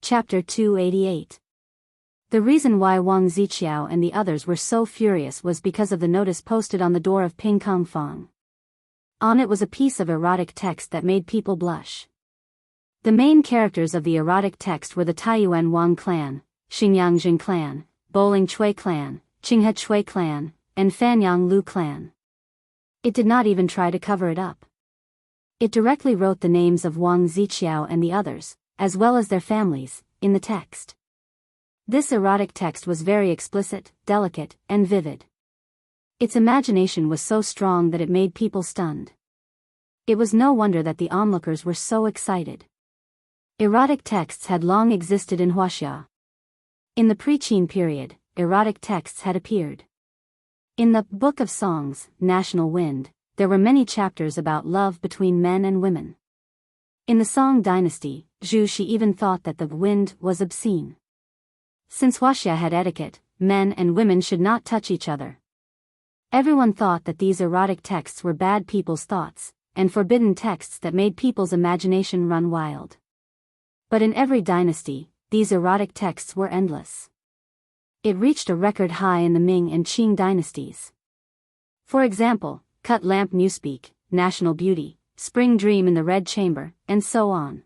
Chapter 288. The reason why Wang Ziqiao and the others were so furious was because of the notice posted on the door of Ping Kong Fong. On it was a piece of erotic text that made people blush. The main characters of the erotic text were the Taiyuan Wang clan, Xingyang Jing clan, Boling Chui clan, Qinghe Chui clan, and Fanyang Lu clan. It did not even try to cover it up. It directly wrote the names of Wang Ziqiao and the others, as well as their families, in the text. This erotic text was very explicit, delicate, and vivid. Its imagination was so strong that it made people stunned. It was no wonder that the onlookers were so excited. Erotic texts had long existed in Huaxia. In the pre-Qin period, erotic texts had appeared. In the Book of Songs, National Wind, there were many chapters about love between men and women. In the Song dynasty, Zhu Shi even thought that the wind was obscene. Since Huaxia had etiquette, men and women should not touch each other. Everyone thought that these erotic texts were bad people's thoughts, and forbidden texts that made people's imagination run wild. But in every dynasty, these erotic texts were endless. It reached a record high in the Ming and Qing dynasties. For example, Cut Lamp Newspeak, National Beauty, Spring Dream in the Red Chamber, and so on.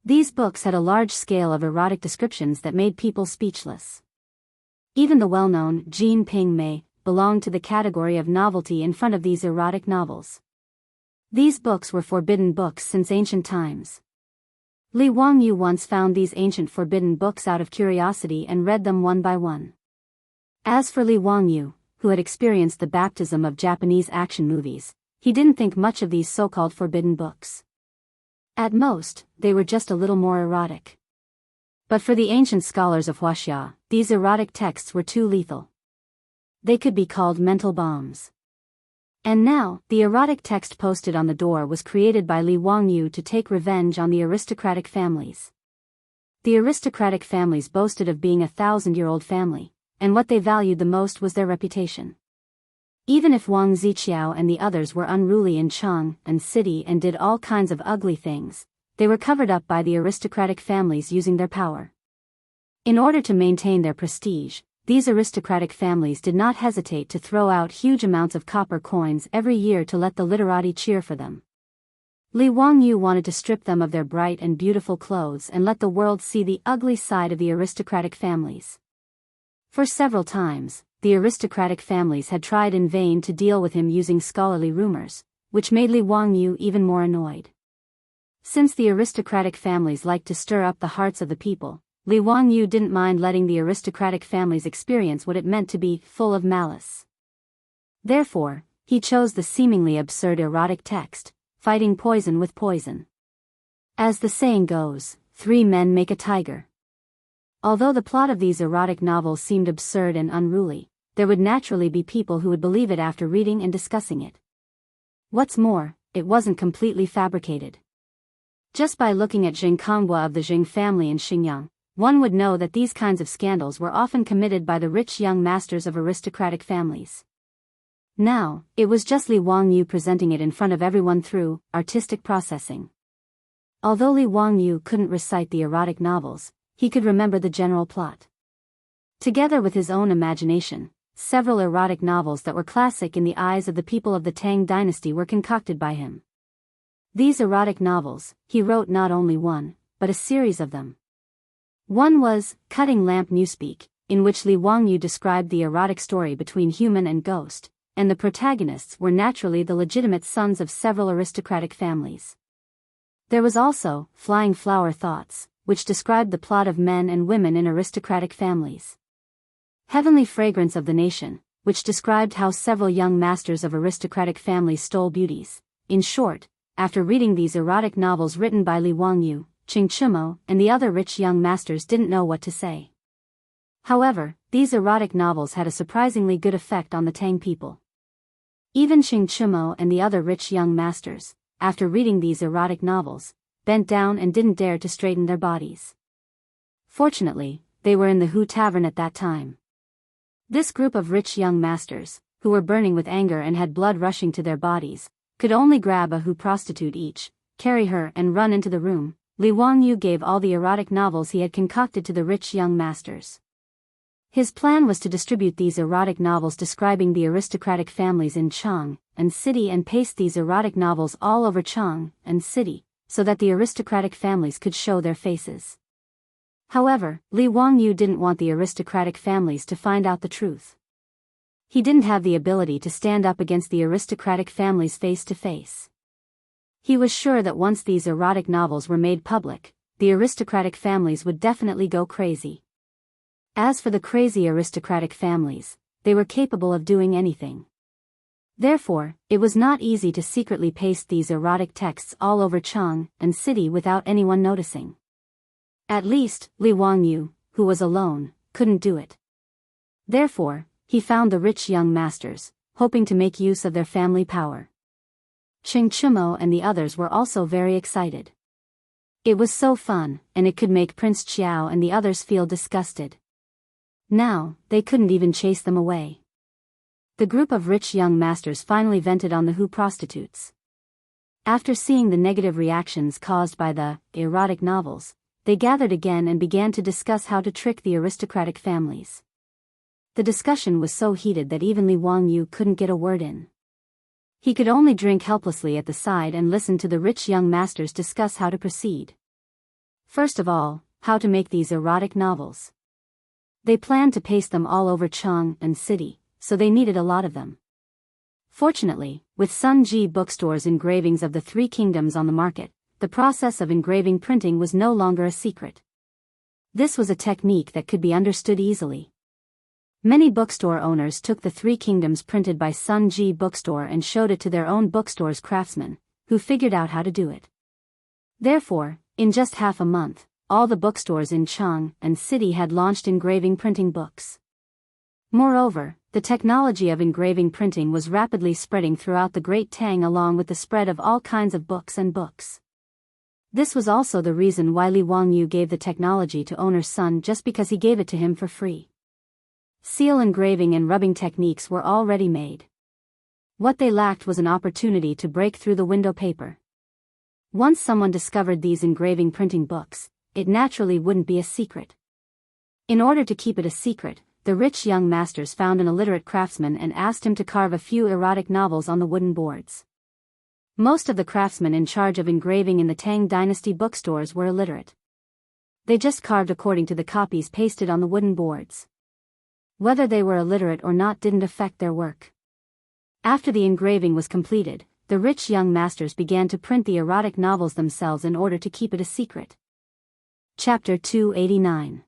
These books had a large scale of erotic descriptions that made people speechless. Even the well-known Jin Ping Mei belonged to the category of novelty in front of these erotic novels. These books were forbidden books since ancient times. Li Wangyu once found these ancient forbidden books out of curiosity and read them one by one. As for Li Wangyu, who had experienced the baptism of Japanese action movies, he didn't think much of these so-called forbidden books. At most, they were just a little more erotic. But for the ancient scholars of Huaxia, these erotic texts were too lethal. They could be called mental bombs. And now, the erotic text posted on the door was created by Li Wangyu to take revenge on the aristocratic families. The aristocratic families boasted of being a 1,000-year-old family, and what they valued the most was their reputation. Even if Wang Ziqiao and the others were unruly in Chang and city and did all kinds of ugly things, they were covered up by the aristocratic families using their power. In order to maintain their prestige, these aristocratic families did not hesitate to throw out huge amounts of copper coins every year to let the literati cheer for them. Li Wangyu wanted to strip them of their bright and beautiful clothes and let the world see the ugly side of the aristocratic families. For several times, the aristocratic families had tried in vain to deal with him using scholarly rumors, which made Li Wangyu even more annoyed. Since the aristocratic families liked to stir up the hearts of the people, Li Wangyu didn't mind letting the aristocratic families experience what it meant to be full of malice. Therefore, he chose the seemingly absurd erotic text, fighting poison with poison. As the saying goes, 3 men make a tiger. Although the plot of these erotic novels seemed absurd and unruly, there would naturally be people who would believe it after reading and discussing it. What's more, it wasn't completely fabricated. Just by looking at Jing Konghua of the Jing family in Xinjiang, one would know that these kinds of scandals were often committed by the rich young masters of aristocratic families. Now, it was just Li Wangyu presenting it in front of everyone through artistic processing. Although Li Wangyu couldn't recite the erotic novels, he could remember the general plot. Together with his own imagination, several erotic novels that were classic in the eyes of the people of the Tang dynasty were concocted by him. These erotic novels, he wrote not only one, but a series of them. One was Cutting Lamp Newspeak, in which Li Wangyu described the erotic story between human and ghost, and the protagonists were naturally the legitimate sons of several aristocratic families. There was also Flying Flower Thoughts, which described the plot of men and women in aristocratic families. Heavenly Fragrance of the Nation, which described how several young masters of aristocratic families stole beauties. In short, after reading these erotic novels written by Li Wangyu, Qing Chimo and the other rich young masters didn't know what to say. However, these erotic novels had a surprisingly good effect on the Tang people. Even Qing Chimo and the other rich young masters, after reading these erotic novels, bent down and didn't dare to straighten their bodies. Fortunately, they were in the Hu Tavern at that time. This group of rich young masters, who were burning with anger and had blood rushing to their bodies, could only grab a Hu prostitute each, carry her and run into the room, Li Wangyu gave all the erotic novels he had concocted to the rich young masters. His plan was to distribute these erotic novels describing the aristocratic families in Chang and City and paste these erotic novels all over Chang and City, so that the aristocratic families could show their faces. However, Li Wangyu didn't want the aristocratic families to find out the truth. He didn't have the ability to stand up against the aristocratic families face to face. He was sure that once these erotic novels were made public, the aristocratic families would definitely go crazy. As for the crazy aristocratic families, they were capable of doing anything. Therefore, it was not easy to secretly paste these erotic texts all over Chang and City without anyone noticing. At least, Li Wangyu, who was alone, couldn't do it. Therefore, he found the rich young masters, hoping to make use of their family power. Ching Chumo and the others were also very excited. It was so fun, and it could make Prince Qiao and the others feel disgusted. Now, they couldn't even chase them away. The group of rich young masters finally vented on the Hu prostitutes. After seeing the negative reactions caused by the erotic novels, they gathered again and began to discuss how to trick the aristocratic families. The discussion was so heated that even Li Wangyu couldn't get a word in. He could only drink helplessly at the side and listen to the rich young masters discuss how to proceed. First of all, how to make these erotic novels. They planned to paste them all over Chang and City, so they needed a lot of them. Fortunately, with Sun Ji bookstore's engravings of the Three Kingdoms on the market, the process of engraving printing was no longer a secret. This was a technique that could be understood easily. Many bookstore owners took the Three Kingdoms printed by Sun Ji bookstore and showed it to their own bookstore's craftsmen, who figured out how to do it. Therefore, in just half a month, all the bookstores in Chang and City had launched engraving printing books. Moreover, the technology of engraving printing was rapidly spreading throughout the Great Tang along with the spread of all kinds of books and books. This was also the reason why Li Wangyu gave the technology to owner Sun just because he gave it to him for free. Seal engraving and rubbing techniques were already made. What they lacked was an opportunity to break through the window paper. Once someone discovered these engraving printing books, it naturally wouldn't be a secret. In order to keep it a secret, the rich young masters found an illiterate craftsman and asked him to carve a few erotic novels on the wooden boards. Most of the craftsmen in charge of engraving in the Tang Dynasty bookstores were illiterate. They just carved according to the copies pasted on the wooden boards. Whether they were illiterate or not didn't affect their work. After the engraving was completed, the rich young masters began to print the erotic novels themselves in order to keep it a secret. Chapter 289.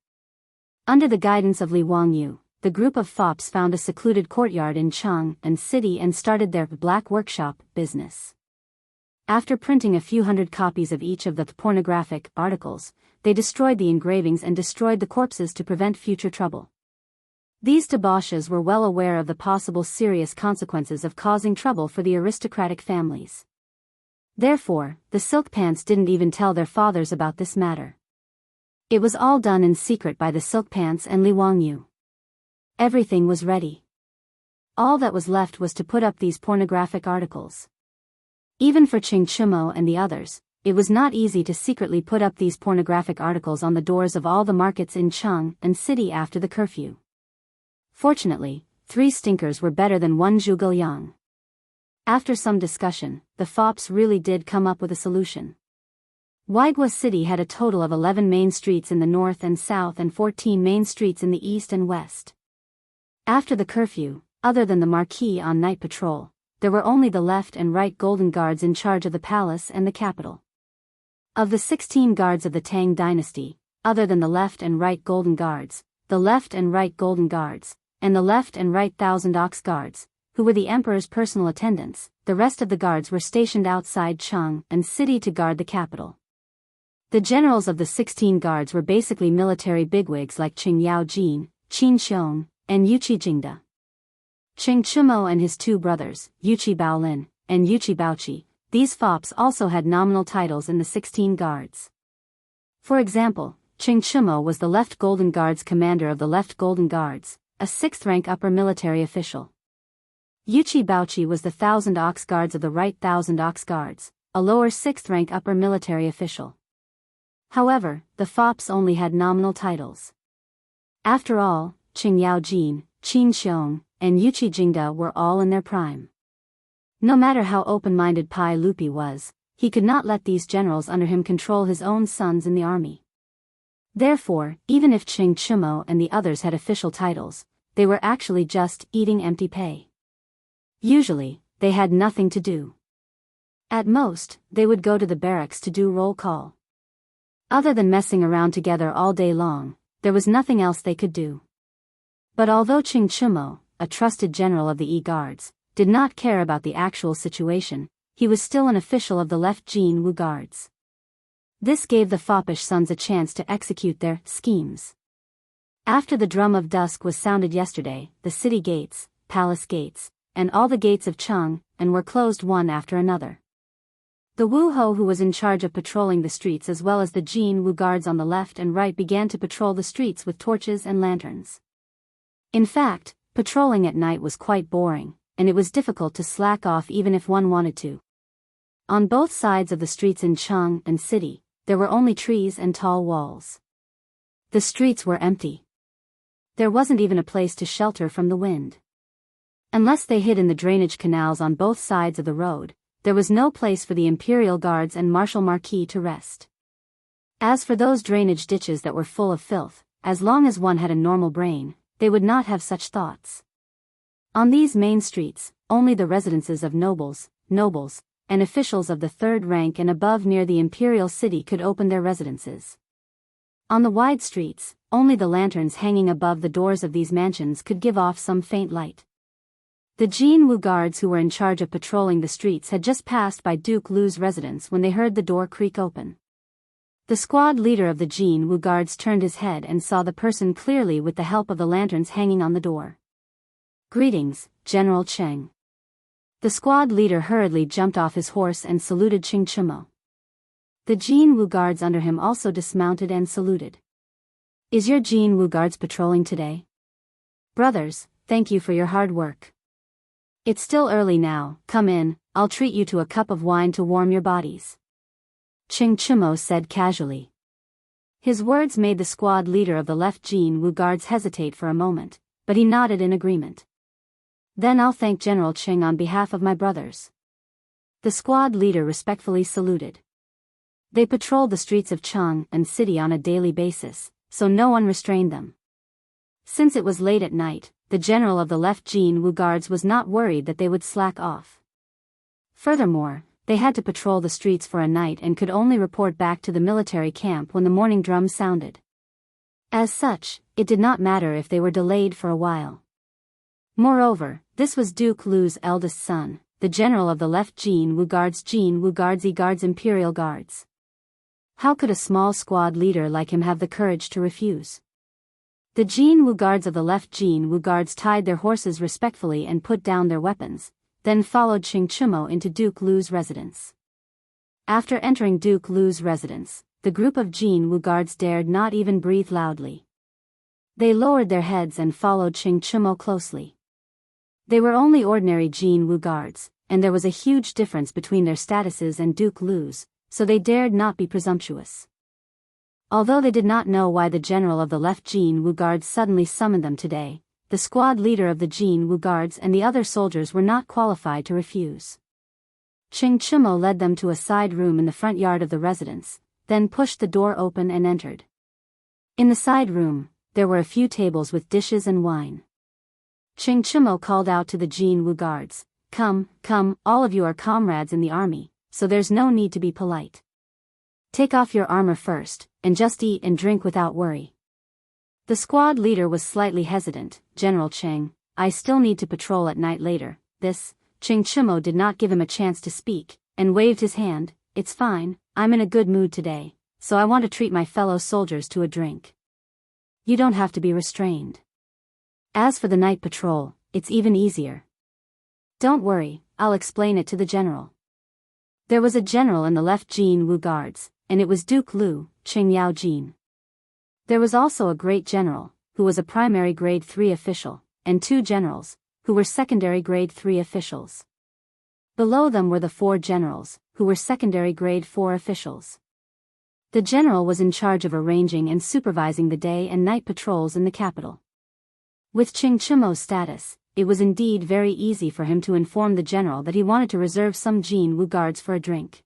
Under the guidance of Li Wangyu, the group of fops found a secluded courtyard in Chang and City and started their black workshop business. After printing a few hundred copies of each of the pornographic articles, they destroyed the engravings and destroyed the corpses to prevent future trouble. These debauches were well aware of the possible serious consequences of causing trouble for the aristocratic families. Therefore, the Silk Pants didn't even tell their fathers about this matter. It was all done in secret by the Silk Pants and Li Wangyu. Everything was ready. All that was left was to put up these pornographic articles. Even for Ching Chumo and the others, it was not easy to secretly put up these pornographic articles on the doors of all the markets in Chang and City after the curfew. Fortunately, 3 stinkers were better than 1 zhuge. After some discussion, the fops really did come up with a solution. Waigua City had a total of 11 main streets in the north and south and 14 main streets in the east and west. After the curfew, other than the Marquis on night patrol, there were only the left and right Golden Guards in charge of the palace and the capital. Of the 16 guards of the Tang Dynasty, other than the left and right Golden Guards, the left and right Golden Guards, and the left and right Thousand Ox Guards, who were the emperor's personal attendants, the rest of the guards were stationed outside Chang and City to guard the capital. The generals of the 16 guards were basically military bigwigs like Qing Yaojin, Qin Xiong, and Yuqi Jingda. Ching Chumo and his 2 brothers, Yuqi Baolin and Yuqi Baoqi, these fops also had nominal titles in the 16 guards. For example, Ching Chumo was the Left Golden Guards commander of the Left Golden Guards, a 6th-rank upper military official. Yuqi Baoqi was the Thousand Ox Guards of the Right Thousand Ox Guards, a lower 6th-rank upper military official. However, the fops only had nominal titles. After all, Qing Yaojin, Qin Xiong, and Yuqi Jingda were all in their prime. No matter how open-minded Pai Lupi was, he could not let these generals under him control his own sons in the army. Therefore, even if Qing Chumo and the others had official titles, they were actually just eating empty pay. Usually, they had nothing to do. At most, they would go to the barracks to do roll call. Other than messing around together all day long, there was nothing else they could do. But although Qing Chumo, a trusted general of the E-Guards, did not care about the actual situation, he was still an official of the left Jin Wu Guards. This gave the foppish sons a chance to execute their schemes. After the drum of dusk was sounded yesterday, the city gates, palace gates, and all the gates of Cheng and were closed one after another. The Wu Ho who was in charge of patrolling the streets as well as the Jin Wu guards on the left and right began to patrol the streets with torches and lanterns. In fact, patrolling at night was quite boring, and it was difficult to slack off even if one wanted to. On both sides of the streets in Cheng and city, there were only trees and tall walls. The streets were empty. There wasn't even a place to shelter from the wind. Unless they hid in the drainage canals on both sides of the road, there was no place for the Imperial Guards and Marshal Marquis to rest. As for those drainage ditches that were full of filth, as long as one had a normal brain, they would not have such thoughts. On these main streets, only the residences of nobles, and officials of the third rank and above near the imperial city could open their residences. On the wide streets, only the lanterns hanging above the doors of these mansions could give off some faint light. The Jin Wu guards who were in charge of patrolling the streets had just passed by Duke Lu's residence when they heard the door creak open. The squad leader of the Jin Wu guards turned his head and saw the person clearly with the help of the lanterns hanging on the door. "Greetings, General Cheng." The squad leader hurriedly jumped off his horse and saluted Qing Chumo. The Jin Wu guards under him also dismounted and saluted. "Is your Jin Wu guards patrolling today?" "Brothers, thank you for your hard work. It's still early now, come in, I'll treat you to a cup of wine to warm your bodies," Qing Chumo said casually. His words made the squad leader of the left Jin Wu guards hesitate for a moment, but he nodded in agreement. "Then I'll thank General Qing on behalf of my brothers." The squad leader respectfully saluted. They patrolled the streets of Cheng and city on a daily basis, so no one restrained them. Since it was late at night, the general of the left Jin Wu guards was not worried that they would slack off. Furthermore, they had to patrol the streets for a night and could only report back to the military camp when the morning drum sounded. As such, it did not matter if they were delayed for a while. Moreover, this was Duke Lu's eldest son, the general of the left Jin Wu guards E-Guards Imperial Guards. How could a small squad leader like him have the courage to refuse? The Jin Wu guards of the left Jin Wu guards tied their horses respectfully and put down their weapons, then followed Qing Chumo into Duke Lu's residence. After entering Duke Lu's residence, the group of Jin Wu guards dared not even breathe loudly. They lowered their heads and followed Qing Chumo closely. They were only ordinary Jin Wu guards, and there was a huge difference between their statuses and Duke Lu's, so they dared not be presumptuous. Although they did not know why the general of the left Jin Wu guards suddenly summoned them today, the squad leader of the Jin Wu guards and the other soldiers were not qualified to refuse. Qing Chumo led them to a side room in the front yard of the residence, then pushed the door open and entered. In the side room, there were a few tables with dishes and wine. Qing Chumo called out to the Jin Wu guards, come, all of you are comrades in the army, so there's no need to be polite. Take off your armor first, and just eat and drink without worry." The squad leader was slightly hesitant. "General Cheng, I still need to patrol at night later." Qing Chumo did not give him a chance to speak, and waved his hand. "It's fine, I'm in a good mood today, so I want to treat my fellow soldiers to a drink. You don't have to be restrained. As for the night patrol, it's even easier. Don't worry, I'll explain it to the general." There was a general in the left Jin Wu guards, and it was Duke Lu, Qing Yaojin. There was also a great general, who was a primary grade 3 official, and 2 generals, who were secondary grade 3 officials. Below them were the 4 generals, who were secondary grade 4 officials. The general was in charge of arranging and supervising the day and night patrols in the capital. With Ching Chimo's status, it was indeed very easy for him to inform the general that he wanted to reserve some Jin Wu guards for a drink.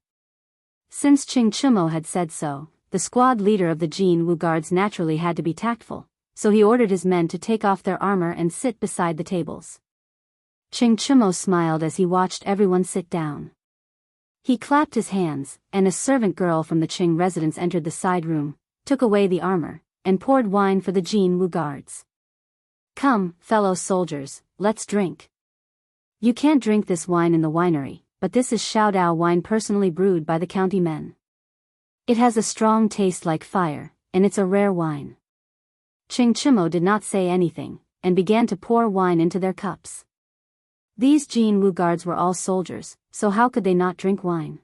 Since Ching Chimo had said so, the squad leader of the Jin Wu guards naturally had to be tactful, so he ordered his men to take off their armor and sit beside the tables. Ching Chimo smiled as he watched everyone sit down. He clapped his hands, and a servant girl from the Ching residence entered the side room, took away the armor, and poured wine for the Jin Wu guards. "Come, fellow soldiers, let's drink. You can't drink this wine in the winery, but this is Shaodao wine personally brewed by the county men. It has a strong taste like fire, and it's a rare wine." Ching Chimo did not say anything, and began to pour wine into their cups. These Jin Wu guards were all soldiers, so how could they not drink wine?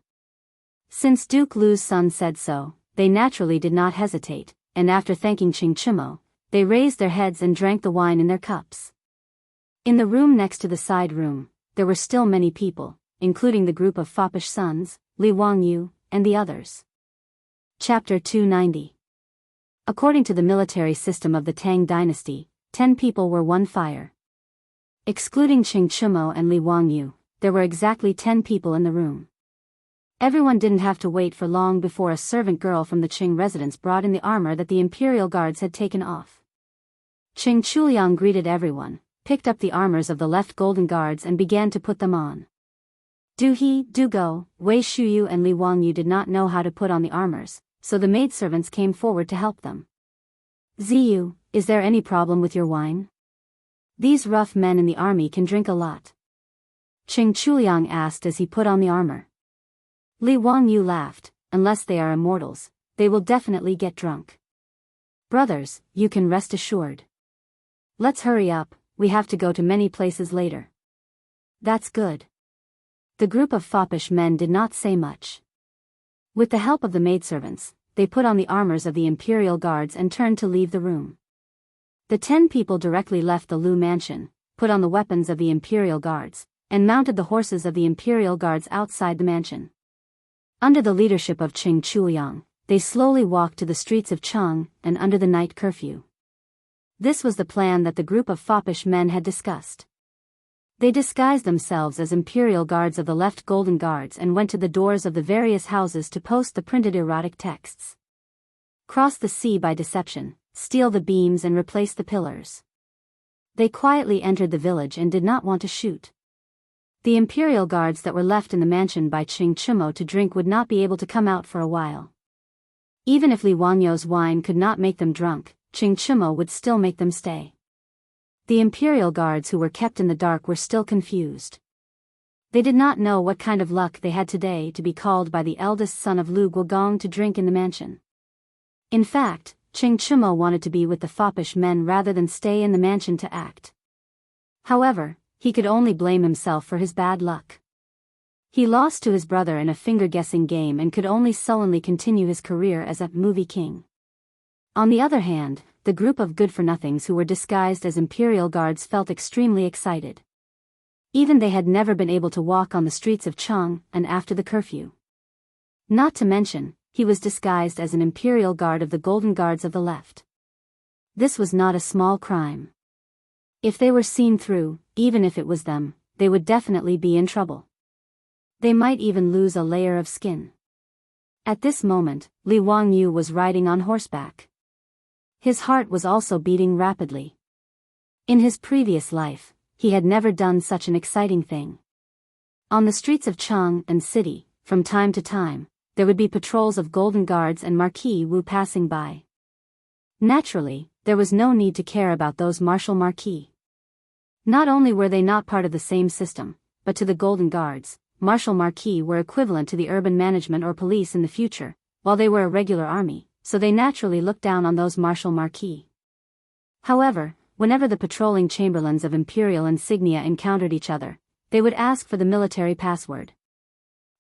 Since Duke Lu's son said so, they naturally did not hesitate, and after thanking Ching Chimo, they raised their heads and drank the wine in their cups. In the room next to the side room, there were still many people, including the group of foppish sons, Li Wangyu, and the others. Chapter 290. According to the military system of the Tang dynasty, 10 people were one fire. Excluding Ching Chimo and Li Wangyu, there were exactly 10 people in the room. Everyone didn't have to wait for long before a servant girl from the Ching residence brought in the armor that the imperial guards had taken off. Ching Chuliang greeted everyone, picked up the armors of the left golden guards and began to put them on. Du He, Du Go, Wei Shuyu and Li Wangyu did not know how to put on the armors, so the maidservants came forward to help them. "Ziyu, is there any problem with your wine? These rough men in the army can drink a lot." Ching Chuliang asked as he put on the armor. Li Wangyu laughed, "Unless they are immortals, they will definitely get drunk. Brothers, you can rest assured. Let's hurry up, we have to go to many places later." "That's good." The group of foppish men did not say much. With the help of the maidservants, they put on the armors of the imperial guards and turned to leave the room. The 10 people directly left the Lu mansion, put on the weapons of the imperial guards, and mounted the horses of the imperial guards outside the mansion. Under the leadership of Ching Chuliang, they slowly walked to the streets of Chang and under the night curfew. This was the plan that the group of foppish men had discussed. They disguised themselves as imperial guards of the left golden guards and went to the doors of the various houses to post the printed erotic texts. Cross the sea by deception, steal the beams and replace the pillars. They quietly entered the village and did not want to shoot. The imperial guards that were left in the mansion by Ching Chimo to drink would not be able to come out for a while. Even if Li Wangyu's wine could not make them drunk, Ching Chimo would still make them stay. The imperial guards who were kept in the dark were still confused. They did not know what kind of luck they had today to be called by the eldest son of Lu Guogong to drink in the mansion. In fact, Ching Chimo wanted to be with the foppish men rather than stay in the mansion to act. However, he could only blame himself for his bad luck. He lost to his brother in a finger-guessing game and could only sullenly continue his career as a movie king. On the other hand, the group of good-for-nothings who were disguised as imperial guards felt extremely excited. Even they had never been able to walk on the streets of Chang and after the curfew. Not to mention, he was disguised as an imperial guard of the golden guards of the left. This was not a small crime. If they were seen through, even if it was them, they would definitely be in trouble. They might even lose a layer of skin. At this moment, Li Wangyu was riding on horseback. His heart was also beating rapidly. In his previous life, he had never done such an exciting thing. On the streets of Chang and city, from time to time, there would be patrols of golden guards and Marquis Wu passing by. Naturally, there was no need to care about those martial Marquis. Not only were they not part of the same system, but to the golden guards, martial Marquis were equivalent to the urban management or police in the future, while they were a regular army, so they naturally looked down on those martial Marquis. However, whenever the patrolling chamberlains of imperial insignia encountered each other, they would ask for the military password.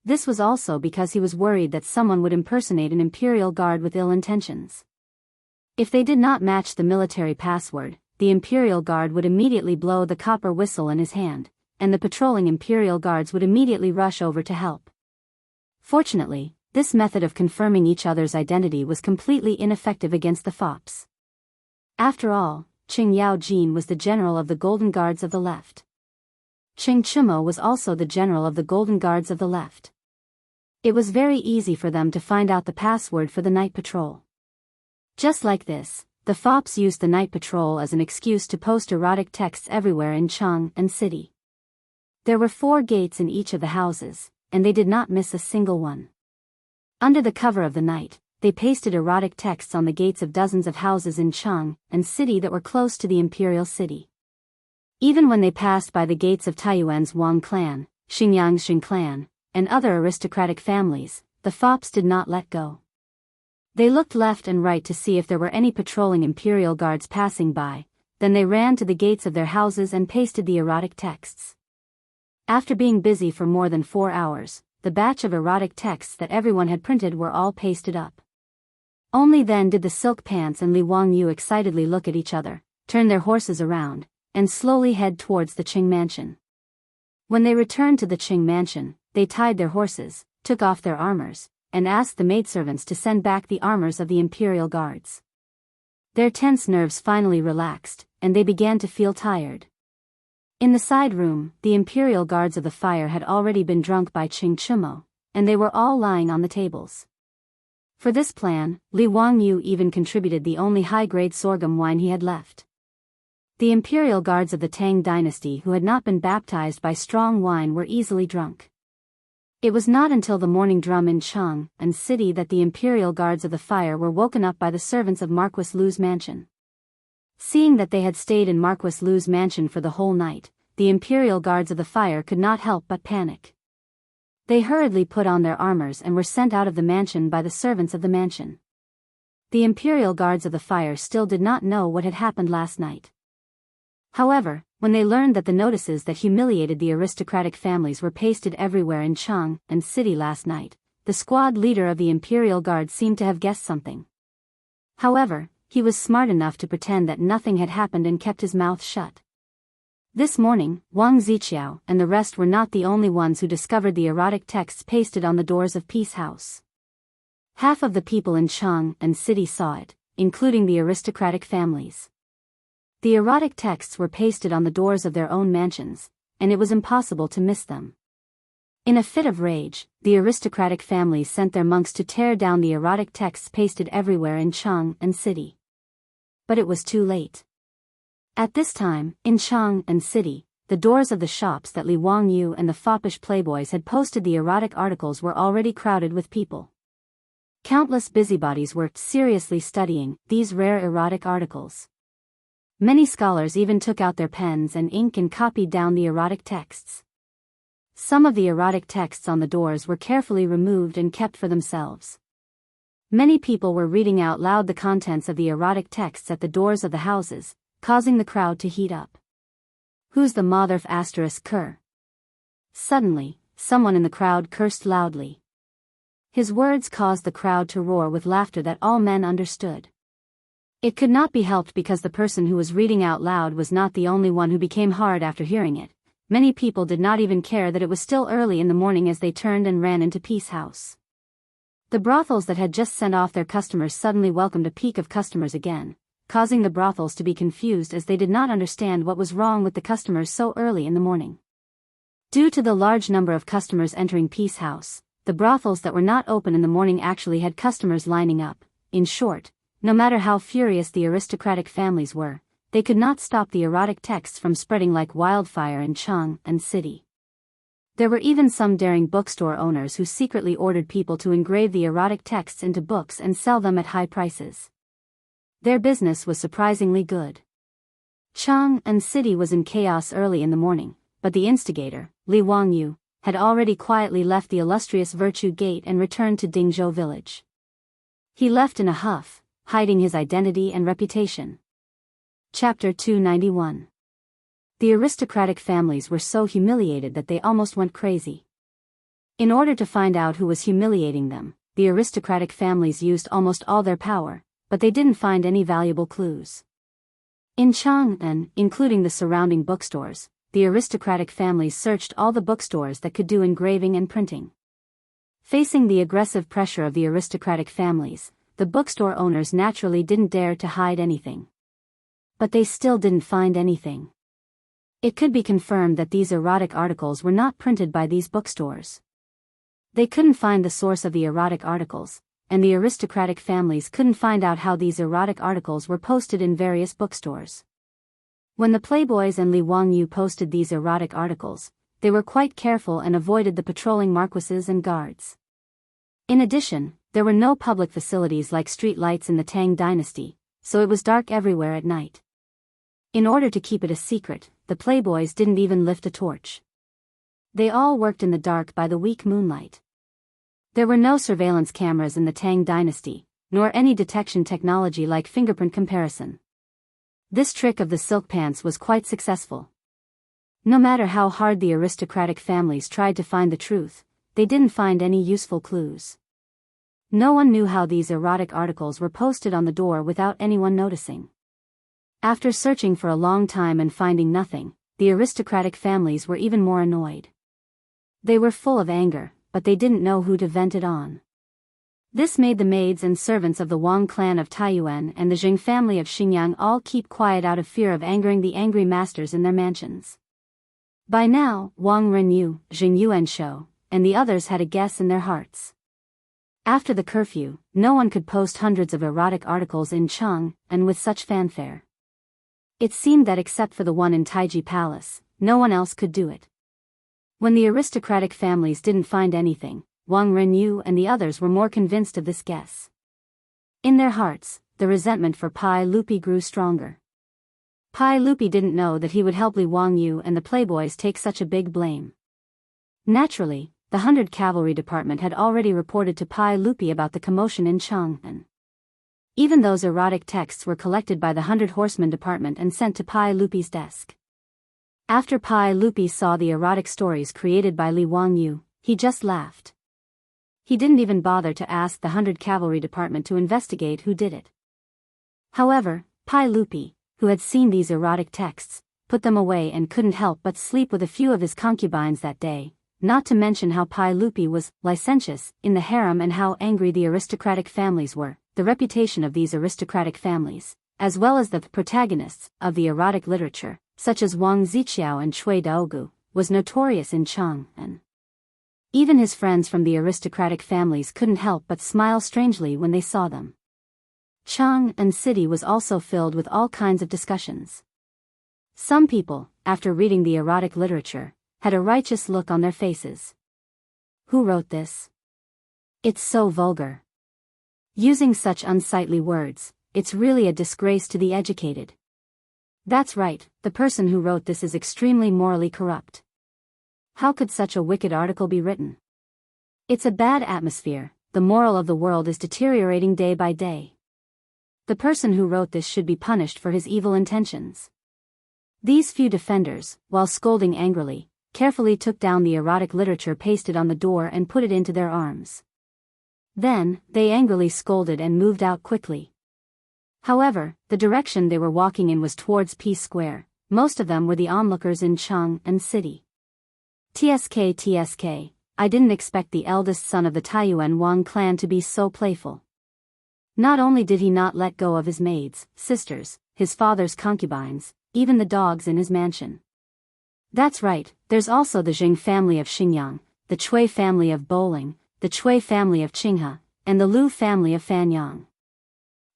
This was also because he was worried that someone would impersonate an imperial guard with ill intentions. If they did not match the military password, the imperial guard would immediately blow the copper whistle in his hand, and the patrolling imperial guards would immediately rush over to help. Fortunately, this method of confirming each other's identity was completely ineffective against the fops. After all, Qing Yao Jin was the general of the Golden Guards of the left. Qing Chumo was also the general of the Golden Guards of the left. It was very easy for them to find out the password for the night patrol. Just like this, the fops used the night patrol as an excuse to post erotic texts everywhere in Chang and city. There were 4 gates in each of the houses, and they did not miss a single one. Under the cover of the night, they pasted erotic texts on the gates of dozens of houses in Chang and city that were close to the imperial city. Even when they passed by the gates of Taiyuan's Wang clan, Xingyang's Xing clan, and other aristocratic families, the fops did not let go. They looked left and right to see if there were any patrolling imperial guards passing by, then they ran to the gates of their houses and pasted the erotic texts. After being busy for more than 4 hours, the batch of erotic texts that everyone had printed were all pasted up. Only then did the Silk Pants and Li Wangyu excitedly look at each other, turn their horses around, and slowly head towards the Qing mansion. When they returned to the Qing mansion, they tied their horses, took off their armors, and asked the maidservants to send back the armors of the imperial guards. Their tense nerves finally relaxed, and they began to feel tired. In the side room, the imperial guards of the fire had already been drunk by Qing Chumo, and they were all lying on the tables. For this plan, Li Wangyu even contributed the only high-grade sorghum wine he had left. The imperial guards of the Tang dynasty who had not been baptized by strong wine were easily drunk. It was not until the morning drum in Chang and city that the imperial guards of the fire were woken up by the servants of Marquis Lu's mansion. Seeing that they had stayed in Marquis Lu's mansion for the whole night, the imperial guards of the fire could not help but panic. They hurriedly put on their armors and were sent out of the mansion by the servants of the mansion. The imperial guards of the fire still did not know what had happened last night. However, when they learned that the notices that humiliated the aristocratic families were pasted everywhere in Chang and city last night, the squad leader of the imperial guard seemed to have guessed something. However, he was smart enough to pretend that nothing had happened and kept his mouth shut. This morning, Wang Ziqiao and the rest were not the only ones who discovered the erotic texts pasted on the doors of Peace House. Half of the people in Chang and city saw it, including the aristocratic families. The erotic texts were pasted on the doors of their own mansions, and it was impossible to miss them. In a fit of rage, the aristocratic families sent their monks to tear down the erotic texts pasted everywhere in Chang and city. But it was too late. At this time, in Chang and city, the doors of the shops that Li Wangyu and the foppish playboys had posted the erotic articles were already crowded with people. Countless busybodies were seriously studying these rare erotic articles. Many scholars even took out their pens and ink and copied down the erotic texts. Some of the erotic texts on the doors were carefully removed and kept for themselves. Many people were reading out loud the contents of the erotic texts at the doors of the houses, causing the crowd to heat up. "Who's the mother f*** cur?" Suddenly, someone in the crowd cursed loudly. His words caused the crowd to roar with laughter that all men understood. It could not be helped because the person who was reading out loud was not the only one who became hard after hearing it. Many people did not even care that it was still early in the morning as they turned and ran into Peace House. The brothels that had just sent off their customers suddenly welcomed a peak of customers again, causing the brothels to be confused as they did not understand what was wrong with the customers so early in the morning. Due to the large number of customers entering Peace House, the brothels that were not open in the morning actually had customers lining up. In short, no matter how furious the aristocratic families were, they could not stop the erotic texts from spreading like wildfire in Chang and city. There were even some daring bookstore owners who secretly ordered people to engrave the erotic texts into books and sell them at high prices. Their business was surprisingly good. Chang and city was in chaos early in the morning, but the instigator, Li Wangyu, had already quietly left the illustrious Virtue Gate and returned to Dingzhou village. He left in a huff, hiding his identity and reputation. Chapter 291. The aristocratic families were so humiliated that they almost went crazy. In order to find out who was humiliating them, the aristocratic families used almost all their power, but they didn't find any valuable clues. In Chang'an, including the surrounding bookstores, the aristocratic families searched all the bookstores that could do engraving and printing. Facing the aggressive pressure of the aristocratic families, the bookstore owners naturally didn't dare to hide anything. But they still didn't find anything. It could be confirmed that these erotic articles were not printed by these bookstores. They couldn't find the source of the erotic articles, and the aristocratic families couldn't find out how these erotic articles were posted in various bookstores. When the Playboys and Li Wangyu posted these erotic articles, they were quite careful and avoided the patrolling marquises and guards. In addition, there were no public facilities like street lights in the Tang dynasty, so it was dark everywhere at night. In order to keep it a secret, the Playboys didn't even lift a torch. They all worked in the dark by the weak moonlight. There were no surveillance cameras in the Tang dynasty, nor any detection technology like fingerprint comparison. This trick of the silk pants was quite successful. No matter how hard the aristocratic families tried to find the truth, they didn't find any useful clues. No one knew how these erotic articles were posted on the door without anyone noticing. After searching for a long time and finding nothing, the aristocratic families were even more annoyed. They were full of anger, but they didn't know who to vent it on. This made the maids and servants of the Wang clan of Taiyuan and the Jing family of Xinjiang all keep quiet out of fear of angering the angry masters in their mansions. By now, Wang Renyu, Jing Yuanshou, and the others had a guess in their hearts. After the curfew, no one could post hundreds of erotic articles in Cheng, and with such fanfare. It seemed that except for the one in Taiji Palace, no one else could do it. When the aristocratic families didn't find anything, Wang Renyu and the others were more convinced of this guess. In their hearts, the resentment for Pai Lupi grew stronger. Pai Lupi didn't know that he would help Li Wangyu and the Playboys take such a big blame. Naturally, the 100 Cavalry Department had already reported to Pai Lupi about the commotion in Chang'an. Even those erotic texts were collected by the 100 Horsemen Department and sent to Pai Lupi's desk. After Pai Lupi saw the erotic stories created by Li Wangyu, he just laughed. He didn't even bother to ask the 100 Cavalry Department to investigate who did it. However, Pai Lupi, who had seen these erotic texts, put them away and couldn't help but sleep with a few of his concubines that day, not to mention how Pai Lupi was licentious in the harem and how angry the aristocratic families were. The reputation of these aristocratic families, as well as the protagonists of the erotic literature, such as Wang Ziqiao and Cui Daogu, was notorious in Chang'an. Even his friends from the aristocratic families couldn't help but smile strangely when they saw them. Chang'an City was also filled with all kinds of discussions. Some people, after reading the erotic literature, had a righteous look on their faces. Who wrote this? It's so vulgar. Using such unsightly words, it's really a disgrace to the educated. That's right, the person who wrote this is extremely morally corrupt. How could such a wicked article be written? It's a bad atmosphere, the moral of the world is deteriorating day by day. The person who wrote this should be punished for his evil intentions. These few defenders, while scolding angrily, carefully took down the erotic literature pasted on the door and put it into their arms. Then, they angrily scolded and moved out quickly. However, the direction they were walking in was towards Peace Square. Most of them were the onlookers in Chang'an City. TSK, I didn't expect the eldest son of the Taiyuan Wang clan to be so playful. Not only did he not let go of his maids, sisters, his father's concubines, even the dogs in his mansion. That's right, there's also the Jing family of Xinjiang, the Cui family of Bowling, the Cui family of Qinghe, and the Lu family of Fanyang.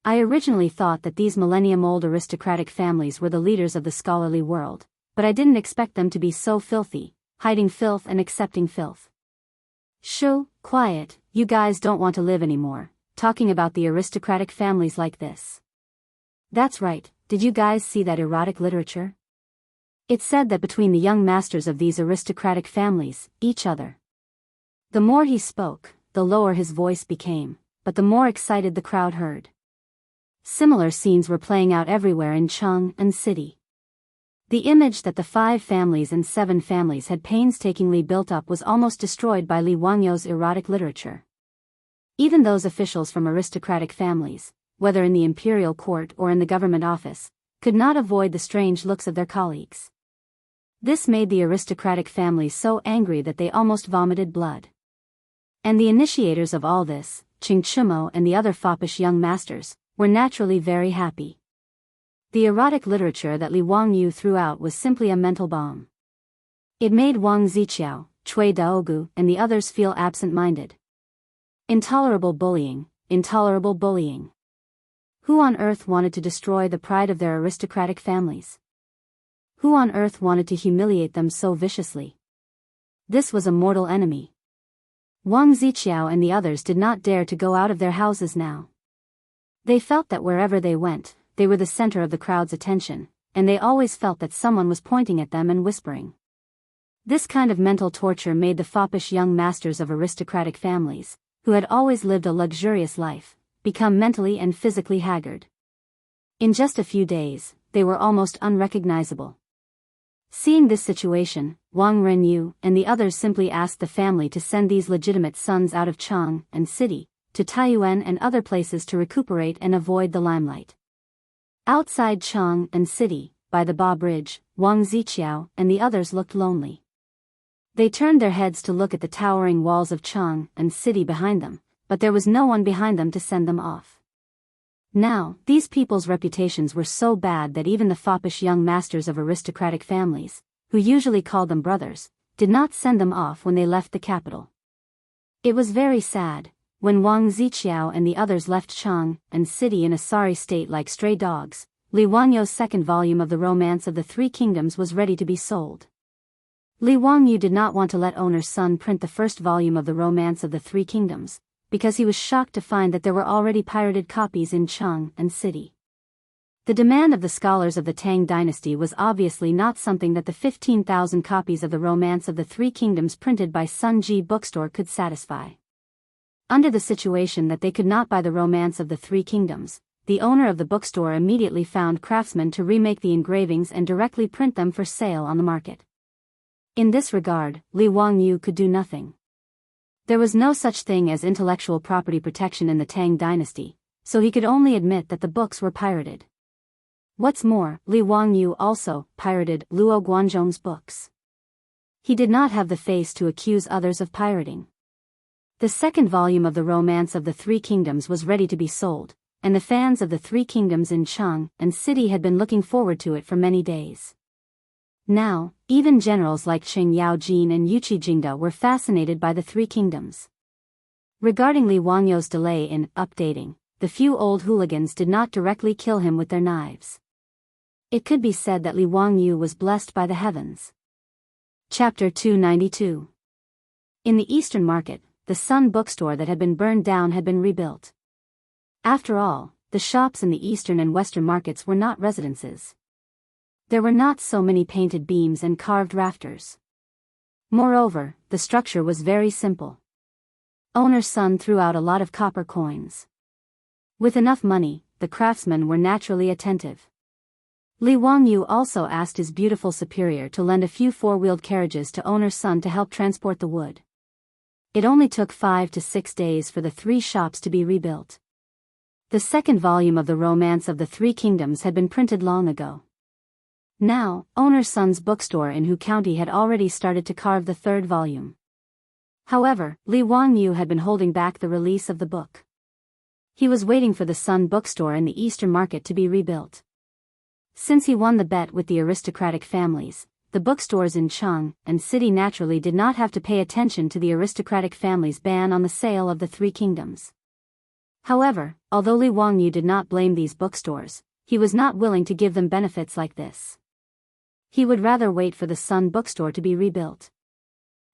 I originally thought that these millennium-old aristocratic families were the leaders of the scholarly world, but I didn't expect them to be so filthy, hiding filth and accepting filth. Shoo, quiet, you guys don't want to live anymore, talking about the aristocratic families like this. That's right, did you guys see that erotic literature? It said that between the young masters of these aristocratic families, each other. The more he spoke, the lower his voice became, but the more excited the crowd heard. Similar scenes were playing out everywhere in Chang'an City. The image that the 5 families and 7 families had painstakingly built up was almost destroyed by Li Wangyu's erotic literature. Even those officials from aristocratic families, whether in the imperial court or in the government office, could not avoid the strange looks of their colleagues. This made the aristocratic families so angry that they almost vomited blood. And the initiators of all this, Ching Chumo and the other foppish young masters, were naturally very happy. The erotic literature that Li Wangyu threw out was simply a mental bomb. It made Wang Ziqiao, Cui Daogu, and the others feel absent-minded. Intolerable bullying, intolerable bullying. Who on earth wanted to destroy the pride of their aristocratic families? Who on earth wanted to humiliate them so viciously? This was a mortal enemy. Wang Ziqiao and the others did not dare to go out of their houses now. They felt that wherever they went, they were the center of the crowd's attention, and they always felt that someone was pointing at them and whispering. This kind of mental torture made the foppish young masters of aristocratic families, who had always lived a luxurious life, become mentally and physically haggard. In just a few days, they were almost unrecognizable. Seeing this situation, Wang Renyu and the others simply asked the family to send these legitimate sons out of Chang and city, to Taiyuan and other places to recuperate and avoid the limelight. Outside Chang and city, by the Ba Bridge, Wang Ziqiao and the others looked lonely. They turned their heads to look at the towering walls of Chang and city behind them, but there was no one behind them to send them off. Now, these people's reputations were so bad that even the foppish young masters of aristocratic families, who usually called them brothers, did not send them off when they left the capital. It was very sad, when Wang Ziqiao and the others left Chang and city in a sorry state like stray dogs. Li Wangyu's second volume of The Romance of the Three Kingdoms was ready to be sold. Li Wangyu did not want to let owner's son print the first volume of The Romance of the Three Kingdoms, because he was shocked to find that there were already pirated copies in Chang and city. The demand of the scholars of the Tang dynasty was obviously not something that the 15,000 copies of The Romance of the Three Kingdoms printed by Sun Ji Bookstore could satisfy. Under the situation that they could not buy The Romance of the Three Kingdoms, the owner of the bookstore immediately found craftsmen to remake the engravings and directly print them for sale on the market. In this regard, Li Wangyu could do nothing. There was no such thing as intellectual property protection in the Tang dynasty, so he could only admit that the books were pirated. What's more, Li Wangyu also pirated Luo Guanzhong's books. He did not have the face to accuse others of pirating. The second volume of The Romance of the Three Kingdoms was ready to be sold, and the fans of the Three Kingdoms in Chang and city had been looking forward to it for many days. Now, even generals like Qing Yaojin and Yuqi Jingda were fascinated by the Three Kingdoms. Regarding Li Wangyu's delay in updating, the few old hooligans did not directly kill him with their knives. It could be said that Li Wangyu was blessed by the heavens. Chapter 292. In the Eastern Market, the Sun bookstore that had been burned down had been rebuilt. After all, the shops in the Eastern and Western markets were not residences. There were not so many painted beams and carved rafters. Moreover, the structure was very simple. Owner's son threw out a lot of copper coins. With enough money, the craftsmen were naturally attentive. Li Wangyu also asked his beautiful superior to lend a few four-wheeled carriages to owner's son to help transport the wood. It only took 5 to 6 days for the 3 shops to be rebuilt. The second volume of The Romance of the Three Kingdoms had been printed long ago. Now, owner's son's bookstore in Hu County had already started to carve the third volume. However, Li Wangyu had been holding back the release of the book. He was waiting for the Sun bookstore in the Eastern Market to be rebuilt. Since he won the bet with the aristocratic families, the bookstores in Chang and city naturally did not have to pay attention to the aristocratic family's ban on the sale of the Three Kingdoms. However, although Li Wangyu did not blame these bookstores, he was not willing to give them benefits like this. He would rather wait for the Sun bookstore to be rebuilt.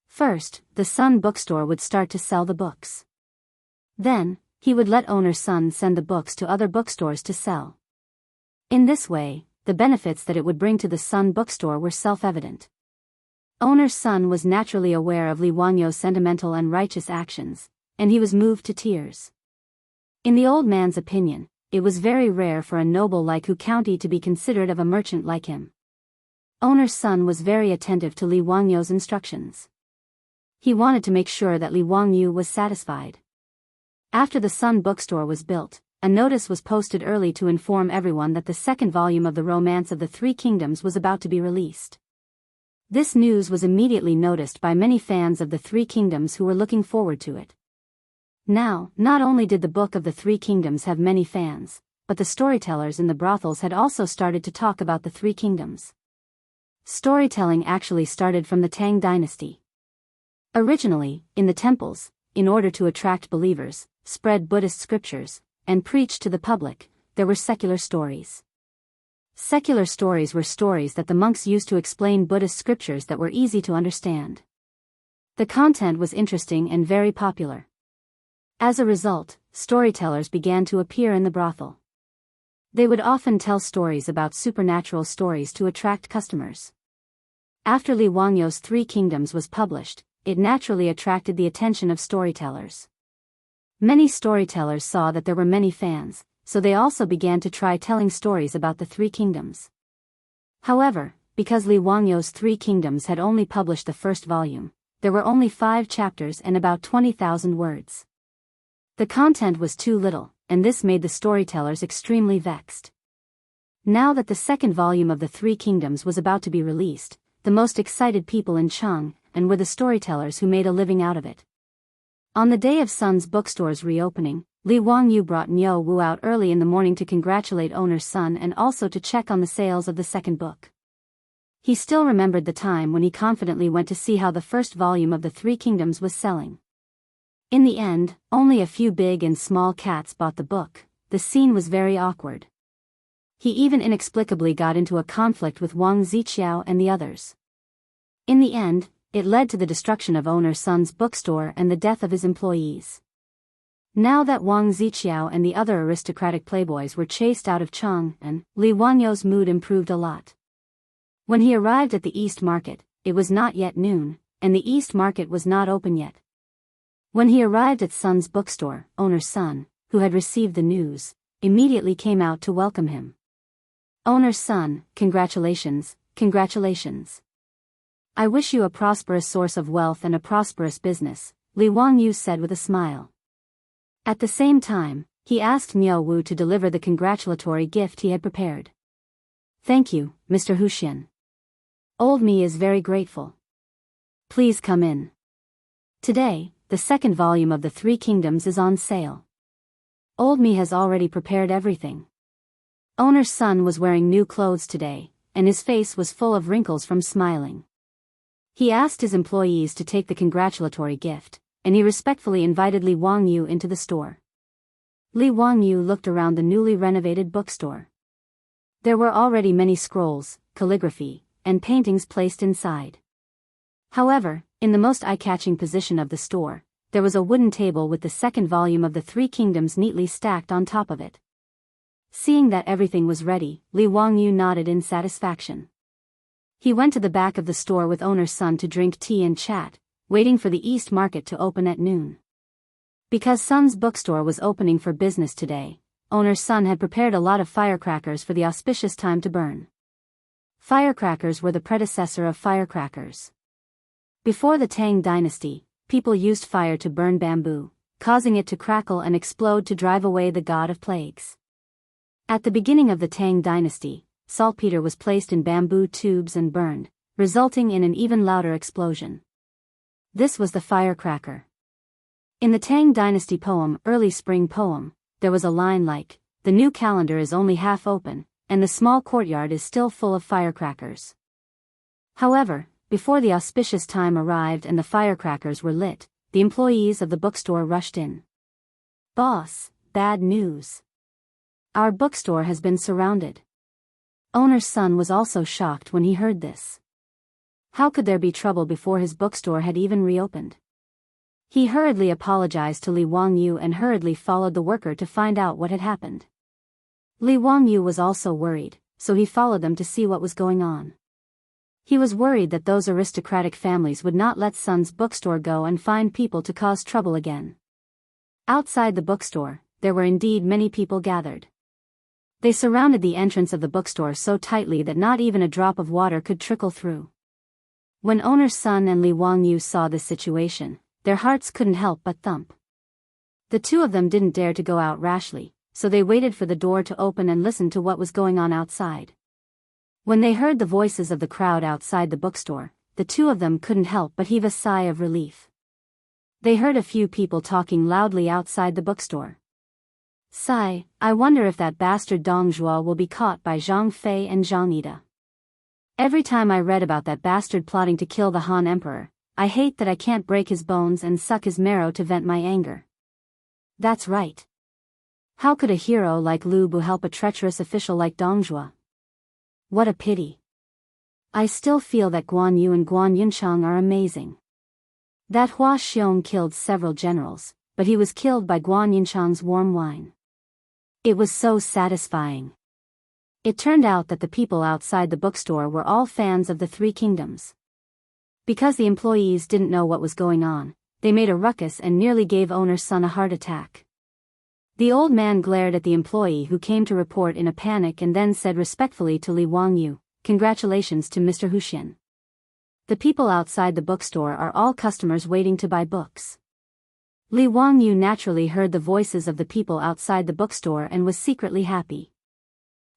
First, the Sun bookstore would start to sell the books. Then, he would let owner's son send the books to other bookstores to sell. In this way, the benefits that it would bring to the Sun bookstore were self-evident. Owner's son was naturally aware of Li Wangyu's sentimental and righteous actions, and he was moved to tears. In the old man's opinion, it was very rare for a noble like Hu County to be considerate of a merchant like him. Owner's son was very attentive to Li Wangyu's instructions. He wanted to make sure that Li Wangyu was satisfied. After the Sun bookstore was built, a notice was posted early to inform everyone that the second volume of The Romance of the Three Kingdoms was about to be released. This news was immediately noticed by many fans of the Three Kingdoms who were looking forward to it. Now, not only did the Book of the Three Kingdoms have many fans, but the storytellers in the brothels had also started to talk about the Three Kingdoms. Storytelling actually started from the Tang dynasty. Originally, in the temples, in order to attract believers, spread Buddhist scriptures, and preach to the public, there were secular stories. Secular stories were stories that the monks used to explain Buddhist scriptures that were easy to understand. The content was interesting and very popular. As a result, storytellers began to appear in the brothel. They would often tell stories about supernatural stories to attract customers. After Li Wangyo's Three Kingdoms was published, it naturally attracted the attention of storytellers. Many storytellers saw that there were many fans, so they also began to try telling stories about the Three Kingdoms. However, because Li Wangyo's Three Kingdoms had only published the first volume, there were only 5 chapters and about 20,000 words. The content was too little, and this made the storytellers extremely vexed. Now that the second volume of the Three Kingdoms was about to be released, the most excited people in Cheng and were the storytellers who made a living out of it. On the day of Sun's bookstore's reopening, Li Wangyu brought Niu Wu out early in the morning to congratulate owner Sun and also to check on the sales of the second book. He still remembered the time when he confidently went to see how the first volume of the Three Kingdoms was selling. In the end, only a few big and small cats bought the book. The scene was very awkward. He even inexplicably got into a conflict with Wang Ziqiao and the others. In the end, it led to the destruction of owner Sun's bookstore and the death of his employees. Now that Wang Ziqiao and the other aristocratic playboys were chased out of Cheng, and Li Wangyo's mood improved a lot. When he arrived at the East Market, it was not yet noon, and the East Market was not open yet. When he arrived at Sun's bookstore, owner Sun, who had received the news, immediately came out to welcome him. Owner Sun, congratulations, congratulations. I wish you a prosperous source of wealth and a prosperous business, Li Wangyu said with a smile. At the same time, he asked Niu Wu to deliver the congratulatory gift he had prepared. Thank you, Mr. Huxian. Old me is very grateful. Please come in. Today, the second volume of the Three Kingdoms is on sale. Old me has already prepared everything. Owner Sun was wearing new clothes today, and his face was full of wrinkles from smiling. He asked his employees to take the congratulatory gift, and he respectfully invited Li Wangyu into the store. Li Wangyu looked around the newly renovated bookstore. There were already many scrolls, calligraphy, and paintings placed inside. However, in the most eye-catching position of the store, there was a wooden table with the second volume of the Three Kingdoms neatly stacked on top of it. Seeing that everything was ready, Li Wangyu nodded in satisfaction. He went to the back of the store with owner Sun to drink tea and chat, waiting for the East Market to open at noon. Because Sun's bookstore was opening for business today, owner Sun had prepared a lot of firecrackers for the auspicious time to burn. Firecrackers were the predecessor of firecrackers. Before the Tang dynasty, people used fire to burn bamboo, causing it to crackle and explode to drive away the god of plagues. At the beginning of the Tang dynasty, saltpeter was placed in bamboo tubes and burned, resulting in an even louder explosion. This was the firecracker. In the Tang dynasty poem, Early Spring Poem, there was a line like, "The new calendar is only half open, and the small courtyard is still full of firecrackers." However, before the auspicious time arrived and the firecrackers were lit, the employees of the bookstore rushed in. "Boss, bad news. Our bookstore has been surrounded." Owner Sun was also shocked when he heard this. How could there be trouble before his bookstore had even reopened? He hurriedly apologized to Li Wangyu and hurriedly followed the worker to find out what had happened. Li Wangyu was also worried, so he followed them to see what was going on. He was worried that those aristocratic families would not let Sun's bookstore go and find people to cause trouble again. Outside the bookstore, there were indeed many people gathered. They surrounded the entrance of the bookstore so tightly that not even a drop of water could trickle through. When owner Sun and Li Wangyu saw this situation, their hearts couldn't help but thump. The two of them didn't dare to go out rashly, so they waited for the door to open and listened to what was going on outside. When they heard the voices of the crowd outside the bookstore, the two of them couldn't help but heave a sigh of relief. They heard a few people talking loudly outside the bookstore. Sigh, I wonder if that bastard Dong Zhuo will be caught by Zhang Fei and Zhang Ida. Every time I read about that bastard plotting to kill the Han Emperor, I hate that I can't break his bones and suck his marrow to vent my anger. That's right. How could a hero like Lu Bu help a treacherous official like Dong Zhuo? What a pity. I still feel that Guan Yu and Guan Yunchang are amazing. That Hua Xiong killed several generals, but he was killed by Guan Yunchang's warm wine. It was so satisfying. It turned out that the people outside the bookstore were all fans of the Three Kingdoms. Because the employees didn't know what was going on, they made a ruckus and nearly gave owner's son a heart attack. The old man glared at the employee who came to report in a panic and then said respectfully to Li Wangyu, "Congratulations to Mr. Huxian. The people outside the bookstore are all customers waiting to buy books." Li Wangyu naturally heard the voices of the people outside the bookstore and was secretly happy.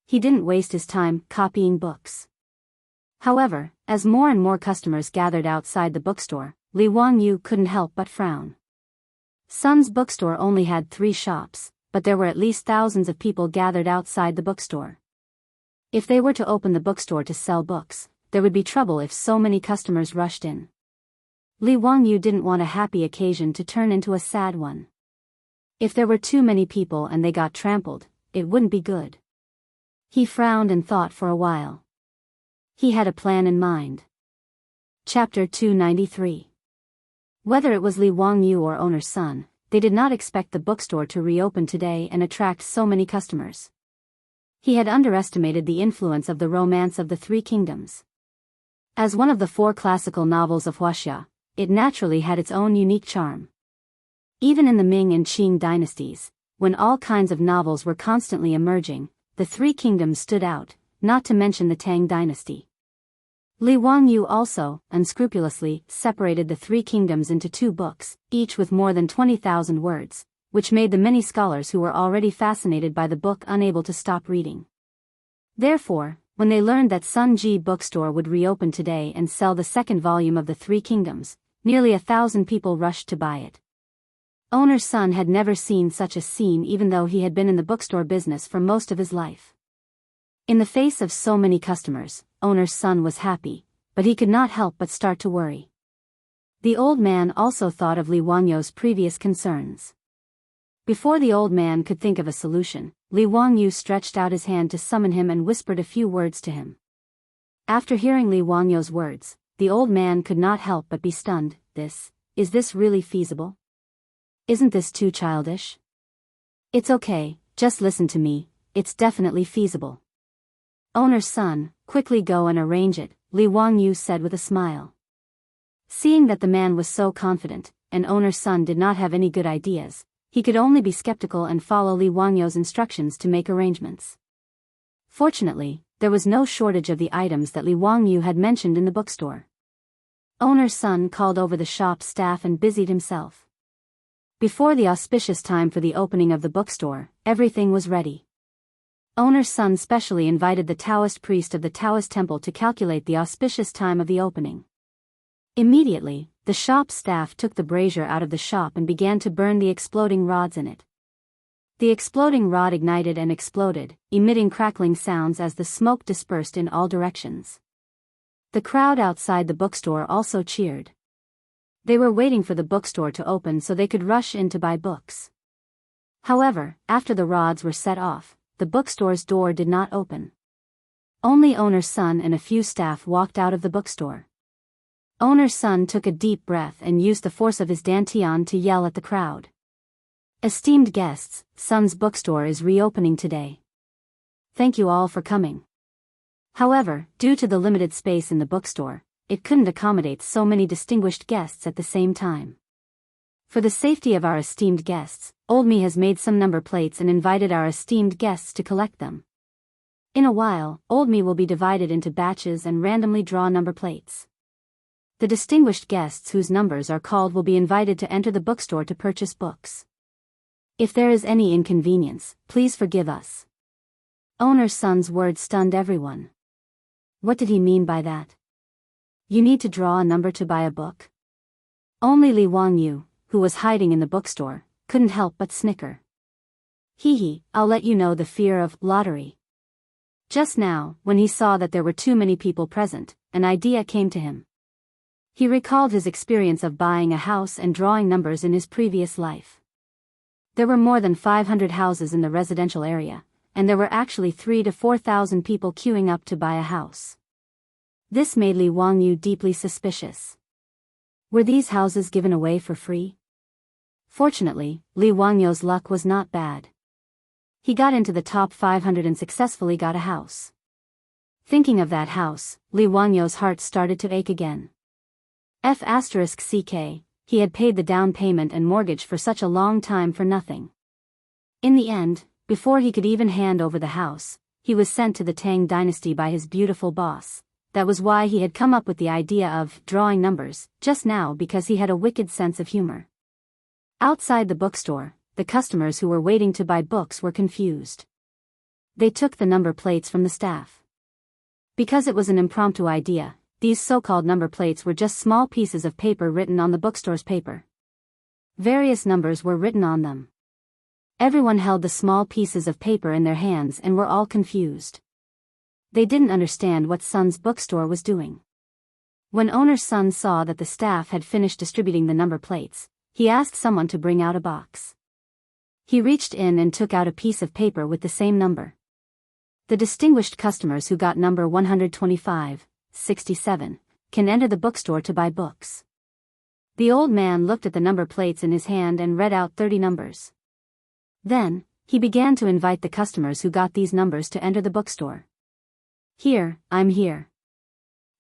He didn't waste his time copying books. However, as more and more customers gathered outside the bookstore, Li Wangyu couldn't help but frown. Sun's bookstore only had 3 shops, but there were at least thousands of people gathered outside the bookstore. If they were to open the bookstore to sell books, there would be trouble if so many customers rushed in. Li Wangyu didn't want a happy occasion to turn into a sad one. If there were too many people and they got trampled, it wouldn't be good. He frowned and thought for a while. He had a plan in mind. Chapter 293. Whether it was Li Wangyu or owner's son, they did not expect the bookstore to reopen today and attract so many customers. He had underestimated the influence of the Romance of the Three Kingdoms. As one of the 4 classical novels of Huaxia, it naturally had its own unique charm. Even in the Ming and Qing dynasties, when all kinds of novels were constantly emerging, the Three Kingdoms stood out, not to mention the Tang dynasty. Li Wangyu also, unscrupulously, separated the Three Kingdoms into 2 books, each with more than 20,000 words, which made the many scholars who were already fascinated by the book unable to stop reading. Therefore, when they learned that Sun Ji bookstore would reopen today and sell the 2nd volume of the Three Kingdoms, nearly 1,000 people rushed to buy it. Owner's son had never seen such a scene even though he had been in the bookstore business for most of his life. In the face of so many customers, owner's son was happy, but he could not help but start to worry. The old man also thought of Li Wangyu's previous concerns. Before the old man could think of a solution, Li Wangyu stretched out his hand to summon him and whispered a few words to him. After hearing Li Wangyu's words, the old man could not help but be stunned. Is this really feasible? Isn't this too childish? It's okay, just listen to me, it's definitely feasible. Owner's son, quickly go and arrange it, Li Wangyu said with a smile. Seeing that the man was so confident, and owner's son did not have any good ideas, he could only be skeptical and follow Li Wangyu's instructions to make arrangements. Fortunately, there was no shortage of the items that Li Wangyu had mentioned in the bookstore. Owner's son called over the shop staff and busied himself. Before the auspicious time for the opening of the bookstore, everything was ready. Owner's son specially invited the Taoist priest of the Taoist temple to calculate the auspicious time of the opening. Immediately, the shop staff took the brazier out of the shop and began to burn the exploding rods in it. The exploding rod ignited and exploded, emitting crackling sounds as the smoke dispersed in all directions. The crowd outside the bookstore also cheered. They were waiting for the bookstore to open so they could rush in to buy books. However, after the rods were set off, the bookstore's door did not open. Only owner's son and a few staff walked out of the bookstore. Owner's son took a deep breath and used the force of his dantian to yell at the crowd. Esteemed guests, Sun's bookstore is reopening today. Thank you all for coming. However, due to the limited space in the bookstore, it couldn't accommodate so many distinguished guests at the same time. For the safety of our esteemed guests, Old Me has made some number plates and invited our esteemed guests to collect them. In a while, Old Me will be divided into batches and randomly draw number plates. The distinguished guests whose numbers are called will be invited to enter the bookstore to purchase books. If there is any inconvenience, please forgive us. Owner's son's words stunned everyone. What did he mean by that? You need to draw a number to buy a book? Only Li Wangyu, who was hiding in the bookstore, couldn't help but snicker. Hee, I'll let you know the fear of lottery. Just now, when he saw that there were too many people present, an idea came to him. He recalled his experience of buying a house and drawing numbers in his previous life. There were more than 500 houses in the residential area, and there were actually 3,000 to 4,000 people queuing up to buy a house. This made Li Wangyu deeply suspicious. Were these houses given away for free? Fortunately, Li Wangyu's luck was not bad. He got into the top 500 and successfully got a house. Thinking of that house, Li Wangyu's heart started to ache again. F***ck, he had paid the down payment and mortgage for such a long time for nothing. In the end, before he could even hand over the house, he was sent to the Tang dynasty by his beautiful boss. That was why he had come up with the idea of drawing numbers, just now, because he had a wicked sense of humor. Outside the bookstore, the customers who were waiting to buy books were confused. They took the number plates from the staff. Because it was an impromptu idea, these so-called number plates were just small pieces of paper written on the bookstore's paper. Various numbers were written on them. Everyone held the small pieces of paper in their hands and were all confused. They didn't understand what Sun's bookstore was doing. When owner Sun saw that the staff had finished distributing the number plates, he asked someone to bring out a box. He reached in and took out a piece of paper with the same number. The distinguished customers who got number 125, 67, can enter the bookstore to buy books. The old man looked at the number plates in his hand and read out 30 numbers. Then, he began to invite the customers who got these numbers to enter the bookstore. Here, I'm here.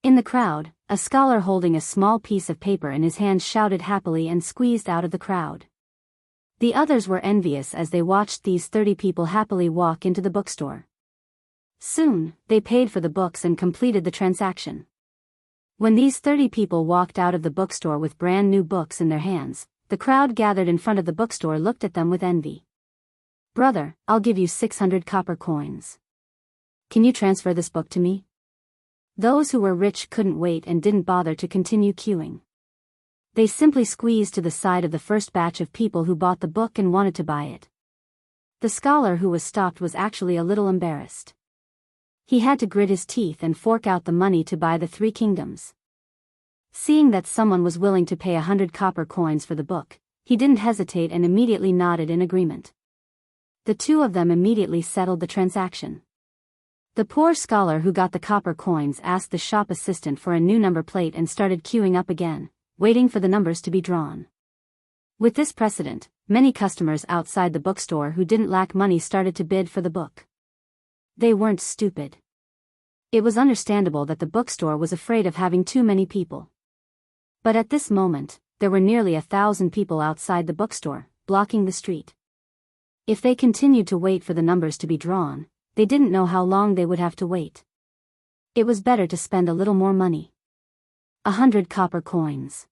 In the crowd, a scholar holding a small piece of paper in his hand shouted happily and squeezed out of the crowd. The others were envious as they watched these 30 people happily walk into the bookstore. Soon, they paid for the books and completed the transaction. When these 30 people walked out of the bookstore with brand new books in their hands, the crowd gathered in front of the bookstore looked at them with envy. Brother, I'll give you 600 copper coins. Can you transfer this book to me? Those who were rich couldn't wait and didn't bother to continue queuing. They simply squeezed to the side of the first batch of people who bought the book and wanted to buy it. The scholar who was stopped was actually a little embarrassed. He had to grit his teeth and fork out the money to buy the 3 kingdoms. Seeing that someone was willing to pay 100 copper coins for the book, he didn't hesitate and immediately nodded in agreement. The two of them immediately settled the transaction. The poor scholar who got the copper coins asked the shop assistant for a new number plate and started queuing up again, waiting for the numbers to be drawn. With this precedent, many customers outside the bookstore who didn't lack money started to bid for the book. They weren't stupid. It was understandable that the bookstore was afraid of having too many people. But at this moment, there were nearly 1,000 people outside the bookstore, blocking the street. If they continued to wait for the numbers to be drawn, they didn't know how long they would have to wait. It was better to spend a little more money. 100 copper coins.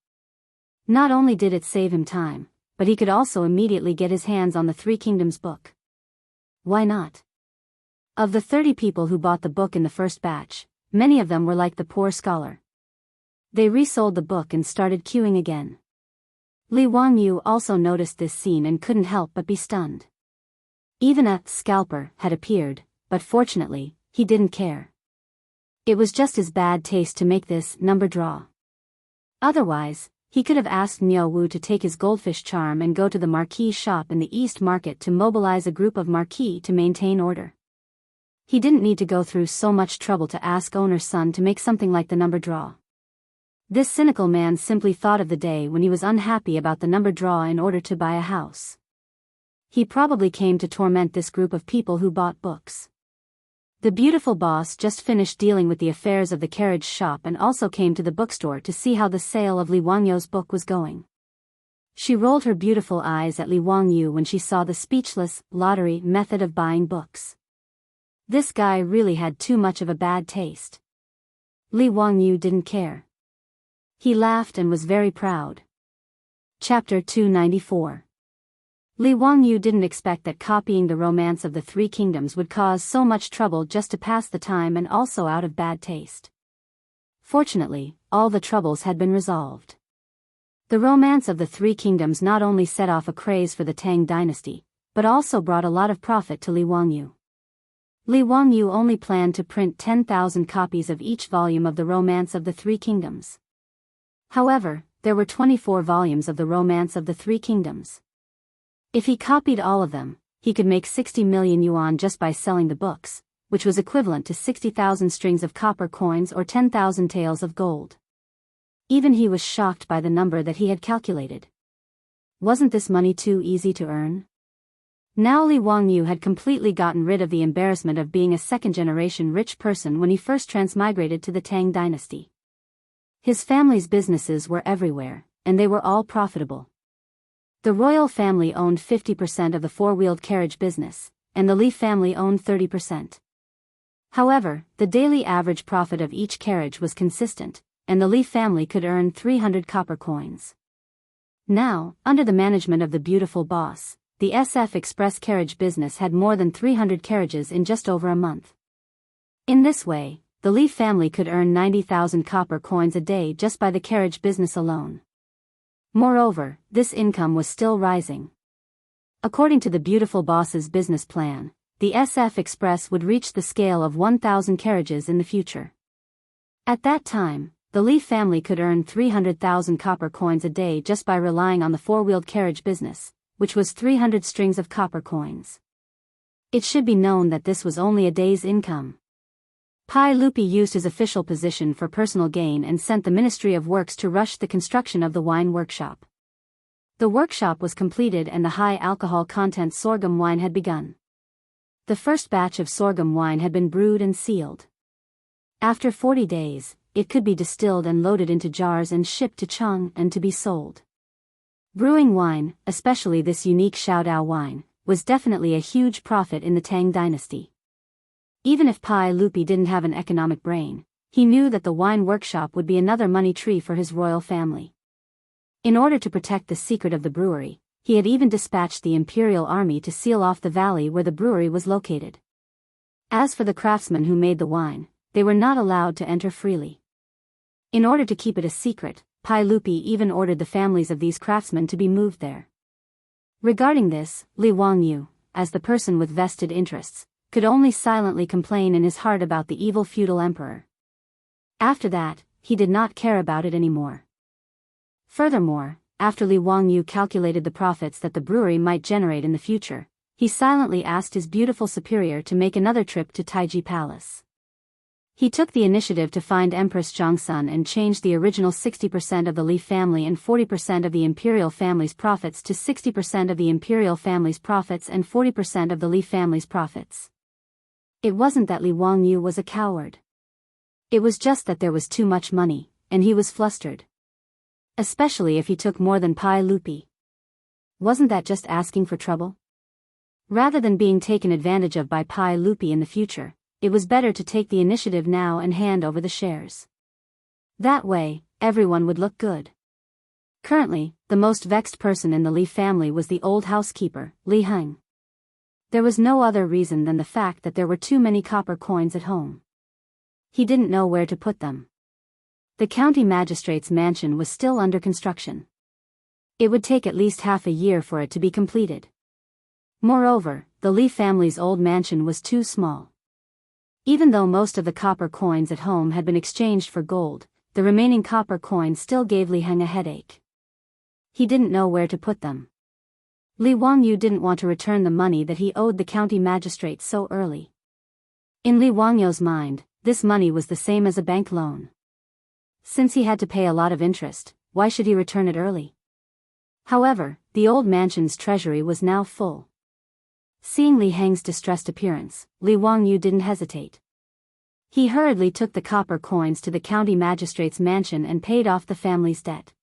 Not only did it save him time, but he could also immediately get his hands on the 3 Kingdoms book. Why not? Of the 30 people who bought the book in the first batch, many of them were like the poor scholar. They resold the book and started queuing again. Li Wangyu also noticed this scene and couldn't help but be stunned. Even a scalper had appeared, but fortunately, he didn't care. It was just his bad taste to make this number draw. Otherwise, he could have asked Niao Wu to take his goldfish charm and go to the marquee shop in the East Market to mobilize a group of marquee to maintain order. He didn't need to go through so much trouble to ask owner Sun to make something like the number draw. This cynical man simply thought of the day when he was unhappy about the number draw in order to buy a house. He probably came to torment this group of people who bought books. The beautiful boss just finished dealing with the affairs of the carriage shop and also came to the bookstore to see how the sale of Li Wangyu's book was going. She rolled her beautiful eyes at Li Wangyu when she saw the speechless, lottery method of buying books. This guy really had too much of a bad taste. Li Wangyu didn't care. He laughed and was very proud. Chapter 294. Li Wangyu didn't expect that copying the Romance of the 3 Kingdoms would cause so much trouble just to pass the time and also out of bad taste. Fortunately, all the troubles had been resolved. The romance of the Three Kingdoms not only set off a craze for the Tang dynasty, but also brought a lot of profit to Li Wangyu. Li Wangyu only planned to print 10,000 copies of each volume of the Romance of the Three Kingdoms. However, there were 24 volumes of the Romance of the Three Kingdoms. If he copied all of them, he could make 60 million yuan just by selling the books, which was equivalent to 60,000 strings of copper coins or 10,000 taels of gold. Even he was shocked by the number that he had calculated. Wasn't this money too easy to earn? Now Li Wangyu had completely gotten rid of the embarrassment of being a second-generation rich person when he first transmigrated to the Tang dynasty. His family's businesses were everywhere, and they were all profitable. The royal family owned 50% of the four-wheeled carriage business, and the Li family owned 30%. However, the daily average profit of each carriage was consistent, and the Li family could earn 300 copper coins. Now, under the management of the beautiful boss, the SF Express carriage business had more than 300 carriages in just over a month. In this way, the Li family could earn 90,000 copper coins a day just by the carriage business alone. Moreover, this income was still rising. According to the beautiful boss's business plan, the SF Express would reach the scale of 1,000 carriages in the future. At that time, the Li family could earn 300,000 copper coins a day just by relying on the four-wheeled carriage business, which was 300 strings of copper coins. It should be known that this was only a day's income. Pai Lupi used his official position for personal gain and sent the Ministry of Works to rush the construction of the wine workshop. The workshop was completed and the high alcohol content sorghum wine had begun. The first batch of sorghum wine had been brewed and sealed. After 40 days, it could be distilled and loaded into jars and shipped to Cheng and to be sold. Brewing wine, especially this unique Shaodao wine, was definitely a huge profit in the Tang dynasty. Even if Pai Lupi didn't have an economic brain, he knew that the wine workshop would be another money tree for his royal family. In order to protect the secret of the brewery, he had even dispatched the imperial army to seal off the valley where the brewery was located. As for the craftsmen who made the wine, they were not allowed to enter freely. In order to keep it a secret, Pai Lupi even ordered the families of these craftsmen to be moved there. Regarding this, Li Wangyu, as the person with vested interests, could only silently complain in his heart about the evil feudal emperor. After that, he did not care about it anymore. Furthermore, after Li Wangyu calculated the profits that the brewery might generate in the future, he silently asked his beautiful superior to make another trip to Taiji Palace. He took the initiative to find Empress Zhongsun and change the original 60% of the Li family and 40% of the imperial family's profits to 60% of the imperial family's profits and 40% of the Li family's profits. It wasn't that Li Wangyu was a coward. It was just that there was too much money, and he was flustered. Especially if he took more than Pai Lupi. Wasn't that just asking for trouble? Rather than being taken advantage of by Pai Lupi in the future, it was better to take the initiative now and hand over the shares. That way, everyone would look good. Currently, the most vexed person in the Li family was the old housekeeper, Li Heng. There was no other reason than the fact that there were too many copper coins at home. He didn't know where to put them. The county magistrate's mansion was still under construction. It would take at least half a year for it to be completed. Moreover, the Li family's old mansion was too small. Even though most of the copper coins at home had been exchanged for gold, the remaining copper coins still gave Li Heng a headache. He didn't know where to put them. Li Wangyu didn't want to return the money that he owed the county magistrate so early. In Li Wangyu's mind, this money was the same as a bank loan. Since he had to pay a lot of interest, why should he return it early? However, the old mansion's treasury was now full. Seeing Li Heng's distressed appearance, Li Wangyu didn't hesitate. He hurriedly took the copper coins to the county magistrate's mansion and paid off the family's debt.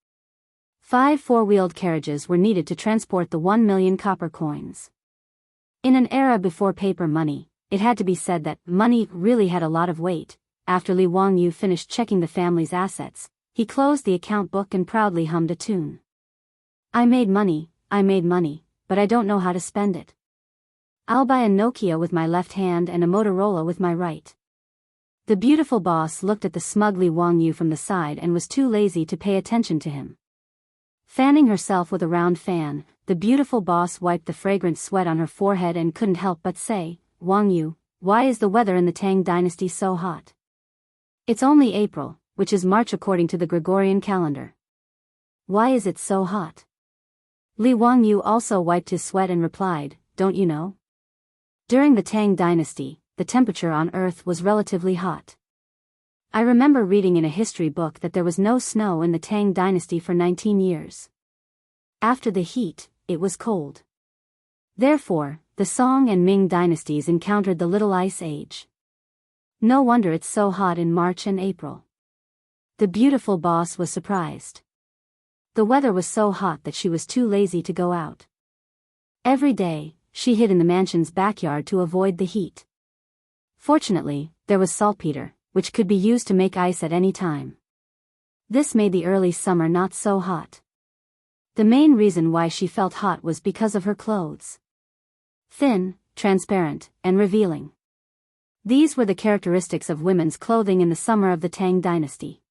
5 four-wheeled carriages were needed to transport the 1 million copper coins. In an era before paper money, it had to be said that money really had a lot of weight. After Li Wangyu finished checking the family's assets, he closed the account book and proudly hummed a tune. I made money, but I don't know how to spend it. I'll buy a Nokia with my left hand and a Motorola with my right. The beautiful boss looked at the smug Li Wangyu from the side and was too lazy to pay attention to him. Fanning herself with a round fan, the beautiful boss wiped the fragrant sweat on her forehead and couldn't help but say, "Wangyu, why is the weather in the Tang dynasty so hot? It's only April, which is March according to the Gregorian calendar. Why is it so hot?" Li Wangyu also wiped his sweat and replied, "Don't you know? During the Tang dynasty, the temperature on Earth was relatively hot. I remember reading in a history book that there was no snow in the Tang dynasty for 19 years. After the heat, it was cold. Therefore, the Song and Ming dynasties encountered the Little Ice Age. No wonder it's so hot in March and April." The beautiful boss was surprised. The weather was so hot that she was too lazy to go out. Every day, she hid in the mansion's backyard to avoid the heat. Fortunately, there was saltpeter, which could be used to make ice at any time. This made the early summer not so hot. The main reason why she felt hot was because of her clothes. Thin, transparent, and revealing. These were the characteristics of women's clothing in the summer of the Tang dynasty.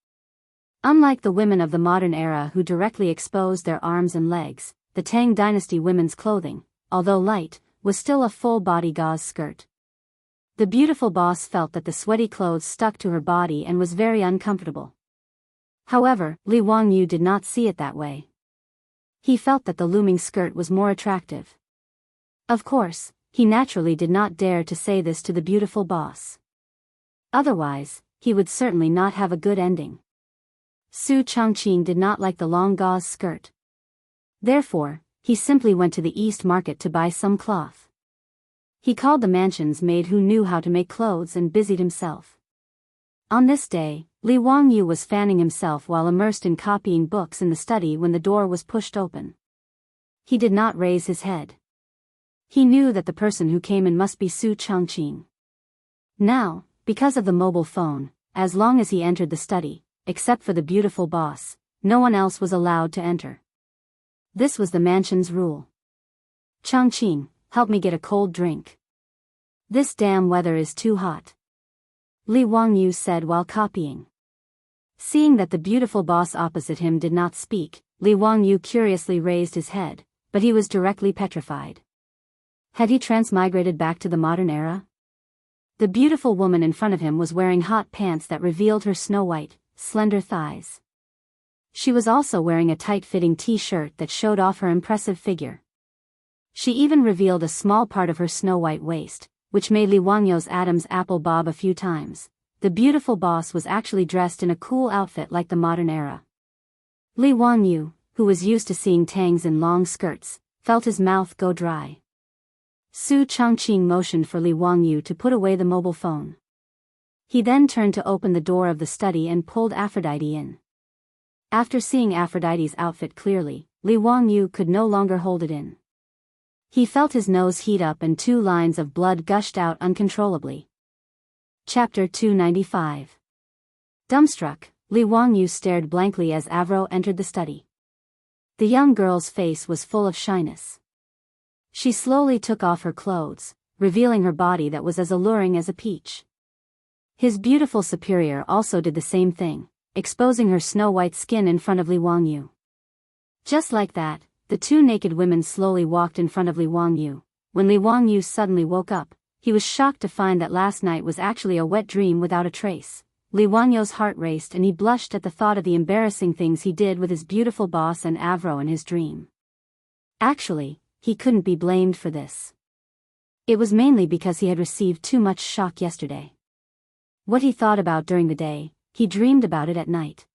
Unlike the women of the modern era who directly exposed their arms and legs, the Tang dynasty women's clothing, although light, was still a full-body gauze skirt. The beautiful boss felt that the sweaty clothes stuck to her body and was very uncomfortable. However, Li Wangyu did not see it that way. He felt that the looming skirt was more attractive. Of course, he naturally did not dare to say this to the beautiful boss. Otherwise, he would certainly not have a good ending. Su Chongqing did not like the long gauze skirt. Therefore, he simply went to the East Market to buy some cloth. He called the mansion's maid who knew how to make clothes and busied himself. On this day, Li Wangyu was fanning himself while immersed in copying books in the study when the door was pushed open. He did not raise his head. He knew that the person who came in must be Su Chongqing. Now, because of the mobile phone, as long as he entered the study, except for the beautiful boss, no one else was allowed to enter. This was the mansion's rule. "Chongqing, help me get a cold drink. This damn weather is too hot," Li Wangyu said while copying. Seeing that the beautiful boss opposite him did not speak, Li Wangyu curiously raised his head, but he was directly petrified. Had he transmigrated back to the modern era? The beautiful woman in front of him was wearing hot pants that revealed her snow-white, slender thighs. She was also wearing a tight-fitting t-shirt that showed off her impressive figure. She even revealed a small part of her snow-white waist, which made Li Wangyu's Adam's apple bob a few times. The beautiful boss was actually dressed in a cool outfit like the modern era. Li Wangyu, who was used to seeing Tangs in long skirts, felt his mouth go dry. Su Chongqing motioned for Li Wangyu to put away the mobile phone. He then turned to open the door of the study and pulled Aphrodite in. After seeing Aphrodite's outfit clearly, Li Wangyu could no longer hold it in. He felt his nose heat up and 2 lines of blood gushed out uncontrollably. Chapter 295. Dumbstruck, Li Wangyu stared blankly as Avro entered the study. The young girl's face was full of shyness. She slowly took off her clothes, revealing her body that was as alluring as a peach. His beautiful superior also did the same thing, exposing her snow-white skin in front of Li Wangyu. Just like that, the 2 naked women slowly walked in front of Li Wangyu. When Li Wangyu suddenly woke up, he was shocked to find that last night was actually a wet dream without a trace. Li Wangyu's heart raced and he blushed at the thought of the embarrassing things he did with his beautiful boss and Avro in his dream. Actually, he couldn't be blamed for this. It was mainly because he had received too much shock yesterday. What he thought about during the day, he dreamed about it at night.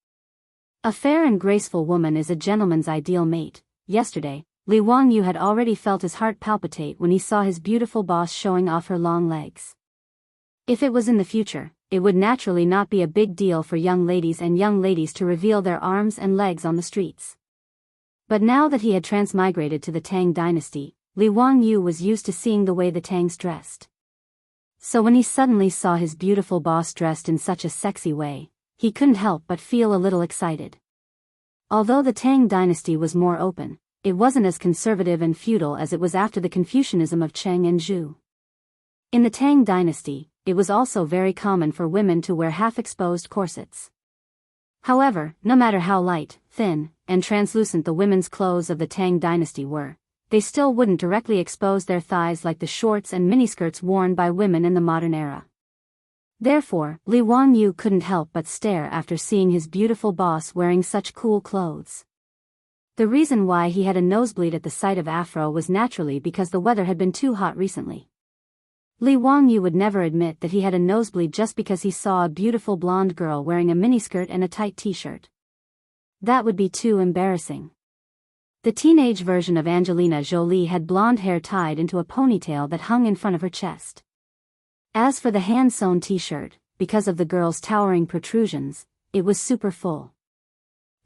A fair and graceful woman is a gentleman's ideal mate. Yesterday, Li Wangyu had already felt his heart palpitate when he saw his beautiful boss showing off her long legs. If it was in the future, it would naturally not be a big deal for young ladies to reveal their arms and legs on the streets. But now that he had transmigrated to the Tang dynasty, Li Wangyu was used to seeing the way the Tangs dressed. So when he suddenly saw his beautiful boss dressed in such a sexy way, he couldn't help but feel a little excited. Although the Tang dynasty was more open, it wasn't as conservative and feudal as it was after the Confucianism of Cheng and Zhu. In the Tang dynasty, it was also very common for women to wear half-exposed corsets. However, no matter how light, thin, and translucent the women's clothes of the Tang dynasty were, they still wouldn't directly expose their thighs like the shorts and miniskirts worn by women in the modern era. Therefore, Li Wangyu couldn't help but stare after seeing his beautiful boss wearing such cool clothes. The reason why he had a nosebleed at the sight of Afro was naturally because the weather had been too hot recently. Li Wangyu would never admit that he had a nosebleed just because he saw a beautiful blonde girl wearing a miniskirt and a tight t-shirt. That would be too embarrassing. The teenage version of Angelina Jolie had blonde hair tied into a ponytail that hung in front of her chest. As for the hand-sewn t-shirt, because of the girl's towering protrusions, it was super full.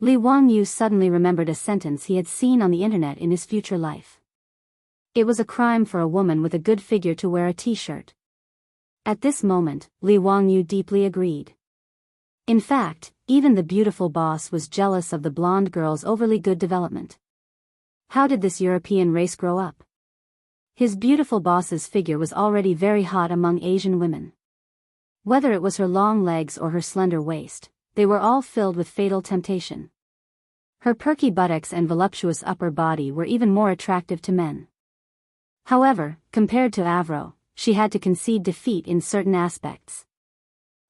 Li Wangyu suddenly remembered a sentence he had seen on the internet in his future life. It was a crime for a woman with a good figure to wear a t-shirt. At this moment, Li Wangyu deeply agreed. In fact, even the beautiful boss was jealous of the blonde girl's overly good development. How did this European race grow up? His beautiful boss's figure was already very hot among Asian women. Whether it was her long legs or her slender waist, they were all filled with fatal temptation. Her perky buttocks and voluptuous upper body were even more attractive to men. However, compared to Avro, she had to concede defeat in certain aspects.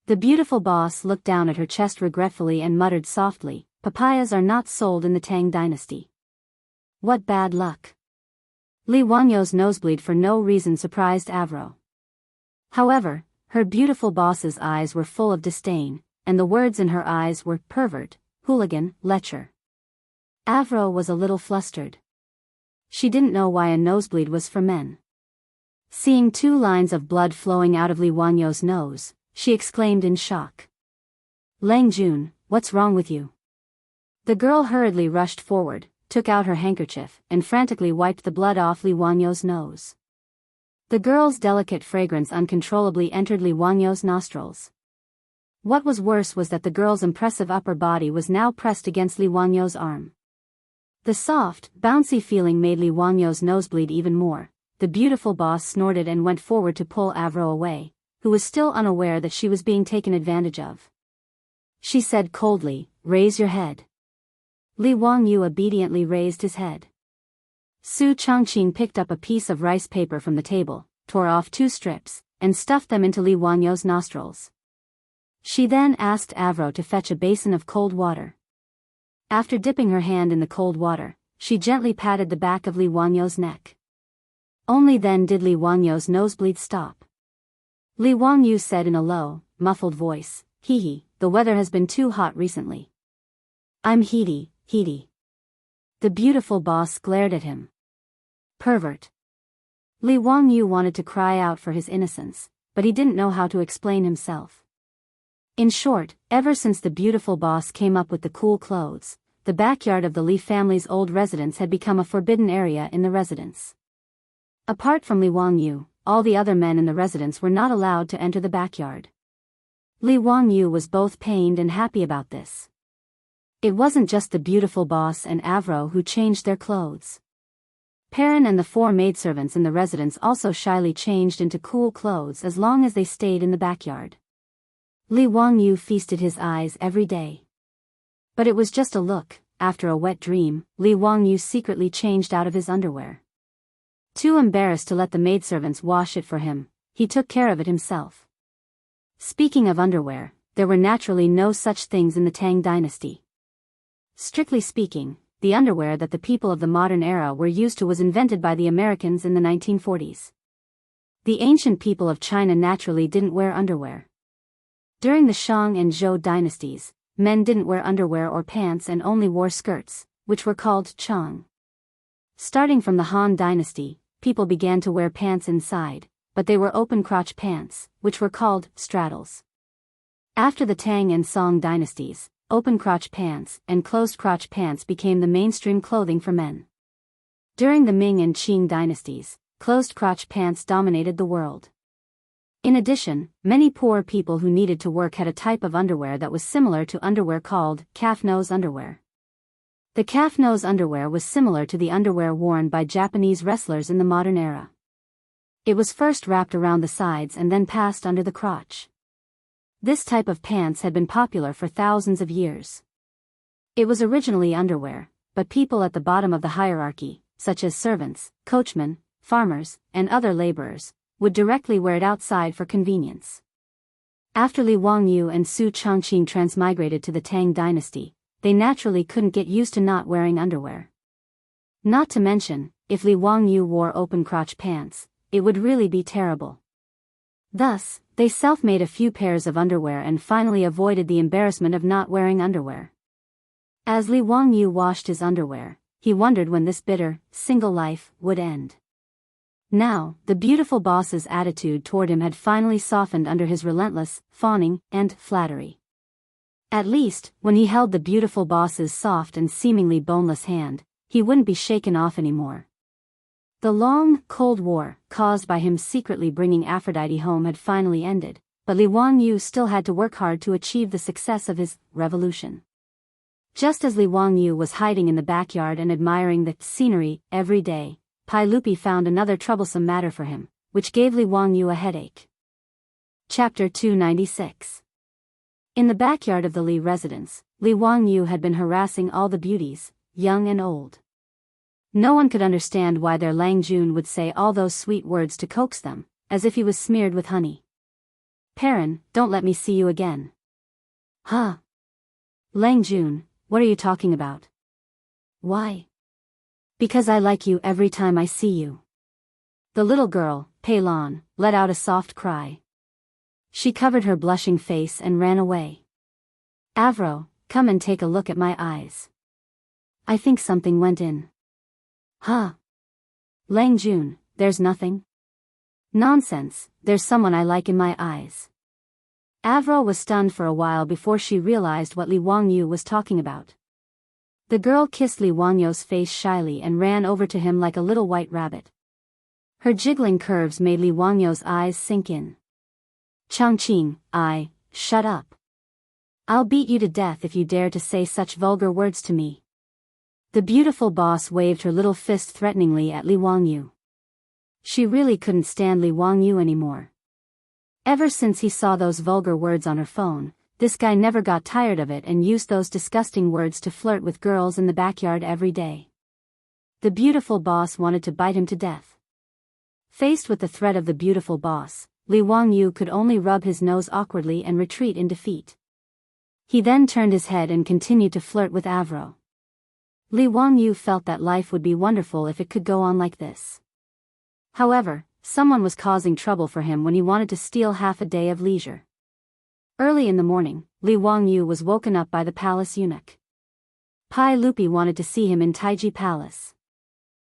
The beautiful boss looked down at her chest regretfully and muttered softly, "Papayas are not sold in the Tang dynasty." What bad luck. Li Wangyu's nosebleed for no reason surprised Avro. However, her beautiful boss's eyes were full of disdain, and the words in her eyes were pervert, hooligan, lecher. Avro was a little flustered. She didn't know why a nosebleed was for men. Seeing 2 lines of blood flowing out of Li Wangyu's nose, she exclaimed in shock. "Lang Jun, what's wrong with you?" The girl hurriedly rushed forward, took out her handkerchief, and frantically wiped the blood off Li Wangyu's nose. The girl's delicate fragrance uncontrollably entered Li Wangyu's nostrils. What was worse was that the girl's impressive upper body was now pressed against Li Wangyu's arm. The soft, bouncy feeling made Li Wangyu's nosebleed even more. The beautiful boss snorted and went forward to pull Avro away, who was still unaware that she was being taken advantage of. She said coldly, "Raise your head." Li Wangyu obediently raised his head. Su Chongqing picked up a piece of rice paper from the table, tore off 2 strips, and stuffed them into Li Wangyu's nostrils. She then asked Avro to fetch a basin of cold water. After dipping her hand in the cold water, she gently patted the back of Li Wangyu's neck. Only then did Li Wangyu's nosebleed stop. Li Wangyu said in a low, muffled voice, "Hee, the weather has been too hot recently." "I'm heaty." The beautiful boss glared at him. Pervert. Li Wangyu wanted to cry out for his innocence, but he didn't know how to explain himself. In short, ever since the beautiful boss came up with the cool clothes, the backyard of the Li family's old residence had become a forbidden area in the residence. Apart from Li Wangyu, all the other men in the residence were not allowed to enter the backyard. Li Wangyu was both pained and happy about this. It wasn't just the beautiful boss and Avro who changed their clothes. Perrin and the 4 maidservants in the residence also shyly changed into cool clothes as long as they stayed in the backyard. Li Wangyu feasted his eyes every day. But it was just a look. After a wet dream, Li Wangyu secretly changed out of his underwear. Too embarrassed to let the maidservants wash it for him, he took care of it himself. Speaking of underwear, there were naturally no such things in the Tang dynasty. Strictly speaking, the underwear that the people of the modern era were used to was invented by the Americans in the 1940s. The ancient people of China naturally didn't wear underwear. During the Shang and Zhou dynasties, men didn't wear underwear or pants and only wore skirts, which were called chang. Starting from the Han dynasty, people began to wear pants inside, but they were open-crotch pants, which were called straddles. After the Tang and Song dynasties, open-crotch pants and closed-crotch pants became the mainstream clothing for men. During the Ming and Qing dynasties, closed-crotch pants dominated the world. In addition, many poor people who needed to work had a type of underwear that was similar to underwear called calf-nose underwear. The calf-nose underwear was similar to the underwear worn by Japanese wrestlers in the modern era. It was first wrapped around the sides and then passed under the crotch. This type of pants had been popular for thousands of years. It was originally underwear, but people at the bottom of the hierarchy, such as servants, coachmen, farmers, and other laborers, would directly wear it outside for convenience. After Li Wangyu and Su Chongqing transmigrated to the Tang dynasty, they naturally couldn't get used to not wearing underwear. Not to mention, if Li Wangyu wore open crotch pants, it would really be terrible. Thus, they self-made a few pairs of underwear and finally avoided the embarrassment of not wearing underwear. As Li Wangyu washed his underwear, he wondered when this bitter, single life would end. Now, the beautiful boss's attitude toward him had finally softened under his relentless fawning and flattery. At least, when he held the beautiful boss's soft and seemingly boneless hand, he wouldn't be shaken off anymore. The long, cold war, caused by him secretly bringing Aphrodite home had finally ended, but Li Wangyu still had to work hard to achieve the success of his revolution. Just as Li Wangyu was hiding in the backyard and admiring the scenery every day, Pai Lupi found another troublesome matter for him, which gave Li Wangyu a headache. Chapter 296. In the backyard of the Li residence, Li Wangyu had been harassing all the beauties, young and old. No one could understand why their Lang Jun would say all those sweet words to coax them, as if he was smeared with honey. "Perrin, don't let me see you again." "Huh? Lang Jun, what are you talking about?" "Why?" "Because I like you every time I see you." The little girl, Pei Lan, let out a soft cry. She covered her blushing face and ran away. "Avro, come and take a look at my eyes. I think something went in." "Huh? Lang Jun, there's nothing." "Nonsense, there's someone I like in my eyes." Avro was stunned for a while before she realized what Li Wangyu was talking about. The girl kissed Li Wangyu's face shyly and ran over to him like a little white rabbit. Her jiggling curves made Li Wangyu's eyes sink in. "Chongqing, shut up. I'll beat you to death if you dare to say such vulgar words to me." The beautiful boss waved her little fist threateningly at Li Wangyu. She really couldn't stand Li Wangyu anymore. Ever since he saw those vulgar words on her phone, this guy never got tired of it and used those disgusting words to flirt with girls in the backyard every day. The beautiful boss wanted to bite him to death. Faced with the threat of the beautiful boss, Li Wangyu could only rub his nose awkwardly and retreat in defeat. He then turned his head and continued to flirt with Avro. Li Wangyu felt that life would be wonderful if it could go on like this. However, someone was causing trouble for him when he wanted to steal half a day of leisure. Early in the morning, Li Wangyu was woken up by the palace eunuch. Pai Lupi wanted to see him in Taiji Palace.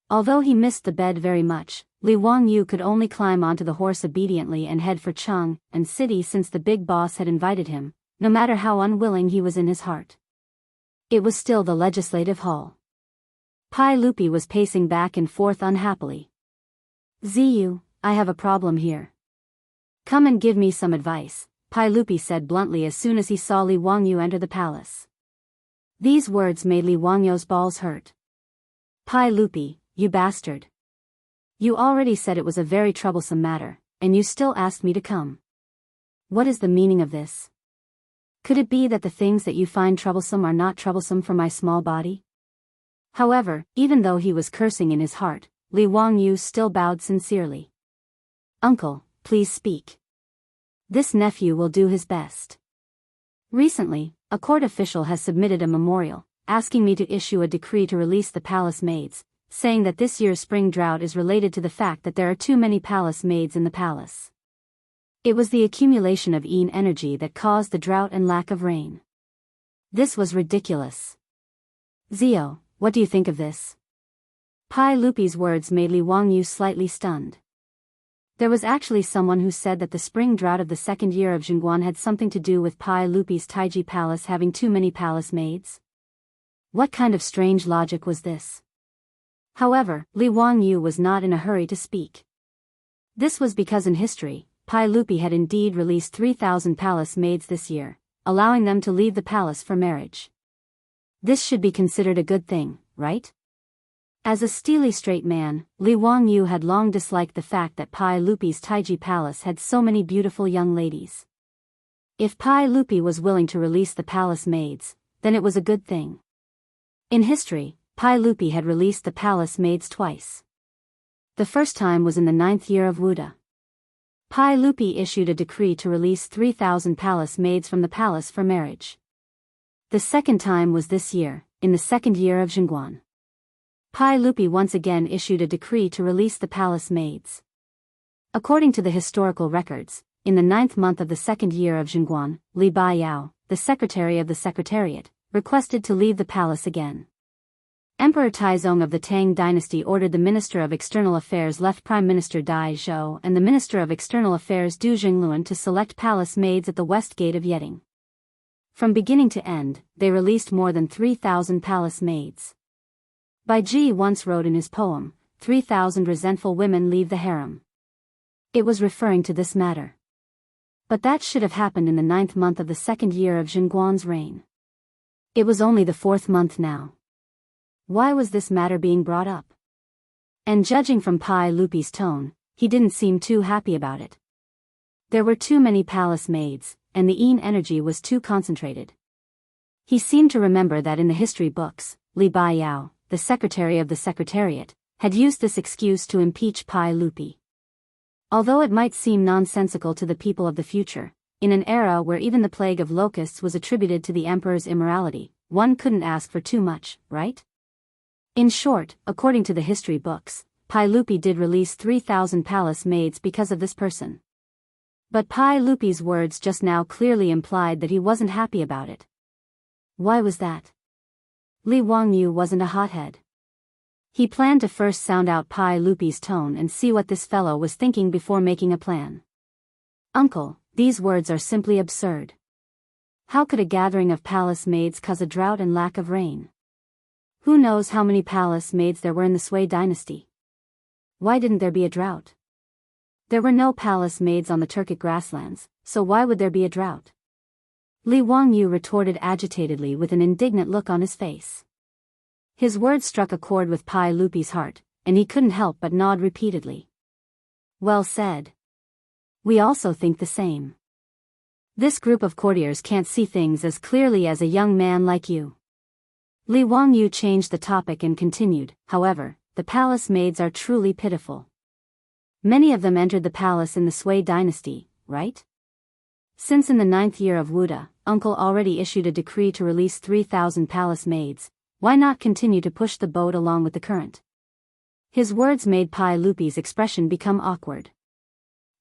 Although he missed the bed very much, Li Wangyu could only climb onto the horse obediently and head for Cheng and City since the big boss had invited him, no matter how unwilling he was in his heart. It was still the legislative hall. Pai Lupi was pacing back and forth unhappily. "Ziyu, I have a problem here. Come and give me some advice," Pai Lupi said bluntly as soon as he saw Li Wangyu enter the palace. These words made Li Wangyu's balls hurt. "Pai Lupi, you bastard. You already said it was a very troublesome matter, and you still asked me to come. What is the meaning of this? Could it be that the things that you find troublesome are not troublesome for my small body?" However, even though he was cursing in his heart, Li Wangyu still bowed sincerely. "Uncle, please speak. This nephew will do his best. Recently, a court official has submitted a memorial, asking me to issue a decree to release the palace maids, saying that this year's spring drought is related to the fact that there are too many palace maids in the palace. It was the accumulation of yin energy that caused the drought and lack of rain. This was ridiculous. Zio, what do you think of this?" Pai Lupi's words made Li Wangyu slightly stunned. There was actually someone who said that the spring drought of the second year of Zhongguan had something to do with Pai Lupi's Taiji Palace having too many palace maids? What kind of strange logic was this? However, Li Wangyu was not in a hurry to speak. This was because in history, Pai Lupi had indeed released 3,000 palace maids this year, allowing them to leave the palace for marriage. This should be considered a good thing, right? As a steely straight man, Li Wangyu had long disliked the fact that Pai Lupi's Taiji Palace had so many beautiful young ladies. If Pai Lupi was willing to release the palace maids, then it was a good thing. In history, Pai Lupi had released the palace maids twice. The first time was in the 9th year of Wuda. Pai Lupi issued a decree to release 3,000 palace maids from the palace for marriage. The second time was this year, in the 2nd year of Zhengguan. Pai Lupi once again issued a decree to release the palace maids. According to the historical records, in the 9th month of the 2nd year of Zhengguan, Li Baiyao, the secretary of the secretariat, requested to leave the palace again. Emperor Taizong of the Tang dynasty ordered the Minister of External Affairs left Prime Minister Dai Zhou and the Minister of External Affairs Du Jingluan to select palace maids at the west gate of Yeding. From beginning to end, they released more than 3,000 palace maids. Bai Ji once wrote in his poem, 3,000 resentful women leave the harem. It was referring to this matter. But that should have happened in the 9th month of the 2nd year of Zhengguan's reign. It was only the 4th month now. Why was this matter being brought up? And judging from Pai Lupi's tone, he didn't seem too happy about it. There were too many palace maids, and the Yin energy was too concentrated. He seemed to remember that in the history books, Li Baiyao, the secretary of the secretariat, had used this excuse to impeach Pai Lupi. Although it might seem nonsensical to the people of the future, in an era where even the plague of locusts was attributed to the emperor's immorality, one couldn't ask for too much, right? In short, according to the history books, Pai Lupi did release 3,000 palace maids because of this person. But Pai Lupi's words just now clearly implied that he wasn't happy about it. Why was that? Li Wangyu wasn't a hothead. He planned to first sound out Pai Lupi's tone and see what this fellow was thinking before making a plan. Uncle, these words are simply absurd. How could a gathering of palace maids cause a drought and lack of rain? Who knows how many palace maids there were in the Sui dynasty? Why didn't there be a drought? There were no palace maids on the Turkic grasslands, so why would there be a drought? Li Wangyu retorted agitatedly with an indignant look on his face. His words struck a chord with Pai Lupi's heart, and he couldn't help but nod repeatedly. Well said. We also think the same. This group of courtiers can't see things as clearly as a young man like you. Li Wangyu changed the topic and continued, however, the palace maids are truly pitiful. Many of them entered the palace in the Sui dynasty, right? Since in the 9th year of Wuda, Uncle already issued a decree to release 3,000 palace maids, why not continue to push the boat along with the current? His words made Pai Lupi's expression become awkward.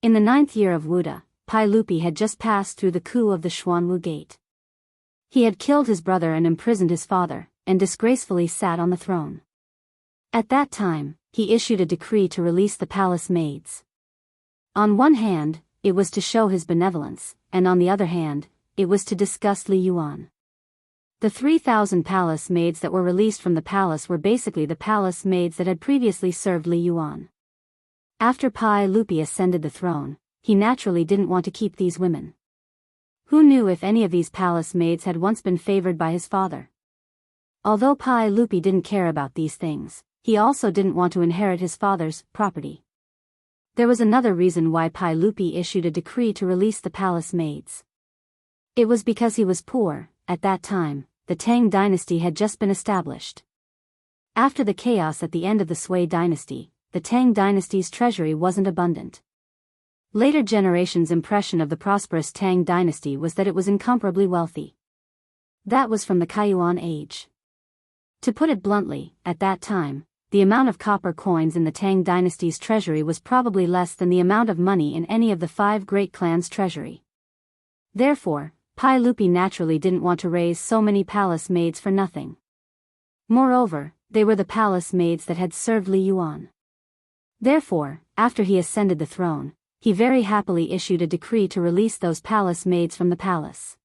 In the 9th year of Wuda, Pai Lupi had just passed through the coup of the Xuanwu Gate. He had killed his brother and imprisoned his father, and disgracefully sat on the throne. At that time, he issued a decree to release the palace maids. On one hand, it was to show his benevolence, and on the other hand, it was to disgust Li Yuan. The 3,000 palace maids that were released from the palace were basically the palace maids that had previously served Li Yuan. After Pai Lupi ascended the throne, he naturally didn't want to keep these women. Who knew if any of these palace maids had once been favored by his father? Although Pai Lupi didn't care about these things, he also didn't want to inherit his father's property. There was another reason why Pai Lupi issued a decree to release the palace maids. It was because he was poor. At that time, the Tang dynasty had just been established. After the chaos at the end of the Sui dynasty, the Tang dynasty's treasury wasn't abundant. Later generations' impression of the prosperous Tang dynasty was that it was incomparably wealthy. That was from the Kaiyuan age. To put it bluntly, at that time, the amount of copper coins in the Tang dynasty's treasury was probably less than the amount of money in any of the 5 great clans' treasury. Therefore, Pai Lupi naturally didn't want to raise so many palace maids for nothing. Moreover, they were the palace maids that had served Li Yuan. Therefore, after he ascended the throne, he very happily issued a decree to release those palace maids from the palace.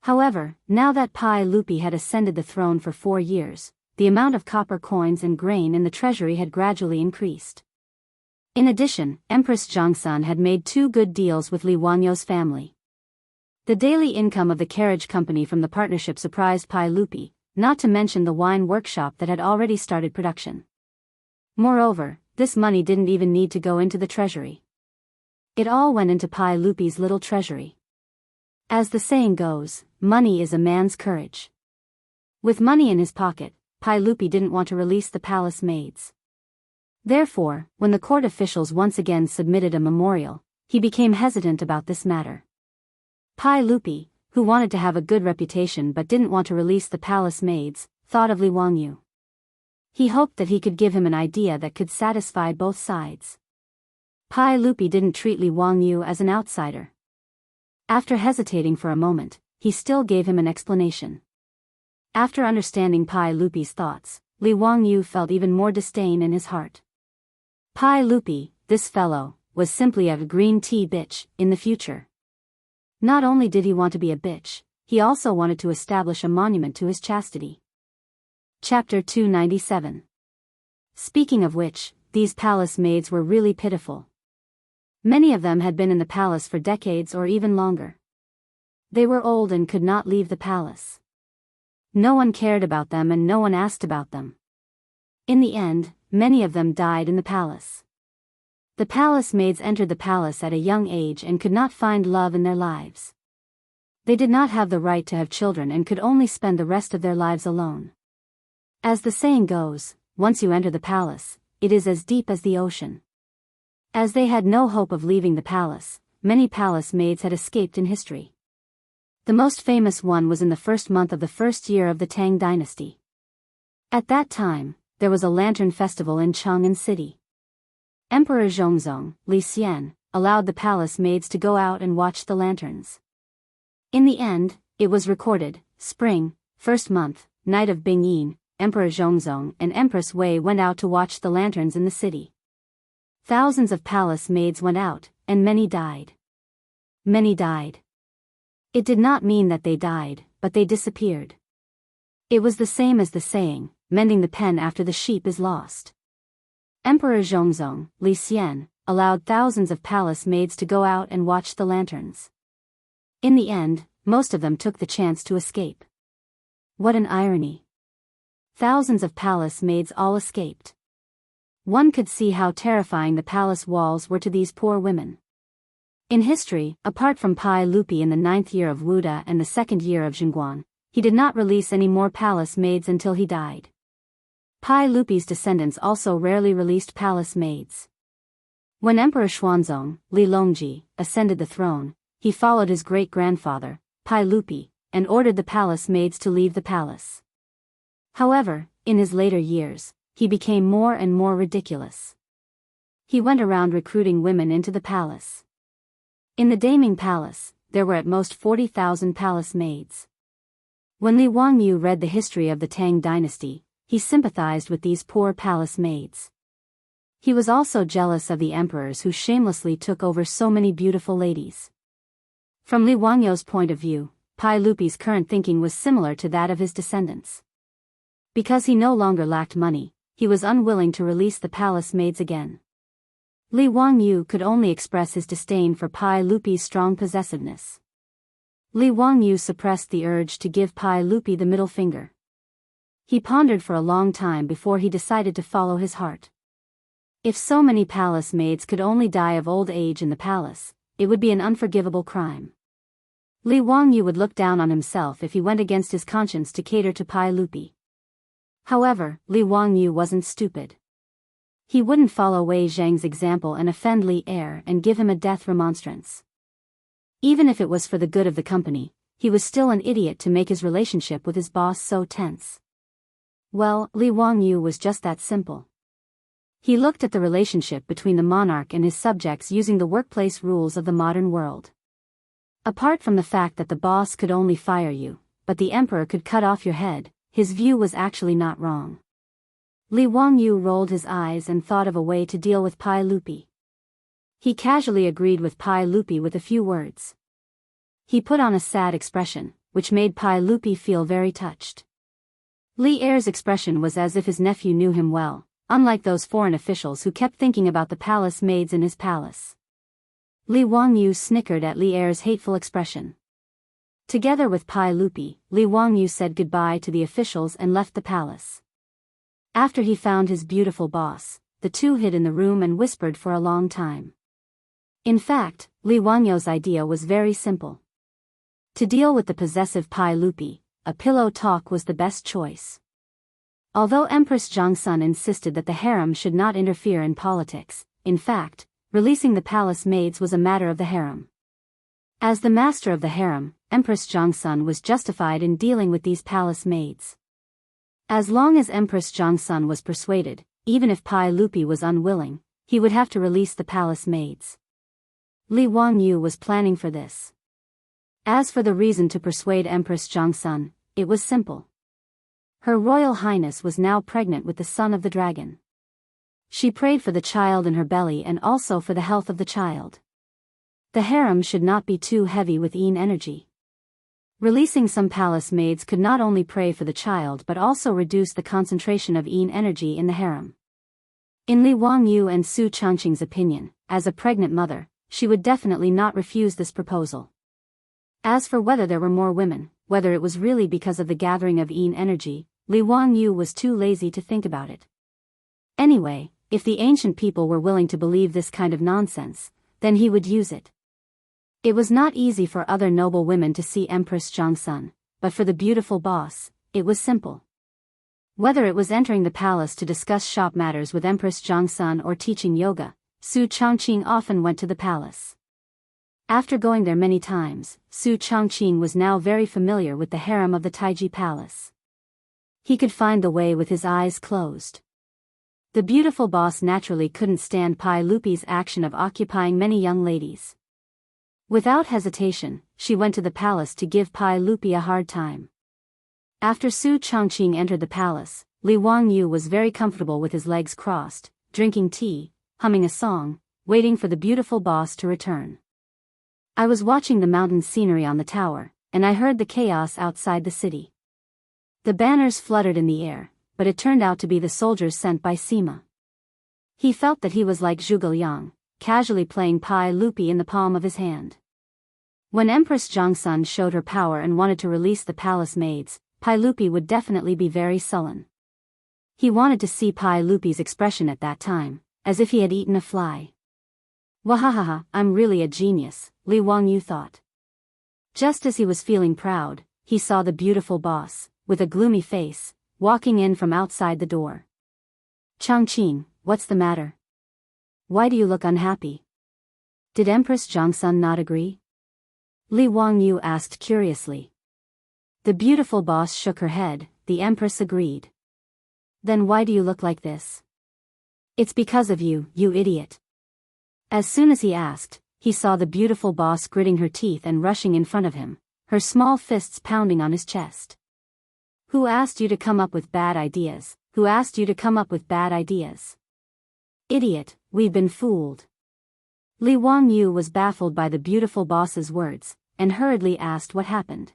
However, now that Pai Lupi had ascended the throne for 4 years, the amount of copper coins and grain in the treasury had gradually increased. In addition, Empress Zhongsun had made 2 good deals with Li Wanyou's family. The daily income of the carriage company from the partnership surprised Pai Lupi, not to mention the wine workshop that had already started production. Moreover, this money didn't even need to go into the treasury. It all went into Pai Lupi's little treasury. As the saying goes, money is a man's courage. With money in his pocket, Pai Lupi didn't want to release the palace maids. Therefore, when the court officials once again submitted a memorial, he became hesitant about this matter. Pai Lupi, who wanted to have a good reputation but didn't want to release the palace maids, thought of Li Wangyu. He hoped that he could give him an idea that could satisfy both sides. Pai Lupi didn't treat Li Wangyu as an outsider. After hesitating for a moment, he still gave him an explanation. After understanding Pai Lupi's thoughts, Li Wangyu felt even more disdain in his heart. Pai Lupi, this fellow, was simply a green tea bitch in the future. Not only did he want to be a bitch, he also wanted to establish a monument to his chastity. Chapter 297. Speaking of which, these palace maids were really pitiful. Many of them had been in the palace for decades or even longer. They were old and could not leave the palace. No one cared about them and no one asked about them. In the end, many of them died in the palace. The palace maids entered the palace at a young age and could not find love in their lives. They did not have the right to have children and could only spend the rest of their lives alone. As the saying goes, once you enter the palace, it is as deep as the ocean. As they had no hope of leaving the palace, many palace maids had escaped in history. The most famous one was in the first month of the first year of the Tang dynasty. At that time, there was a lantern festival in Chang'an City. Emperor Zhongzong, Li Xian, allowed the palace maids to go out and watch the lanterns. In the end, it was recorded, spring, first month, night of Bingyin, Emperor Zhongzong and Empress Wei went out to watch the lanterns in the city. Thousands of palace maids went out, and many died. Many died. It did not mean that they died, but they disappeared. It was the same as the saying, mending the pen after the sheep is lost. Emperor Zhongzong, Li Xian, allowed thousands of palace maids to go out and watch the lanterns. In the end, most of them took the chance to escape. What an irony. Thousands of palace maids all escaped. One could see how terrifying the palace walls were to these poor women. In history, apart from Pai Lupi in the 9th year of Wuda and the 2nd year of Jingguan, he did not release any more palace maids until he died. Pai Lupi's descendants also rarely released palace maids. When Emperor Xuanzong, Li Longji, ascended the throne, he followed his great-grandfather, Pai Lupi, and ordered the palace maids to leave the palace. However, in his later years, he became more and more ridiculous. He went around recruiting women into the palace. In the Daming Palace, there were at most 40,000 palace maids. When Li Wangyu read the history of the Tang dynasty, he sympathized with these poor palace maids. He was also jealous of the emperors who shamelessly took over so many beautiful ladies. From Li Wangyu's point of view, Pai Lupi's current thinking was similar to that of his descendants. Because he no longer lacked money, he was unwilling to release the palace maids again. Li Wangyu could only express his disdain for Pai Lupi's strong possessiveness. Li Wangyu suppressed the urge to give Pai Lupi the middle finger. He pondered for a long time before he decided to follow his heart. If so many palace maids could only die of old age in the palace, it would be an unforgivable crime. Li Wangyu would look down on himself if he went against his conscience to cater to Pai Lupi. However, Li Wangyu wasn't stupid. He wouldn't follow Wei Zhang's example and offend Li Er and give him a death remonstrance. Even if it was for the good of the company, he was still an idiot to make his relationship with his boss so tense. Well, Li Wangyu was just that simple. He looked at the relationship between the monarch and his subjects using the workplace rules of the modern world. Apart from the fact that the boss could only fire you, but the emperor could cut off your head, his view was actually not wrong. Li Wangyu rolled his eyes and thought of a way to deal with Pai Lupi. He casually agreed with Pai Lupi with a few words. He put on a sad expression, which made Pai Lupi feel very touched. Li Er's expression was as if his nephew knew him well, unlike those foreign officials who kept thinking about the palace maids in his palace. Li Wangyu snickered at Li Er's hateful expression. Together with Pai Lupi, Li Wangyu said goodbye to the officials and left the palace. After he found his beautiful boss, the two hid in the room and whispered for a long time. In fact, Li Wangyu's idea was very simple. To deal with the possessive Pai Lupi, a pillow talk was the best choice. Although Empress Zhongsun insisted that the harem should not interfere in politics, in fact, releasing the palace maids was a matter of the harem. As the master of the harem, Empress Zhongsun was justified in dealing with these palace maids. As long as Empress Zhongsun was persuaded, even if Pai Lupi was unwilling, he would have to release the palace maids. Li Wangyu was planning for this. As for the reason to persuade Empress Zhongsun, it was simple. Her Royal Highness was now pregnant with the son of the dragon. She prayed for the child in her belly and also for the health of the child. The harem should not be too heavy with yin energy. Releasing some palace maids could not only pray for the child but also reduce the concentration of yin energy in the harem. In Li Wangyu and Su Changqing's opinion, as a pregnant mother, she would definitely not refuse this proposal. As for whether there were more women, whether it was really because of the gathering of yin energy, Li Wangyu was too lazy to think about it. Anyway, if the ancient people were willing to believe this kind of nonsense, then he would use it. It was not easy for other noble women to see Empress Zhongsun, but for the beautiful boss, it was simple. Whether it was entering the palace to discuss shop matters with Empress Zhongsun or teaching yoga, Su Changqing often went to the palace. After going there many times, Su Changqing was now very familiar with the harem of the Taiji Palace. He could find the way with his eyes closed. The beautiful boss naturally couldn't stand Pai Lupi's action of occupying many young ladies. Without hesitation, she went to the palace to give Pai Lupi a hard time. After Su Changqing entered the palace, Li Wangyu was very comfortable with his legs crossed, drinking tea, humming a song, waiting for the beautiful boss to return. I was watching the mountain scenery on the tower, and I heard the chaos outside the city. The banners fluttered in the air, but it turned out to be the soldiers sent by Sima. He felt that he was like Zhuge Liang, casually playing Pai Lupi in the palm of his hand. When Empress Zhongsun showed her power and wanted to release the palace maids, Pai Lupi would definitely be very sullen. He wanted to see Pai Lupi's expression at that time, as if he had eaten a fly. Wahahaha, I'm really a genius, Li Wangyu thought. Just as he was feeling proud, he saw the beautiful boss, with a gloomy face, walking in from outside the door. Changqing, what's the matter? Why do you look unhappy? Did Empress Zhongsun not agree? Li Wangyu asked curiously. The beautiful boss shook her head. The Empress agreed. Then why do you look like this? It's because of you, you idiot. As soon as he asked, he saw the beautiful boss gritting her teeth and rushing in front of him, her small fists pounding on his chest. Who asked you to come up with bad ideas? Who asked you to come up with bad ideas? Idiot, we've been fooled. Li Wangyu was baffled by the beautiful boss's words, and hurriedly asked what happened.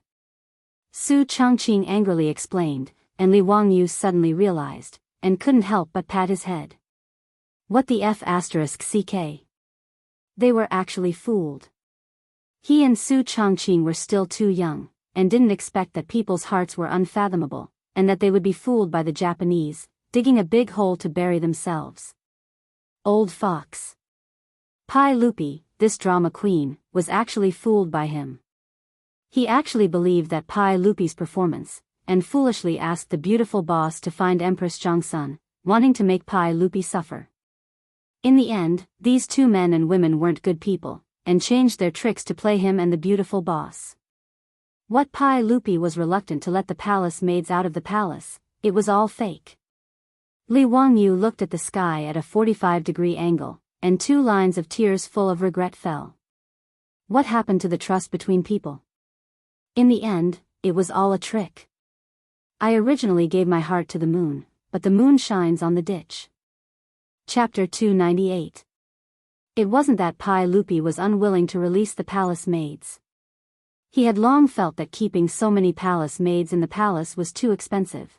Su Changqing angrily explained, and Li Wangyu suddenly realized, and couldn't help but pat his head. What the f***ck? They were actually fooled. He and Su Changqing were still too young, and didn't expect that people's hearts were unfathomable, and that they would be fooled by the Japanese, digging a big hole to bury themselves. Old fox. Pai Lupi, this drama queen, was actually fooled by him. He actually believed that Pai Lupi's performance, and foolishly asked the beautiful boss to find Empress Zhongsun, wanting to make Pai Lupi suffer. In the end, these two men and women weren't good people, and changed their tricks to play him and the beautiful boss. What Pai Lupi was reluctant to let the palace maids out of the palace, it was all fake. Li Wangyu looked at the sky at a 45-degree angle, and 2 lines of tears full of regret fell. What happened to the trust between people? In the end, it was all a trick. I originally gave my heart to the moon, but the moon shines on the ditch. Chapter 298. It wasn't that Pai Lupi was unwilling to release the palace maids. He had long felt that keeping so many palace maids in the palace was too expensive.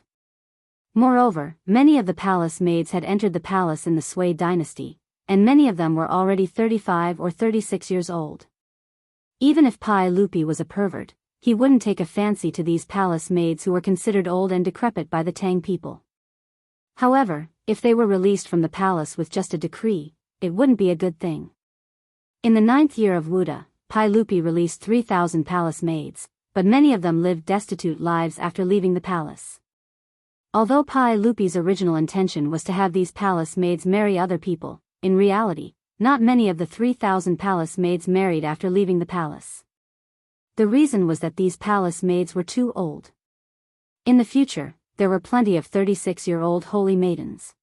Moreover, many of the palace maids had entered the palace in the Sui dynasty, and many of them were already 35 or 36 years old. Even if Pai Lupi was a pervert, he wouldn't take a fancy to these palace maids who were considered old and decrepit by the Tang people. However, if they were released from the palace with just a decree, it wouldn't be a good thing. In the 9th year of Wuda, Pai Lupi released 3,000 palace maids, but many of them lived destitute lives after leaving the palace. Although Pai Lupi's original intention was to have these palace maids marry other people, in reality, not many of the 3,000 palace maids married after leaving the palace. The reason was that these palace maids were too old. In the future, there were plenty of 36-year-old holy maidens.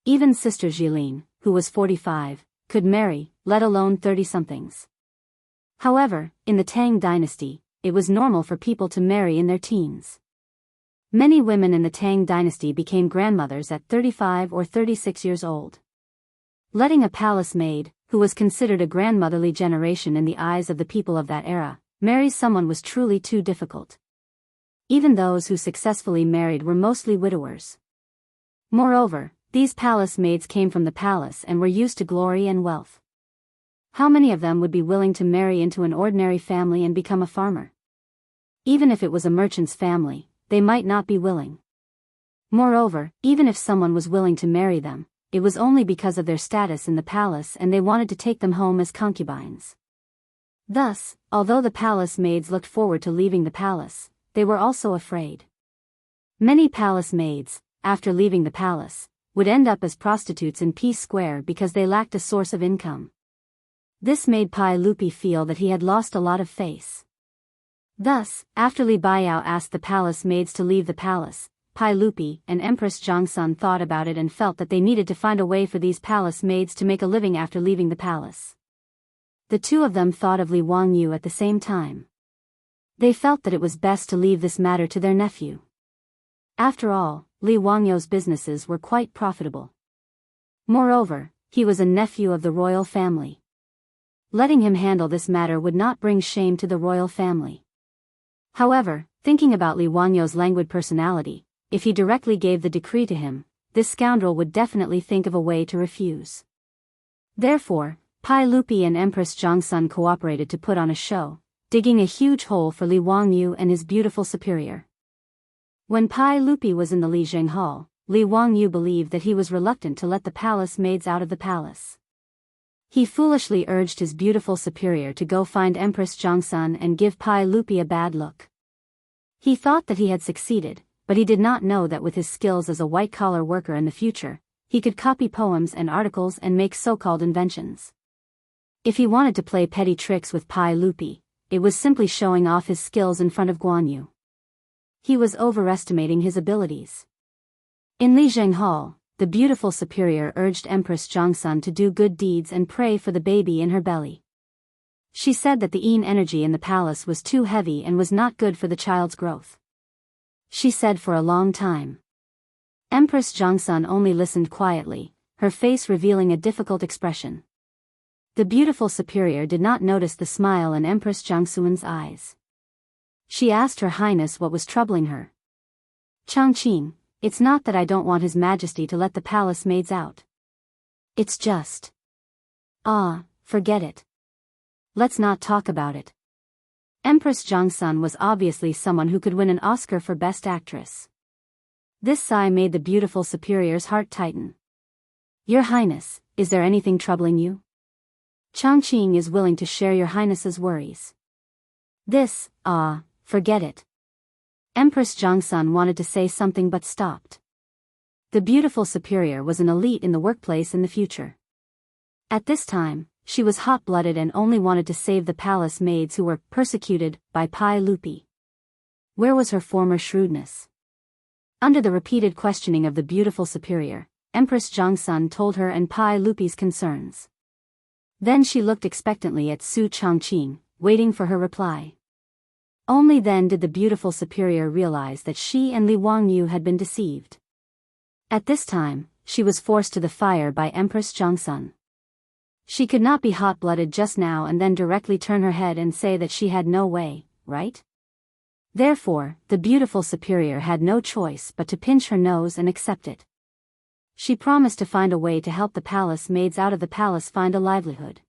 Even Sister Jilin, who was 45, could marry, let alone 30-somethings. However, in the Tang dynasty, it was normal for people to marry in their teens. Many women in the Tang dynasty became grandmothers at 35 or 36 years old. Letting a palace maid, who was considered a grandmotherly generation in the eyes of the people of that era, marry someone was truly too difficult. Even those who successfully married were mostly widowers. Moreover, these palace maids came from the palace and were used to glory and wealth. How many of them would be willing to marry into an ordinary family and become a farmer? Even if it was a merchant's family, they might not be willing. Moreover, even if someone was willing to marry them, it was only because of their status in the palace and they wanted to take them home as concubines. Thus, although the palace maids looked forward to leaving the palace, they were also afraid. Many palace maids, after leaving the palace, would end up as prostitutes in Peace Square because they lacked a source of income. This made Pai Lupi feel that he had lost a lot of face. Thus, after Li Biao asked the palace maids to leave the palace, Pai Lupi and Empress Zhongsun thought about it and felt that they needed to find a way for these palace maids to make a living after leaving the palace. The two of them thought of Li Wangyu at the same time. They felt that it was best to leave this matter to their nephew. After all, Li Wangyu's businesses were quite profitable. Moreover, he was a nephew of the royal family. Letting him handle this matter would not bring shame to the royal family. However, thinking about Li Wangyu's languid personality, if he directly gave the decree to him, this scoundrel would definitely think of a way to refuse. Therefore, Pai Lupi and Empress Zhongsun cooperated to put on a show, digging a huge hole for Li Wangyu and his beautiful superior. When Pai Lupi was in the Lijiang Hall, Li Wangyu believed that he was reluctant to let the palace maids out of the palace. He foolishly urged his beautiful superior to go find Empress Zhongsun and give Pai Lupi a bad look. He thought that he had succeeded, but he did not know that with his skills as a white-collar worker in the future, he could copy poems and articles and make so-called inventions. If he wanted to play petty tricks with Pai Lupi, it was simply showing off his skills in front of Guan Yu. He was overestimating his abilities. In Lijiang Hall, the beautiful superior urged Empress Zhongsun to do good deeds and pray for the baby in her belly. She said that the yin energy in the palace was too heavy and was not good for the child's growth. She said for a long time. Empress Zhongsun only listened quietly, her face revealing a difficult expression. The beautiful superior did not notice the smile in Empress Zhongsun's eyes. She asked Her Highness what was troubling her. Changqing, it's not that I don't want His Majesty to let the palace maids out. It's just... forget it. Let's not talk about it. Empress Zhongsun was obviously someone who could win an Oscar for Best Actress. This sigh made the beautiful superior's heart tighten. Your Highness, is there anything troubling you? Changqing is willing to share Your Highness's worries. This, forget it. Empress Zhongsun wanted to say something but stopped. The beautiful superior was an elite in the workplace in the future. At this time, she was hot-blooded and only wanted to save the palace maids who were persecuted by Pai Lupi. Where was her former shrewdness? Under the repeated questioning of the beautiful superior, Empress Zhongsun told her and Pai Lupi's concerns. Then she looked expectantly at Su Changqing, waiting for her reply. Only then did the beautiful superior realize that she and Li Wangyu had been deceived. At this time, she was forced to the fire by Empress Zhongsun. She could not be hot-blooded just now and then directly turn her head and say that she had no way, right? Therefore, the beautiful superior had no choice but to pinch her nose and accept it. She promised to find a way to help the palace maids out of the palace find a livelihood.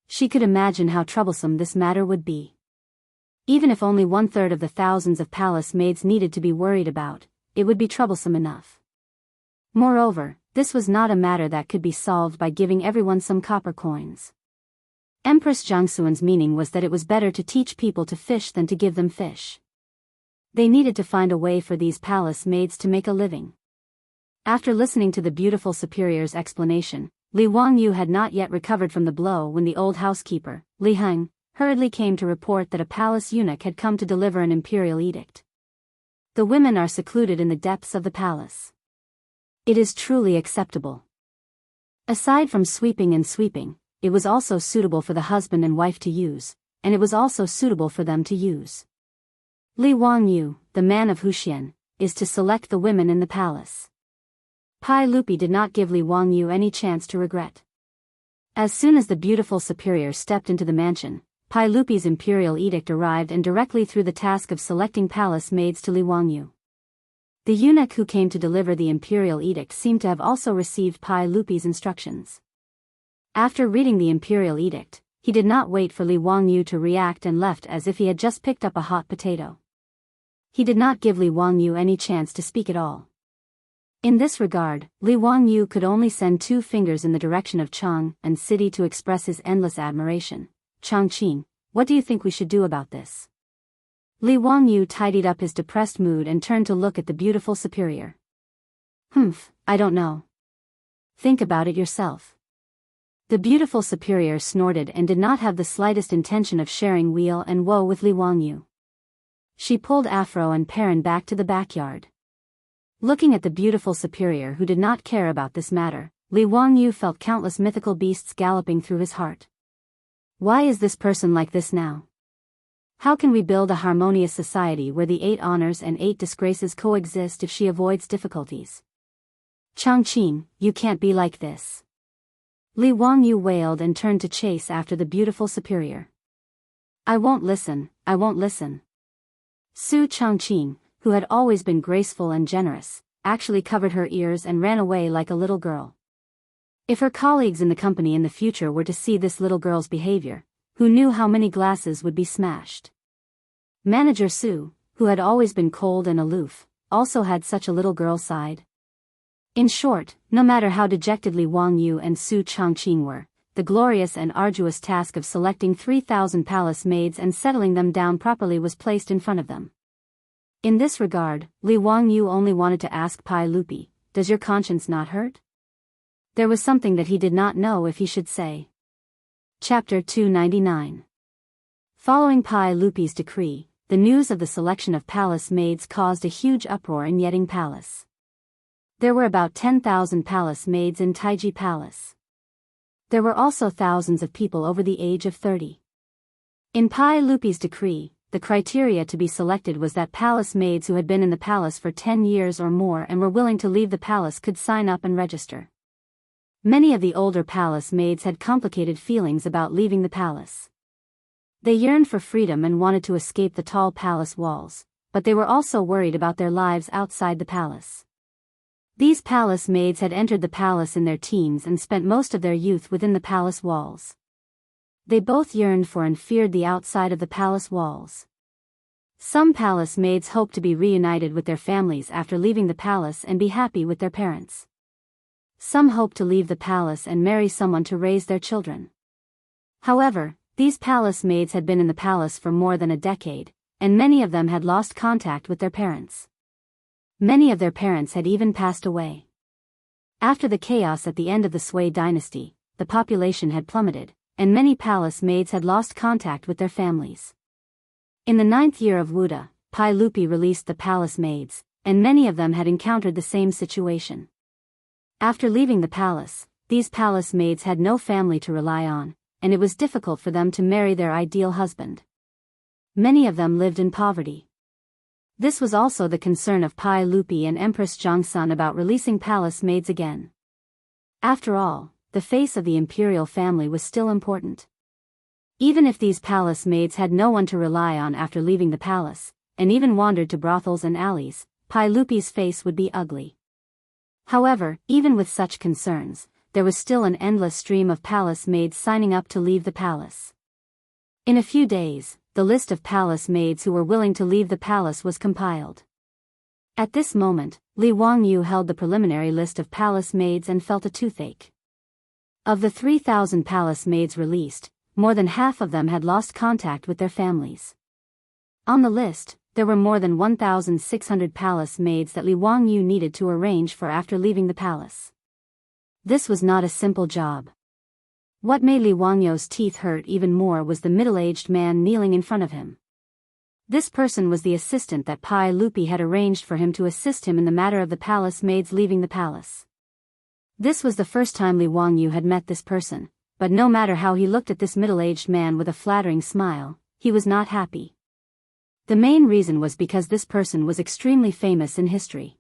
She could imagine how troublesome this matter would be. Even if only 1/3 of the thousands of palace maids needed to be worried about, it would be troublesome enough. Moreover, this was not a matter that could be solved by giving everyone some copper coins. Empress Jiangxuan's meaning was that it was better to teach people to fish than to give them fish. They needed to find a way for these palace maids to make a living. After listening to the beautiful superior's explanation, Li Wangyu had not yet recovered from the blow when the old housekeeper, Li Heng, hurriedly came to report that a palace eunuch had come to deliver an imperial edict. The women are secluded in the depths of the palace. It is truly acceptable. Aside from sweeping, it was also suitable for the husband and wife to use, and it was also suitable for them to use. Li Wangyu, the man of Huxian, is to select the women in the palace. Pai Lupi did not give Li Wangyu any chance to regret. As soon as the beautiful superior stepped into the mansion, Pai Lupi's imperial edict arrived and directly threw the task of selecting palace maids to Li Wangyu. The eunuch who came to deliver the imperial edict seemed to have also received Pai Lupi's instructions. After reading the imperial edict, he did not wait for Li Wangyu to react and left as if he had just picked up a hot potato. He did not give Li Wangyu any chance to speak at all. In this regard, Li Wangyu could only send 2 fingers in the direction of Chang and City to express his endless admiration. Changqing, what do you think we should do about this? Li Wangyu tidied up his depressed mood and turned to look at the beautiful superior. I don't know. Think about it yourself. The beautiful superior snorted and did not have the slightest intention of sharing weal and woe with Li Wangyu. She pulled Afro and Perrin back to the backyard. Looking at the beautiful superior who did not care about this matter, Li Wangyu felt countless mythical beasts galloping through his heart. Why is this person like this now? How can we build a harmonious society where the 8 honors and 8 disgraces coexist if she avoids difficulties? Changqing, you can't be like this. Li Wangyu wailed and turned to chase after the beautiful superior. I won't listen. Su Changqing, who had always been graceful and generous, actually covered her ears and ran away like a little girl. If her colleagues in the company in the future were to see this little girl's behavior, who knew how many glasses would be smashed? Manager Su, who had always been cold and aloof, also had such a little girl side. In short, no matter how dejected Li Wangyu and Su Changqing were, the glorious and arduous task of selecting 3,000 palace maids and settling them down properly was placed in front of them. In this regard, Li Wangyu only wanted to ask Pai Lupi, does your conscience not hurt? There was something that he did not know if he should say. Chapter 299. Following Pai Lupi's decree, the news of the selection of palace maids caused a huge uproar in Yeding Palace. There were about 10,000 palace maids in Taiji Palace. There were also thousands of people over the age of 30. In Pai Lupi's decree, the criteria to be selected was that palace maids who had been in the palace for 10 years or more and were willing to leave the palace could sign up and register. Many of the older palace maids had complicated feelings about leaving the palace. They yearned for freedom and wanted to escape the tall palace walls, but they were also worried about their lives outside the palace. These palace maids had entered the palace in their teens and spent most of their youth within the palace walls. They both yearned for and feared the outside of the palace walls. Some palace maids hoped to be reunited with their families after leaving the palace and be happy with their parents. Some hoped to leave the palace and marry someone to raise their children. However, these palace maids had been in the palace for more than a decade, and many of them had lost contact with their parents. Many of their parents had even passed away. After the chaos at the end of the Sui dynasty, the population had plummeted, and many palace maids had lost contact with their families. In the 9th year of Wuda, Pai Lupi released the palace maids, and many of them had encountered the same situation. After leaving the palace, these palace maids had no family to rely on, and it was difficult for them to marry their ideal husband. Many of them lived in poverty. This was also the concern of Pai Lupi and Empress Jiangxun about releasing palace maids again. After all, the face of the imperial family was still important. Even if these palace maids had no one to rely on after leaving the palace, and even wandered to brothels and alleys, Pai Lupi's face would be ugly. However, even with such concerns, there was still an endless stream of palace maids signing up to leave the palace. In a few days, the list of palace maids who were willing to leave the palace was compiled. At this moment, Li Wangyu held the preliminary list of palace maids and felt a toothache. Of the 3,000 palace maids released, more than half of them had lost contact with their families. On the list, there were more than 1,600 palace maids that Li Wangyu needed to arrange for after leaving the palace. This was not a simple job. What made Li Wangyu's teeth hurt even more was the middle-aged man kneeling in front of him. This person was the assistant that Pai Lupi had arranged for him to assist him in the matter of the palace maids leaving the palace. This was the first time Li Wangyu had met this person, but no matter how he looked at this middle-aged man with a flattering smile, he was not happy. The main reason was because this person was extremely famous in history.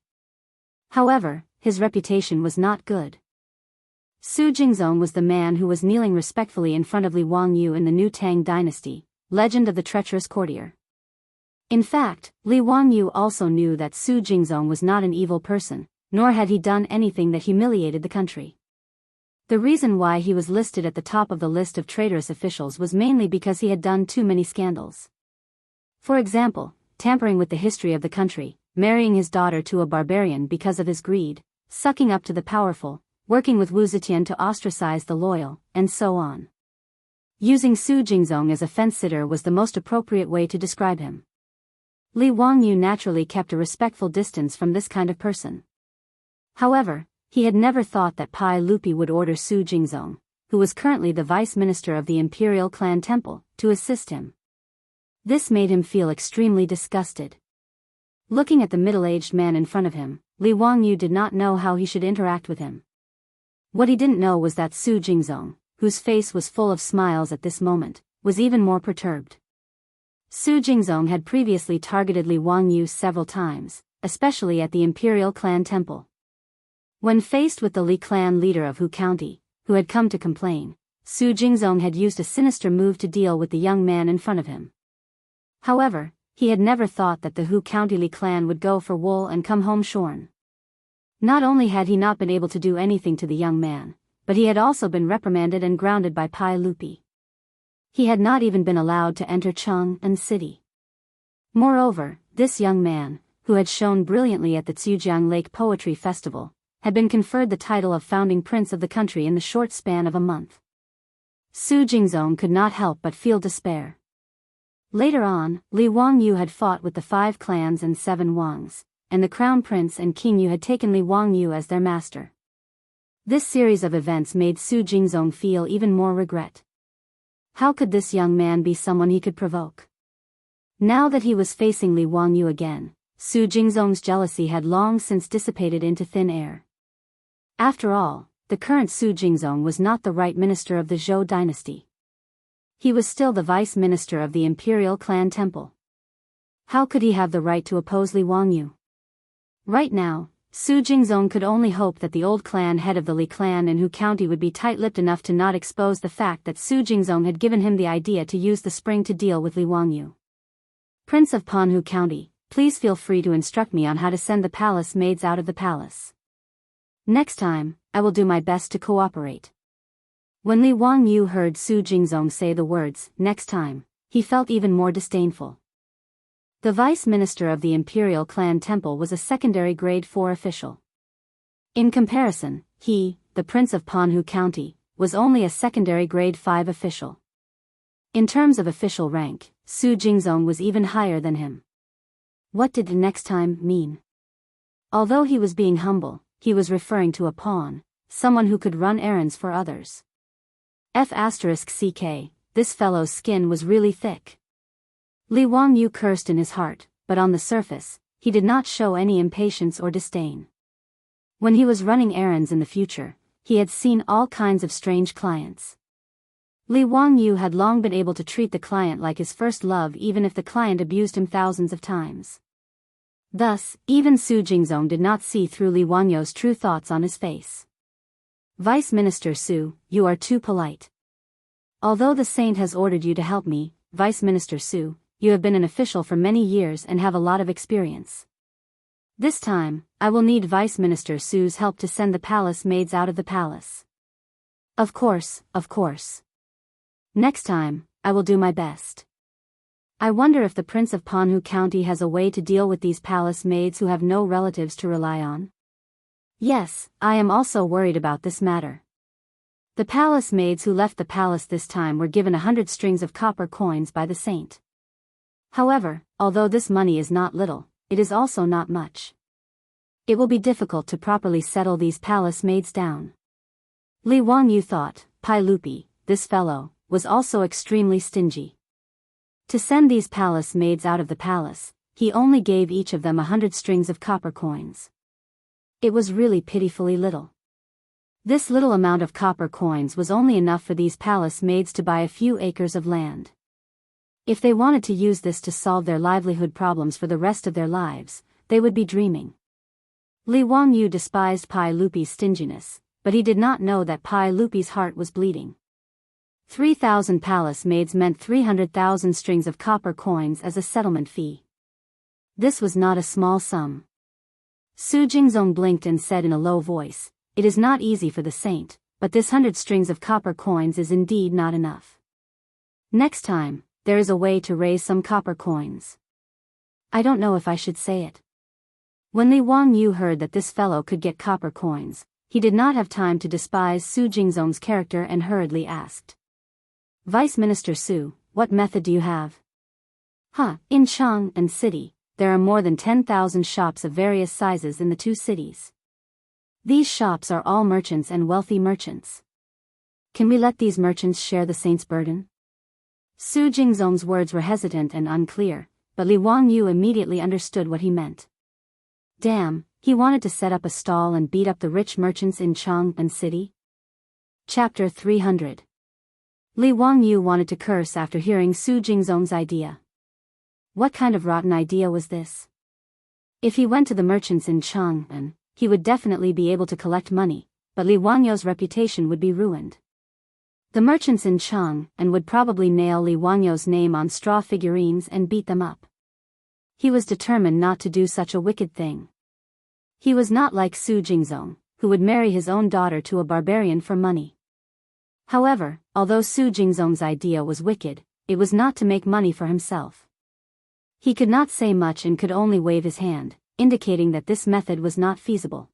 However, his reputation was not good. Su Jingzong was the man who was kneeling respectfully in front of Li Wangyu in the new Tang dynasty, legend of the treacherous courtier. In fact, Li Wangyu also knew that Su Jingzong was not an evil person, nor had he done anything that humiliated the country. The reason why he was listed at the top of the list of traitorous officials was mainly because he had done too many scandals. For example, tampering with the history of the country, marrying his daughter to a barbarian because of his greed, sucking up to the powerful, working with Wu Zetian to ostracize the loyal, and so on. Using Su Jingzong as a fence-sitter was the most appropriate way to describe him. Li Wangyu naturally kept a respectful distance from this kind of person. However, he had never thought that Pai Lupi would order Su Jingzong, who was currently the vice minister of the imperial clan temple, to assist him. This made him feel extremely disgusted. Looking at the middle-aged man in front of him, Li Wangyu did not know how he should interact with him. What he didn't know was that Su Jingzong, whose face was full of smiles at this moment, was even more perturbed. Su Jingzong had previously targeted Li Wangyu several times, especially at the imperial clan temple. When faced with the Li clan leader of Hu County, who had come to complain, Su Jingzong had used a sinister move to deal with the young man in front of him. However, he had never thought that the Hu County Li clan would go for wool and come home shorn. Not only had he not been able to do anything to the young man, but he had also been reprimanded and grounded by Pai Lupi. He had not even been allowed to enter Chang'an City. Moreover, this young man, who had shone brilliantly at the Tsujiang Lake Poetry Festival, had been conferred the title of founding prince of the country in the short span of a month. Su Jingzong could not help but feel despair. Later on, Li Wangyu had fought with the 5 clans and 7 Wangs, and the crown prince and king Yu had taken Li Wangyu as their master. This series of events made Su Jingzong feel even more regret. How could this young man be someone he could provoke? Now that he was facing Li Wangyu again, Su Jingzong's jealousy had long since dissipated into thin air. After all, the current Su Jingzong was not the right minister of the Zhou dynasty. He was still the vice minister of the imperial clan temple. How could he have the right to oppose Li Wangyu? Right now, Su Jingzong could only hope that the old clan head of the Li clan in Hu County would be tight-lipped enough to not expose the fact that Su Jingzong had given him the idea to use the spring to deal with Li Wangyu. Prince of Panhu County, please feel free to instruct me on how to send the palace maids out of the palace. Next time, I will do my best to cooperate. When Li Wangyu heard Su Jingzong say the words, next time, he felt even more disdainful. The vice minister of the imperial clan temple was a secondary grade 4 official. In comparison, he, the prince of Panhu County, was only a secondary grade 5 official. In terms of official rank, Su Jingzong was even higher than him. What did the next time mean? Although he was being humble, he was referring to a pawn, someone who could run errands for others. F***ck, this fellow's skin was really thick. Li Wangyu cursed in his heart, but on the surface, he did not show any impatience or disdain. When he was running errands in the future, he had seen all kinds of strange clients. Li Wangyu had long been able to treat the client like his first love even if the client abused him thousands of times. Thus, even Su Jingzong did not see through Li Wangyu's true thoughts on his face. Vice Minister Su, you are too polite. Although the saint has ordered you to help me, Vice Minister Su, you have been an official for many years and have a lot of experience. This time, I will need Vice Minister Su's help to send the palace maids out of the palace. Of course, of course. Next time, I will do my best. I wonder if the Prince of Panhu County has a way to deal with these palace maids who have no relatives to rely on. Yes, I am also worried about this matter. The palace maids who left the palace this time were given 100 strings of copper coins by the saint. However, although this money is not little, it is also not much. It will be difficult to properly settle these palace maids down. Li Wangyu thought, Pai Lupi, this fellow, was also extremely stingy. To send these palace maids out of the palace, he only gave each of them 100 strings of copper coins. It was really pitifully little. This little amount of copper coins was only enough for these palace maids to buy a few acres of land. If they wanted to use this to solve their livelihood problems for the rest of their lives, they would be dreaming. Li Wangyu despised Pai Lupi's stinginess, but he did not know that Pai Lupi's heart was bleeding. 3,000 palace maids meant 300,000 strings of copper coins as a settlement fee. This was not a small sum. Su Jingzong blinked and said in a low voice, "It is not easy for the saint, but this 100 strings of copper coins is indeed not enough. Next time, there is a way to raise some copper coins. I don't know if I should say it." When Li Wangyu heard that this fellow could get copper coins, he did not have time to despise Su Jingzong's character and hurriedly asked, "Vice Minister Su, what method do you have?" In Chang and City, there are more than 10,000 shops of various sizes in the two cities. These shops are all merchants and wealthy merchants. Can we let these merchants share the saint's burden? Su Jingzong's words were hesitant and unclear, but Li Wangyu immediately understood what he meant. Damn, he wanted to set up a stall and beat up the rich merchants in Chang and City? Chapter 300. Li Wangyu wanted to curse after hearing Su Jingzong's idea. What kind of rotten idea was this? If he went to the merchants in Chang'an, he would definitely be able to collect money, but Li Wangyu's reputation would be ruined. The merchants in Chang'an would probably nail Li Wangyu's name on straw figurines and beat them up. He was determined not to do such a wicked thing. He was not like Su Jingzong, who would marry his own daughter to a barbarian for money. However, although Su Jingzong's idea was wicked, it was not to make money for himself. He could not say much and could only wave his hand, indicating that this method was not feasible.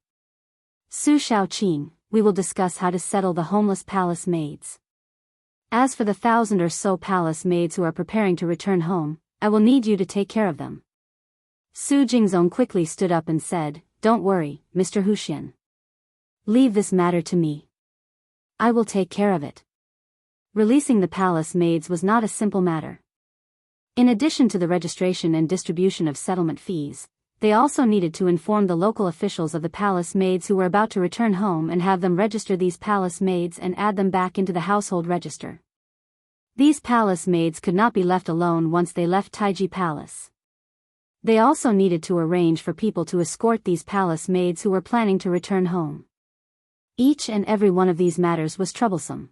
Su Shaoqing, we will discuss how to settle the homeless palace maids. As for the 1,000 or so palace maids who are preparing to return home, I will need you to take care of them. Su Jingzong quickly stood up and said, "Don't worry, Mr. Huxian. Leave this matter to me. I will take care of it." Releasing the palace maids was not a simple matter. In addition to the registration and distribution of settlement fees, they also needed to inform the local officials of the palace maids who were about to return home and have them register these palace maids and add them back into the household register. These palace maids could not be left alone once they left Taiji Palace. They also needed to arrange for people to escort these palace maids who were planning to return home. Each and every one of these matters was troublesome.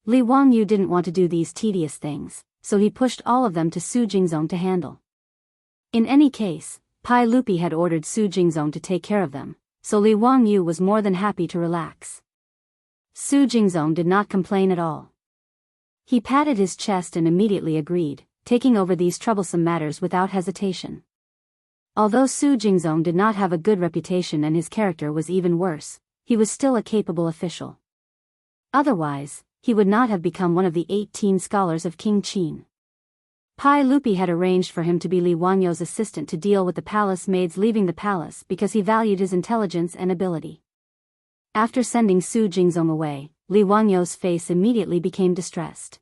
Li Wangyu didn't want to do these tedious things, so he pushed all of them to Su Jingzong to handle. In any case, Pai Lupi had ordered Su Jingzong to take care of them, so Li Wangyu was more than happy to relax. Su Jingzong did not complain at all. He patted his chest and immediately agreed, taking over these troublesome matters without hesitation. Although Su Jingzong did not have a good reputation and his character was even worse, he was still a capable official. Otherwise, he would not have become one of the 18 scholars of King Qin. Pai Lupi had arranged for him to be Li Wangyu's assistant to deal with the palace maids leaving the palace because he valued his intelligence and ability. After sending Su Jingzong away, Li Wangyu's face immediately became distressed.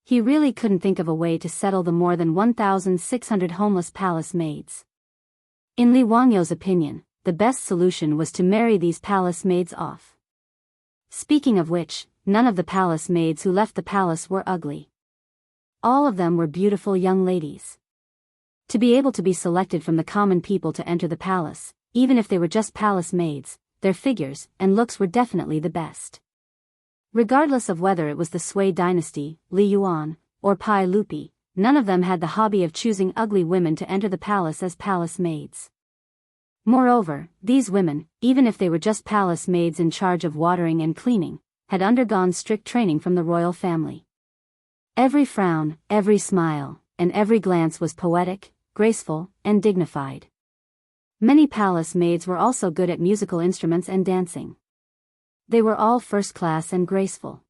He really couldn't think of a way to settle the more than 1,600 homeless palace maids. In Li Wangyu's opinion, the best solution was to marry these palace maids off. Speaking of which, none of the palace maids who left the palace were ugly. All of them were beautiful young ladies. To be able to be selected from the common people to enter the palace, even if they were just palace maids, their figures and looks were definitely the best. Regardless of whether it was the Sui dynasty, Li Yuan, or Pai Lupi, none of them had the hobby of choosing ugly women to enter the palace as palace maids. Moreover, these women, even if they were just palace maids in charge of watering and cleaning, had undergone strict training from the royal family. Every frown, every smile, and every glance was poetic, graceful, and dignified. Many palace maids were also good at musical instruments and dancing. They were all first class and graceful.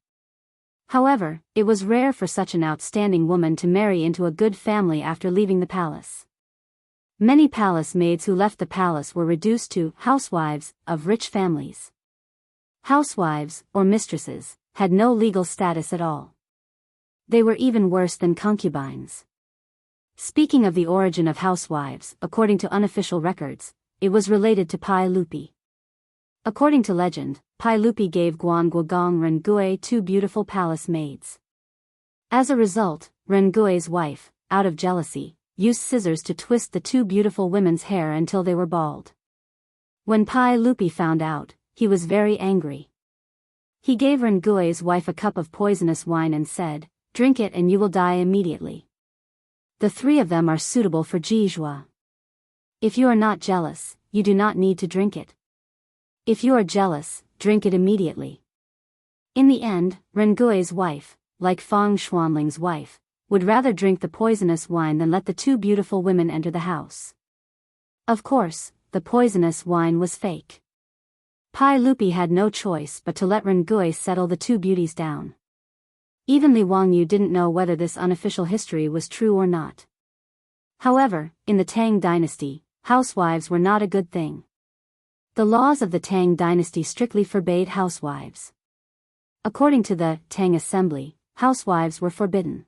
However, it was rare for such an outstanding woman to marry into a good family after leaving the palace. Many palace maids who left the palace were reduced to housewives of rich families. Housewives, or mistresses, had no legal status at all. They were even worse than concubines. Speaking of the origin of housewives, according to unofficial records, it was related to Pai Lupi. According to legend, Pai Lupi gave Guan Guogong Rengui 2 beautiful palace maids. As a result, Rengui's wife, out of jealousy, used scissors to twist the 2 beautiful women's hair until they were bald. When Pai Lupi found out, he was very angry. He gave Rengui's wife a cup of poisonous wine and said, "Drink it and you will die immediately. The 3 of them are suitable for Jijua. If you are not jealous, you do not need to drink it. If you are jealous, drink it immediately." In the end, Rengui's wife, like Fang Xuanling's wife, would rather drink the poisonous wine than let the 2 beautiful women enter the house. Of course, the poisonous wine was fake. Pai Lupi had no choice but to let Rengui settle the 2 beauties down. Even Li Wangyu didn't know whether this unofficial history was true or not. However, in the Tang dynasty, housewives were not a good thing. The laws of the Tang dynasty strictly forbade housewives. According to the Tang assembly, housewives were forbidden.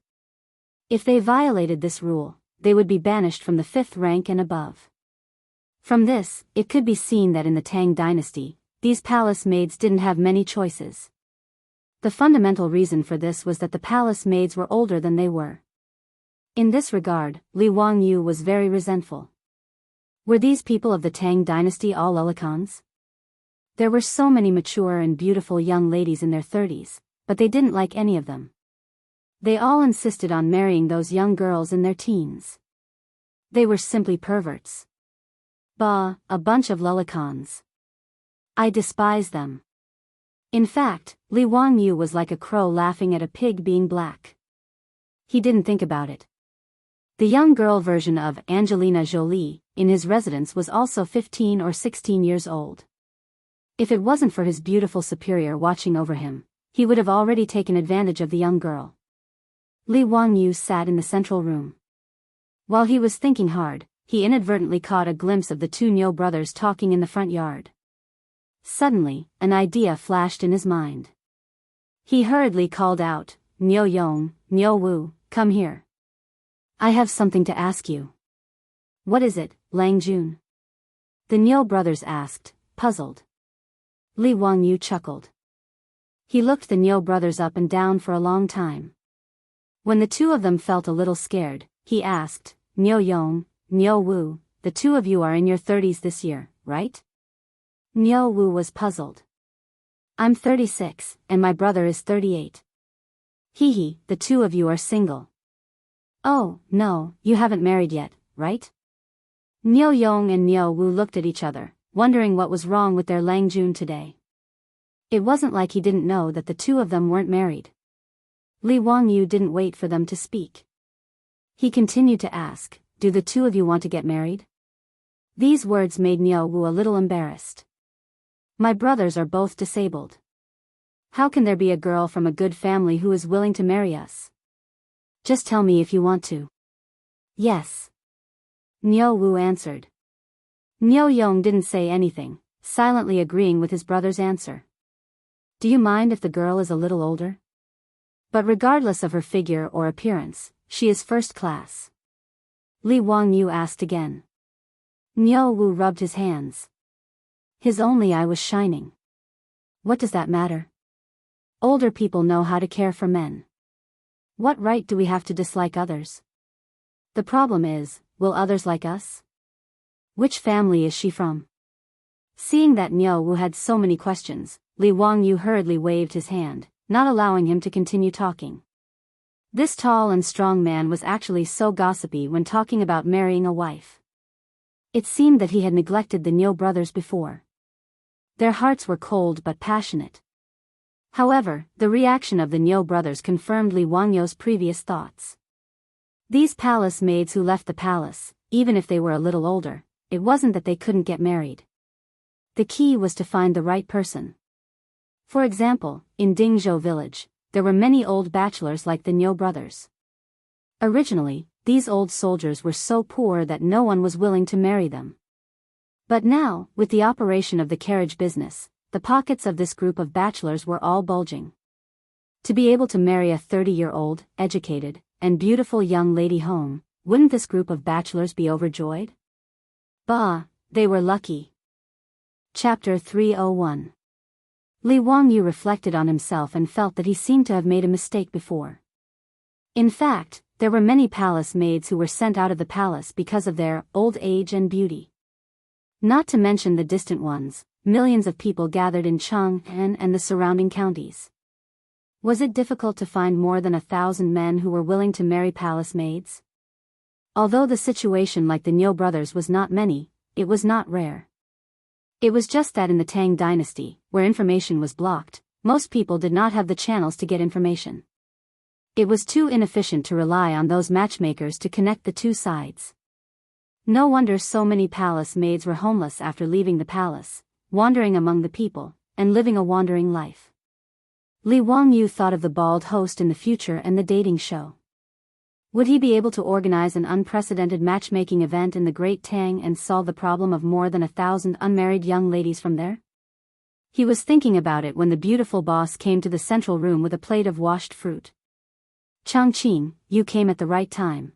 If they violated this rule, they would be banished from the 5th rank and above. From this, it could be seen that in the Tang dynasty, these palace maids didn't have many choices. The fundamental reason for this was that the palace maids were older than they were. In this regard, Li Wangyu was very resentful. Were these people of the Tang dynasty all lelicons? There were so many mature and beautiful young ladies in their 30s, but they didn't like any of them. They all insisted on marrying those young girls in their teens. They were simply perverts. Bah, a bunch of lelicons. I despise them. In fact, Li Wangyu was like a crow laughing at a pig being black. He didn't think about it. The young girl version of Angelina Jolie, in his residence, was also 15 or 16 years old. If it wasn't for his beautiful superior watching over him, he would have already taken advantage of the young girl. Li Wangyu sat in the central room. While he was thinking hard, he inadvertently caught a glimpse of the 2 Niu brothers talking in the front yard. Suddenly, an idea flashed in his mind. He hurriedly called out, "Niu Yong, Niu Wu, come here. I have something to ask you." "What is it, Lang Jun?" the Niu brothers asked, puzzled. Li Wangyu chuckled. He looked the Niu brothers up and down for a long time. When the 2 of them felt a little scared, he asked, "Niu Yong, Niu Wu, the 2 of you are in your 30s this year, right?" Niu Wu was puzzled. "I'm 36, and my brother is 38. Hee, the 2 of you are single." "Oh, no, you haven't married yet, right?" Niu Yong and Niu Wu looked at each other, wondering what was wrong with their Lang Jun today. It wasn't like he didn't know that the 2 of them weren't married. Li Wangyu didn't wait for them to speak. He continued to ask, "Do the 2 of you want to get married?" These words made Niu Wu a little embarrassed. "My brothers are both disabled. How can there be a girl from a good family who is willing to marry us? Just tell me if you want to." "Yes," Niu Wu answered. Niu Yong didn't say anything, silently agreeing with his brother's answer. "Do you mind if the girl is a little older? But regardless of her figure or appearance, she is first class." Li Wangyu asked again. Niu Wu rubbed his hands. His only eye was shining. "What does that matter? Older people know how to care for men. What right do we have to dislike others? The problem is, will others like us? Which family is she from?" Seeing that Niu Wu had so many questions, Li Wangyu hurriedly waved his hand, not allowing him to continue talking. This tall and strong man was actually so gossipy when talking about marrying a wife. It seemed that he had neglected the Niu brothers before. Their hearts were cold but passionate. However, the reaction of the Niu brothers confirmed Li Wangyu's previous thoughts. These palace maids who left the palace, even if they were a little older, it wasn't that they couldn't get married. The key was to find the right person. For example, in Dingzhou village, there were many old bachelors like the Niu brothers. Originally, these old soldiers were so poor that no one was willing to marry them. But now, with the operation of the carriage business, the pockets of this group of bachelors were all bulging. To be able to marry a 30-year-old, educated, and beautiful young lady home, wouldn't this group of bachelors be overjoyed? Bah, they were lucky. Chapter 301. Li Wangyu reflected on himself and felt that he seemed to have made a mistake before. In fact, there were many palace maids who were sent out of the palace because of their old age and beauty. Not to mention the distant ones, millions of people gathered in Chang'an and the surrounding counties. Was it difficult to find more than 1,000 men who were willing to marry palace maids? Although the situation like the Niu brothers was not many, it was not rare. It was just that in the Tang dynasty, where information was blocked, most people did not have the channels to get information. It was too inefficient to rely on those matchmakers to connect the two sides. No wonder so many palace maids were homeless after leaving the palace, wandering among the people, and living a wandering life. Li Wangyu thought of the bald host in the future and the dating show. Would he be able to organize an unprecedented matchmaking event in the Great Tang and solve the problem of more than 1,000 unmarried young ladies from there? He was thinking about it when the beautiful boss came to the central room with a plate of washed fruit. Changqing, you came at the right time.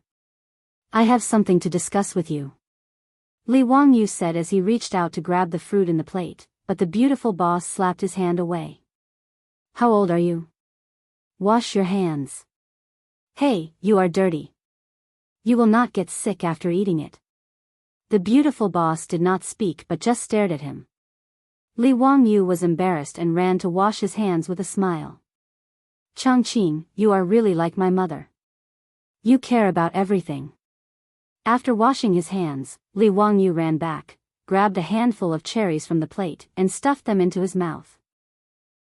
I have something to discuss with you. Li Wangyu said as he reached out to grab the fruit in the plate, but the beautiful boss slapped his hand away. How old are you? Wash your hands. Hey, you are dirty. You will not get sick after eating it. The beautiful boss did not speak but just stared at him. Li Wangyu was embarrassed and ran to wash his hands with a smile. Changqing, you are really like my mother. You care about everything. After washing his hands, Li Wangyu ran back, grabbed a handful of cherries from the plate and stuffed them into his mouth.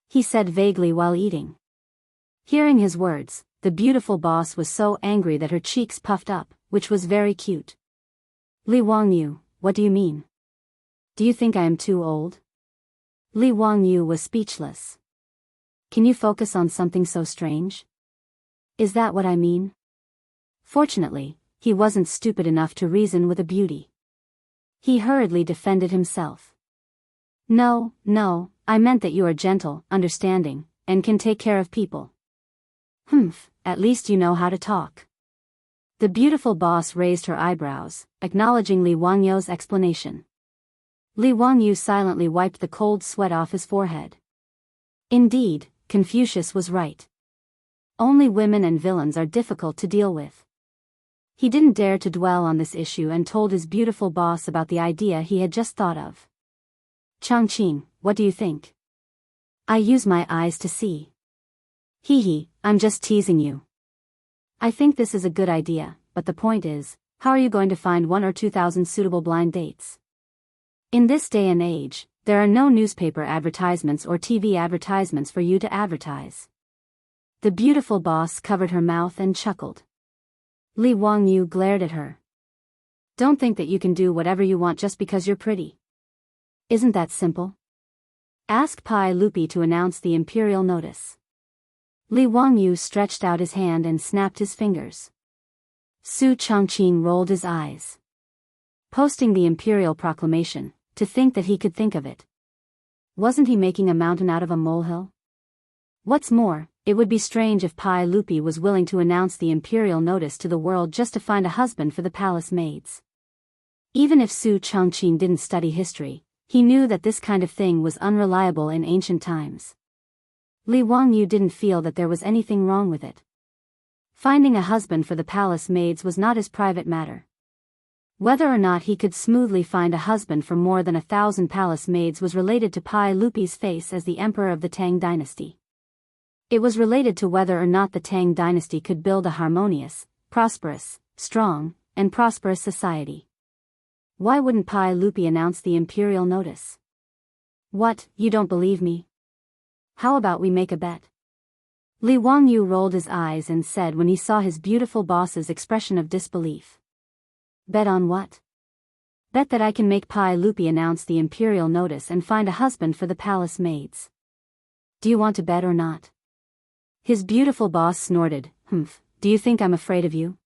He said vaguely while eating. Hearing his words, the beautiful boss was so angry that her cheeks puffed up, which was very cute. Li Wangyu, what do you mean? Do you think I am too old? Li Wangyu was speechless. Can you focus on something so strange? Is that what I mean? Fortunately, he wasn't stupid enough to reason with a beauty. He hurriedly defended himself. No, I meant that you are gentle, understanding, and can take care of people. Humph, at least you know how to talk. The beautiful boss raised her eyebrows, acknowledging Li Wangyu's explanation. Li Wangyu silently wiped the cold sweat off his forehead. Indeed, Confucius was right. Only women and villains are difficult to deal with. He didn't dare to dwell on this issue and told his beautiful boss about the idea he had just thought of. Changqing, what do you think? I use my eyes to see. Hee, I'm just teasing you. I think this is a good idea, but the point is, how are you going to find 1,000 or 2,000 suitable blind dates? In this day and age, there are no newspaper advertisements or TV advertisements for you to advertise. The beautiful boss covered her mouth and chuckled. Li Wangyu glared at her. Don't think that you can do whatever you want just because you're pretty. Isn't that simple? Ask Pai Lupi to announce the imperial notice. Li Wangyu stretched out his hand and snapped his fingers. Su Changqing rolled his eyes. Posting the imperial proclamation, to think that he could think of it. Wasn't he making a mountain out of a molehill? What's more, it would be strange if Pai Lupi was willing to announce the imperial notice to the world just to find a husband for the palace maids. Even if Su Changqing didn't study history, he knew that this kind of thing was unreliable in ancient times. Li Wangyu didn't feel that there was anything wrong with it. Finding a husband for the palace maids was not his private matter. Whether or not he could smoothly find a husband for more than 1,000 palace maids was related to Pai Lupi's face as the emperor of the Tang dynasty. It was related to whether or not the Tang dynasty could build a harmonious, prosperous, strong, and prosperous society. Why wouldn't Pai Lupi announce the imperial notice? What, you don't believe me? How about we make a bet? Li Wangyu rolled his eyes and said when he saw his beautiful boss's expression of disbelief. Bet on what? Bet that I can make Pai Lupi announce the imperial notice and find a husband for the palace maids. Do you want to bet or not? His beautiful boss snorted. Humph, do you think I'm afraid of you?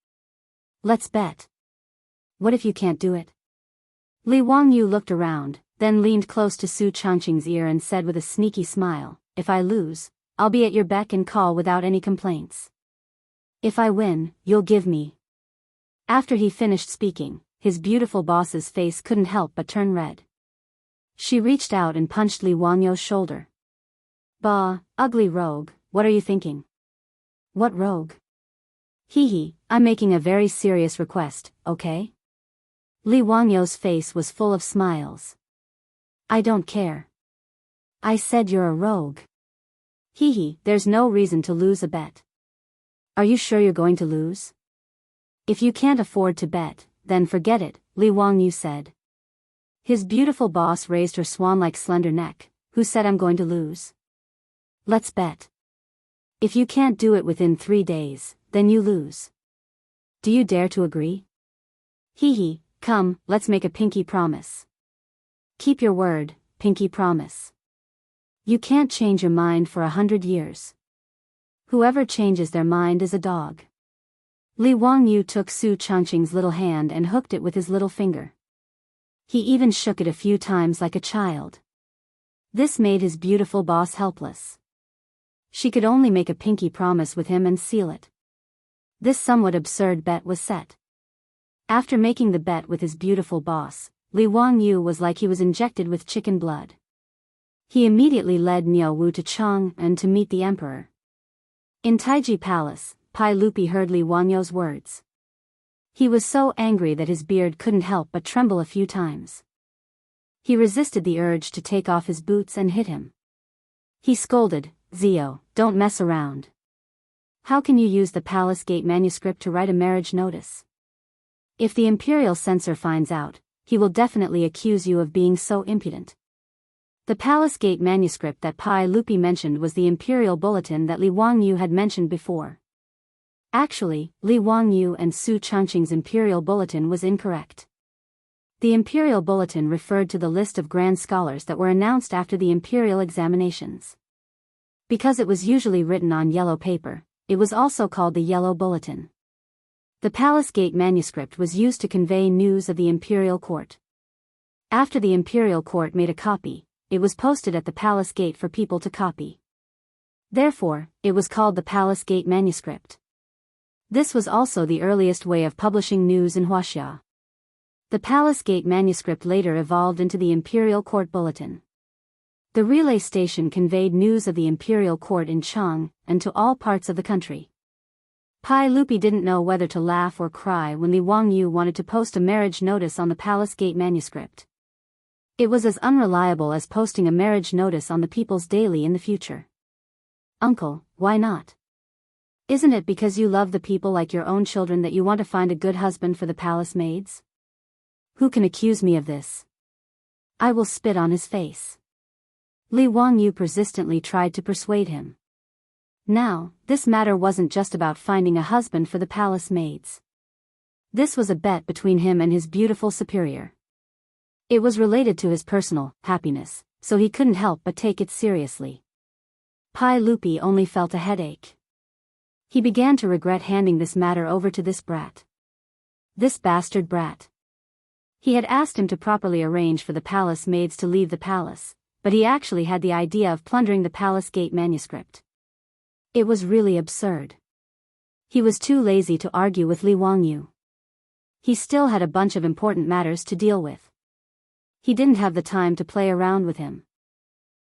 Let's bet. What if you can't do it? Li Wangyu looked around, then leaned close to Su Changqing's ear and said with a sneaky smile, if I lose, I'll be at your beck and call without any complaints. If I win, you'll give me. After he finished speaking, his beautiful boss's face couldn't help but turn red. She reached out and punched Li Wangyu's shoulder. Bah, ugly rogue, what are you thinking? What rogue? Hee, I'm making a very serious request, okay? Li Wangyu's face was full of smiles. I don't care. I said you're a rogue. Hee, there's no reason to lose a bet. Are you sure you're going to lose? If you can't afford to bet, then forget it, Li Wangyu said. His beautiful boss raised her swan-like slender neck. Who said I'm going to lose? Let's bet. If you can't do it within 3 days, then you lose. Do you dare to agree? Hee, come, let's make a pinky promise. Keep your word, pinky promise. You can't change your mind for 100 years. Whoever changes their mind is a dog. Li Wangyu took Su Changqing's little hand and hooked it with his little finger. He even shook it a few times like a child. This made his beautiful boss helpless. She could only make a pinky promise with him and seal it. This somewhat absurd bet was set. After making the bet with his beautiful boss, Li Wangyu was like he was injected with chicken blood. He immediately led Niao Wu to Chang'an to meet the emperor. In Taiji Palace, Pai Lupi heard Li Wangyu's words. He was so angry that his beard couldn't help but tremble a few times. He resisted the urge to take off his boots and hit him. He scolded, Zio, don't mess around. How can you use the Palace Gate manuscript to write a marriage notice? If the imperial censor finds out, he will definitely accuse you of being so impudent. The Palace Gate manuscript that Pai Lupi mentioned was the imperial bulletin that Li Wangyu had mentioned before. Actually, Li Wangyu and Su Changqing's imperial bulletin was incorrect. The imperial bulletin referred to the list of grand scholars that were announced after the imperial examinations. Because it was usually written on yellow paper, it was also called the Yellow Bulletin. The Palace Gate manuscript was used to convey news of the imperial court. After the imperial court made a copy, it was posted at the Palace Gate for people to copy. Therefore, it was called the Palace Gate manuscript. This was also the earliest way of publishing news in Huaxia. The Palace Gate manuscript later evolved into the Imperial Court Bulletin. The relay station conveyed news of the Imperial Court in Chang and to all parts of the country. Pai Lupi didn't know whether to laugh or cry when Li Wangyu wanted to post a marriage notice on the Palace Gate manuscript. It was as unreliable as posting a marriage notice on the People's Daily in the future. Uncle, why not? Isn't it because you love the people like your own children that you want to find a good husband for the palace maids? Who can accuse me of this? I will spit on his face. Li Wangyu persistently tried to persuade him. Now, this matter wasn't just about finding a husband for the palace maids. This was a bet between him and his beautiful superior. It was related to his personal happiness, so he couldn't help but take it seriously. Pai Lupi only felt a headache. He began to regret handing this matter over to this brat. This bastard brat. He had asked him to properly arrange for the palace maids to leave the palace, but he actually had the idea of plundering the Palace Gate manuscript. It was really absurd. He was too lazy to argue with Li Wangyu. He still had a bunch of important matters to deal with. He didn't have the time to play around with him.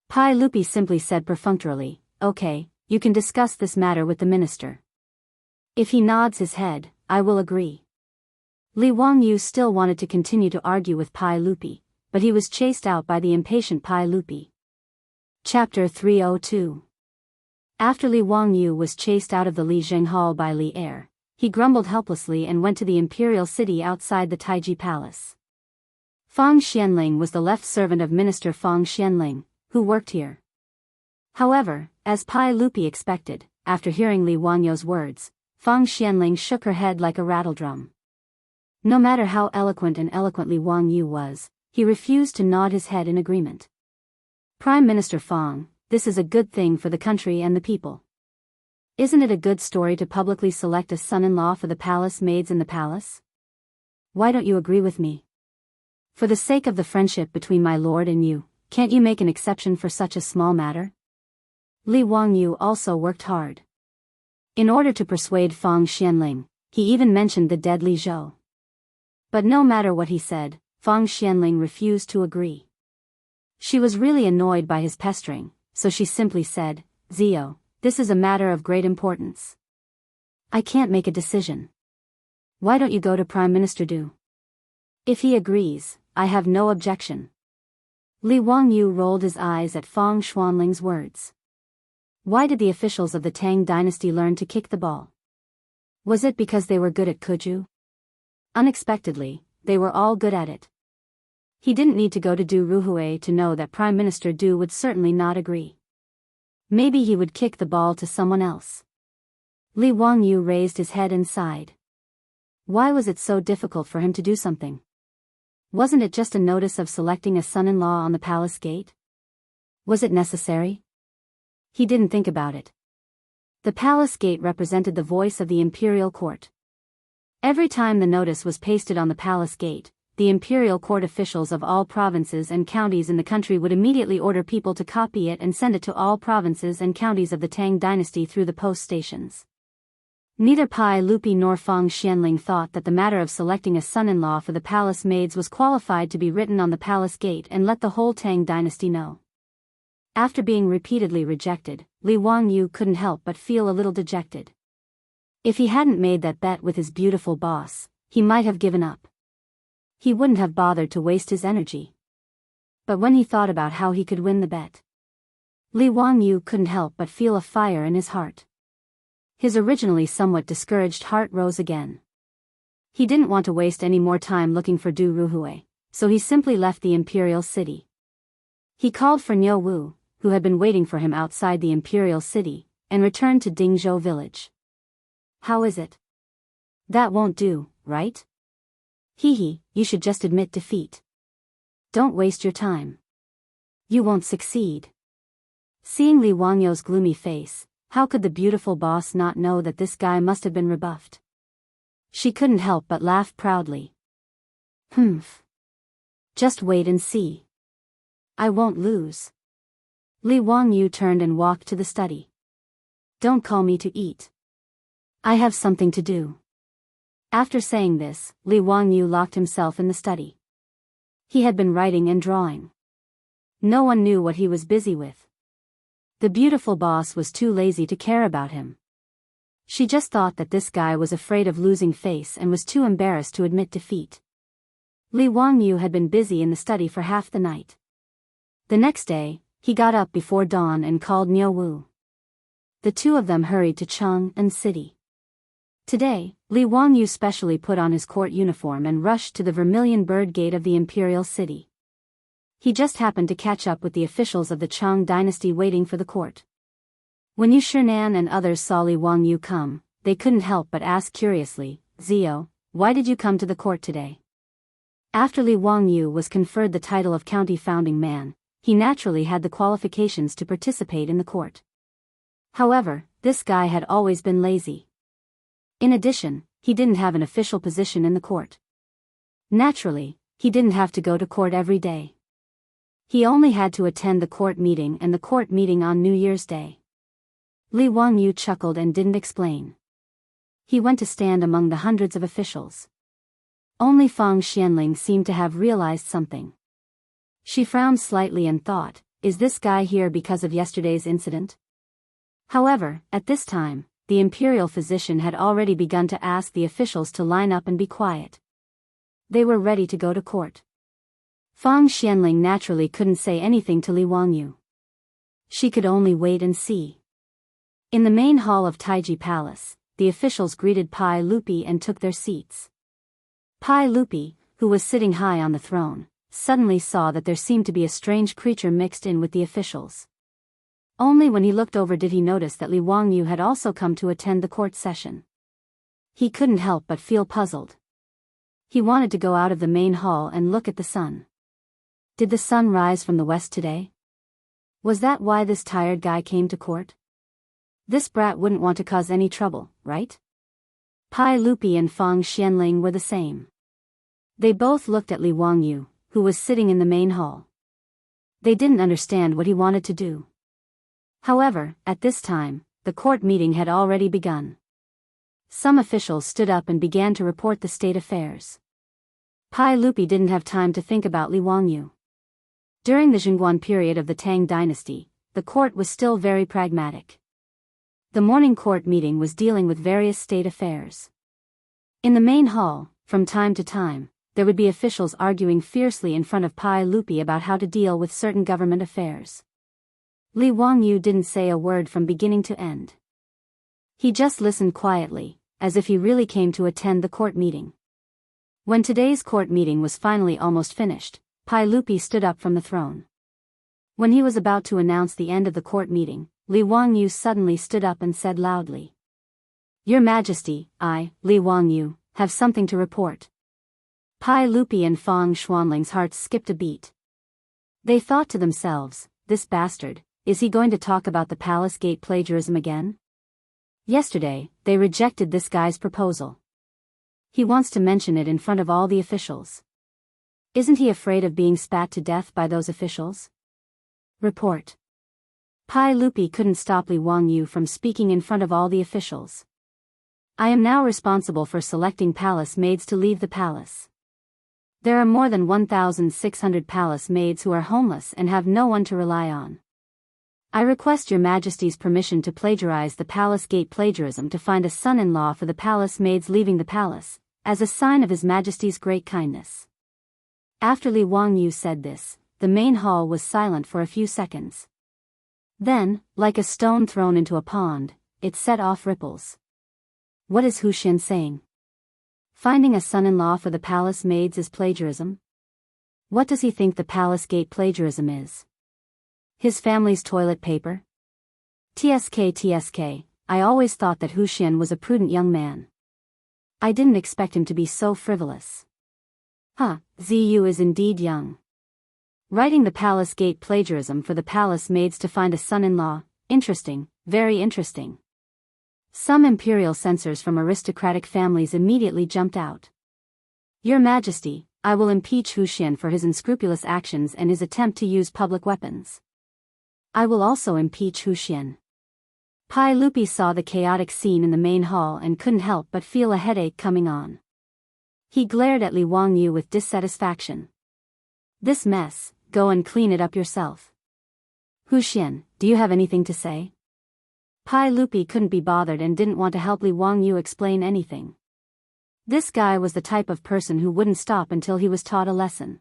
Pai Lupi simply said perfunctorily, okay, you can discuss this matter with the minister. If he nods his head, I will agree. Li Wangyu still wanted to continue to argue with Pai Lupi, but he was chased out by the impatient Pai Lupi. Chapter 302. After Li Wangyu was chased out of the Li Zheng Hall by Li Er, he grumbled helplessly and went to the imperial city outside the Taiji Palace. Fang Xianling was the left servant of Minister Fang Xianling, who worked here. However, as Pai Lupi expected, after hearing Li Wangyou's words, Fang Xianling shook her head like a rattledrum. No matter how eloquent and eloquent Li Wangyou was, he refused to nod his head in agreement. Prime Minister Fang, this is a good thing for the country and the people. Isn't it a good story to publicly select a son-in-law for the palace maids in the palace? Why don't you agree with me? For the sake of the friendship between my lord and you, can't you make an exception for such a small matter? Li Wangyou also worked hard. In order to persuade Fang Xianling, he even mentioned the dead Li Zhou. But no matter what he said, Fang Xianling refused to agree. She was really annoyed by his pestering, so she simply said, Zio, this is a matter of great importance. I can't make a decision. Why don't you go to Prime Minister Du? If he agrees, I have no objection. Li Wangyou rolled his eyes at Fang Xuanling's words. Why did the officials of the Tang dynasty learn to kick the ball? Was it because they were good at Kuju? Unexpectedly, they were all good at it. He didn't need to go to Du Ruhui to know that Prime Minister Du would certainly not agree. Maybe he would kick the ball to someone else. Li Wangyou raised his head and sighed. Why was it so difficult for him to do something? Wasn't it just a notice of selecting a son-in-law on the palace gate? Was it necessary? He didn't think about it. The palace gate represented the voice of the imperial court. Every time the notice was pasted on the palace gate, the imperial court officials of all provinces and counties in the country would immediately order people to copy it and send it to all provinces and counties of the Tang dynasty through the post stations. Neither Pai Lupi nor Fang Xianling thought that the matter of selecting a son-in-law for the palace maids was qualified to be written on the palace gate and let the whole Tang dynasty know. After being repeatedly rejected, Li Wangyou couldn't help but feel a little dejected. If he hadn't made that bet with his beautiful boss, he might have given up. He wouldn't have bothered to waste his energy. But when he thought about how he could win the bet, Li Wangyou couldn't help but feel a fire in his heart. His originally somewhat discouraged heart rose again. He didn't want to waste any more time looking for Du Ruhui, so he simply left the imperial city. He called for Niu Wu, who had been waiting for him outside the imperial city, and returned to Dingzhou village. How is it? That won't do, right? Hee, you should just admit defeat. Don't waste your time. You won't succeed. Seeing Li Wangyou's gloomy face, how could the beautiful boss not know that this guy must have been rebuffed? She couldn't help but laugh proudly. Humph. Just wait and see. I won't lose. Li Wangyou turned and walked to the study. Don't call me to eat. I have something to do. After saying this, Li Wangyou locked himself in the study. He had been writing and drawing. No one knew what he was busy with. The beautiful boss was too lazy to care about him. She just thought that this guy was afraid of losing face and was too embarrassed to admit defeat. Li Wangyou had been busy in the study for half the night. The next day, he got up before dawn and called Niu Wu. The two of them hurried to Chang'an City. Today, Li Wangyou specially put on his court uniform and rushed to the Vermilion Bird Gate of the imperial city. He just happened to catch up with the officials of the Chang dynasty waiting for the court. When Yu Shinan and others saw Li Wangyou come, they couldn't help but ask curiously, Zio, why did you come to the court today? After Li Wangyou was conferred the title of county founding man, he naturally had the qualifications to participate in the court. However, this guy had always been lazy. In addition, he didn't have an official position in the court. Naturally, he didn't have to go to court every day. He only had to attend the court meeting and the court meeting on New Year's Day. Li Wangyou chuckled and didn't explain. He went to stand among the hundreds of officials. Only Fang Xianling seemed to have realized something. She frowned slightly and thought, is this guy here because of yesterday's incident? However, at this time, the imperial physician had already begun to ask the officials to line up and be quiet. They were ready to go to court. Fang Xianling naturally couldn't say anything to Li Wangyou. She could only wait and see. In the main hall of Taiji Palace, the officials greeted Pai Lupi and took their seats. Pai Lupi, who was sitting high on the throne, suddenly saw that there seemed to be a strange creature mixed in with the officials. Only when he looked over did he notice that Li Wangyu had also come to attend the court session. He couldn't help but feel puzzled. He wanted to go out of the main hall and look at the sun. Did the sun rise from the west today? Was that why this tired guy came to court? This brat wouldn't want to cause any trouble, right? Pai Lupi and Fang Xianling were the same. They both looked at Li Wangyu, who was sitting in the main hall. They didn't understand what he wanted to do. However, at this time, the court meeting had already begun. Some officials stood up and began to report the state affairs. Pai Lupi didn't have time to think about Li Wangyu. During the Jingguan period of the Tang dynasty, the court was still very pragmatic. The morning court meeting was dealing with various state affairs. In the main hall, from time to time, there would be officials arguing fiercely in front of Pai Lupi about how to deal with certain government affairs. Li Wangyu didn't say a word from beginning to end. He just listened quietly, as if he really came to attend the court meeting. When today's court meeting was finally almost finished, Pai Lupi stood up from the throne. When he was about to announce the end of the court meeting, Li Wangyu suddenly stood up and said loudly, "Your Majesty, I, Li Wangyu, have something to report." Pai Lupi and Fang Xuanling's hearts skipped a beat. They thought to themselves, this bastard, is he going to talk about the palace gate plagiarism again? Yesterday, they rejected this guy's proposal. He wants to mention it in front of all the officials. Isn't he afraid of being spat to death by those officials? Report. Pai Lupi couldn't stop Li Wangyu from speaking in front of all the officials. I am now responsible for selecting palace maids to leave the palace. There are more than 1,600 palace maids who are homeless and have no one to rely on. I request your Majesty's permission to plagiarize the palace gate plagiarism to find a son-in-law for the palace maids leaving the palace, as a sign of His Majesty's great kindness. After Li Wangyu said this, the main hall was silent for a few seconds. Then, like a stone thrown into a pond, it set off ripples. What is Hu Xin saying? Finding a son-in-law for the palace maids is plagiarism? What does he think the palace gate plagiarism is? His family's toilet paper? TSK, I always thought that Hu Xin was a prudent young man. I didn't expect him to be so frivolous. Ziyu is indeed young. Writing the palace gate plagiarism for the palace maids to find a son-in-law, interesting, very interesting. Some imperial censors from aristocratic families immediately jumped out. Your Majesty, I will impeach Hu Xin for his unscrupulous actions and his attempt to use public weapons. I will also impeach Hu Xin. Pai Lupi saw the chaotic scene in the main hall and couldn't help but feel a headache coming on. He glared at Li Wangyu with dissatisfaction. This mess, go and clean it up yourself. Hu Xin, do you have anything to say? Pai Lupi couldn't be bothered and didn't want to help Li Wangyu explain anything. This guy was the type of person who wouldn't stop until he was taught a lesson.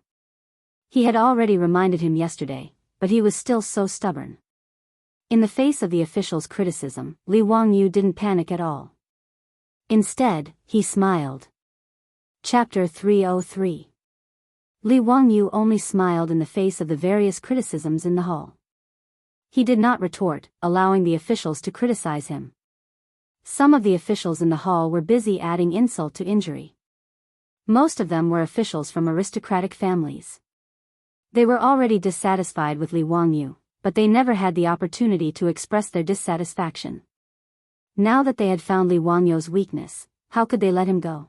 He had already reminded him yesterday, but he was still so stubborn. In the face of the officials' criticism, Li Wangyu didn't panic at all. Instead, he smiled. Chapter 303. Li Wangyu only smiled in the face of the various criticisms in the hall. He did not retort, allowing the officials to criticize him. Some of the officials in the hall were busy adding insult to injury. Most of them were officials from aristocratic families. They were already dissatisfied with Li Wangyu, but they never had the opportunity to express their dissatisfaction. Now that they had found Li Wangyu's weakness, how could they let him go?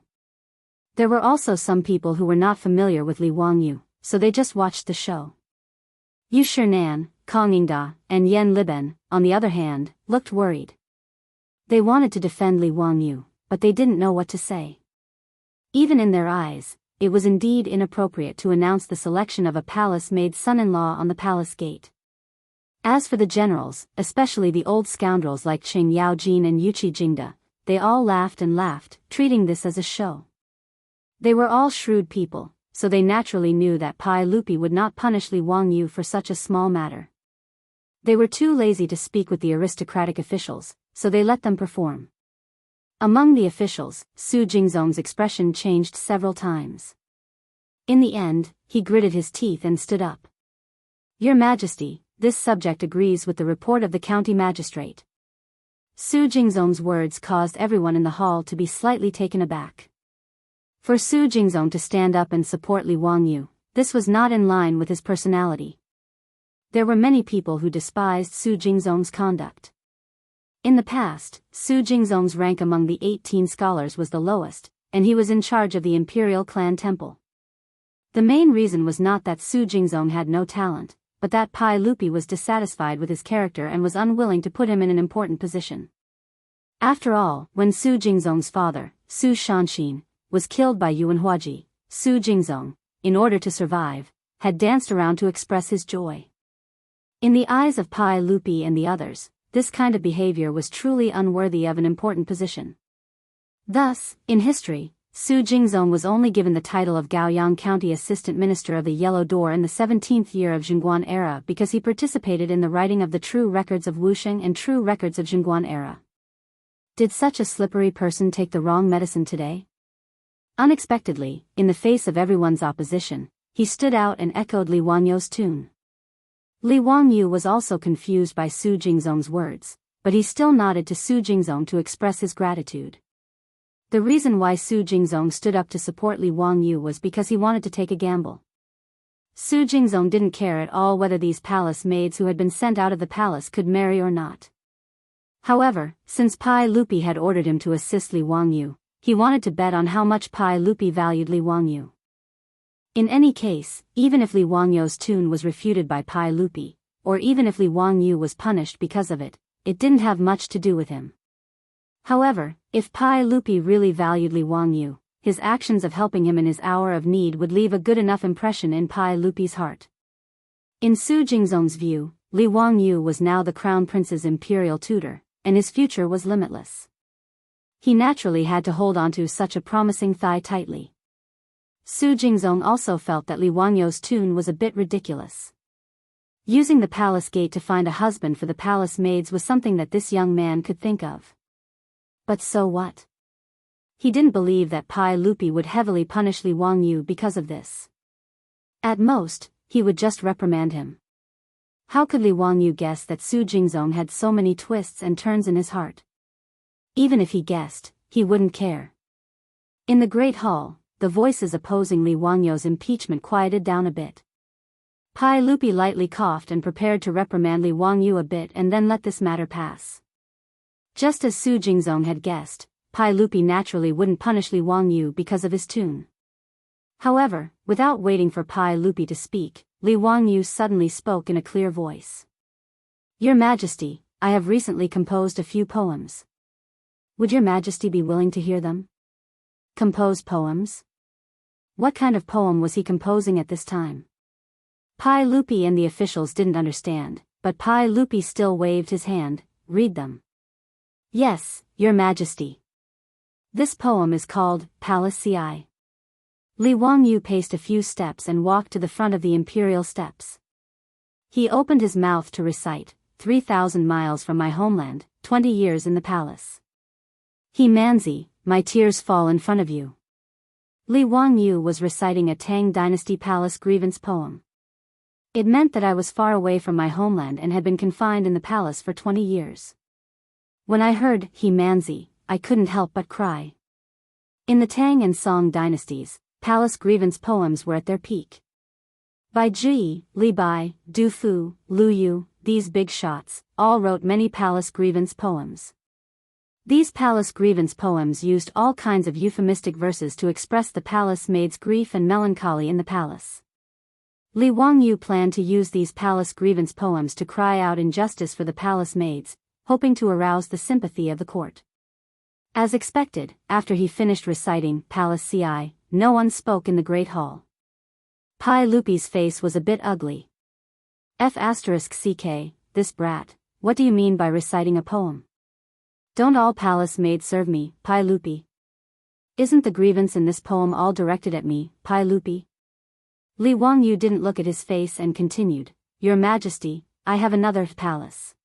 There were also some people who were not familiar with Li Wangyu, so they just watched the show. Yu Shinan, Kang Yingda, and Yan Liben, on the other hand, looked worried. They wanted to defend Li Wangyu, but they didn't know what to say. Even in their eyes, it was indeed inappropriate to announce the selection of a palace-maid son-in-law on the palace gate. As for the generals, especially the old scoundrels like Qing Yaojin and Yuqi Jingda, they all laughed and laughed, treating this as a show. They were all shrewd people, so they naturally knew that Pai Lupi would not punish Li Wangyu for such a small matter. They were too lazy to speak with the aristocratic officials, so they let them perform. Among the officials, Su Jingzong's expression changed several times. In the end, he gritted his teeth and stood up. Your Majesty, this subject agrees with the report of the county magistrate. Su Jingzong's words caused everyone in the hall to be slightly taken aback. For Su Jingzong to stand up and support Li Wangyu, this was not in line with his personality. There were many people who despised Su Jingzong's conduct. In the past, Su Jingzong's rank among the 18 scholars was the lowest, and he was in charge of the imperial clan temple. The main reason was not that Su Jingzong had no talent, but that Pai Lupi was dissatisfied with his character and was unwilling to put him in an important position. After all, when Su Jingzong's father, Su Shanxin, was killed by Yuan Huaji, Su Jingzong, in order to survive, had danced around to express his joy. In the eyes of Pai Lupi and the others, this kind of behavior was truly unworthy of an important position. Thus, in history, Su Jingzong was only given the title of Gaoyang County Assistant Minister of the Yellow Door in the 17th year of Jingguan era because he participated in the writing of the true records of Wusheng and true records of Jingguan era. Did such a slippery person take the wrong medicine today? Unexpectedly, in the face of everyone's opposition, he stood out and echoed Li Wangyu's tune. Li Wangyu was also confused by Su Jingzong's words, but he still nodded to Su Jingzong to express his gratitude. The reason why Su Jingzong stood up to support Li Wangyu was because he wanted to take a gamble. Su Jingzong didn't care at all whether these palace maids who had been sent out of the palace could marry or not. However, since Pai Lupi had ordered him to assist Li Wangyu, he wanted to bet on how much Pai Lupi valued Li Wangyu. In any case, even if Li Wangyu's tune was refuted by Pai Lupi, or even if Li Wangyu was punished because of it, it didn't have much to do with him. However, if Pai Lupi really valued Li Wangyu, his actions of helping him in his hour of need would leave a good enough impression in Pai Lupi's heart. In Su Jingzong's view, Li Wangyu was now the crown prince's imperial tutor, and his future was limitless. He naturally had to hold onto such a promising thigh tightly. Su Jingzong also felt that Li Wangyu's tune was a bit ridiculous. Using the palace gate to find a husband for the palace maids was something that this young man could think of. But so what? He didn't believe that Pai Lupi would heavily punish Li Wangyu because of this. At most, he would just reprimand him. How could Li Wangyu guess that Su Jingzong had so many twists and turns in his heart? Even if he guessed, he wouldn't care. In the Great Hall, the voices opposing Li Wangyu's impeachment quieted down a bit. Pai Lupi lightly coughed and prepared to reprimand Li Wangyu a bit and then let this matter pass. Just as Su Jingzong had guessed, Pai Lupi naturally wouldn't punish Li Wangyu because of his tune. However, without waiting for Pai Lupi to speak, Li Wangyu suddenly spoke in a clear voice. "Your Majesty, I have recently composed a few poems. Would your Majesty be willing to hear them?" Compose poems? What kind of poem was he composing at this time? Pai Lupi and the officials didn't understand, but Pai Lupi still waved his hand. "Read them." "Yes, Your Majesty. This poem is called Palace Ci." Li Wangyu paced a few steps and walked to the front of the imperial steps. He opened his mouth to recite, 3,000 miles from my homeland, 20 years in the palace. He Manzi, my tears fall in front of you. Li Wangyu was reciting a Tang Dynasty palace grievance poem. It meant that I was far away from my homeland and had been confined in the palace for 20 years. When I heard He Manzi, I couldn't help but cry. In the Tang and Song dynasties, palace grievance poems were at their peak. Bai Ji, Li Bai, Du Fu, Lu Yu, these big shots, all wrote many palace grievance poems. These palace grievance poems used all kinds of euphemistic verses to express the palace maid's grief and melancholy in the palace. Li Wangyu planned to use these palace grievance poems to cry out injustice for the palace maids, hoping to arouse the sympathy of the court. As expected, after he finished reciting Palace Ci, no one spoke in the Great Hall. Pai Lupi's face was a bit ugly. F***ck, this brat, what do you mean by reciting a poem? Don't all palace maids serve me, Pai Lupi? Isn't the grievance in this poem all directed at me, Pai Lupi? Li Wangyu didn't look at his face and continued, Your Majesty, I have another palace.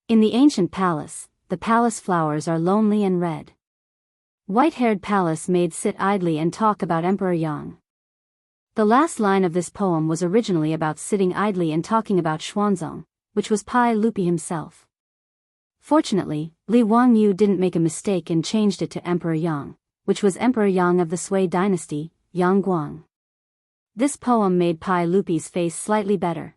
In the ancient palace, the palace flowers are lonely and red. White-haired palace maids sit idly and talk about Emperor Yang. The last line of this poem was originally about sitting idly and talking about Xuanzong, which was Pai Lupi himself. Fortunately, Li Wangyu didn't make a mistake and changed it to Emperor Yang, which was Emperor Yang of the Sui dynasty, Yang Guang. This poem made Pai Lupi's face slightly better.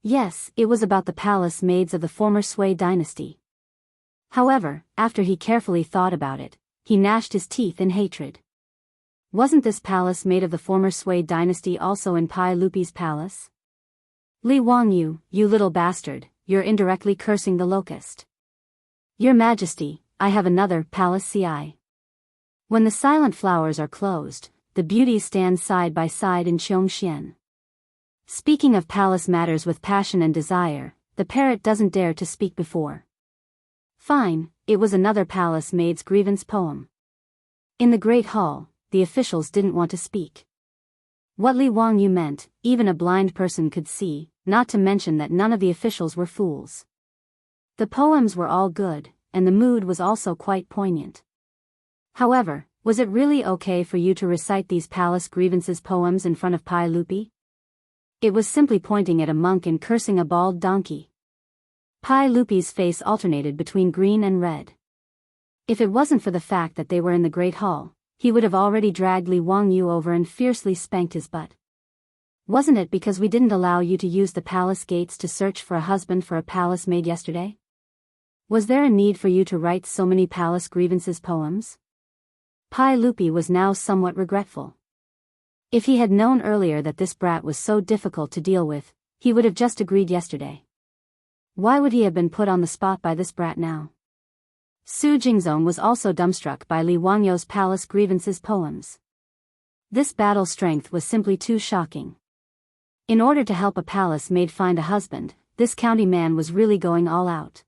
Yes, it was about the palace maids of the former Sui dynasty. However, after he carefully thought about it, he gnashed his teeth in hatred. Wasn't this palace made of the former Sui dynasty also in Pai Lupi's palace? Li Wangyu, you little bastard, you're indirectly cursing the locust. Your Majesty, I have another palace ci. When the silent flowers are closed, the beauties stand side by side in Qiongxian. Speaking of palace matters with passion and desire, the parrot doesn't dare to speak before. Fine, it was another palace maid's grievance poem. In the Great Hall, the officials didn't want to speak. What Li Wangyu meant, even a blind person could see, not to mention that none of the officials were fools. The poems were all good, and the mood was also quite poignant. However, was it really okay for you to recite these palace grievances poems in front of Pai Lupi? It was simply pointing at a monk and cursing a bald donkey. Pai Lupi's face alternated between green and red. If it wasn't for the fact that they were in the Great Hall, he would have already dragged Li Wangyu over and fiercely spanked his butt. Wasn't it because we didn't allow you to use the palace gates to search for a husband for a palace maid yesterday? Was there a need for you to write so many palace grievances poems? Pai Lupi was now somewhat regretful. If he had known earlier that this brat was so difficult to deal with, he would have just agreed yesterday. Why would he have been put on the spot by this brat now? Su Jingzong was also dumbstruck by Li Wangyu's palace grievances poems. This battle strength was simply too shocking. In order to help a palace maid find a husband, this county man was really going all out.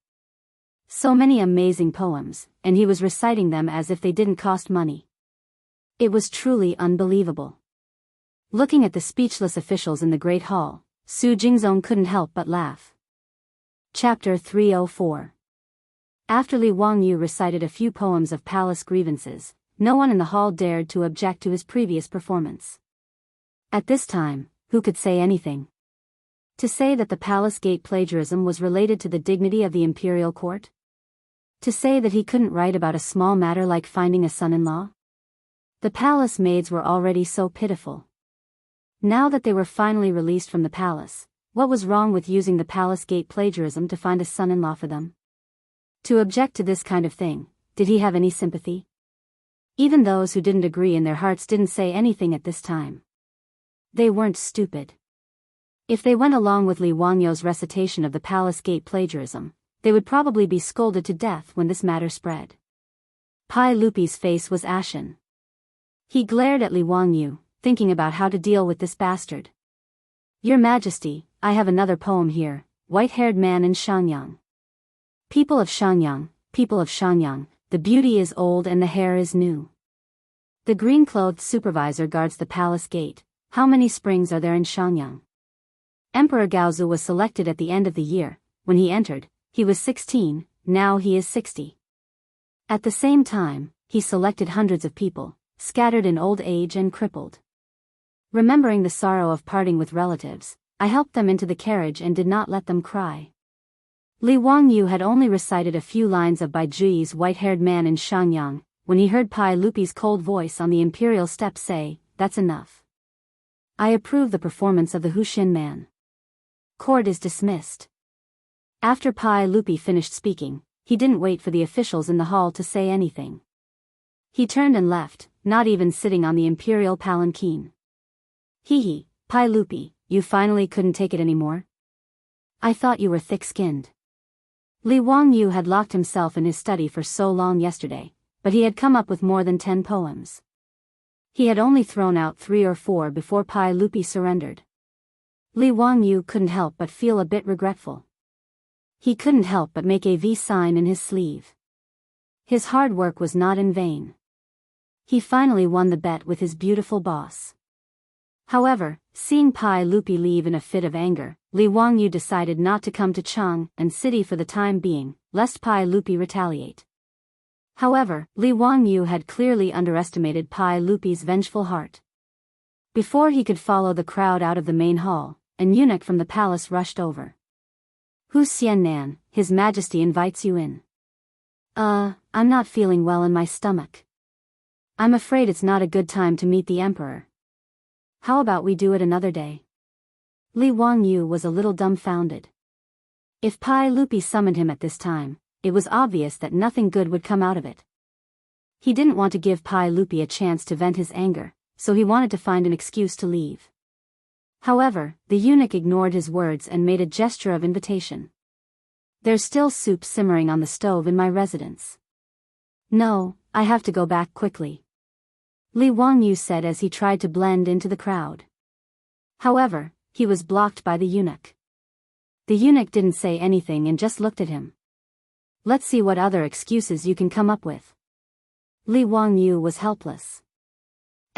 So many amazing poems, and he was reciting them as if they didn't cost money. It was truly unbelievable. Looking at the speechless officials in the Great Hall, Su Jingzong couldn't help but laugh. Chapter 304. After Li Wangyu recited a few poems of palace grievances, no one in the hall dared to object to his previous performance. At this time, who could say anything? To say that the palace gate plagiarism was related to the dignity of the imperial court? To say that he couldn't write about a small matter like finding a son-in-law? The palace maids were already so pitiful. Now that they were finally released from the palace, what was wrong with using the palace gate plagiarism to find a son-in-law for them? To object to this kind of thing, did he have any sympathy? Even those who didn't agree in their hearts didn't say anything at this time. They weren't stupid. If they went along with Li Wangyu's recitation of the palace gate plagiarism, they would probably be scolded to death when this matter spread. Pai Lupi's face was ashen. He glared at Li Wangyu, thinking about how to deal with this bastard. Your Majesty, I have another poem here, White-Haired Man in Shanyang. People of Shanyang, the beauty is old and the hair is new. The green-clothed supervisor guards the palace gate. How many springs are there in Shanyang? Emperor Gaozu was selected at the end of the year. When he entered, he was 16, now he is 60. At the same time, he selected hundreds of people, scattered in old age and crippled. Remembering the sorrow of parting with relatives, I helped them into the carriage and did not let them cry. Li Wangyu had only recited a few lines of Bai Juyi's White-Haired Man in Shanyang, when he heard Pai Lupi's cold voice on the imperial steps say, "That's enough. I approve the performance of the Huxin man. Court is dismissed." After Pai Lupi finished speaking, he didn't wait for the officials in the hall to say anything. He turned and left, not even sitting on the imperial palanquin. Hee, Pai Lupi, you finally couldn't take it anymore? I thought you were thick-skinned. Li Wangyu had locked himself in his study for so long yesterday, but he had come up with more than 10 poems. He had only thrown out 3 or 4 before Pai Lupi surrendered. Li Wangyu couldn't help but feel a bit regretful. He couldn't help but make a V sign in his sleeve. His hard work was not in vain. He finally won the bet with his beautiful boss. However, seeing Pai Lupi leave in a fit of anger, Li Wangyu decided not to come to Chang and City for the time being, lest Pai Lupi retaliate. However, Li Wangyu had clearly underestimated Pai Lupi's vengeful heart. Before he could follow the crowd out of the main hall, an eunuch from the palace rushed over. "Hu Xiannan, His Majesty invites you in." I'm not feeling well in my stomach. I'm afraid it's not a good time to meet the emperor. How about we do it another day?" Li Wangyu was a little dumbfounded. If Pai Lupi summoned him at this time, it was obvious that nothing good would come out of it. He didn't want to give Pai Lupi a chance to vent his anger, so he wanted to find an excuse to leave. However, the eunuch ignored his words and made a gesture of invitation. "There's still soup simmering on the stove in my residence." "No, I have to go back quickly," Li Wangyu said as he tried to blend into the crowd. However, he was blocked by the eunuch. The eunuch didn't say anything and just looked at him. "Let's see what other excuses you can come up with." Li Wangyu was helpless.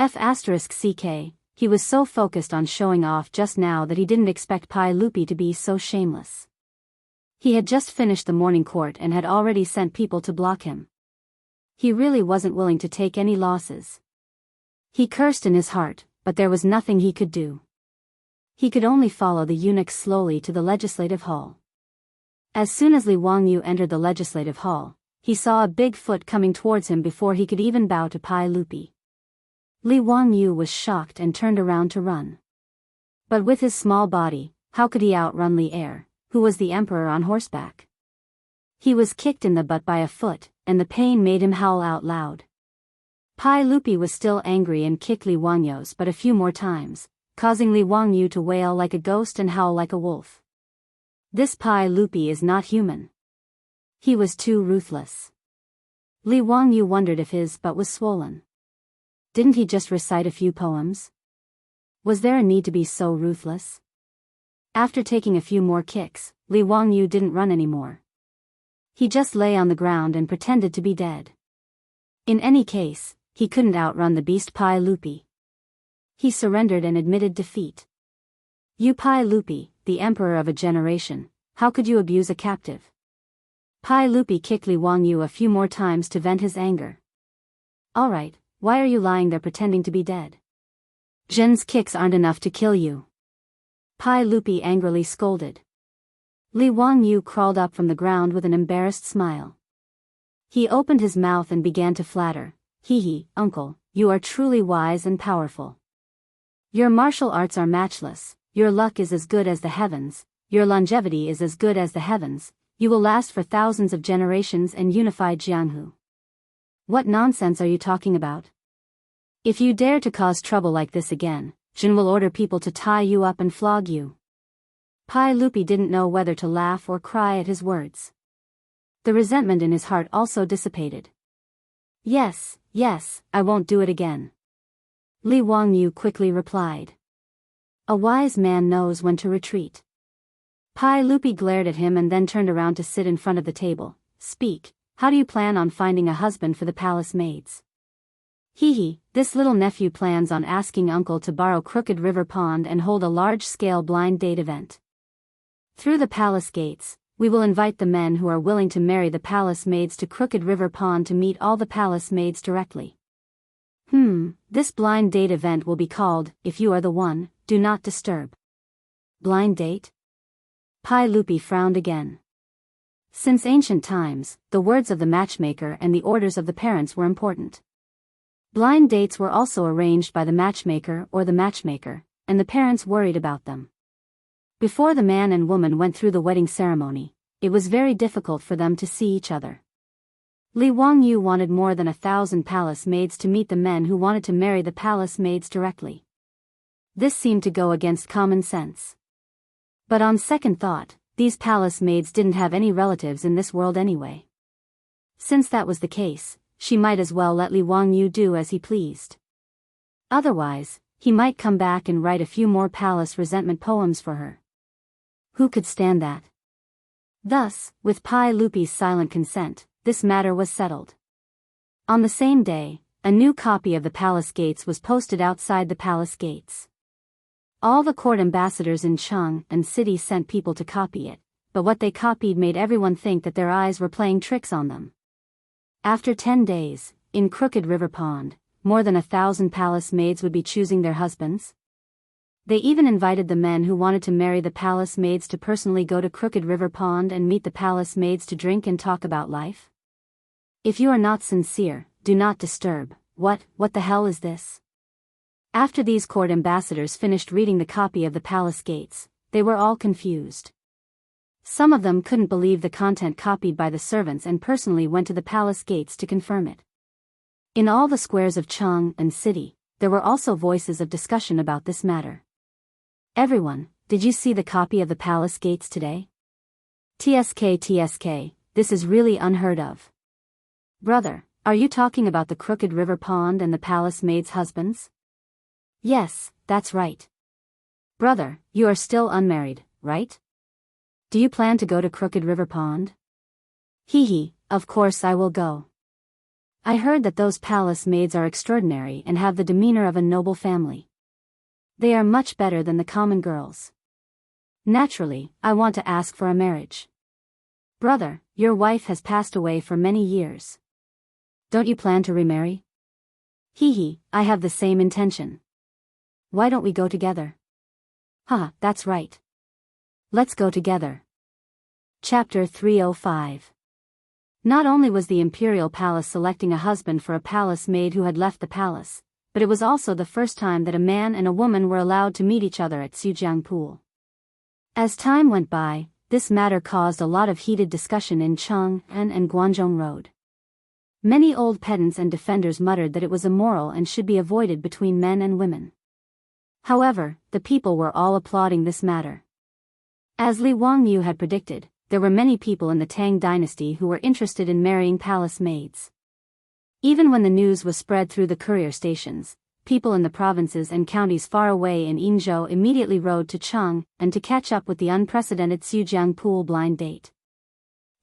*CK, he was so focused on showing off just now that he didn't expect Pai Lupi to be so shameless. He had just finished the morning court and had already sent people to block him. He really wasn't willing to take any losses. He cursed in his heart, but there was nothing he could do. He could only follow the eunuch slowly to the legislative hall. As soon as Li Wangyu entered the legislative hall, he saw a big foot coming towards him before he could even bow to Pai Lupi. Li Wangyu was shocked and turned around to run. But with his small body, how could he outrun Li Er, who was the emperor on horseback? He was kicked in the butt by a foot, and the pain made him howl out loud. Pai Lupi was still angry and kicked Li Wangyu's but a few more times, causing Li Wangyu to wail like a ghost and howl like a wolf. This Pai Lupi is not human. He was too ruthless. Li Wangyu wondered if his butt was swollen. Didn't he just recite a few poems? Was there a need to be so ruthless? After taking a few more kicks, Li Wangyu didn't run anymore. He just lay on the ground and pretended to be dead. In any case, he couldn't outrun the beast Pai Lupi. He surrendered and admitted defeat. "You Pai Lupi, the emperor of a generation, how could you abuse a captive?" Pai Lupi kicked Li Wangyu a few more times to vent his anger. "Alright, why are you lying there pretending to be dead? Zhen's kicks aren't enough to kill you." Pai Lupi angrily scolded. Li Wangyu crawled up from the ground with an embarrassed smile. He opened his mouth and began to flatter. "Hee, uncle, you are truly wise and powerful. Your martial arts are matchless, your luck is as good as the heavens, your longevity is as good as the heavens, you will last for thousands of generations and unify Jianghu. What nonsense are you talking about? If you dare to cause trouble like this again, Jin will order people to tie you up and flog you." Pai Lupi didn't know whether to laugh or cry at his words. The resentment in his heart also dissipated. Yes, I won't do it again," Li Wangyu quickly replied. "A wise man knows when to retreat." Pai Lupi glared at him and then turned around to sit in front of the table. "Speak, how do you plan on finding a husband for the palace maids?" This little nephew plans on asking uncle to borrow Crooked River Pond and hold a large-scale blind date event. Through the palace gates, we will invite the men who are willing to marry the palace maids to Crooked River Pond to meet all the palace maids directly. This blind date event will be called, If You Are the One, Do Not Disturb. Blind date? Pai Lupi frowned again. Since ancient times, the words of the matchmaker and the orders of the parents were important. Blind dates were also arranged by the matchmaker or the matchmaker, and the parents worried about them. Before the man and woman went through the wedding ceremony, it was very difficult for them to see each other. Li Wangyu wanted more than 1,000 palace maids to meet the men who wanted to marry the palace maids directly. This seemed to go against common sense. But on second thought, these palace maids didn't have any relatives in this world anyway. Since that was the case, she might as well let Li Wangyu do as he pleased. Otherwise, he might come back and write a few more palace resentment poems for her. Who could stand that? Thus, with Pai Lupi's silent consent, this matter was settled. On the same day, a new copy of the palace gates was posted outside the palace gates. All the court ambassadors in Cheng and city sent people to copy it, but what they copied made everyone think that their eyes were playing tricks on them. After 10 days, in Crooked River Pond, more than 1,000 palace maids would be choosing their husbands. They even invited the men who wanted to marry the palace maids to personally go to Crooked River Pond and meet the palace maids to drink and talk about life. If you are not sincere, do not disturb. What the hell is this? After these court ambassadors finished reading the copy of the palace gates, they were all confused. Some of them couldn't believe the content copied by the servants and personally went to the palace gates to confirm it. In all the squares of Chang'an City, there were also voices of discussion about this matter. Everyone, did you see the copy of the palace gates today? TSK, this is really unheard of. Brother, are you talking about the Crooked River Pond and the palace maids' husbands? Yes, that's right. Brother, you are still unmarried, right? Do you plan to go to Crooked River Pond? Hee, of course I will go. I heard that those palace maids are extraordinary and have the demeanor of a noble family. They are much better than the common girls. Naturally, I want to ask for a marriage. Brother, your wife has passed away for many years. Don't you plan to remarry? Hee, I have the same intention. Why don't we go together? That's right. Let's go together. Chapter 305. Not only was the imperial palace selecting a husband for a palace maid who had left the palace, but it was also the first time that a man and a woman were allowed to meet each other at Sujiang Pool. As time went by, this matter caused a lot of heated discussion in Chang'an and Guangzhong Road. Many old pedants and defenders muttered that it was immoral and should be avoided between men and women. However, the people were all applauding this matter. As Li Wangyu had predicted, there were many people in the Tang dynasty who were interested in marrying palace maids. Even when the news was spread through the courier stations, people in the provinces and counties far away in Yingzhou immediately rode to Chang'an and to catch up with the unprecedented Sujiang Pool blind date.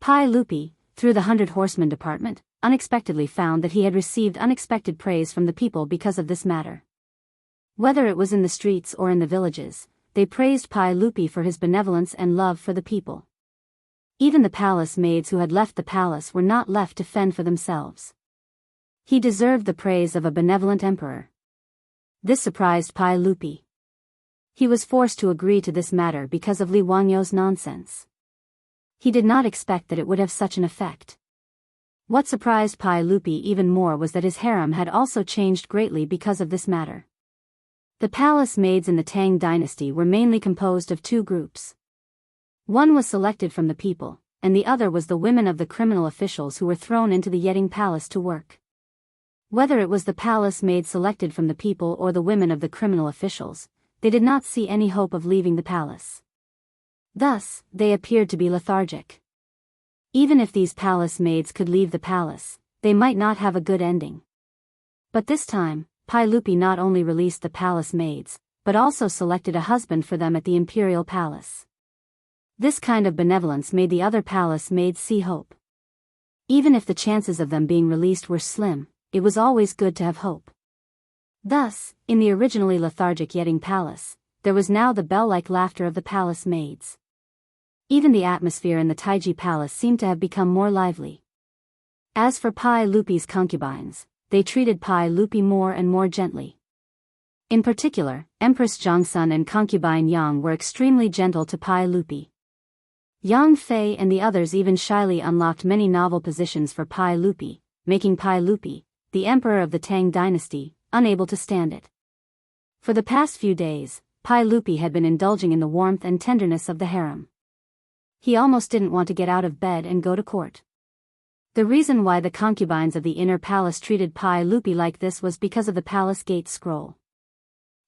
Pai Lupi, through the 100 Horsemen department, unexpectedly found that he had received unexpected praise from the people because of this matter. Whether it was in the streets or in the villages, they praised Pai Lupi for his benevolence and love for the people. Even the palace maids who had left the palace were not left to fend for themselves. He deserved the praise of a benevolent emperor. This surprised Pai Lupi. He was forced to agree to this matter because of Li Wangyu's nonsense. He did not expect that it would have such an effect. What surprised Pai Lupi even more was that his harem had also changed greatly because of this matter. The palace maids in the Tang dynasty were mainly composed of two groups. One was selected from the people, and the other was the women of the criminal officials who were thrown into the Yeting Palace to work. Whether it was the palace maids selected from the people or the women of the criminal officials, they did not see any hope of leaving the palace. Thus, they appeared to be lethargic. Even if these palace maids could leave the palace, they might not have a good ending. But this time, Pai Lupi not only released the palace maids, but also selected a husband for them at the imperial palace. This kind of benevolence made the other palace maids see hope. Even if the chances of them being released were slim, it was always good to have hope. Thus, in the originally lethargic Yeting Palace, there was now the bell-like laughter of the palace maids. Even the atmosphere in the Taiji Palace seemed to have become more lively. As for Pai Lupi's concubines, they treated Pai Lupi more and more gently. In particular, Empress Zhongsun and concubine Yang were extremely gentle to Pai Lupi. Yang Fei and the others even shyly unlocked many novel positions for Pai Lupi, making Pai Lupi, the emperor of the Tang dynasty, unable to stand it. For the past few days, Pai Lupi had been indulging in the warmth and tenderness of the harem. He almost didn't want to get out of bed and go to court. The reason why the concubines of the inner palace treated Pai Lupi like this was because of the palace gate scroll.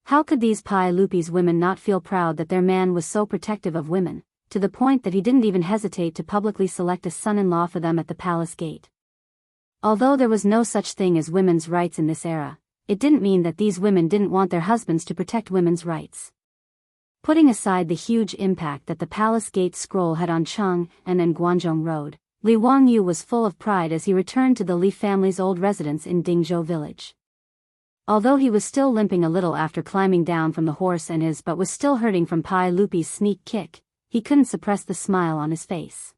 How could these Pai Lupi's women not feel proud that their man was so protective of women, to the point that he didn't even hesitate to publicly select a son-in-law for them at the palace gate? Although there was no such thing as women's rights in this era, it didn't mean that these women didn't want their husbands to protect women's rights. Putting aside the huge impact that the palace gate scroll had on Chang'an and Guangzhong Road, Li Wangyu was full of pride as he returned to the Li family's old residence in Dingzhou village. Although he was still limping a little after climbing down from the horse but was still hurting from Pai Lupi's sneak kick, he couldn't suppress the smile on his face.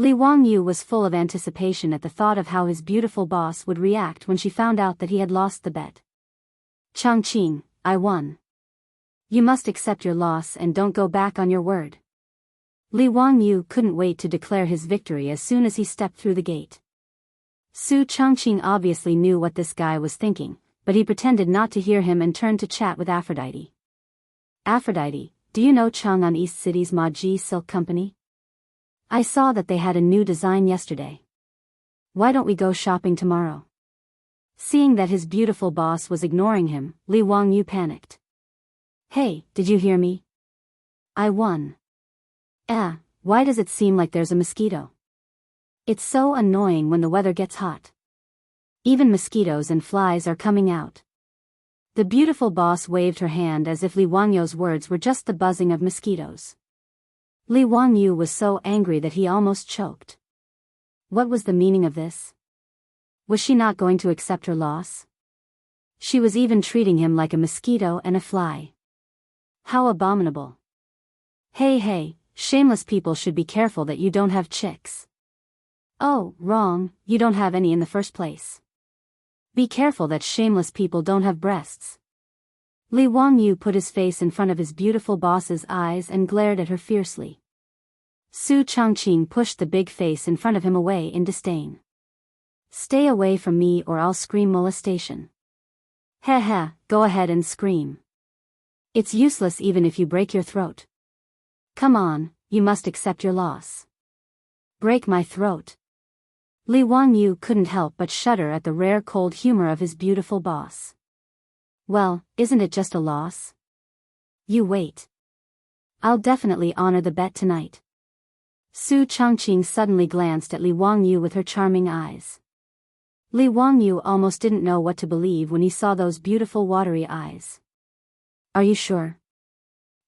Li Wangyu was full of anticipation at the thought of how his beautiful boss would react when she found out that he had lost the bet. Changqing, I won. You must accept your loss and don't go back on your word. Li Wangyu couldn't wait to declare his victory as soon as he stepped through the gate. Su Changqing obviously knew what this guy was thinking, but he pretended not to hear him and turned to chat with Aphrodite. Aphrodite, do you know Chang'an East City's Maji Silk Company? I saw that they had a new design yesterday. Why don't we go shopping tomorrow? Seeing that his beautiful boss was ignoring him, Li Wangyu panicked. Hey, did you hear me? I won. Why does it seem like there's a mosquito? It's so annoying when the weather gets hot. Even mosquitoes and flies are coming out. The beautiful boss waved her hand as if Li Wangyu's words were just the buzzing of mosquitoes. Li Wangyu was so angry that he almost choked. What was the meaning of this? Was she not going to accept her loss? She was even treating him like a mosquito and a fly. How abominable. Hey, shameless people should be careful that you don't have chicks. Oh, wrong, you don't have any in the first place. Be careful that shameless people don't have breasts. Li Wangyu put his face in front of his beautiful boss's eyes and glared at her fiercely. Su Changqing pushed the big face in front of him away in disdain. Stay away from me or I'll scream molestation. Heh, go ahead and scream. It's useless even if you break your throat. Come on, you must accept your loss. Break my throat. Li Wangyu couldn't help but shudder at the rare cold humor of his beautiful boss. Well, isn't it just a loss? You wait. I'll definitely honor the bet tonight. Su Changqing suddenly glanced at Li Wangyu with her charming eyes. Li Wangyu almost didn't know what to believe when he saw those beautiful watery eyes. Are you sure?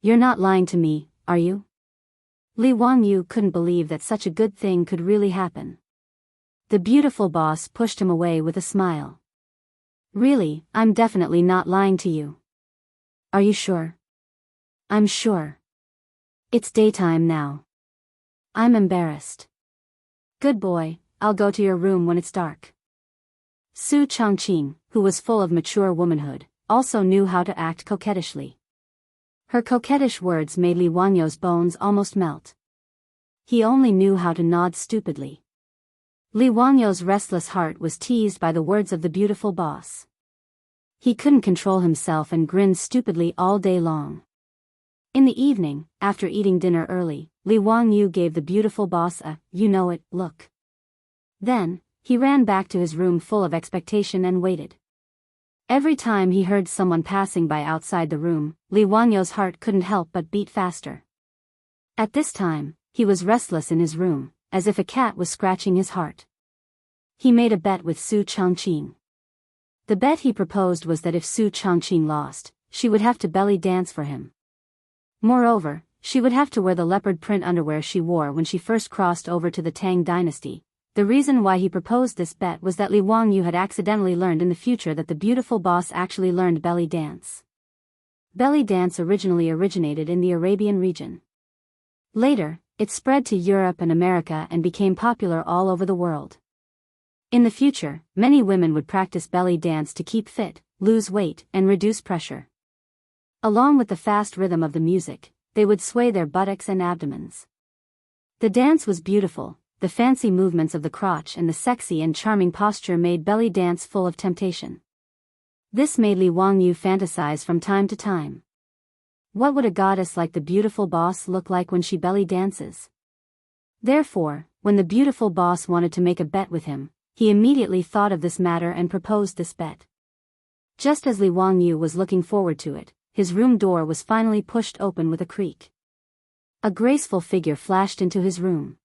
You're not lying to me, are you? Li Wangyu couldn't believe that such a good thing could really happen. The beautiful boss pushed him away with a smile. Really, I'm definitely not lying to you. Are you sure? I'm sure. It's daytime now. I'm embarrassed. Good boy, I'll go to your room when it's dark. Su Changqing, who was full of mature womanhood, also knew how to act coquettishly. Her coquettish words made Li Wangyu's bones almost melt. He only knew how to nod stupidly. Li Wangyu's restless heart was teased by the words of the beautiful boss. He couldn't control himself and grinned stupidly all day long. In the evening, after eating dinner early, Li Wangyu gave the beautiful boss a, you-know-it, look. Then, he ran back to his room full of expectation and waited. Every time he heard someone passing by outside the room, Li Wangyu's heart couldn't help but beat faster. At this time, he was restless in his room, as if a cat was scratching his heart. He made a bet with Su Changqing. The bet he proposed was that if Su Changqing lost, she would have to belly dance for him. Moreover, she would have to wear the leopard print underwear she wore when she first crossed over to the Tang dynasty. The reason why he proposed this bet was that Li Wangyu had accidentally learned in the future that the beautiful boss actually learned belly dance. Belly dance originally originated in the Arabian region. Later, it spread to Europe and America and became popular all over the world. In the future, many women would practice belly dance to keep fit, lose weight, and reduce pressure. Along with the fast rhythm of the music, they would sway their buttocks and abdomens. The dance was beautiful, the fancy movements of the crotch and the sexy and charming posture made belly dance full of temptation. This made Li Wangyu fantasize from time to time. What would a goddess like the beautiful boss look like when she belly dances? Therefore, when the beautiful boss wanted to make a bet with him, he immediately thought of this matter and proposed this bet. Just as Li Wangyu was looking forward to it, his room door was finally pushed open with a creak. A graceful figure flashed into his room.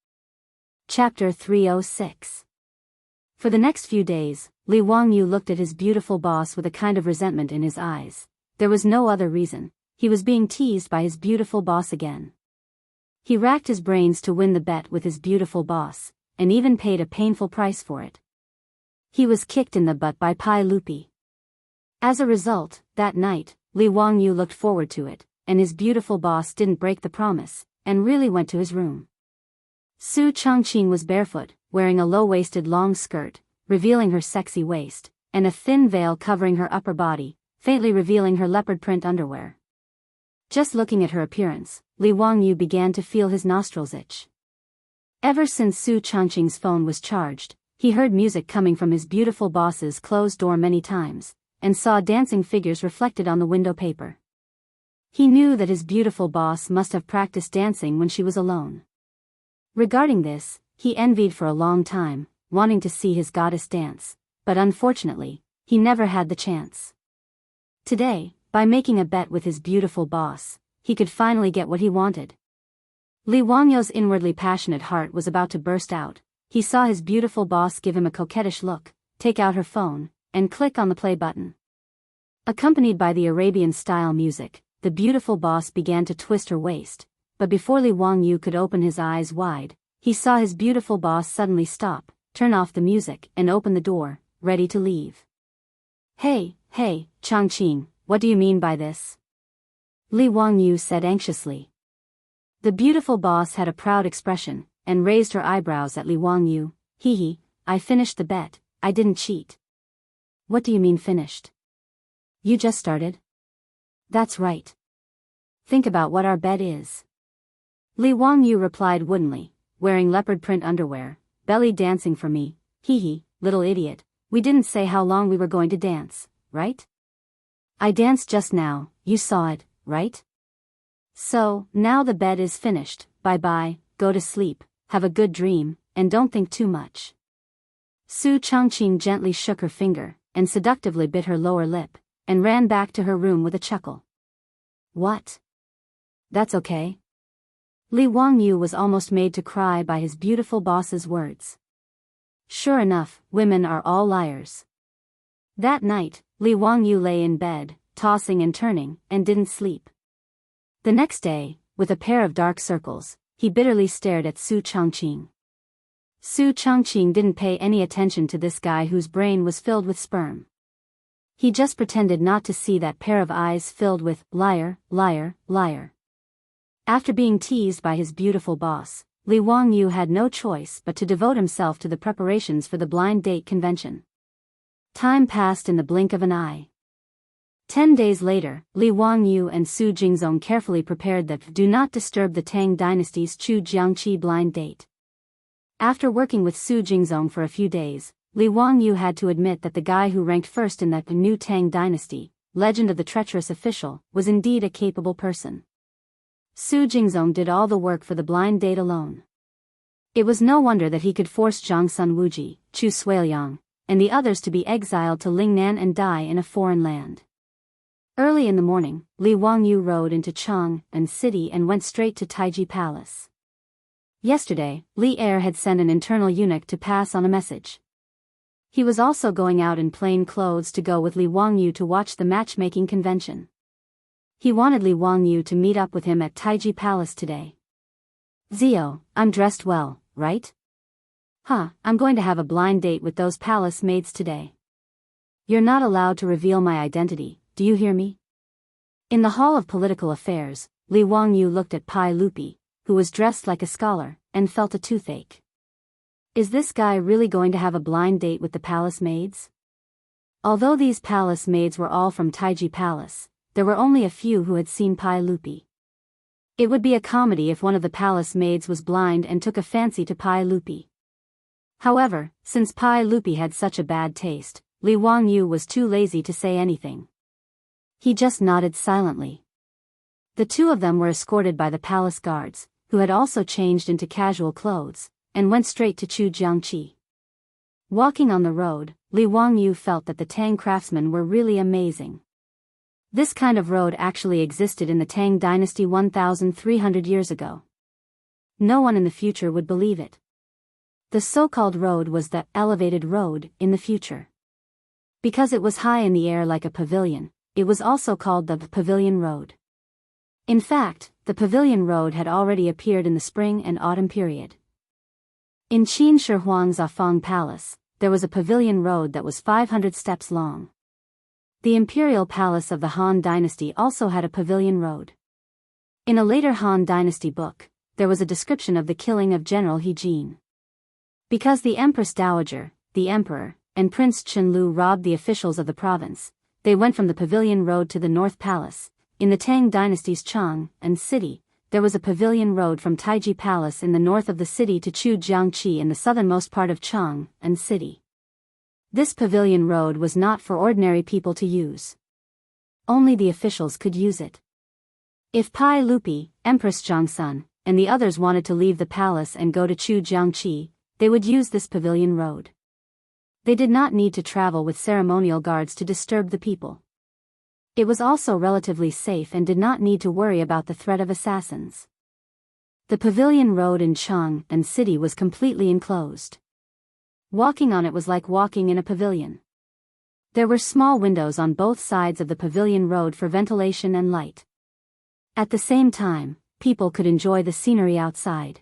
Chapter 306. For the next few days, Li Wangyu looked at his beautiful boss with a kind of resentment in his eyes. There was no other reason. He was being teased by his beautiful boss again. He racked his brains to win the bet with his beautiful boss, and even paid a painful price for it. He was kicked in the butt by Pai Lupi. As a result, that night, Li Wangyu looked forward to it, and his beautiful boss didn't break the promise, and really went to his room. Su Chongqing was barefoot, wearing a low-waisted long skirt, revealing her sexy waist, and a thin veil covering her upper body, faintly revealing her leopard print underwear. Just looking at her appearance, Li Wangyu began to feel his nostrils itch. Ever since Su Chongqing's phone was charged, he heard music coming from his beautiful boss's closed door many times, and saw dancing figures reflected on the window paper. He knew that his beautiful boss must have practiced dancing when she was alone. Regarding this, he envied for a long time, wanting to see his goddess dance, but unfortunately, he never had the chance. Today, by making a bet with his beautiful boss, he could finally get what he wanted. Li Wangyu's inwardly passionate heart was about to burst out. He saw his beautiful boss give him a coquettish look, take out her phone, and click on the play button. Accompanied by the Arabian-style music, the beautiful boss began to twist her waist, but before Li Wangyu could open his eyes wide, he saw his beautiful boss suddenly stop, turn off the music, and open the door, ready to leave. Hey, Chongqing, what do you mean by this? Li Wangyu said anxiously. The beautiful boss had a proud expression, and raised her eyebrows at Li Wangyu. Hee, I finished the bet, I didn't cheat. What do you mean finished? You just started? That's right. Think about what our bet is. Li Wangyu replied woodenly, wearing leopard print underwear, belly dancing for me. Hee, little idiot, we didn't say how long we were going to dance, right? I danced just now, you saw it, right? So, now the bet is finished, bye-bye, go to sleep, have a good dream, and don't think too much. Su Chongqing gently shook her finger, and seductively bit her lower lip, and ran back to her room with a chuckle. What? That's okay. Li Wangyu was almost made to cry by his beautiful boss's words. Sure enough, women are all liars. That night, Li Wangyu lay in bed, tossing and turning, and didn't sleep. The next day, with a pair of dark circles, he bitterly stared at Su Chongqing. Su Chongqing didn't pay any attention to this guy whose brain was filled with sperm. He just pretended not to see that pair of eyes filled with liar, liar, liar. After being teased by his beautiful boss, Li Wangyu had no choice but to devote himself to the preparations for the blind date convention. Time passed in the blink of an eye. 10 days later, Li Wangyu and Su Jingzong carefully prepared the Do Not Disturb the Tang Dynasty's Chu Jiangqi blind date. After working with Su Jingzong for a few days, Li Wangyu had to admit that the guy who ranked first in the new Tang Dynasty, Legend of the Treacherous Official, was indeed a capable person. Su Jingzong did all the work for the blind date alone. It was no wonder that he could force Zhang Sun Wuji, Chu Suiliang, and the others to be exiled to Lingnan and die in a foreign land. Early in the morning, Li Wangyu rode into Chang'an City and went straight to Taiji Palace. Yesterday, Li Er had sent an internal eunuch to pass on a message. He was also going out in plain clothes to go with Li Wangyu to watch the matchmaking convention. He wanted Li Wangyu to meet up with him at Taiji Palace today. Zio, I'm dressed well, right? I'm going to have a blind date with those palace maids today. You're not allowed to reveal my identity, do you hear me? In the Hall of Political Affairs, Li Wangyu looked at Pai Lupi, who was dressed like a scholar, and felt a toothache. Is this guy really going to have a blind date with the palace maids? Although these palace maids were all from Taiji Palace, there were only a few who had seen Pai Lupi. It would be a comedy if one of the palace maids was blind and took a fancy to Pai Lupi. However, since Pai Lupi had such a bad taste, Li Wangyu was too lazy to say anything. He just nodded silently. The two of them were escorted by the palace guards, who had also changed into casual clothes, and went straight to Chu Jiangqi. Walking on the road, Li Wangyu felt that the Tang craftsmen were really amazing. This kind of road actually existed in the Tang Dynasty 1,300 years ago. No one in the future would believe it. The so-called road was the elevated road in the future. Because it was high in the air like a pavilion, it was also called the Pavilion Road. In fact, the Pavilion Road had already appeared in the spring and autumn period. In Qin Shi Huang's Afang Palace, there was a pavilion road that was 500 steps long. The imperial palace of the Han Dynasty also had a pavilion road. In a later Han Dynasty book, there was a description of the killing of General He Jin. Because the Empress Dowager, the Emperor, and Prince Qianlu robbed the officials of the province, they went from the Pavilion Road to the North Palace. In the Tang Dynasty's Chang and city, there was a pavilion road from Taiji Palace in the north of the city to Chujiangqi in the southernmost part of Chang and city. This pavilion road was not for ordinary people to use. Only the officials could use it. If Pai Lupi, Empress Zhangsun, and the others wanted to leave the palace and go to Chujiangqi, they would use this pavilion road. They did not need to travel with ceremonial guards to disturb the people. It was also relatively safe and did not need to worry about the threat of assassins. The pavilion road in Chang and city was completely enclosed. Walking on it was like walking in a pavilion. There were small windows on both sides of the pavilion road for ventilation and light. At the same time, people could enjoy the scenery outside.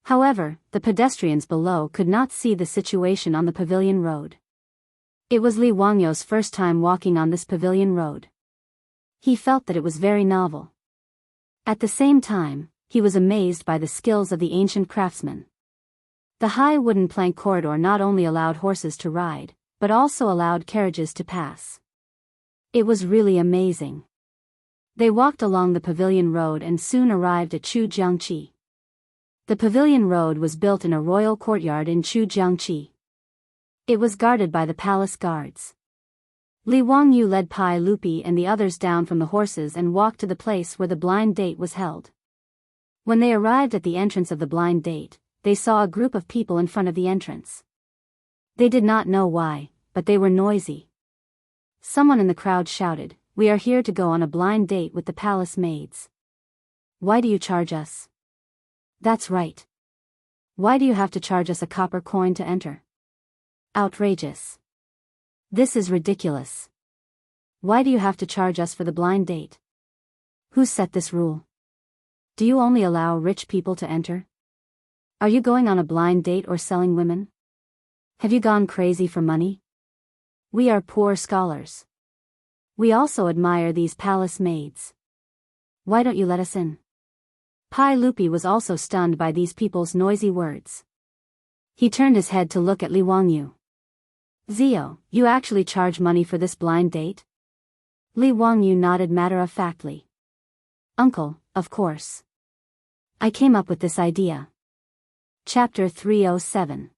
However, the pedestrians below could not see the situation on the pavilion road. It was Li Wangyou's first time walking on this pavilion road. He felt that it was very novel. At the same time, he was amazed by the skills of the ancient craftsmen. The high wooden plank corridor not only allowed horses to ride, but also allowed carriages to pass. It was really amazing. They walked along the pavilion road and soon arrived at Chujiangqi. The pavilion road was built in a royal courtyard in Chujiangqi. It was guarded by the palace guards. Li Wangyu led Pai Lupi and the others down from the horses and walked to the place where the blind date was held. When they arrived at the entrance of the blind date, they saw a group of people in front of the entrance. They did not know why, but they were noisy. Someone in the crowd shouted, "We are here to go on a blind date with the palace maids. Why do you charge us?" "That's right. Why do you have to charge us a copper coin to enter? Outrageous. This is ridiculous. Why do you have to charge us for the blind date? Who set this rule? Do you only allow rich people to enter? Are you going on a blind date or selling women? Have you gone crazy for money? We are poor scholars. We also admire these palace maids. Why don't you let us in?" Pai Lupi was also stunned by these people's noisy words. He turned his head to look at Li Wangyu. "Zio, you actually charge money for this blind date?" Li Wangyu nodded matter-of-factly. "Uncle, of course. I came up with this idea." Chapter 307.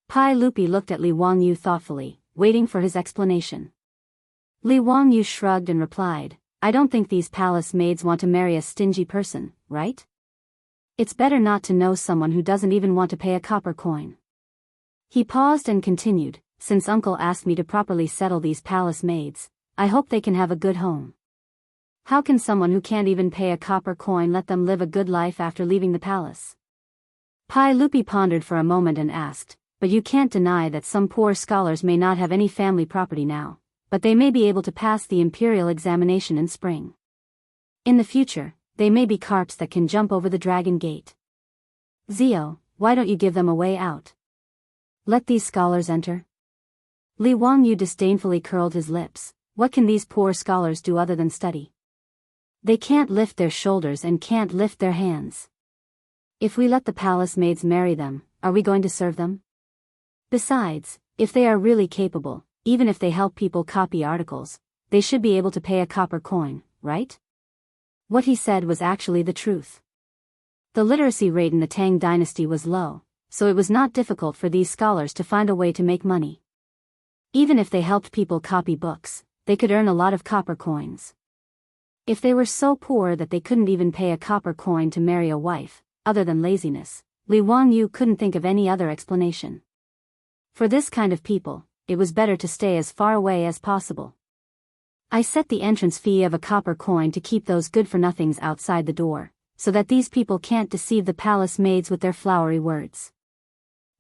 Pai Lupi looked at Li Wangyu thoughtfully, waiting for his explanation. Li Wangyu shrugged and replied, "I don't think these palace maids want to marry a stingy person, right? It's better not to know someone who doesn't even want to pay a copper coin." He paused and continued, "Since Uncle asked me to properly settle these palace maids, I hope they can have a good home. How can someone who can't even pay a copper coin let them live a good life after leaving the palace?" Pai Lupi pondered for a moment and asked, "But you can't deny that some poor scholars may not have any family property now, but they may be able to pass the imperial examination in spring. In the future, they may be carps that can jump over the dragon gate. Zio, why don't you give them a way out? Let these scholars enter." Li Wangyu disdainfully curled his lips. What can these poor scholars do other than study? They can't lift their shoulders and can't lift their hands. If we let the palace maids marry them, are we going to serve them? Besides, if they are really capable, even if they help people copy articles, they should be able to pay a copper coin, right? What he said was actually the truth. The literacy rate in the Tang dynasty was low, so it was not difficult for these scholars to find a way to make money. Even if they helped people copy books, they could earn a lot of copper coins. If they were so poor that they couldn't even pay a copper coin to marry a wife, other than laziness, Li Wangyu couldn't think of any other explanation. For this kind of people, it was better to stay as far away as possible. I set the entrance fee of a copper coin to keep those good-for-nothings outside the door, so that these people can't deceive the palace maids with their flowery words.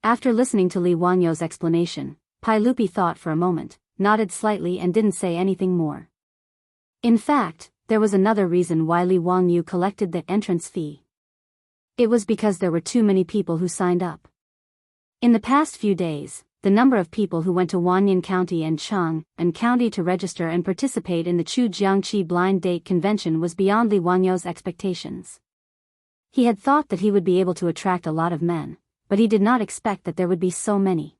After listening to Li Wangyou's explanation, Pai Lupi thought for a moment, nodded slightly and didn't say anything more. In fact, there was another reason why Li Wangyu collected the entrance fee. It was because there were too many people who signed up. In the past few days, the number of people who went to Wanyan County and Chang and County to register and participate in the Chujiangqi Blind Date Convention was beyond Li Wangyou's expectations. He had thought that he would be able to attract a lot of men, but he did not expect that there would be so many.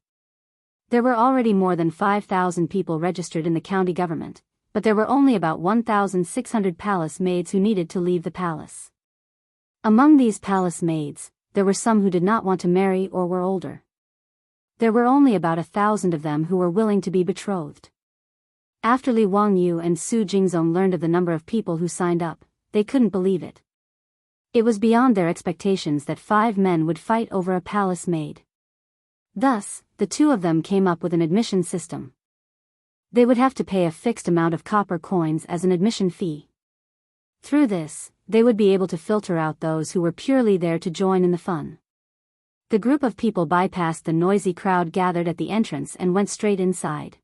There were already more than 5,000 people registered in the county government, but there were only about 1,600 palace maids who needed to leave the palace. Among these palace maids, there were some who did not want to marry or were older. There were only about 1,000 of them who were willing to be betrothed. After Li Wangyu and Su Jingzong learned of the number of people who signed up, they couldn't believe it. It was beyond their expectations that 5 men would fight over a palace maid. Thus, the two of them came up with an admission system. They would have to pay a fixed amount of copper coins as an admission fee. Through this, they would be able to filter out those who were purely there to join in the fun. The group of people bypassed the noisy crowd gathered at the entrance and went straight inside.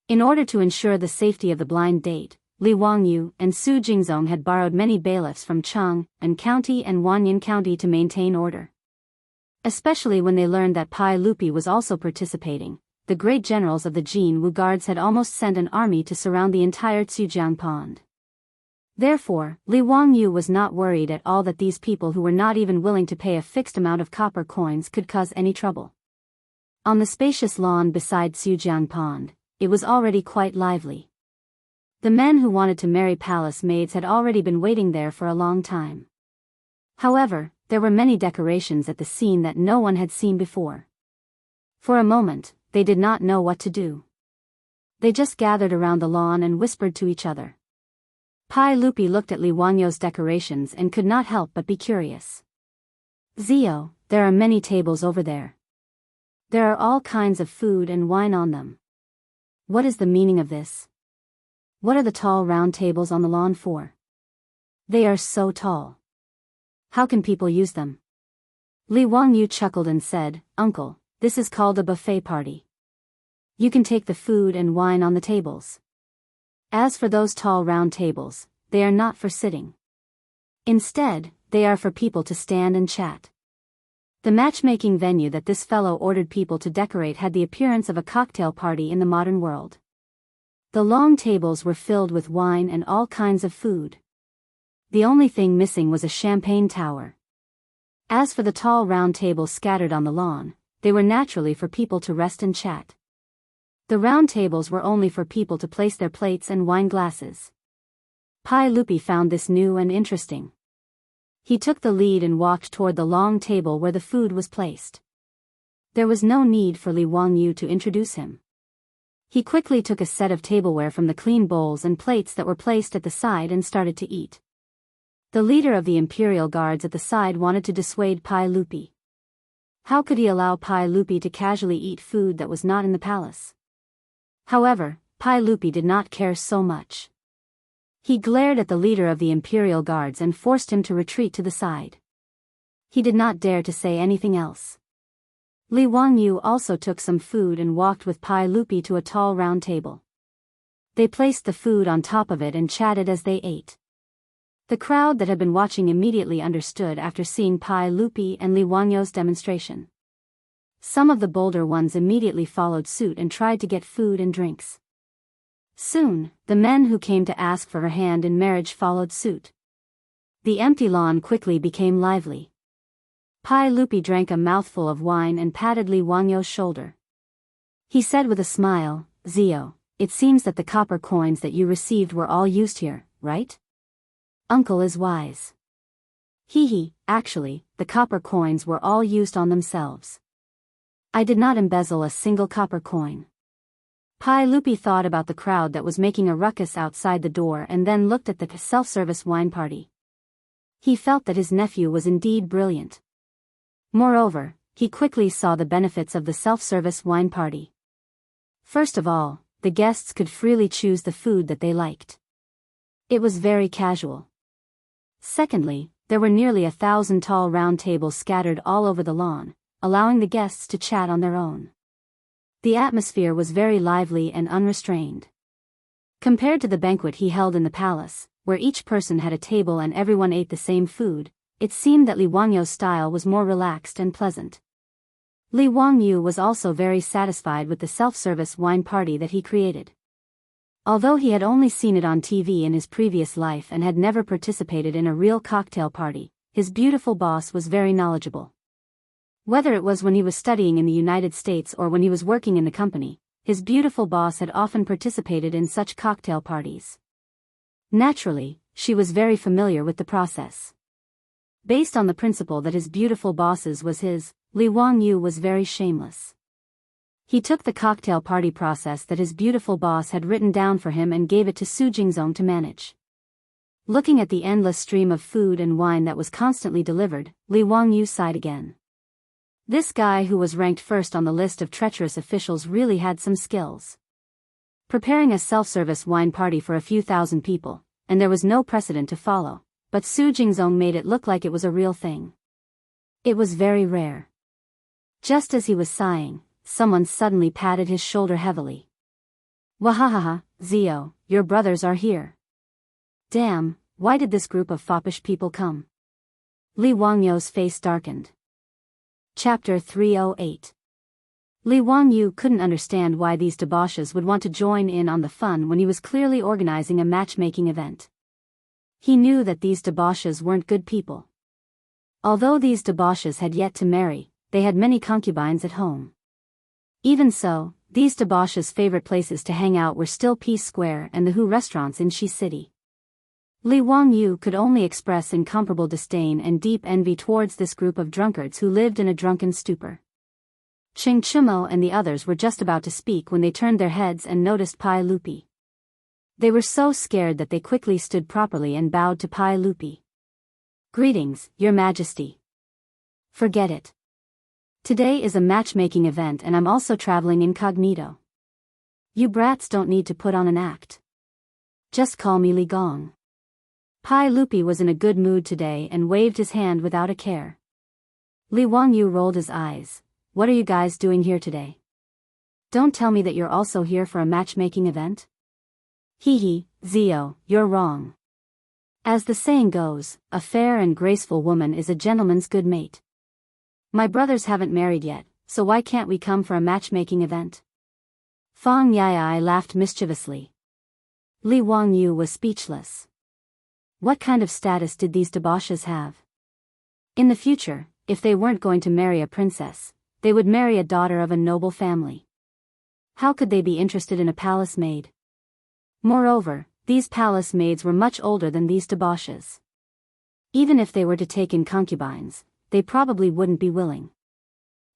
In order to ensure the safety of the blind date, Li Wangyu and Su Jingzong had borrowed many bailiffs from Chang'an County and Wanyan County to maintain order. Especially when they learned that Pai Lupi was also participating, the great generals of the Jin Wu Guards had almost sent an army to surround the entire Tsujiang Pond. Therefore, Li Wangyu was not worried at all that these people who were not even willing to pay a fixed amount of copper coins could cause any trouble. On the spacious lawn beside Tsujiang Pond, it was already quite lively. The men who wanted to marry palace maids had already been waiting there for a long time. However, there were many decorations at the scene that no one had seen before. For a moment, they did not know what to do. They just gathered around the lawn and whispered to each other. Pai Lupi looked at Li Wangyu's decorations and could not help but be curious. Zio, there are many tables over there. There are all kinds of food and wine on them. What is the meaning of this? What are the tall round tables on the lawn for? They are so tall. How can people use them? Li Wangyu chuckled and said, "Uncle, this is called a buffet party. You can take the food and wine on the tables. As for those tall round tables, they are not for sitting. Instead, they are for people to stand and chat." The matchmaking venue that this fellow ordered people to decorate had the appearance of a cocktail party in the modern world. The long tables were filled with wine and all kinds of food. The only thing missing was a champagne tower. As for the tall round tables scattered on the lawn, they were naturally for people to rest and chat. The round tables were only for people to place their plates and wine glasses. Pai Lupi found this new and interesting. He took the lead and walked toward the long table where the food was placed. There was no need for Li Wangyu to introduce him. He quickly took a set of tableware from the clean bowls and plates that were placed at the side and started to eat. The leader of the Imperial Guards at the side wanted to dissuade Pai Lupi. How could he allow Pai Lupi to casually eat food that was not in the palace? However, Pai Lupi did not care so much. He glared at the leader of the Imperial Guards and forced him to retreat to the side. He did not dare to say anything else. Li Wangyu also took some food and walked with Pai Lupi to a tall round table. They placed the food on top of it and chatted as they ate. The crowd that had been watching immediately understood after seeing Pai Lupi and Li Wangyu's demonstration. Some of the bolder ones immediately followed suit and tried to get food and drinks. Soon, the men who came to ask for her hand in marriage followed suit. The empty lawn quickly became lively. Pai Lupi drank a mouthful of wine and patted Li Wangyu's shoulder. He said with a smile, "Zio, it seems that the copper coins that you received were all used here, right? Uncle is wise." Hee, actually, the copper coins were all used on themselves. I did not embezzle a single copper coin. Pai Lupi thought about the crowd that was making a ruckus outside the door and then looked at the self-service wine party. He felt that his nephew was indeed brilliant. Moreover, he quickly saw the benefits of the self-service wine party. First of all, the guests could freely choose the food that they liked. It was very casual. Secondly, there were nearly 1,000 tall round tables scattered all over the lawn, allowing the guests to chat on their own. The atmosphere was very lively and unrestrained. Compared to the banquet he held in the palace, where each person had a table and everyone ate the same food, it seemed that Li Wangyu's style was more relaxed and pleasant. Li Wangyu was also very satisfied with the self-service wine party that he created. Although he had only seen it on TV in his previous life and had never participated in a real cocktail party, his beautiful boss was very knowledgeable. Whether it was when he was studying in the United States or when he was working in the company, his beautiful boss had often participated in such cocktail parties. Naturally, she was very familiar with the process. Based on the principle that his beautiful boss's was his, Li Wangyu was very shameless. He took the cocktail party process that his beautiful boss had written down for him and gave it to Su Jingzong to manage. Looking at the endless stream of food and wine that was constantly delivered, Li Wangyu sighed again. This guy who was ranked first on the list of treacherous officials really had some skills. Preparing a self-service wine party for a few thousand people, and there was no precedent to follow, but Su Jingzong made it look like it was a real thing. It was very rare. Just as he was sighing, someone suddenly patted his shoulder heavily. Wahahaha, Zio, your brothers are here. Damn, why did this group of foppish people come? Li Wangyu's face darkened. Chapter 308. Li Wangyu couldn't understand why these debauches would want to join in on the fun when he was clearly organizing a matchmaking event. He knew that these debauches weren't good people. Although these debauches had yet to marry, they had many concubines at home. Even so, these debauches' favorite places to hang out were still Peace Square and the Hu restaurants in Shi City. Li Wangyu could only express incomparable disdain and deep envy towards this group of drunkards who lived in a drunken stupor. Ching Chumo and the others were just about to speak when they turned their heads and noticed Pai Lupi. They were so scared that they quickly stood properly and bowed to Pai Lupi. Greetings, Your Majesty. Forget it. Today is a matchmaking event and I'm also traveling incognito. You brats don't need to put on an act. Just call me Li Gong. Pai Lupi was in a good mood today and waved his hand without a care. Li Wangyu rolled his eyes. What are you guys doing here today? Don't tell me that you're also here for a matchmaking event? Hee, Zio, you're wrong. As the saying goes, a fair and graceful woman is a gentleman's good mate. My brothers haven't married yet, so why can't we come for a matchmaking event? Fang Yai laughed mischievously. Li Wangyu was speechless. What kind of status did these debauches have? In the future, if they weren't going to marry a princess, they would marry a daughter of a noble family. How could they be interested in a palace maid? Moreover, these palace maids were much older than these debauches. Even if they were to take in concubines, they probably wouldn't be willing.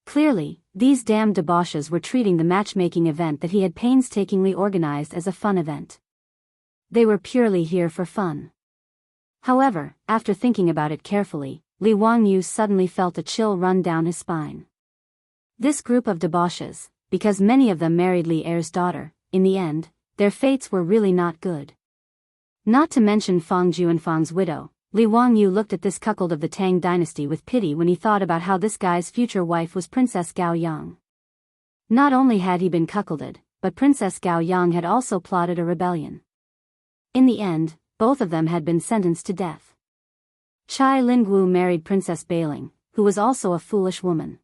Clearly, these damned debauches were treating the matchmaking event that he had painstakingly organized as a fun event. They were purely here for fun. However, after thinking about it carefully, Li Wangyu suddenly felt a chill run down his spine. This group of debauches, because many of them married Li Er's daughter, in the end, their fates were really not good. Not to mention Fang Juanfang's widow, Li Wangyu looked at this cuckold of the Tang dynasty with pity when he thought about how this guy's future wife was Princess Gao Yang. Not only had he been cuckolded, but Princess Gao Yang had also plotted a rebellion. In the end, both of them had been sentenced to death. Chai Lingwu married Princess Bailing, who was also a foolish woman.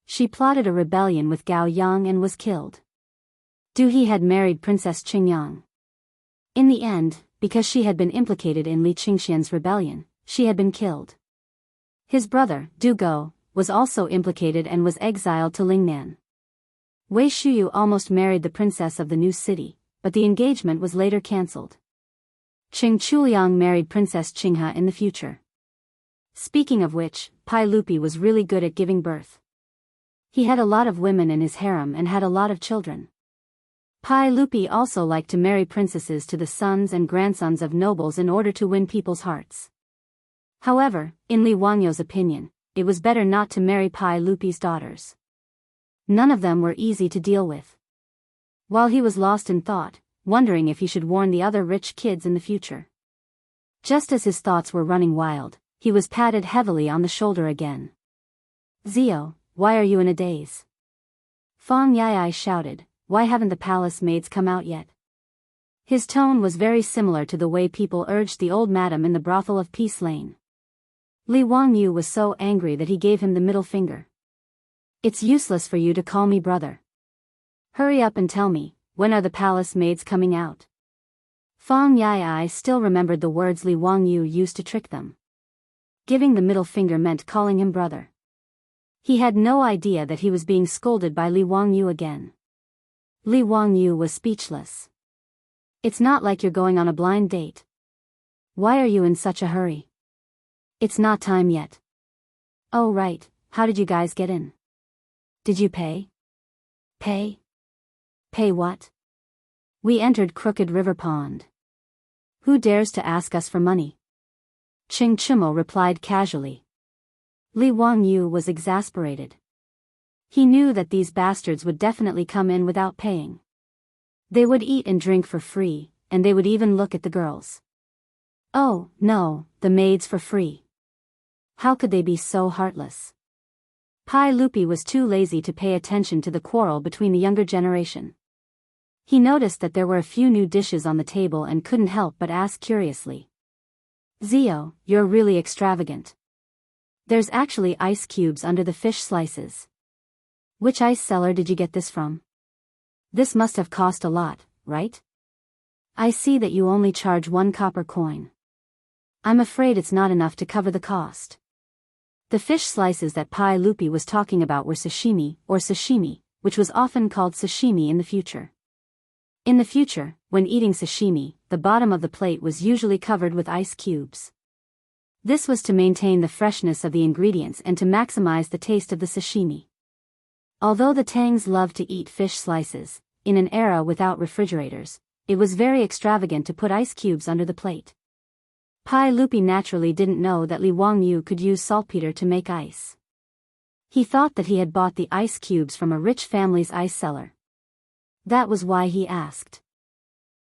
She plotted a rebellion with Gao Yang and was killed. Du He had married Princess Qingyang. In the end, because she had been implicated in Li Qingxian's rebellion, she had been killed. His brother, Du Go, was also implicated and was exiled to Lingnan. Wei Shuyu almost married the princess of the new city, but the engagement was later cancelled. Qing Chuliang married Princess Qinghe in the future. Speaking of which, Pai Lupi was really good at giving birth. He had a lot of women in his harem and had a lot of children. Pai Lupi also liked to marry princesses to the sons and grandsons of nobles in order to win people's hearts. However, in Li Wangyu's opinion, it was better not to marry Pai Lupi's daughters. None of them were easy to deal with. While he was lost in thought, wondering if he should warn the other rich kids in the future. Just as his thoughts were running wild, he was patted heavily on the shoulder again. Zio, why are you in a daze? Fang Yai shouted, why haven't the palace maids come out yet? His tone was very similar to the way people urged the old madam in the brothel of Peace Lane. Li Wangyu was so angry that he gave him the middle finger. It's useless for you to call me brother. Hurry up and tell me, when are the palace maids coming out? Fang Yai still remembered the words Li Wangyu used to trick them. Giving the middle finger meant calling him brother. He had no idea that he was being scolded by Li Wangyu again. Li Wangyu was speechless. It's not like you're going on a blind date. Why are you in such a hurry? It's not time yet. Oh right, how did you guys get in? Did you pay? Pay? Pay what? We entered Crooked River Pond. Who dares to ask us for money? Ching Chimo replied casually. Li Wangyu was exasperated. He knew that these bastards would definitely come in without paying. They would eat and drink for free, and they would even look at the girls. Oh, no, the maids for free. How could they be so heartless? Pai Lupi was too lazy to pay attention to the quarrel between the younger generation. He noticed that there were a few new dishes on the table and couldn't help but ask curiously. Zio, you're really extravagant. There's actually ice cubes under the fish slices. Which ice cellar did you get this from? This must have cost a lot, right? I see that you only charge 1 copper coin. I'm afraid it's not enough to cover the cost. The fish slices that Pai Lupi was talking about were sashimi, or sashimi, which was often called sashimi in the future. In the future, when eating sashimi, the bottom of the plate was usually covered with ice cubes. This was to maintain the freshness of the ingredients and to maximize the taste of the sashimi. Although the Tangs loved to eat fish slices, in an era without refrigerators, it was very extravagant to put ice cubes under the plate. Pai Lupi naturally didn't know that Li Wangyu could use saltpeter to make ice. He thought that he had bought the ice cubes from a rich family's ice cellar. That was why he asked.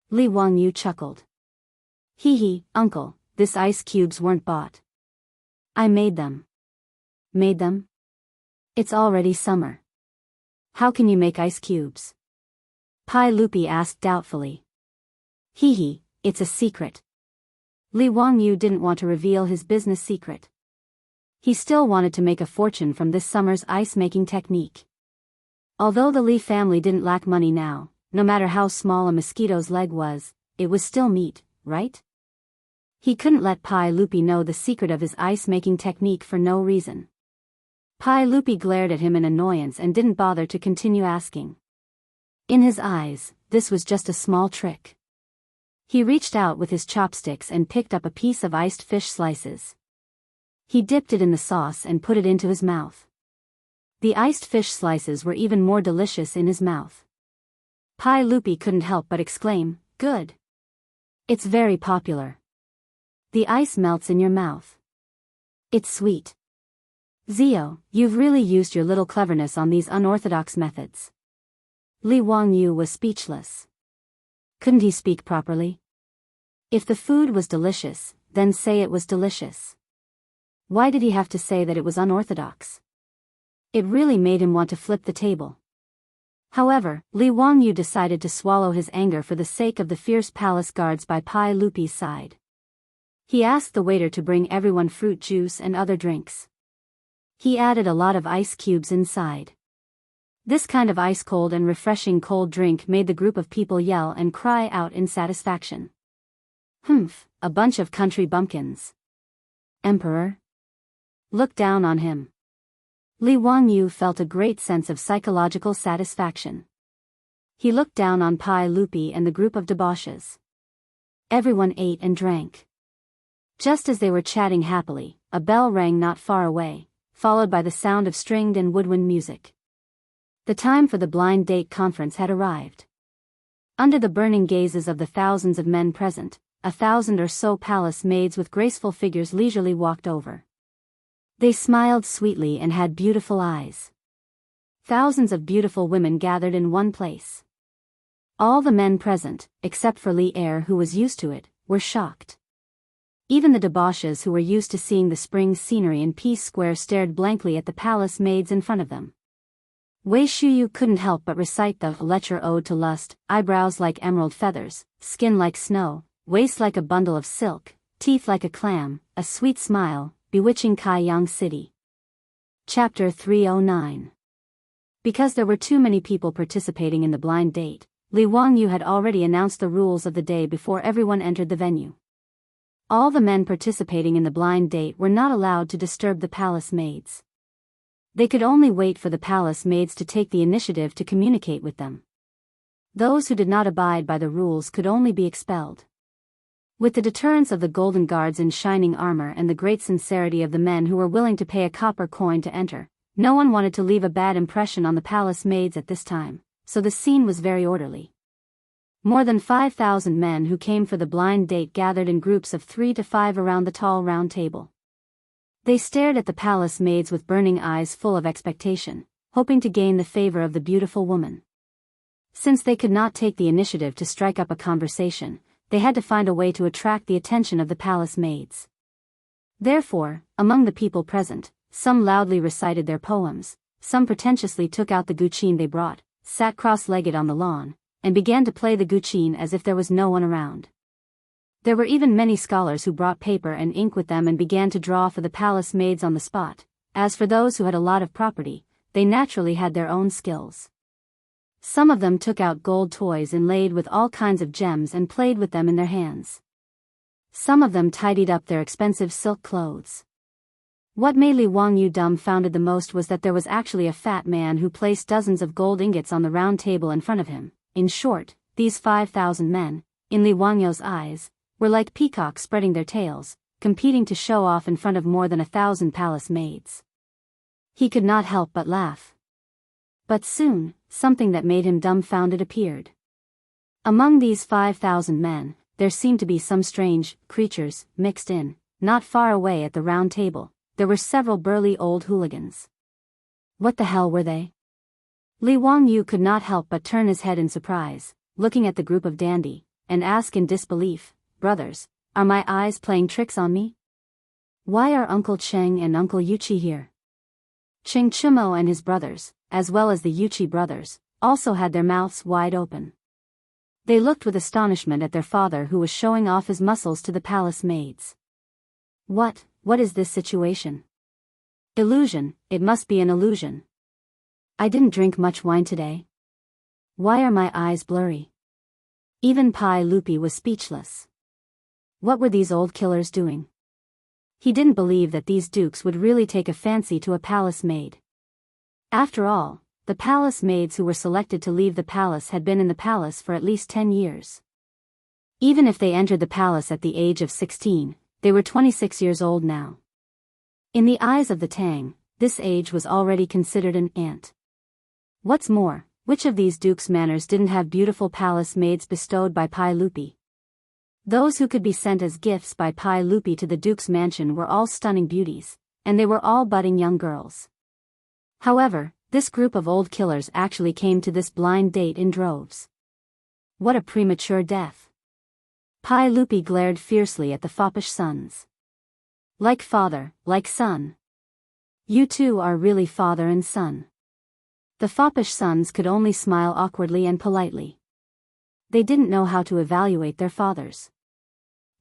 Li Wangyu chuckled. Hee, uncle, this ice cubes weren't bought. I made them. Made them? It's already summer. How can you make ice cubes? Pai Lupi asked doubtfully. Hee, it's a secret. Li Wangyu didn't want to reveal his business secret. He still wanted to make a fortune from this summer's ice-making technique. Although the Li family didn't lack money now, no matter how small a mosquito's leg was, it was still meat, right? He couldn't let Pai Lupi know the secret of his ice-making technique for no reason. Pai Lupi glared at him in annoyance and didn't bother to continue asking. In his eyes, this was just a small trick. He reached out with his chopsticks and picked up a piece of iced fish slices. He dipped it in the sauce and put it into his mouth. The iced fish slices were even more delicious in his mouth. Pai Lupi couldn't help but exclaim, good. It's very popular. The ice melts in your mouth. It's sweet. Zio, you've really used your little cleverness on these unorthodox methods. Li Wangyu was speechless. Couldn't he speak properly? If the food was delicious, then say it was delicious. Why did he have to say that it was unorthodox? It really made him want to flip the table. However, Li Wangyu decided to swallow his anger for the sake of the fierce palace guards by Pai Lupi's side. He asked the waiter to bring everyone fruit juice and other drinks. He added a lot of ice cubes inside. This kind of ice-cold and refreshing cold drink made the group of people yell and cry out in satisfaction. Humph, a bunch of country bumpkins. Emperor? Look down on him. Li Wangyu felt a great sense of psychological satisfaction. He looked down on Pai Lupi and the group of debauches. Everyone ate and drank. Just as they were chatting happily, a bell rang not far away, followed by the sound of stringed and woodwind music. The time for the blind date conference had arrived. Under the burning gazes of the thousands of men present, 1,000 or so palace maids with graceful figures leisurely walked over. They smiled sweetly and had beautiful eyes. Thousands of beautiful women gathered in one place. All the men present, except for Li Er who was used to it, were shocked. Even the debauches who were used to seeing the spring scenery in Peace Square stared blankly at the palace maids in front of them. Wei Shuyu couldn't help but recite the Lecture Ode to Lust, eyebrows like emerald feathers, skin like snow, waist like a bundle of silk, teeth like a clam, a sweet smile, bewitching Kaiyang City. Chapter 309. Because there were too many people participating in the blind date, Li Wangyu had already announced the rules of the day before everyone entered the venue. All the men participating in the blind date were not allowed to disturb the palace maids. They could only wait for the palace maids to take the initiative to communicate with them. Those who did not abide by the rules could only be expelled. With the deterrence of the golden guards in shining armor and the great sincerity of the men who were willing to pay a copper coin to enter, no one wanted to leave a bad impression on the palace maids at this time, so the scene was very orderly. More than 5,000 men who came for the blind date gathered in groups of 3 to 5 around the tall round table. They stared at the palace maids with burning eyes full of expectation, hoping to gain the favor of the beautiful woman. Since they could not take the initiative to strike up a conversation, they had to find a way to attract the attention of the palace maids. Therefore, among the people present, some loudly recited their poems, some pretentiously took out the guqin they brought, sat cross-legged on the lawn, and began to play the guqin as if there was no one around. There were even many scholars who brought paper and ink with them and began to draw for the palace maids on the spot. As for those who had a lot of property, they naturally had their own skills. Some of them took out gold toys inlaid with all kinds of gems and played with them in their hands. Some of them tidied up their expensive silk clothes. What made Li Wangyu dumbfounded the most was that there was actually a fat man who placed dozens of gold ingots on the round table in front of him. In short, these 5,000 men, in Li Wangyu's eyes, were like peacocks spreading their tails, competing to show off in front of more than 1,000 palace maids. He could not help but laugh. But soon, something that made him dumbfounded appeared. Among these 5,000 men, there seemed to be some strange creatures mixed in. Not far away at the round table, there were several burly old hooligans. What the hell were they? Li Wangyu could not help but turn his head in surprise, looking at the group of dandy, and ask in disbelief, "Brothers, are my eyes playing tricks on me? Why are Uncle Cheng and Uncle Yuchi here?" Cheng Chumo and his brothers, as well as the Yuchi brothers, also had their mouths wide open. They looked with astonishment at their father who was showing off his muscles to the palace maids. What is this situation? Illusion, it must be an illusion. I didn't drink much wine today. Why are my eyes blurry? Even Pai Lupi was speechless. What were these old killers doing? He didn't believe that these dukes would really take a fancy to a palace maid. After all, the palace maids who were selected to leave the palace had been in the palace for at least 10 years. Even if they entered the palace at the age of 16, they were 26 years old now. In the eyes of the Tang, this age was already considered an ant. What's more, which of these dukes' manners didn't have beautiful palace maids bestowed by Pai Lupi? Those who could be sent as gifts by Pai Lupi to the duke's mansion were all stunning beauties, and they were all budding young girls. However, this group of old killers actually came to this blind date in droves. What a premature death. Pai Lupi glared fiercely at the foppish sons. Like father, like son. You two are really father and son. The foppish sons could only smile awkwardly and politely. They didn't know how to evaluate their fathers.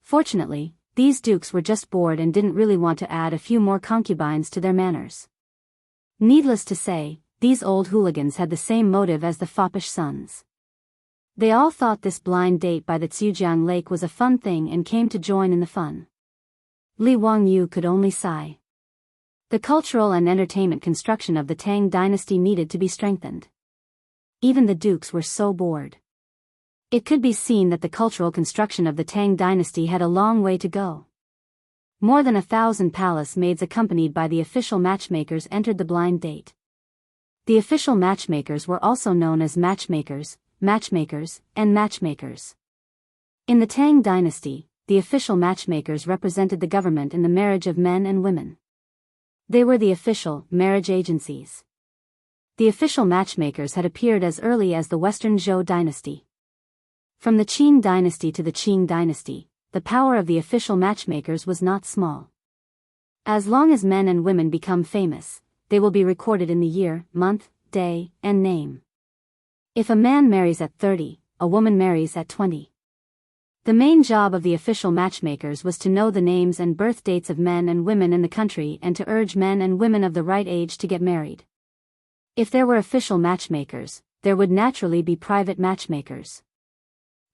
Fortunately, these dukes were just bored and didn't really want to add a few more concubines to their manners. Needless to say, these old hooligans had the same motive as the foppish sons. They all thought this blind date by the Xiujiang Lake was a fun thing and came to join in the fun. Li Wangyu could only sigh. The cultural and entertainment construction of the Tang dynasty needed to be strengthened. Even the dukes were so bored. It could be seen that the cultural construction of the Tang dynasty had a long way to go. More than 1,000 palace maids accompanied by the official matchmakers entered the blind date. The official matchmakers were also known as matchmakers, and matchmakers. In the Tang dynasty, the official matchmakers represented the government in the marriage of men and women. They were the official marriage agencies. The official matchmakers had appeared as early as the Western Zhou dynasty. From the Qing dynasty to the Qing dynasty, the power of the official matchmakers was not small. As long as men and women become famous, they will be recorded in the year, month, day, and name. If a man marries at 30, a woman marries at 20. The main job of the official matchmakers was to know the names and birth dates of men and women in the country and to urge men and women of the right age to get married. If there were official matchmakers, there would naturally be private matchmakers.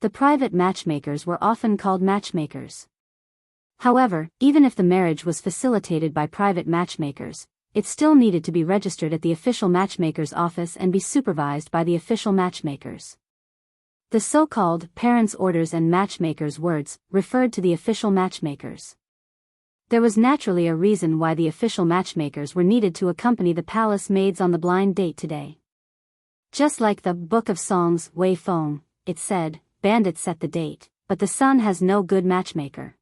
The private matchmakers were often called matchmakers. However, even if the marriage was facilitated by private matchmakers, it still needed to be registered at the official matchmaker's office and be supervised by the official matchmakers. The so-called parents' orders and matchmakers' words referred to the official matchmakers. There was naturally a reason why the official matchmakers were needed to accompany the palace maids on the blind date today. Just like the Book of Songs, Wei Feng, it said, bandits set the date, but the sun has no good matchmaker.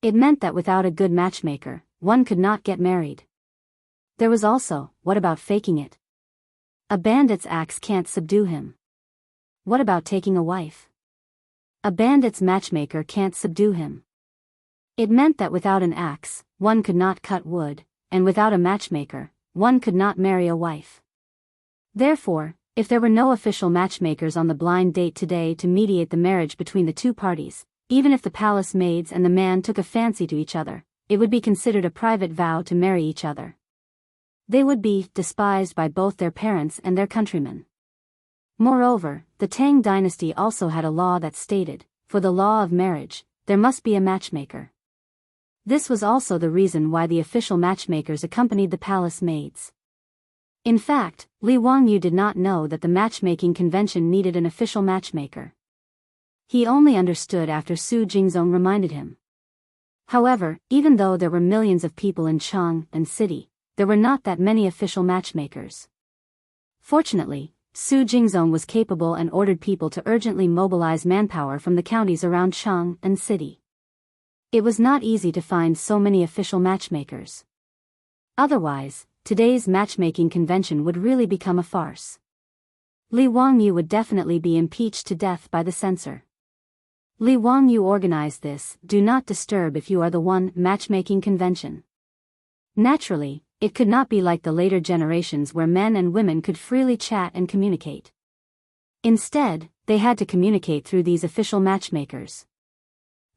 It meant that without a good matchmaker, one could not get married. There was also, what about faking it? A bandit's axe can't subdue him. What about taking a wife? A bandit's matchmaker can't subdue him. It meant that without an axe, one could not cut wood, and without a matchmaker, one could not marry a wife. Therefore, if there were no official matchmakers on the blind date today to mediate the marriage between the two parties, even if the palace maids and the man took a fancy to each other, it would be considered a private vow to marry each other. They would be despised by both their parents and their countrymen. Moreover, the Tang dynasty also had a law that stated, for the law of marriage, there must be a matchmaker. This was also the reason why the official matchmakers accompanied the palace maids. In fact, Li Wangyu did not know that the matchmaking convention needed an official matchmaker. He only understood after Su Jingzong reminded him. However, even though there were millions of people in Chang'an City, there were not that many official matchmakers. Fortunately, Su Jingzong was capable and ordered people to urgently mobilize manpower from the counties around Chang'an City. It was not easy to find so many official matchmakers. Otherwise, today's matchmaking convention would really become a farce. Li Wangyu would definitely be impeached to death by the censor. Li Wangyu organized this "Do Not Disturb If You Are the One" matchmaking convention. Naturally, it could not be like the later generations where men and women could freely chat and communicate. Instead, they had to communicate through these official matchmakers.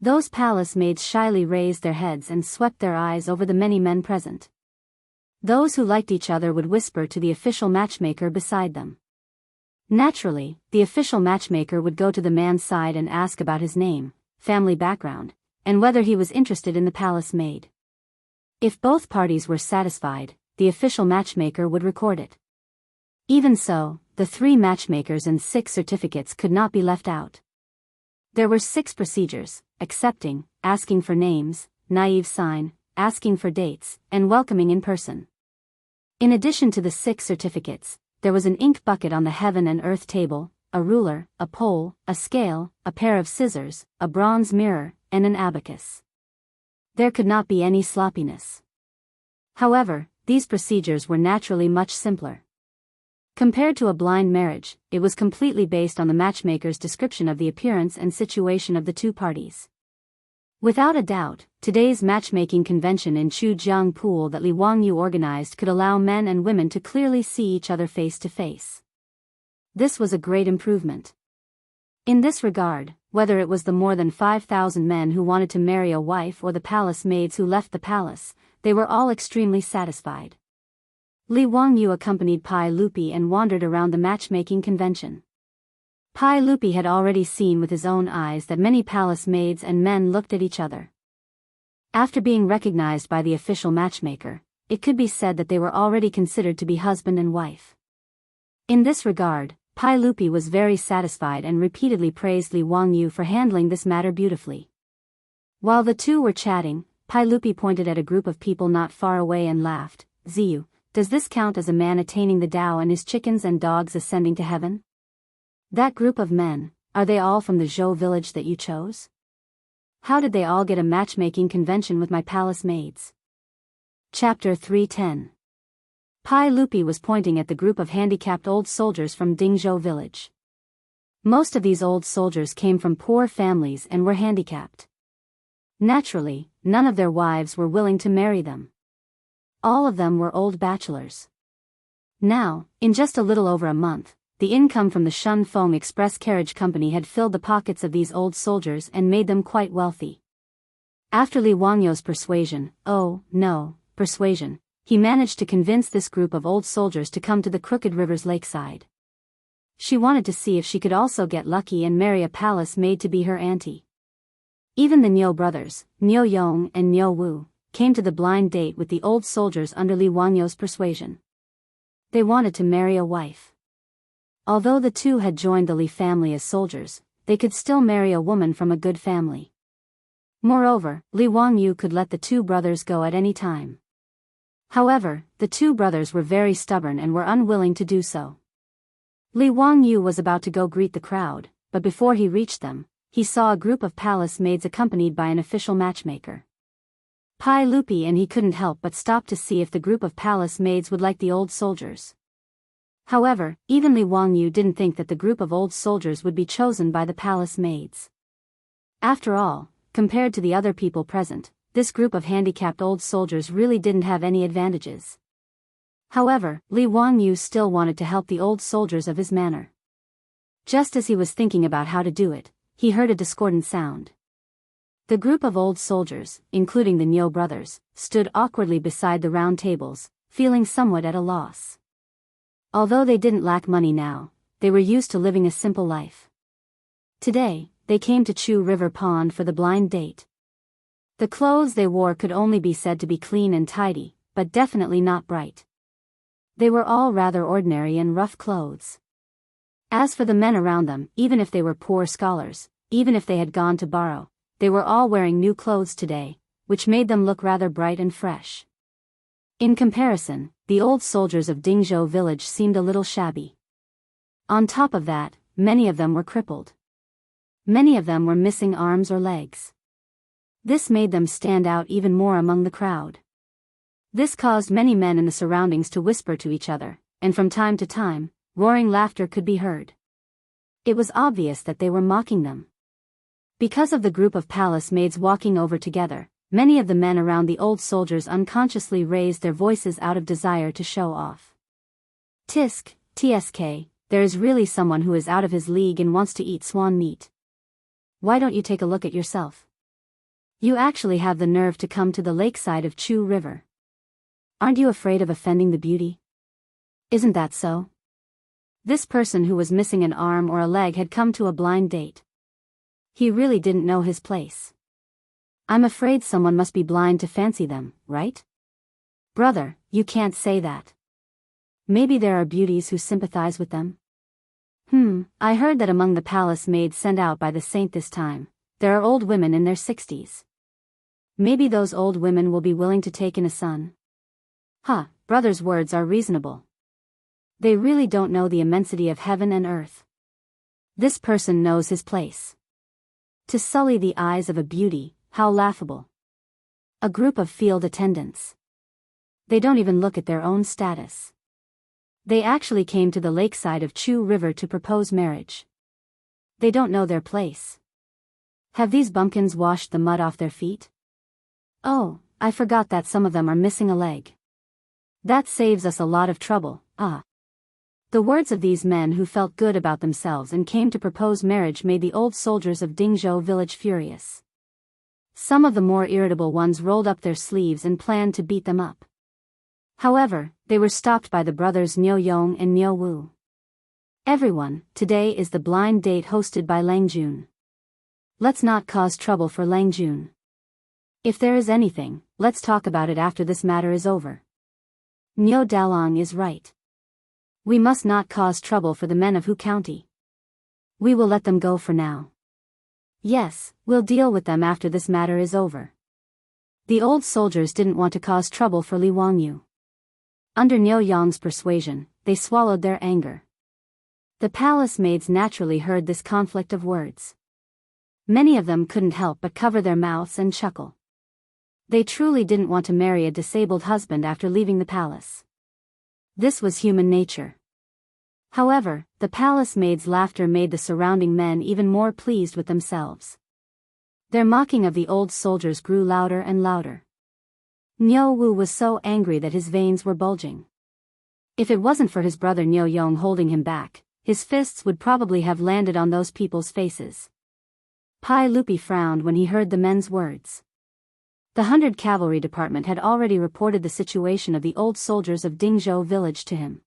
Those palace maids shyly raised their heads and swept their eyes over the many men present. Those who liked each other would whisper to the official matchmaker beside them. Naturally, the official matchmaker would go to the man's side and ask about his name, family background, and whether he was interested in the palace maid. If both parties were satisfied, the official matchmaker would record it. Even so, the 3 matchmakers and 6 certificates could not be left out. There were 6 procedures: accepting, asking for names, naive sign, asking for dates, and welcoming in person. In addition to the 6 certificates, there was an ink bucket on the heaven and earth table, a ruler, a pole, a scale, a pair of scissors, a bronze mirror, and an abacus. There could not be any sloppiness. However, these procedures were naturally much simpler. Compared to a blind marriage, it was completely based on the matchmaker's description of the appearance and situation of the two parties. Without a doubt, today's matchmaking convention in Chujiang Pool that Li Wangyu organized could allow men and women to clearly see each other face to face. This was a great improvement. In this regard, whether it was the more than 5,000 men who wanted to marry a wife or the palace maids who left the palace, they were all extremely satisfied. Li Wangyu accompanied Pai Lupi and wandered around the matchmaking convention. Pai Lupi had already seen with his own eyes that many palace maids and men looked at each other. After being recognized by the official matchmaker, it could be said that they were already considered to be husband and wife. In this regard, Pai Lupi was very satisfied and repeatedly praised Li Wangyu for handling this matter beautifully. While the two were chatting, Pai Lupi pointed at a group of people not far away and laughed. "Ziyu, does this count as a man attaining the Tao and his chickens and dogs ascending to heaven? That group of men, are they all from the Zhou village that you chose? How did they all get a matchmaking convention with my palace maids?" Chapter 310. Pai Lupi was pointing at the group of handicapped old soldiers from Dingzhou village. Most of these old soldiers came from poor families and were handicapped. Naturally, none of their wives were willing to marry them. All of them were old bachelors. Now, in just a little over a month, the income from the Shunfeng Express Carriage Company had filled the pockets of these old soldiers and made them quite wealthy. After Li Wangyu's persuasion, he managed to convince this group of old soldiers to come to the Crooked River's lakeside. She wanted to see if she could also get lucky and marry a palace maid to be her auntie. Even the Niu brothers, Niu Yong and Niu Wu, came to the blind date with the old soldiers under Li Wangyu's persuasion. They wanted to marry a wife. Although the two had joined the Li family as soldiers, they could still marry a woman from a good family. Moreover, Li Wangyu could let the two brothers go at any time. However, the two brothers were very stubborn and were unwilling to do so. Li Wangyu was about to go greet the crowd, but before he reached them, he saw a group of palace maids accompanied by an official matchmaker. Pai Lupi and he couldn't help but stop to see if the group of palace maids would like the old soldiers. However, even Li Wangyu didn't think that the group of old soldiers would be chosen by the palace maids. After all, compared to the other people present, this group of handicapped old soldiers really didn't have any advantages. However, Li Wangyu still wanted to help the old soldiers of his manor. Just as he was thinking about how to do it, he heard a discordant sound. The group of old soldiers, including the Niu brothers, stood awkwardly beside the round tables, feeling somewhat at a loss. Although they didn't lack money now, they were used to living a simple life. Today, they came to Chu River Pond for the blind date. The clothes they wore could only be said to be clean and tidy, but definitely not bright. They were all rather ordinary and rough clothes. As for the men around them, even if they were poor scholars, even if they had gone to borrow, they were all wearing new clothes today, which made them look rather bright and fresh. In comparison, the old soldiers of Dingzhou village seemed a little shabby. On top of that, many of them were crippled. Many of them were missing arms or legs. This made them stand out even more among the crowd. This caused many men in the surroundings to whisper to each other, and from time to time, roaring laughter could be heard. It was obvious that they were mocking them. Because of the group of palace maids walking over together, many of the men around the old soldiers unconsciously raised their voices out of desire to show off. TSK, there is really someone who is out of his league and wants to eat swan meat. Why don't you take a look at yourself? You actually have the nerve to come to the lakeside of Chu River. Aren't you afraid of offending the beauty? Isn't that so? This person who was missing an arm or a leg had come to a blind date. He really didn't know his place. I'm afraid someone must be blind to fancy them, right? Brother, you can't say that. Maybe there are beauties who sympathize with them. I heard that among the palace maids sent out by the saint this time, there are old women in their 60s. Maybe those old women will be willing to take in a son. Brother's words are reasonable. They really don't know the immensity of heaven and earth. This person knows his place. To sully the eyes of a beauty, how laughable. A group of field attendants. They don't even look at their own status. They actually came to the lakeside of Chu River to propose marriage. They don't know their place. Have these bumpkins washed the mud off their feet? Oh, I forgot that some of them are missing a leg. That saves us a lot of trouble. The words of these men who felt good about themselves and came to propose marriage made the old soldiers of Dingzhou village furious. Some of the more irritable ones rolled up their sleeves and planned to beat them up. However, they were stopped by the brothers Niu Yong and Niu Wu. Everyone, today is the blind date hosted by Lang Jun. Let's not cause trouble for Lang Jun. If there is anything, let's talk about it after this matter is over. Niu Dalong is right. We must not cause trouble for the men of Hu County. We will let them go for now. Yes, we'll deal with them after this matter is over. The old soldiers didn't want to cause trouble for Li Wangyu. Under Niu Yong's persuasion, they swallowed their anger. The palace maids naturally heard this conflict of words. Many of them couldn't help but cover their mouths and chuckle. They truly didn't want to marry a disabled husband after leaving the palace. This was human nature. However, the palace maids' laughter made the surrounding men even more pleased with themselves. Their mocking of the old soldiers grew louder and louder. Niu Wu was so angry that his veins were bulging. If it wasn't for his brother Niu Yong holding him back, his fists would probably have landed on those people's faces. Pai Lupi frowned when he heard the men's words. The 100 Cavalry Department had already reported the situation of the old soldiers of Dingzhou village to him.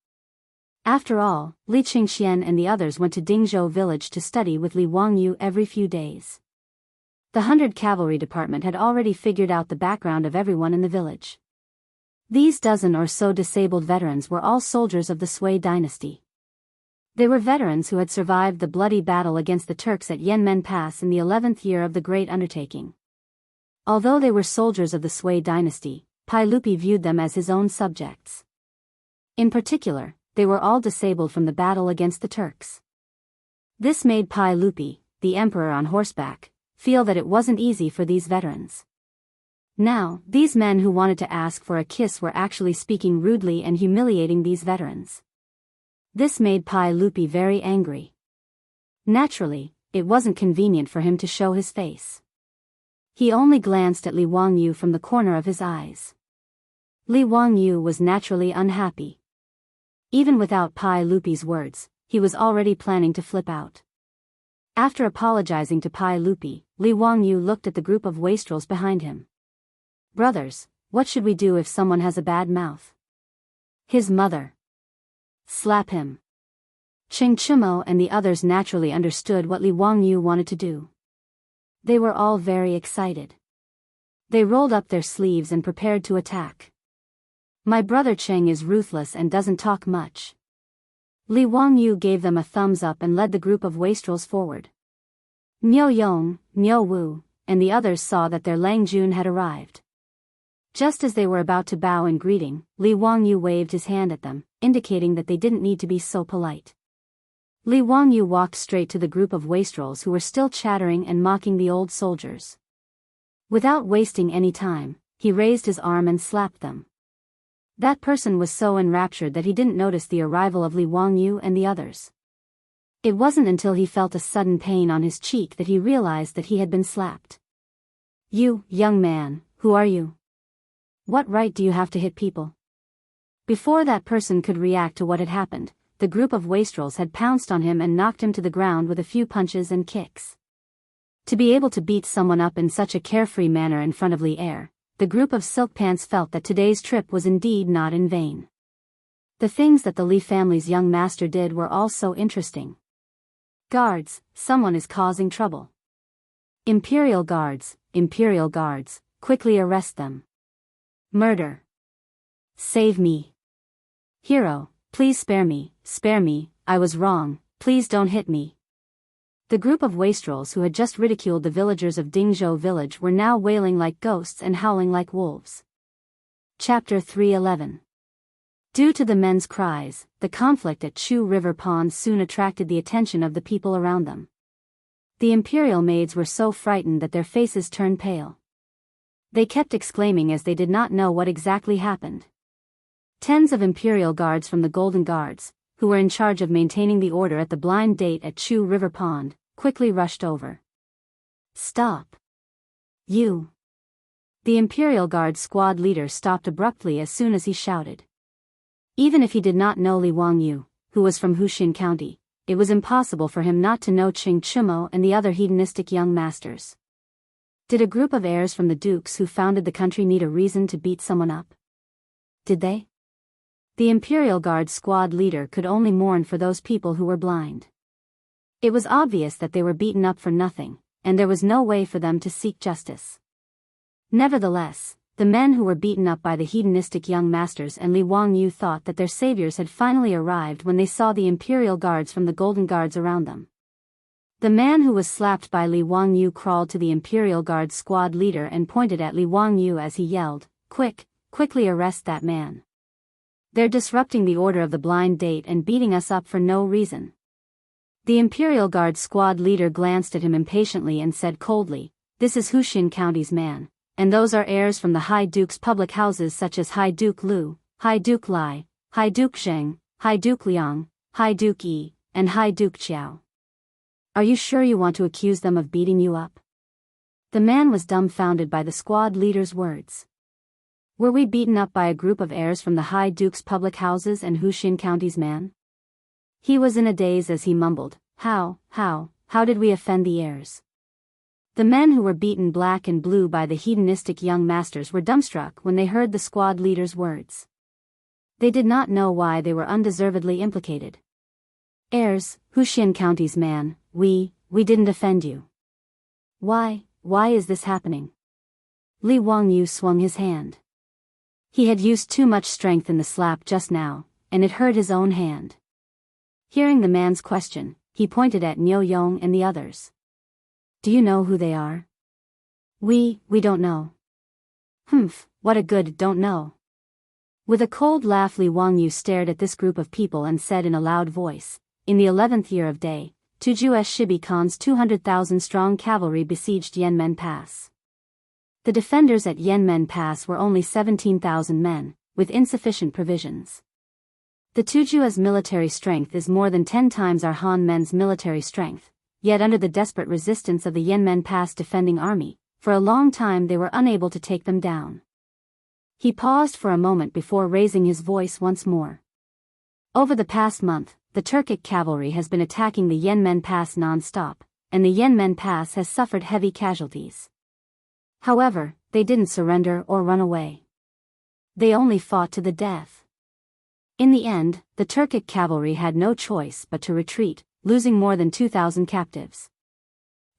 After all, Li Qingxian and the others went to Dingzhou village to study with Li Wangyu every few days. The 100 Cavalry Department had already figured out the background of everyone in the village. These dozen or so disabled veterans were all soldiers of the Sui dynasty. They were veterans who had survived the bloody battle against the Turks at Yenmen Pass in the 11th year of the Great Undertaking. Although they were soldiers of the Sui dynasty, Pai Lupi viewed them as his own subjects. In particular, they were all disabled from the battle against the Turks. This made Pai Lupi, the emperor on horseback, feel that it wasn't easy for these veterans. Now, these men who wanted to ask for a kiss were actually speaking rudely and humiliating these veterans. This made Pai Lupi very angry. Naturally, it wasn't convenient for him to show his face. He only glanced at Li Wangyu from the corner of his eyes. Li Wangyu was naturally unhappy. Even without Pai Lupi's words, he was already planning to flip out. After apologizing to Pai Lupi, Li Wangyu looked at the group of wastrels behind him. Brothers, what should we do if someone has a bad mouth? His mother. Slap him. Cheng Chumo and the others naturally understood what Li Wangyu wanted to do. They were all very excited. They rolled up their sleeves and prepared to attack. My brother Cheng is ruthless and doesn't talk much. Li Wangyu gave them a thumbs up and led the group of wastrels forward. Niu Yong, Niu Wu, and the others saw that their Lang Jun had arrived. Just as they were about to bow in greeting, Li Wangyu waved his hand at them, indicating that they didn't need to be so polite. Li Wangyu walked straight to the group of wastrels who were still chattering and mocking the old soldiers. Without wasting any time, he raised his arm and slapped them. That person was so enraptured that he didn't notice the arrival of Li Wangyu and the others. It wasn't until he felt a sudden pain on his cheek that he realized that he had been slapped. You, young man, who are you? What right do you have to hit people? Before that person could react to what had happened, the group of wastrels had pounced on him and knocked him to the ground with a few punches and kicks. To be able to beat someone up in such a carefree manner in front of Li Er, the group of silk pants felt that today's trip was indeed not in vain. The things that the Li family's young master did were all so interesting. Guards, someone is causing trouble. Imperial guards, quickly arrest them. Murder. Save me. Hero, please spare me, I was wrong, please don't hit me. The group of wastrels who had just ridiculed the villagers of Dingzhou village were now wailing like ghosts and howling like wolves. Chapter 311. Due to the men's cries, the conflict at Chu River Pond soon attracted the attention of the people around them. The imperial maids were so frightened that their faces turned pale. They kept exclaiming as they did not know what exactly happened. Tens of imperial guards from the Golden Guards, who were in charge of maintaining the order at the blind date at Chu River Pond, quickly rushed over. Stop. You. The Imperial Guard squad leader stopped abruptly as soon as he shouted. Even if he did not know Li Wangyu, who was from Huxin County, it was impossible for him not to know Cheng Chumo and the other hedonistic young masters. Did a group of heirs from the dukes who founded the country need a reason to beat someone up? Did they? The Imperial Guard squad leader could only mourn for those people who were blind. It was obvious that they were beaten up for nothing, and there was no way for them to seek justice. Nevertheless, the men who were beaten up by the hedonistic young masters and Li Wangyu thought that their saviors had finally arrived when they saw the Imperial Guards from the Golden Guards around them. The man who was slapped by Li Wangyu crawled to the Imperial Guard squad leader and pointed at Li Wangyu as he yelled, Quickly arrest that man. They're disrupting the order of the blind date and beating us up for no reason. The Imperial Guard squad leader glanced at him impatiently and said coldly, This is Huxin County's man, and those are heirs from the High Duke's public houses such as High Duke Lu, High Duke Lai, High Duke Zheng, High Duke Liang, High Duke Yi, and High Duke Qiao. Are you sure you want to accuse them of beating you up? The man was dumbfounded by the squad leader's words. Were we beaten up by a group of heirs from the High Duke's public houses and Huxin County's man? He was in a daze as he mumbled, How did we offend the heirs? The men who were beaten black and blue by the hedonistic young masters were dumbstruck when they heard the squad leader's words. They did not know why they were undeservedly implicated. Heirs, Huxin County's man, we didn't offend you. Why, why is this happening? Li Wangyu swung his hand. He had used too much strength in the slap just now, and it hurt his own hand. Hearing the man's question, he pointed at Niu Yong and the others. Do you know who they are? We don't know. Humph, what a good don't know. With a cold laugh, Li Wangyu stared at this group of people and said in a loud voice, in the 11th year of day, Tuju's Shibi Khan's 200,000-strong cavalry besieged Yanmen Pass. The defenders at Yanmen Pass were only 17,000 men, with insufficient provisions. The Tuju's military strength is more than 10 times our Han men's military strength, yet under the desperate resistance of the Yanmen Pass defending army, for a long time they were unable to take them down. He paused for a moment before raising his voice once more. Over the past month, the Turkic cavalry has been attacking the Yanmen Pass non-stop, and the Yanmen Pass has suffered heavy casualties. However, they didn't surrender or run away. They only fought to the death. In the end, the Turkic cavalry had no choice but to retreat, losing more than 2,000 captives.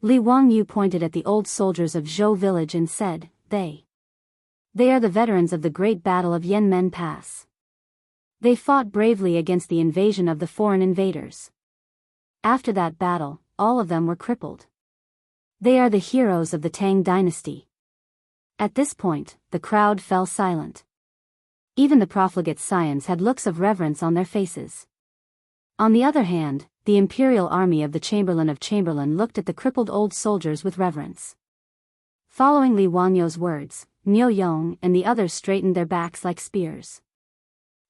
Li Wangyu pointed at the old soldiers of Zhou village and said, They are the veterans of the great battle of Yanmen Pass. They fought bravely against the invasion of the foreign invaders. After that battle, all of them were crippled. They are the heroes of the Tang dynasty. At this point, the crowd fell silent. Even the profligate scions had looks of reverence on their faces. On the other hand, the imperial army of the Chamberlain of Chamberlain looked at the crippled old soldiers with reverence. Following Li Wangyu's words, Niu Yong and the others straightened their backs like spears.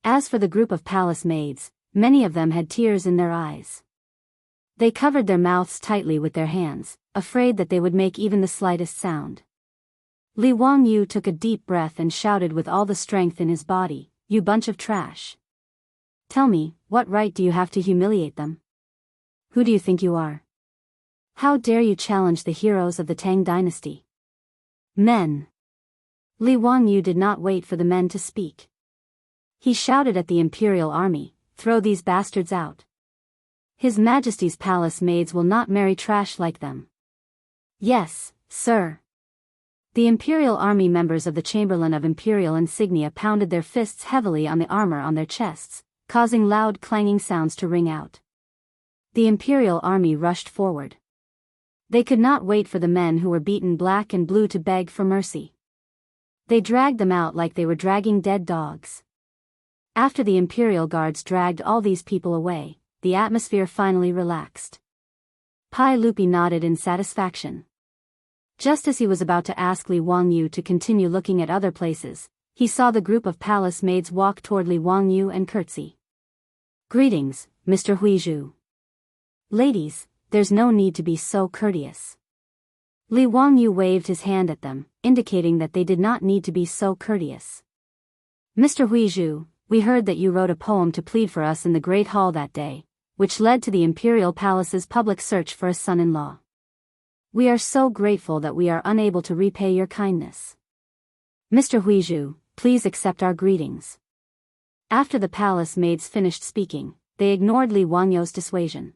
As for the group of palace maids, many of them had tears in their eyes. They covered their mouths tightly with their hands, afraid that they would make even the slightest sound. Li Wangyu took a deep breath and shouted with all the strength in his body, You bunch of trash. Tell me, what right do you have to humiliate them? Who do you think you are? How dare you challenge the heroes of the Tang dynasty? Men! Li Wangyu did not wait for the men to speak. He shouted at the imperial army, Throw these bastards out. His Majesty's palace maids will not marry trash like them. Yes, sir. The imperial army members of the Chamberlain of Imperial Insignia pounded their fists heavily on the armor on their chests, causing loud clanging sounds to ring out. The imperial army rushed forward. They could not wait for the men who were beaten black and blue to beg for mercy. They dragged them out like they were dragging dead dogs. After the imperial guards dragged all these people away, the atmosphere finally relaxed. Pai Lupi nodded in satisfaction. Just as he was about to ask Li Wangyu to continue looking at other places, he saw the group of palace maids walk toward Li Wangyu and curtsy. Greetings, Mr. Huizhu. Ladies, there's no need to be so courteous. Li Wangyu waved his hand at them, indicating that they did not need to be so courteous. Mr. Huizhu, we heard that you wrote a poem to plead for us in the Great Hall that day, which led to the Imperial Palace's public search for a son-in-law. We are so grateful that we are unable to repay your kindness. Mr. Huizhu, please accept our greetings. After the palace maids finished speaking, they ignored Li Wangyu's dissuasion.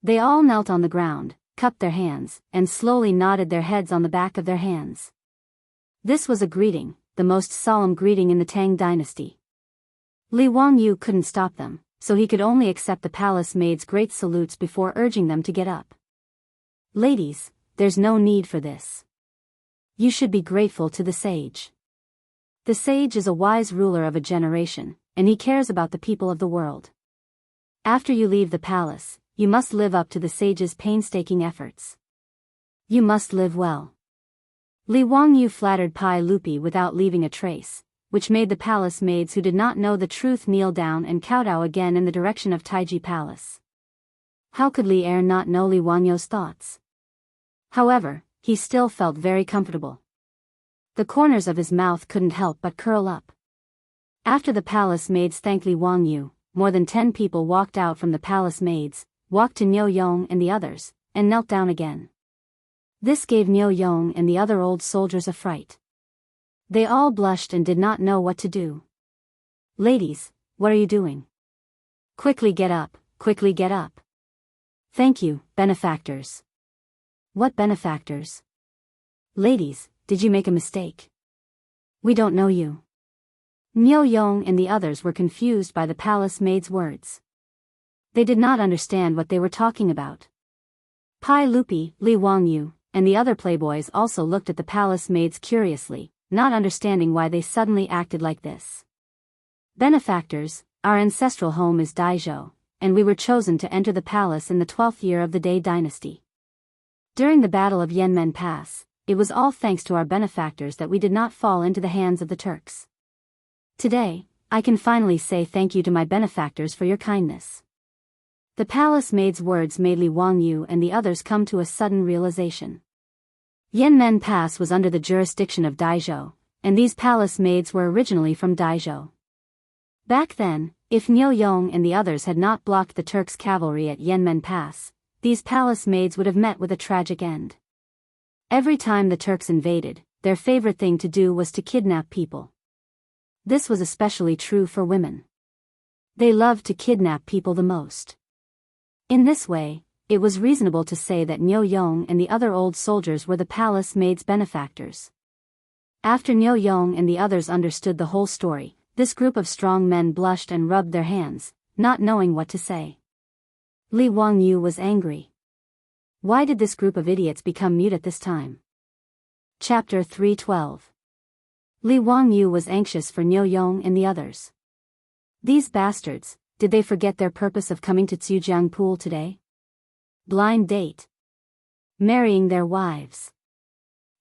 They all knelt on the ground, cupped their hands, and slowly nodded their heads on the back of their hands. This was a greeting, the most solemn greeting in the Tang dynasty. Li Wangyu couldn't stop them, so he could only accept the palace maids' great salutes before urging them to get up. Ladies, there's no need for this. You should be grateful to the sage. The sage is a wise ruler of a generation, and he cares about the people of the world. After you leave the palace, you must live up to the sage's painstaking efforts. You must live well. Li Wangyu flattered Pai Lupi without leaving a trace, which made the palace maids who did not know the truth kneel down and kowtow again in the direction of Taiji Palace. How could Li Er not know Li Wangyu's thoughts? However, he still felt very comfortable. The corners of his mouth couldn't help but curl up. After the palace maids thanked Li Wangyu, more than 10 people walked out from the palace maids, walked to Niu Yong and the others, and knelt down again. This gave Niu Yong and the other old soldiers a fright. They all blushed and did not know what to do. Ladies, what are you doing? Quickly get up, quickly get up. Thank you, benefactors. What benefactors? Ladies, did you make a mistake? We don't know you. Niu Yong and the others were confused by the palace maid's words. They did not understand what they were talking about. Pai Lupi, Li Wangyu, and the other playboys also looked at the palace maids curiously, not understanding why they suddenly acted like this. Benefactors, our ancestral home is Daizhou, and we were chosen to enter the palace in the 12th year of the Dai dynasty. During the Battle of Yanmen Pass, it was all thanks to our benefactors that we did not fall into the hands of the Turks. Today, I can finally say thank you to my benefactors for your kindness. The palace maid's words made Li Wangyu and the others come to a sudden realization. Yanmen Pass was under the jurisdiction of Daizhou, and these palace maids were originally from Daizhou. Back then, if Niu Yong and the others had not blocked the Turks' cavalry at Yanmen Pass, these palace maids would have met with a tragic end. Every time the Turks invaded, their favorite thing to do was to kidnap people. This was especially true for women. They loved to kidnap people the most. In this way, it was reasonable to say that Niu Yong and the other old soldiers were the palace maids' benefactors. After Niu Yong and the others understood the whole story, this group of strong men blushed and rubbed their hands, not knowing what to say. Li Wangyu was angry. Why did this group of idiots become mute at this time? Chapter 312. Li Wangyu was anxious for Niu Yong and the others. These bastards, did they forget their purpose of coming to Tsujiang Pool today? Blind date. Marrying their wives.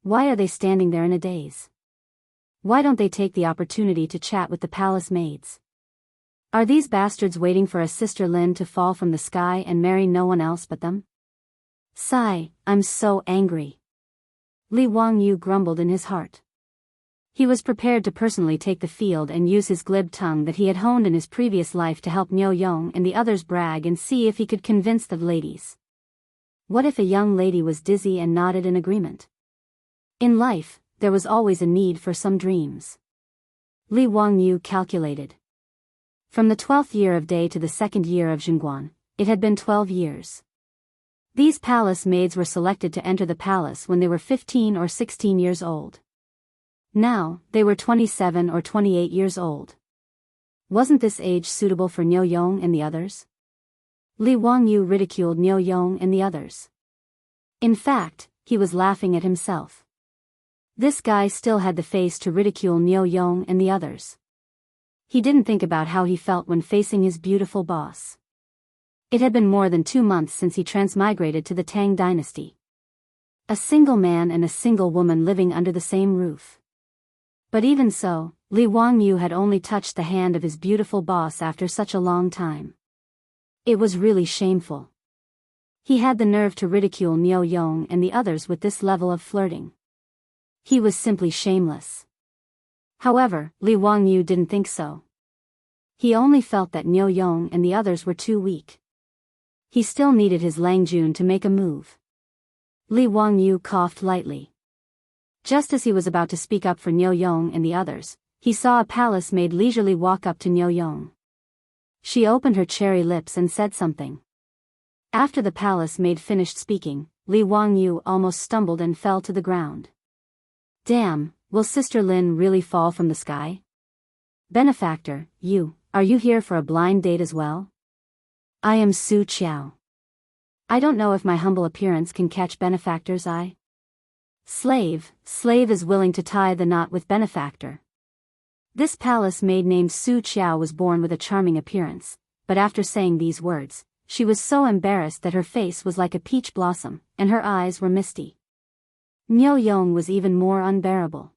Why are they standing there in a daze? Why don't they take the opportunity to chat with the palace maids? Are these bastards waiting for a Sister Lin to fall from the sky and marry no one else but them? Sigh, I'm so angry. Li Wangyu grumbled in his heart. He was prepared to personally take the field and use his glib tongue that he had honed in his previous life to help Niu Yong and the others brag and see if he could convince the ladies. What if a young lady was dizzy and nodded in agreement? In life, there was always a need for some dreams. Li Wangyu calculated. From the 12th year of Dai to the 2nd year of Zhongguan, it had been 12 years. These palace maids were selected to enter the palace when they were 15 or 16 years old. Now, they were 27 or 28 years old. Wasn't this age suitable for Niu Yong and the others? Li Wangyu ridiculed Niu Yong and the others. In fact, he was laughing at himself. This guy still had the face to ridicule Niu Yong and the others. He didn't think about how he felt when facing his beautiful boss. It had been more than 2 months since he transmigrated to the Tang dynasty. A single man and a single woman living under the same roof. But even so, Li Wangyu had only touched the hand of his beautiful boss after such a long time. It was really shameful. He had the nerve to ridicule Niu Yong and the others with this level of flirting. He was simply shameless. However, Li Wangyu didn't think so. He only felt that Niu Yong and the others were too weak. He still needed his Lang Jun to make a move. Li Wangyu coughed lightly. Just as he was about to speak up for Niu Yong and the others, he saw a palace maid leisurely walk up to Niu Yong. She opened her cherry lips and said something. After the palace maid finished speaking, Li Wangyu almost stumbled and fell to the ground. Damn, will Sister Lin really fall from the sky? Benefactor, are you here for a blind date as well? I am Su Qiao. I don't know if my humble appearance can catch benefactor's eye. Slave is willing to tie the knot with benefactor. This palace maid named Su Qiao was born with a charming appearance, but after saying these words, she was so embarrassed that her face was like a peach blossom, and her eyes were misty. Niu Yong was even more unbearable.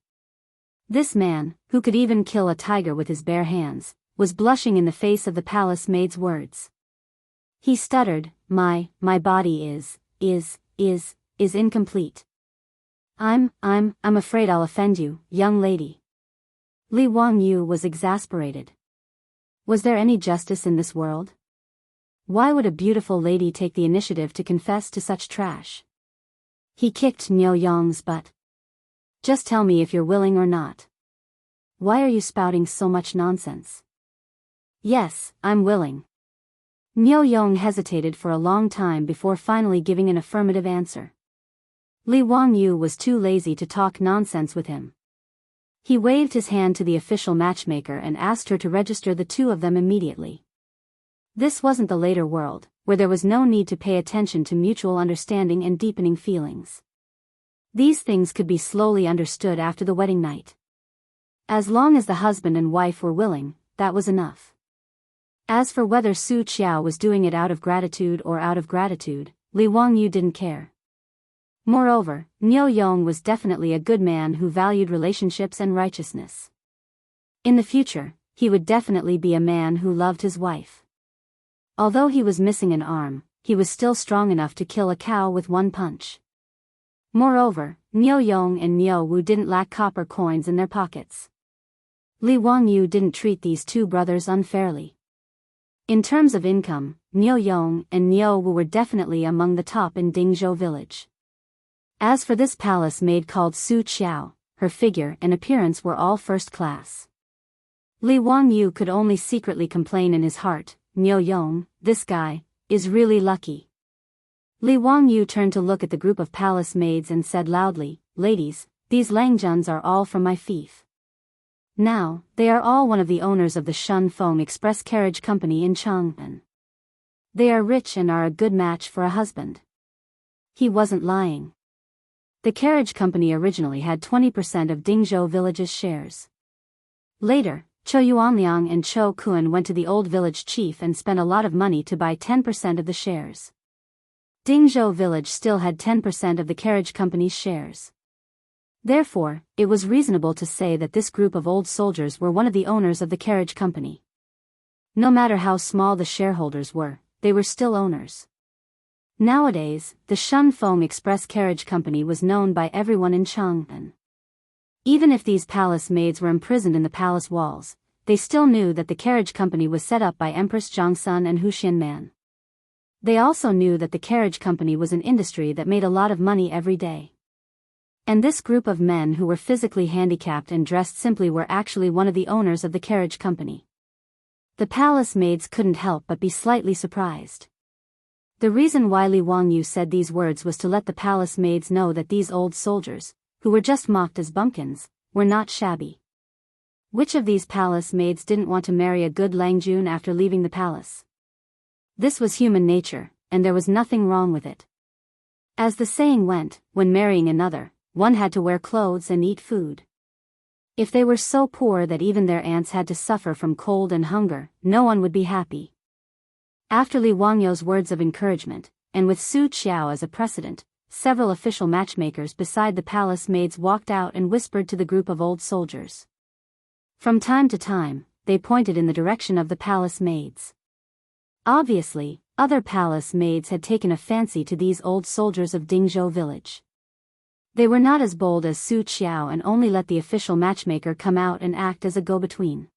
This man, who could even kill a tiger with his bare hands, was blushing in the face of the palace maid's words. He stuttered, my body is incomplete. I'm afraid I'll offend you, young lady. Li Wangyu was exasperated. Was there any justice in this world? Why would a beautiful lady take the initiative to confess to such trash? He kicked Niu Yong's butt. Just tell me if you're willing or not. Why are you spouting so much nonsense? Yes, I'm willing. Niu Yong hesitated for a long time before finally giving an affirmative answer. Li Wangyu was too lazy to talk nonsense with him. He waved his hand to the official matchmaker and asked her to register the two of them immediately. This wasn't the later world, where there was no need to pay attention to mutual understanding and deepening feelings. These things could be slowly understood after the wedding night. As long as the husband and wife were willing, that was enough. As for whether Su Qiao was doing it out of gratitude or out of gratitude, Li Wangyu didn't care. Moreover, Niu Yong was definitely a good man who valued relationships and righteousness. In the future, he would definitely be a man who loved his wife. Although he was missing an arm, he was still strong enough to kill a cow with one punch. Moreover, Niu Yong and Niu Wu didn't lack copper coins in their pockets. Li Wangyu didn't treat these two brothers unfairly. In terms of income, Niu Yong and Niu Wu were definitely among the top in Dingzhou village. As for this palace maid called Su Qiao, her figure and appearance were all first class. Li Wangyu could only secretly complain in his heart, Niu Yong, this guy, is really lucky. Li Wangyu turned to look at the group of palace maids and said loudly, "Ladies, these Langjuns are all from my fief. Now, they are all one of the owners of the Shun Feng Express Carriage Company in Chang'an. They are rich and are a good match for a husband." He wasn't lying. The carriage company originally had 20% of Dingzhou village's shares. Later, Chou Yuanliang and Chou Kuan went to the old village chief and spent a lot of money to buy 10% of the shares. Dingzhou village still had 10% of the carriage company's shares. Therefore, it was reasonable to say that this group of old soldiers were one of the owners of the carriage company. No matter how small the shareholders were, they were still owners. Nowadays, the Shun Feng Express Carriage Company was known by everyone in Chang'an. Even if these palace maids were imprisoned in the palace walls, they still knew that the carriage company was set up by Empress Zhongsun and Hu Xianman. They also knew that the carriage company was an industry that made a lot of money every day. And this group of men who were physically handicapped and dressed simply were actually one of the owners of the carriage company. The palace maids couldn't help but be slightly surprised. The reason why Li Wangyu said these words was to let the palace maids know that these old soldiers, who were just mocked as bumpkins, were not shabby. Which of these palace maids didn't want to marry a good Langjun after leaving the palace? This was human nature, and there was nothing wrong with it. As the saying went, when marrying another, one had to wear clothes and eat food. If they were so poor that even their aunts had to suffer from cold and hunger, no one would be happy. After Li Wangyu's words of encouragement, and with Su Qiao as a precedent, several official matchmakers beside the palace maids walked out and whispered to the group of old soldiers. From time to time, they pointed in the direction of the palace maids. Obviously, other palace maids had taken a fancy to these old soldiers of Dingzhou village. They were not as bold as Su Qiao and only let the official matchmaker come out and act as a go-between.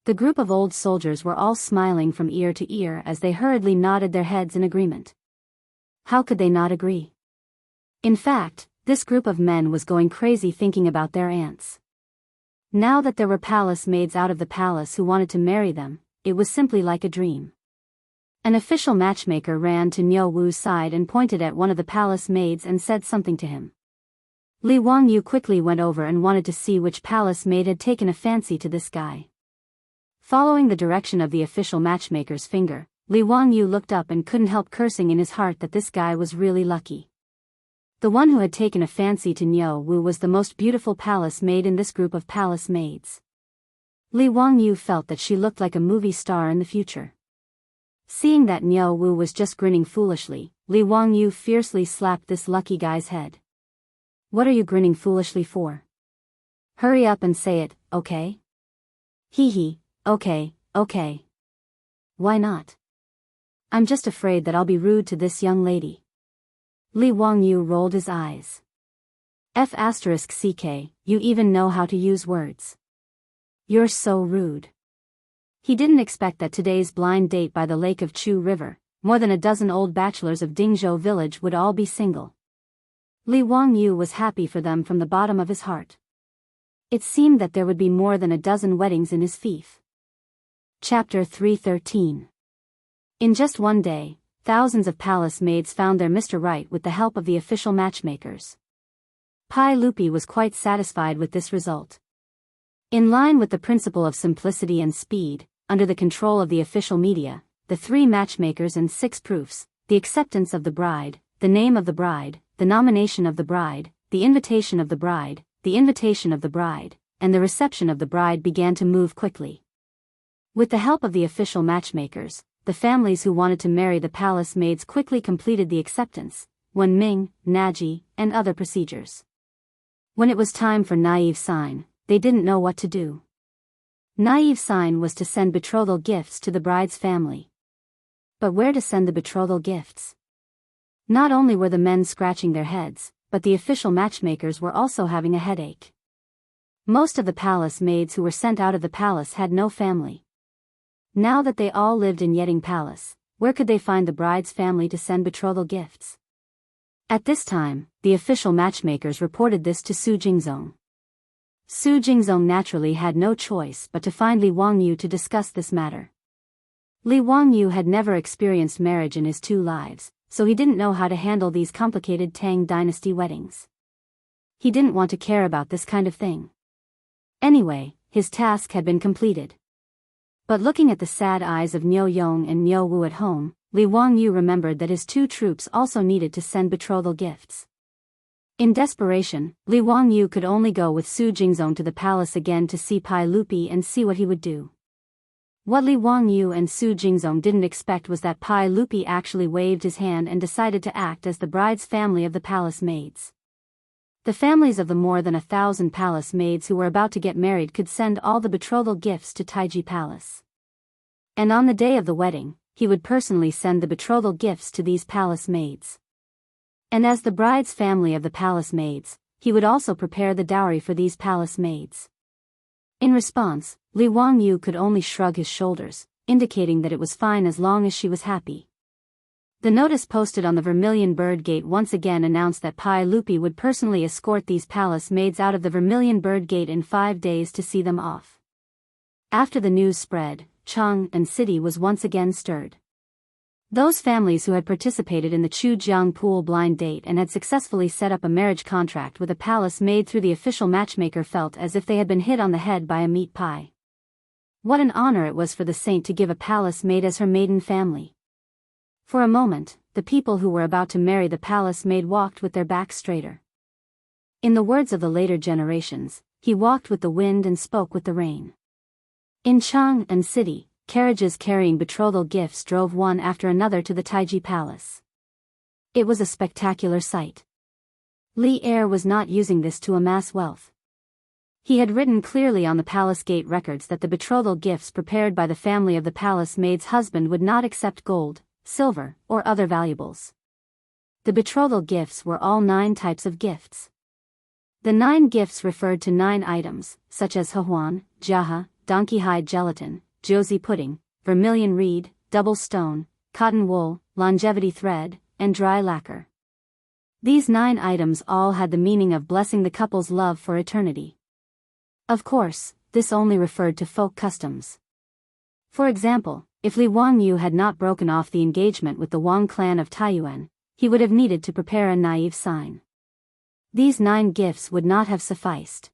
The group of old soldiers were all smiling from ear to ear as they hurriedly nodded their heads in agreement. How could they not agree? In fact, this group of men was going crazy thinking about their aunts. Now that there were palace maids out of the palace who wanted to marry them, it was simply like a dream. An official matchmaker ran to Niu Wu's side and pointed at one of the palace maids and said something to him. Li Wangyu quickly went over and wanted to see which palace maid had taken a fancy to this guy. Following the direction of the official matchmaker's finger, Li Wangyu looked up and couldn't help cursing in his heart that this guy was really lucky. The one who had taken a fancy to Niu Wu was the most beautiful palace maid in this group of palace maids. Li Wangyu felt that she looked like a movie star in the future. Seeing that Niu Wu was just grinning foolishly, Li Wangyu fiercely slapped this lucky guy's head. "What are you grinning foolishly for? Hurry up and say it, okay?" "Hee hee, okay. Why not? I'm just afraid that I'll be rude to this young lady." Li Wangyu rolled his eyes. F***ck, you even know how to use words. You're so rude. He didn't expect that today's blind date by the lake of Chu River, more than a dozen old bachelors of Dingzhou village would all be single. Li Wangyu was happy for them from the bottom of his heart. It seemed that there would be more than a dozen weddings in his fief. Chapter 313. In just one day, thousands of palace maids found their Mr. Right with the help of the official matchmakers. Pai Lupi was quite satisfied with this result. In line with the principle of simplicity and speed, under the control of the official media, the 3 matchmakers and 6 proofs, the acceptance of the bride, the name of the bride, the nomination of the bride, the invitation of the bride, the invitation of the bride, and the reception of the bride began to move quickly. With the help of the official matchmakers, the families who wanted to marry the palace maids quickly completed the acceptance, Wenming, Naji, and other procedures. When it was time for naive sign, they didn't know what to do. Naive sign was to send betrothal gifts to the bride's family. But where to send the betrothal gifts? Not only were the men scratching their heads, but the official matchmakers were also having a headache. Most of the palace maids who were sent out of the palace had no family. Now that they all lived in Yeting Palace, where could they find the bride's family to send betrothal gifts? At this time, the official matchmakers reported this to Su Jingzong. Su Jingzong naturally had no choice but to find Li Wangyu to discuss this matter. Li Wangyu had never experienced marriage in his 2 lives, so he didn't know how to handle these complicated Tang dynasty weddings. He didn't want to care about this kind of thing. Anyway, his task had been completed. But looking at the sad eyes of Niu Yong and Niu Wu at home, Li Wangyu remembered that his 2 troops also needed to send betrothal gifts. In desperation, Li Wangyu could only go with Su Jingzong to the palace again to see Pai Lupi and see what he would do. What Li Wangyu and Su Jingzong didn't expect was that Pai Lupi actually waved his hand and decided to act as the bride's family of the palace maids. The families of the more than 1,000 palace maids who were about to get married could send all the betrothal gifts to Taiji Palace. And on the day of the wedding, he would personally send the betrothal gifts to these palace maids. And as the bride's family of the palace maids, he would also prepare the dowry for these palace maids. In response, Li Wangyu could only shrug his shoulders, indicating that it was fine as long as she was happy. The notice posted on the Vermilion Bird Gate once again announced that Pai Lupi would personally escort these palace maids out of the Vermilion Bird Gate in 5 days to see them off. After the news spread, Chang'an City was once again stirred. Those families who had participated in the Chujiang Pool blind date and had successfully set up a marriage contract with a palace maid through the official matchmaker felt as if they had been hit on the head by a meat pie. What an honor it was for the saint to give a palace maid as her maiden family. For a moment, the people who were about to marry the palace maid walked with their backs straighter. In the words of the later generations, he walked with the wind and spoke with the rain. In Chang'an City, carriages carrying betrothal gifts drove one after another to the Taiji Palace. It was a spectacular sight. Li Er was not using this to amass wealth. He had written clearly on the palace gate records that the betrothal gifts prepared by the family of the palace maid's husband would not accept gold, silver, or other valuables. The betrothal gifts were all 9 types of gifts. The 9 gifts referred to 9 items, such as hahuan, jaha, donkey hide gelatin, josie pudding, vermilion reed, double stone, cotton wool, longevity thread, and dry lacquer. These 9 items all had the meaning of blessing the couple's love for eternity. Of course, this only referred to folk customs. For example, if Li Wangyu had not broken off the engagement with the Wang clan of Taiyuan, he would have needed to prepare a naive sign. These 9 gifts would not have sufficed.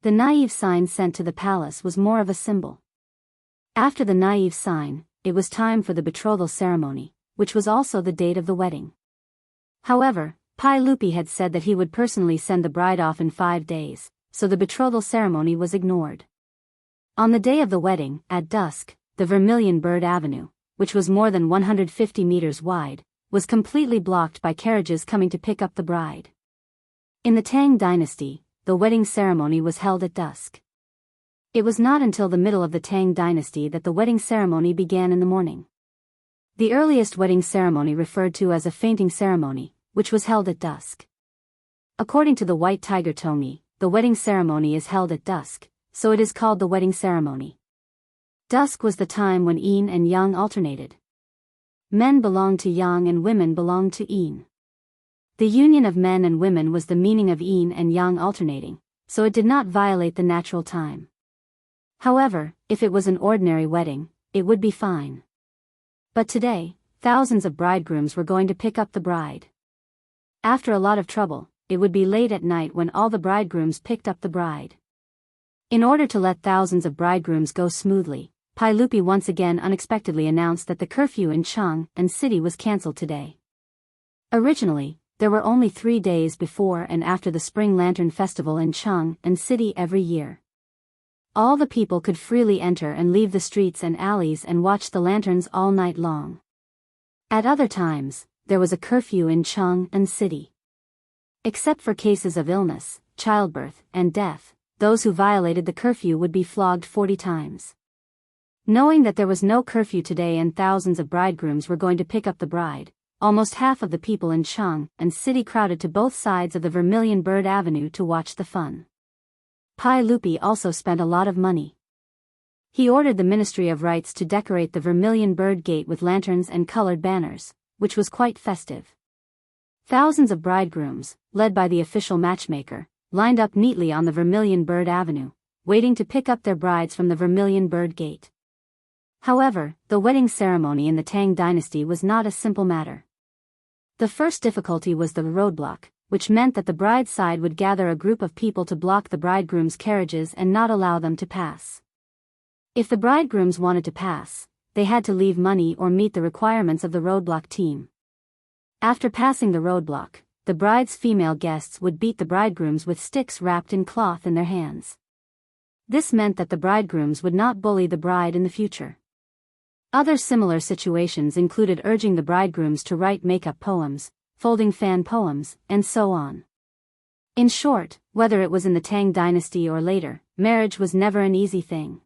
The naive sign sent to the palace was more of a symbol. After the naive sign, it was time for the betrothal ceremony, which was also the date of the wedding. However, Pai Lupi had said that he would personally send the bride off in 5 days, so the betrothal ceremony was ignored. On the day of the wedding, at dusk, the Vermilion Bird Avenue, which was more than 150 meters wide, was completely blocked by carriages coming to pick up the bride. In the Tang dynasty, the wedding ceremony was held at dusk. It was not until the middle of the Tang dynasty that the wedding ceremony began in the morning. The earliest wedding ceremony referred to as a fainting ceremony, which was held at dusk. According to the White Tiger Tongi, the wedding ceremony is held at dusk, so it is called the wedding ceremony. Dusk was the time when yin and yang alternated. Men belonged to yang and women belonged to yin. The union of men and women was the meaning of yin and yang alternating, so it did not violate the natural time. However, if it was an ordinary wedding, it would be fine. But today, thousands of bridegrooms were going to pick up the bride. After a lot of trouble, it would be late at night when all the bridegrooms picked up the bride. In order to let thousands of bridegrooms go smoothly, Pailupi once again unexpectedly announced that the curfew in Chang and city was cancelled today. Originally, there were only 3 days before and after the Spring Lantern Festival in Chang and city every year. All the people could freely enter and leave the streets and alleys and watch the lanterns all night long. At other times, there was a curfew in Chang and city. Except for cases of illness, childbirth, and death, those who violated the curfew would be flogged 40 times. Knowing that there was no curfew today and thousands of bridegrooms were going to pick up the bride, almost half of the people in Chang and city crowded to both sides of the Vermilion Bird Avenue to watch the fun. Pailupi also spent a lot of money. He ordered the Ministry of Rights to decorate the Vermilion Bird Gate with lanterns and colored banners, which was quite festive. Thousands of bridegrooms, led by the official matchmaker, lined up neatly on the Vermilion Bird Avenue, waiting to pick up their brides from the Vermilion Bird Gate. However, the wedding ceremony in the Tang dynasty was not a simple matter. The first difficulty was the roadblock, which meant that the bride's side would gather a group of people to block the bridegroom's carriages and not allow them to pass. If the bridegrooms wanted to pass, they had to leave money or meet the requirements of the roadblock team. After passing the roadblock, the bride's female guests would beat the bridegrooms with sticks wrapped in cloth in their hands. This meant that the bridegrooms would not bully the bride in the future. Other similar situations included urging the bridegrooms to write make-up poems, folding fan poems, and so on. In short, whether it was in the Tang dynasty or later, marriage was never an easy thing.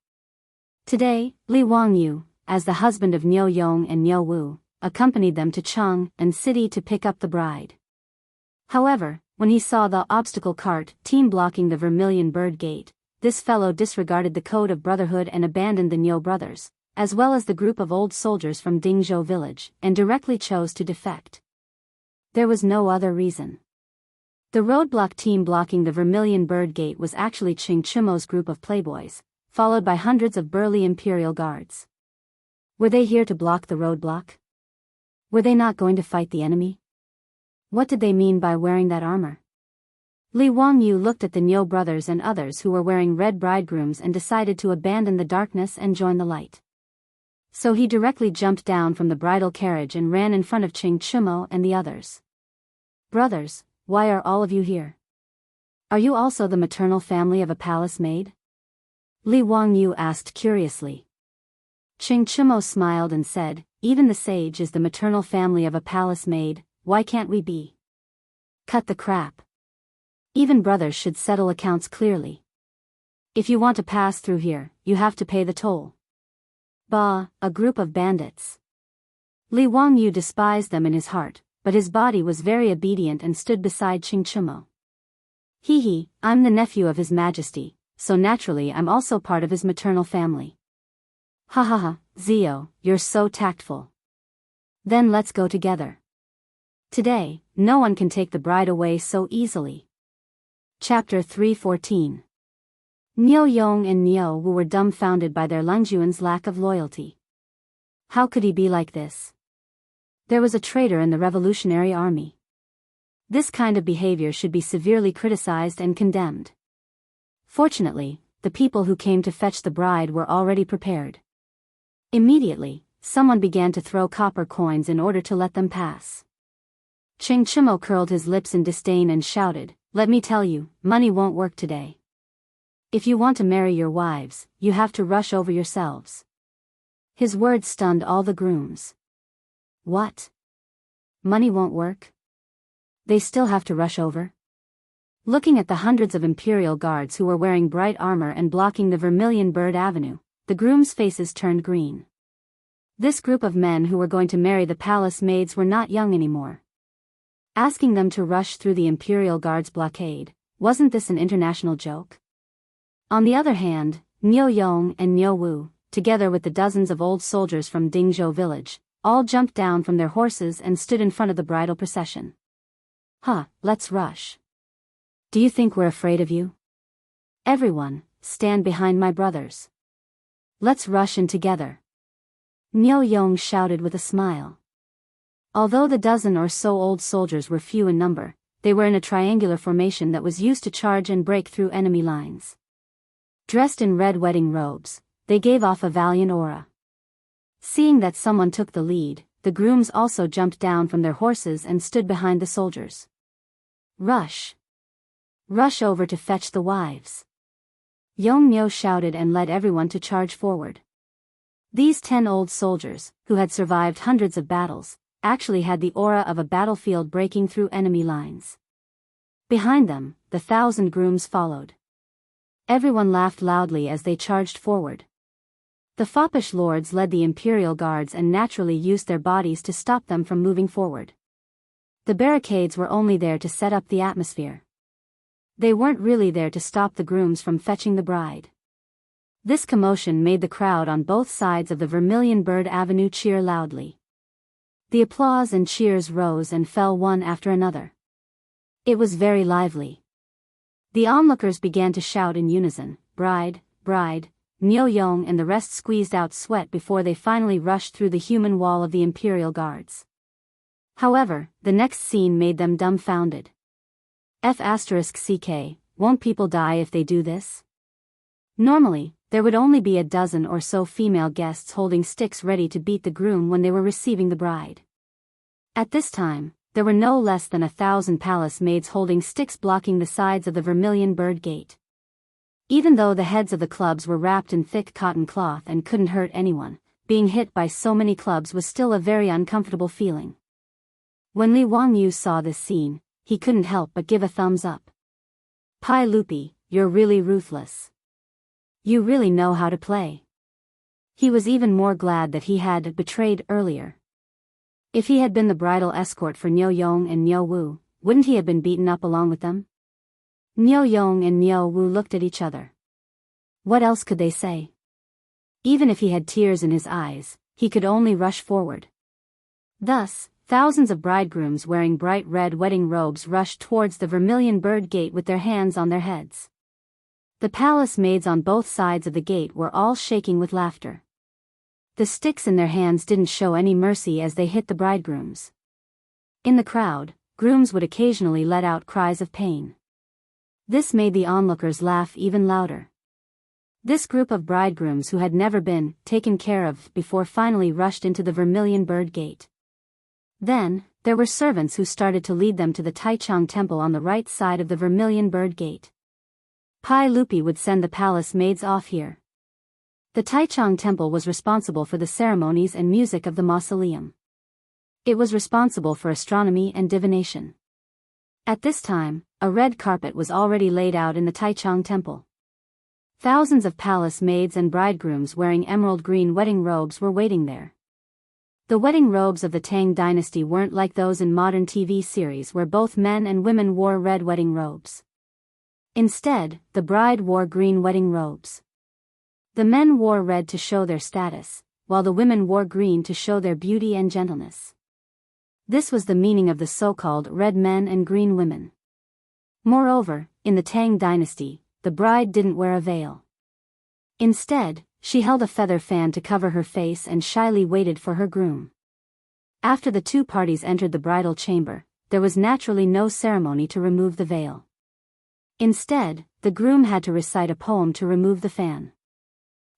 Today, Li Wangyu, as the husband of Niu Yong and Niu Wu, accompanied them to Chang and city to pick up the bride. However, when he saw the obstacle cart team blocking the Vermilion Bird Gate, this fellow disregarded the code of brotherhood and abandoned the Niu brothers, as well as the group of old soldiers from Dingzhou village, and directly chose to defect. There was no other reason. The roadblock team blocking the Vermilion Bird Gate was actually Qing Chimo's group of playboys, followed by hundreds of burly imperial guards. Were they here to block the roadblock? Were they not going to fight the enemy? What did they mean by wearing that armor? Li Wangyu looked at the Niu brothers and others who were wearing red bridegrooms and decided to abandon the darkness and join the light. So he directly jumped down from the bridal carriage and ran in front of Qing Chimo and the others. Brothers, why are all of you here? Are you also the maternal family of a palace maid? Li Wangyu asked curiously. Qing Chimo smiled and said, even the sage is the maternal family of a palace maid, why can't we be? Cut the crap. Even brothers should settle accounts clearly. If you want to pass through here, you have to pay the toll. Bah, a group of bandits. Li Wangyu despised them in his heart, but his body was very obedient and stood beside Qing Chimo. Hee, I'm the nephew of His Majesty, so naturally I'm also part of his maternal family. Ha ha ha, Zio, you're so tactful. Then let's go together. Today, no one can take the bride away so easily. Chapter 314. Niu Yong and Niu Wu were dumbfounded by their Lungjuan's lack of loyalty. How could he be like this? There was a traitor in the Revolutionary Army. This kind of behavior should be severely criticized and condemned. Fortunately, the people who came to fetch the bride were already prepared. Immediately, someone began to throw copper coins in order to let them pass. Qing Chimo curled his lips in disdain and shouted, "Let me tell you, money won't work today. If you want to marry your wives, you have to rush over yourselves." His words stunned all the grooms. What? Money won't work? They still have to rush over? Looking at the hundreds of imperial guards who were wearing bright armor and blocking the Vermilion Bird Avenue, the grooms' faces turned green. This group of men who were going to marry the palace maids were not young anymore. Asking them to rush through the imperial guards' blockade, wasn't this an international joke? On the other hand, Niu Yong and Niu Wu, together with the dozens of old soldiers from Dingzhou village, all jumped down from their horses and stood in front of the bridal procession. Let's rush. Do you think we're afraid of you? Everyone, stand behind my brothers. Let's rush in together. Niu Yong shouted with a smile. Although the dozen or so old soldiers were few in number, they were in a triangular formation that was used to charge and break through enemy lines. Dressed in red wedding robes, they gave off a valiant aura. Seeing that someone took the lead, the grooms also jumped down from their horses and stood behind the soldiers. Rush! Rush over to fetch the wives! Yeongnyo shouted and led everyone to charge forward. These 10 old soldiers, who had survived hundreds of battles, actually had the aura of a battlefield breaking through enemy lines. Behind them, the 1,000 grooms followed. Everyone laughed loudly as they charged forward. The foppish lords led the imperial guards and naturally used their bodies to stop them from moving forward. The barricades were only there to set up the atmosphere. They weren't really there to stop the grooms from fetching the bride. This commotion made the crowd on both sides of the Vermilion Bird Avenue cheer loudly. The applause and cheers rose and fell one after another. It was very lively. The onlookers began to shout in unison, "Bride, bride." Myo-young and the rest squeezed out sweat before they finally rushed through the human wall of the Imperial Guards. However, the next scene made them dumbfounded. F***ck, won't people die if they do this? Normally, there would only be a dozen or so female guests holding sticks ready to beat the groom when they were receiving the bride. At this time, there were no less than 1,000 palace maids holding sticks blocking the sides of the Vermilion Bird Gate. Even though the heads of the clubs were wrapped in thick cotton cloth and couldn't hurt anyone, being hit by so many clubs was still a very uncomfortable feeling. When Lee Wang-yu saw this scene, he couldn't help but give a thumbs up. "Pai Lupi, you're really ruthless. You really know how to play." He was even more glad that he had betrayed earlier. If he had been the bridal escort for Nyo Yong and Nyo Woo, wouldn't he have been beaten up along with them? Nyo Yong and Nyo Woo looked at each other. What else could they say? Even if he had tears in his eyes, he could only rush forward. Thus, thousands of bridegrooms wearing bright red wedding robes rushed towards the Vermilion Bird Gate with their hands on their heads. The palace maids on both sides of the gate were all shaking with laughter. The sticks in their hands didn't show any mercy as they hit the bridegrooms. In the crowd, grooms would occasionally let out cries of pain. This made the onlookers laugh even louder. This group of bridegrooms who had never been taken care of before finally rushed into the Vermilion Bird Gate. Then, there were servants who started to lead them to the Taichung Temple on the right side of the Vermilion Bird Gate. Pai Lupi would send the palace maids off here. The Taichung Temple was responsible for the ceremonies and music of the mausoleum. It was responsible for astronomy and divination. At this time, a red carpet was already laid out in the Taichung Temple. Thousands of palace maids and bridegrooms wearing emerald green wedding robes were waiting there. The wedding robes of the Tang dynasty weren't like those in modern TV series where both men and women wore red wedding robes. Instead, the bride wore green wedding robes. The men wore red to show their status, while the women wore green to show their beauty and gentleness. This was the meaning of the so-called red men and green women. Moreover, in the Tang dynasty, the bride didn't wear a veil. Instead, she held a feather fan to cover her face and shyly waited for her groom. After the two parties entered the bridal chamber, there was naturally no ceremony to remove the veil. Instead, the groom had to recite a poem to remove the fan.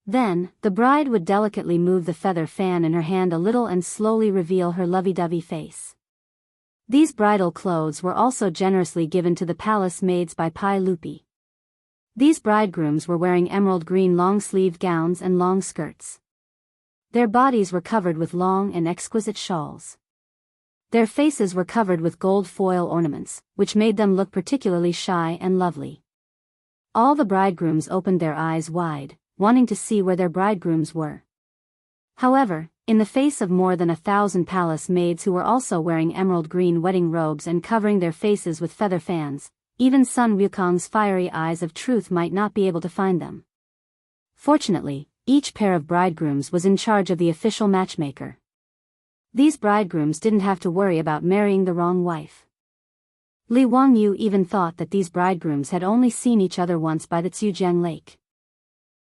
Then, the bride would delicately move the feather fan in her hand a little and slowly reveal her lovey-dovey face. These bridal clothes were also generously given to the palace maids by Pai Lupi. These bridegrooms were wearing emerald green long-sleeved gowns and long skirts. Their bodies were covered with long and exquisite shawls. Their faces were covered with gold foil ornaments, which made them look particularly shy and lovely. All the bridegrooms opened their eyes wide, wanting to see where their bridegrooms were. However, in the face of more than 1,000 palace maids who were also wearing emerald green wedding robes and covering their faces with feather fans, even Sun Wukong's fiery eyes of truth might not be able to find them. Fortunately, each pair of bridegrooms was in charge of the official matchmaker. These bridegrooms didn't have to worry about marrying the wrong wife. Li Wangyu even thought that these bridegrooms had only seen each other once by the Tsujiang Lake.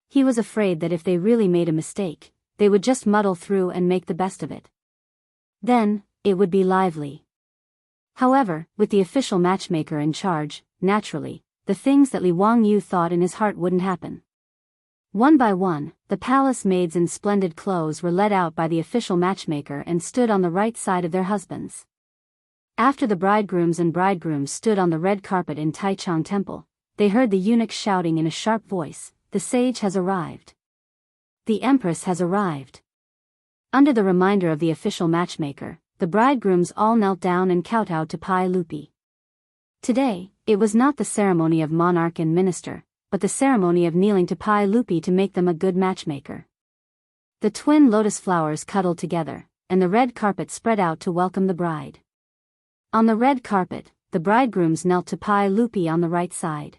He was afraid that if they really made a mistake, they would just muddle through and make the best of it. Then, it would be lively. However, with the official matchmaker in charge, naturally, the things that Li Wangyu thought in his heart wouldn't happen. One by one, the palace maids in splendid clothes were led out by the official matchmaker and stood on the right side of their husbands. After the bridegrooms and bridegrooms stood on the red carpet in Taichung Temple, they heard the eunuch shouting in a sharp voice, "The sage has arrived. The empress has arrived." Under the reminder of the official matchmaker, the bridegrooms all knelt down and kowtowed to Pai Lupi. Today, it was not the ceremony of monarch and minister, but the ceremony of kneeling to Pai Lupi to make them a good matchmaker. The twin lotus flowers cuddled together, and the red carpet spread out to welcome the bride. On the red carpet, the bridegrooms knelt to Pai Lupi on the right side.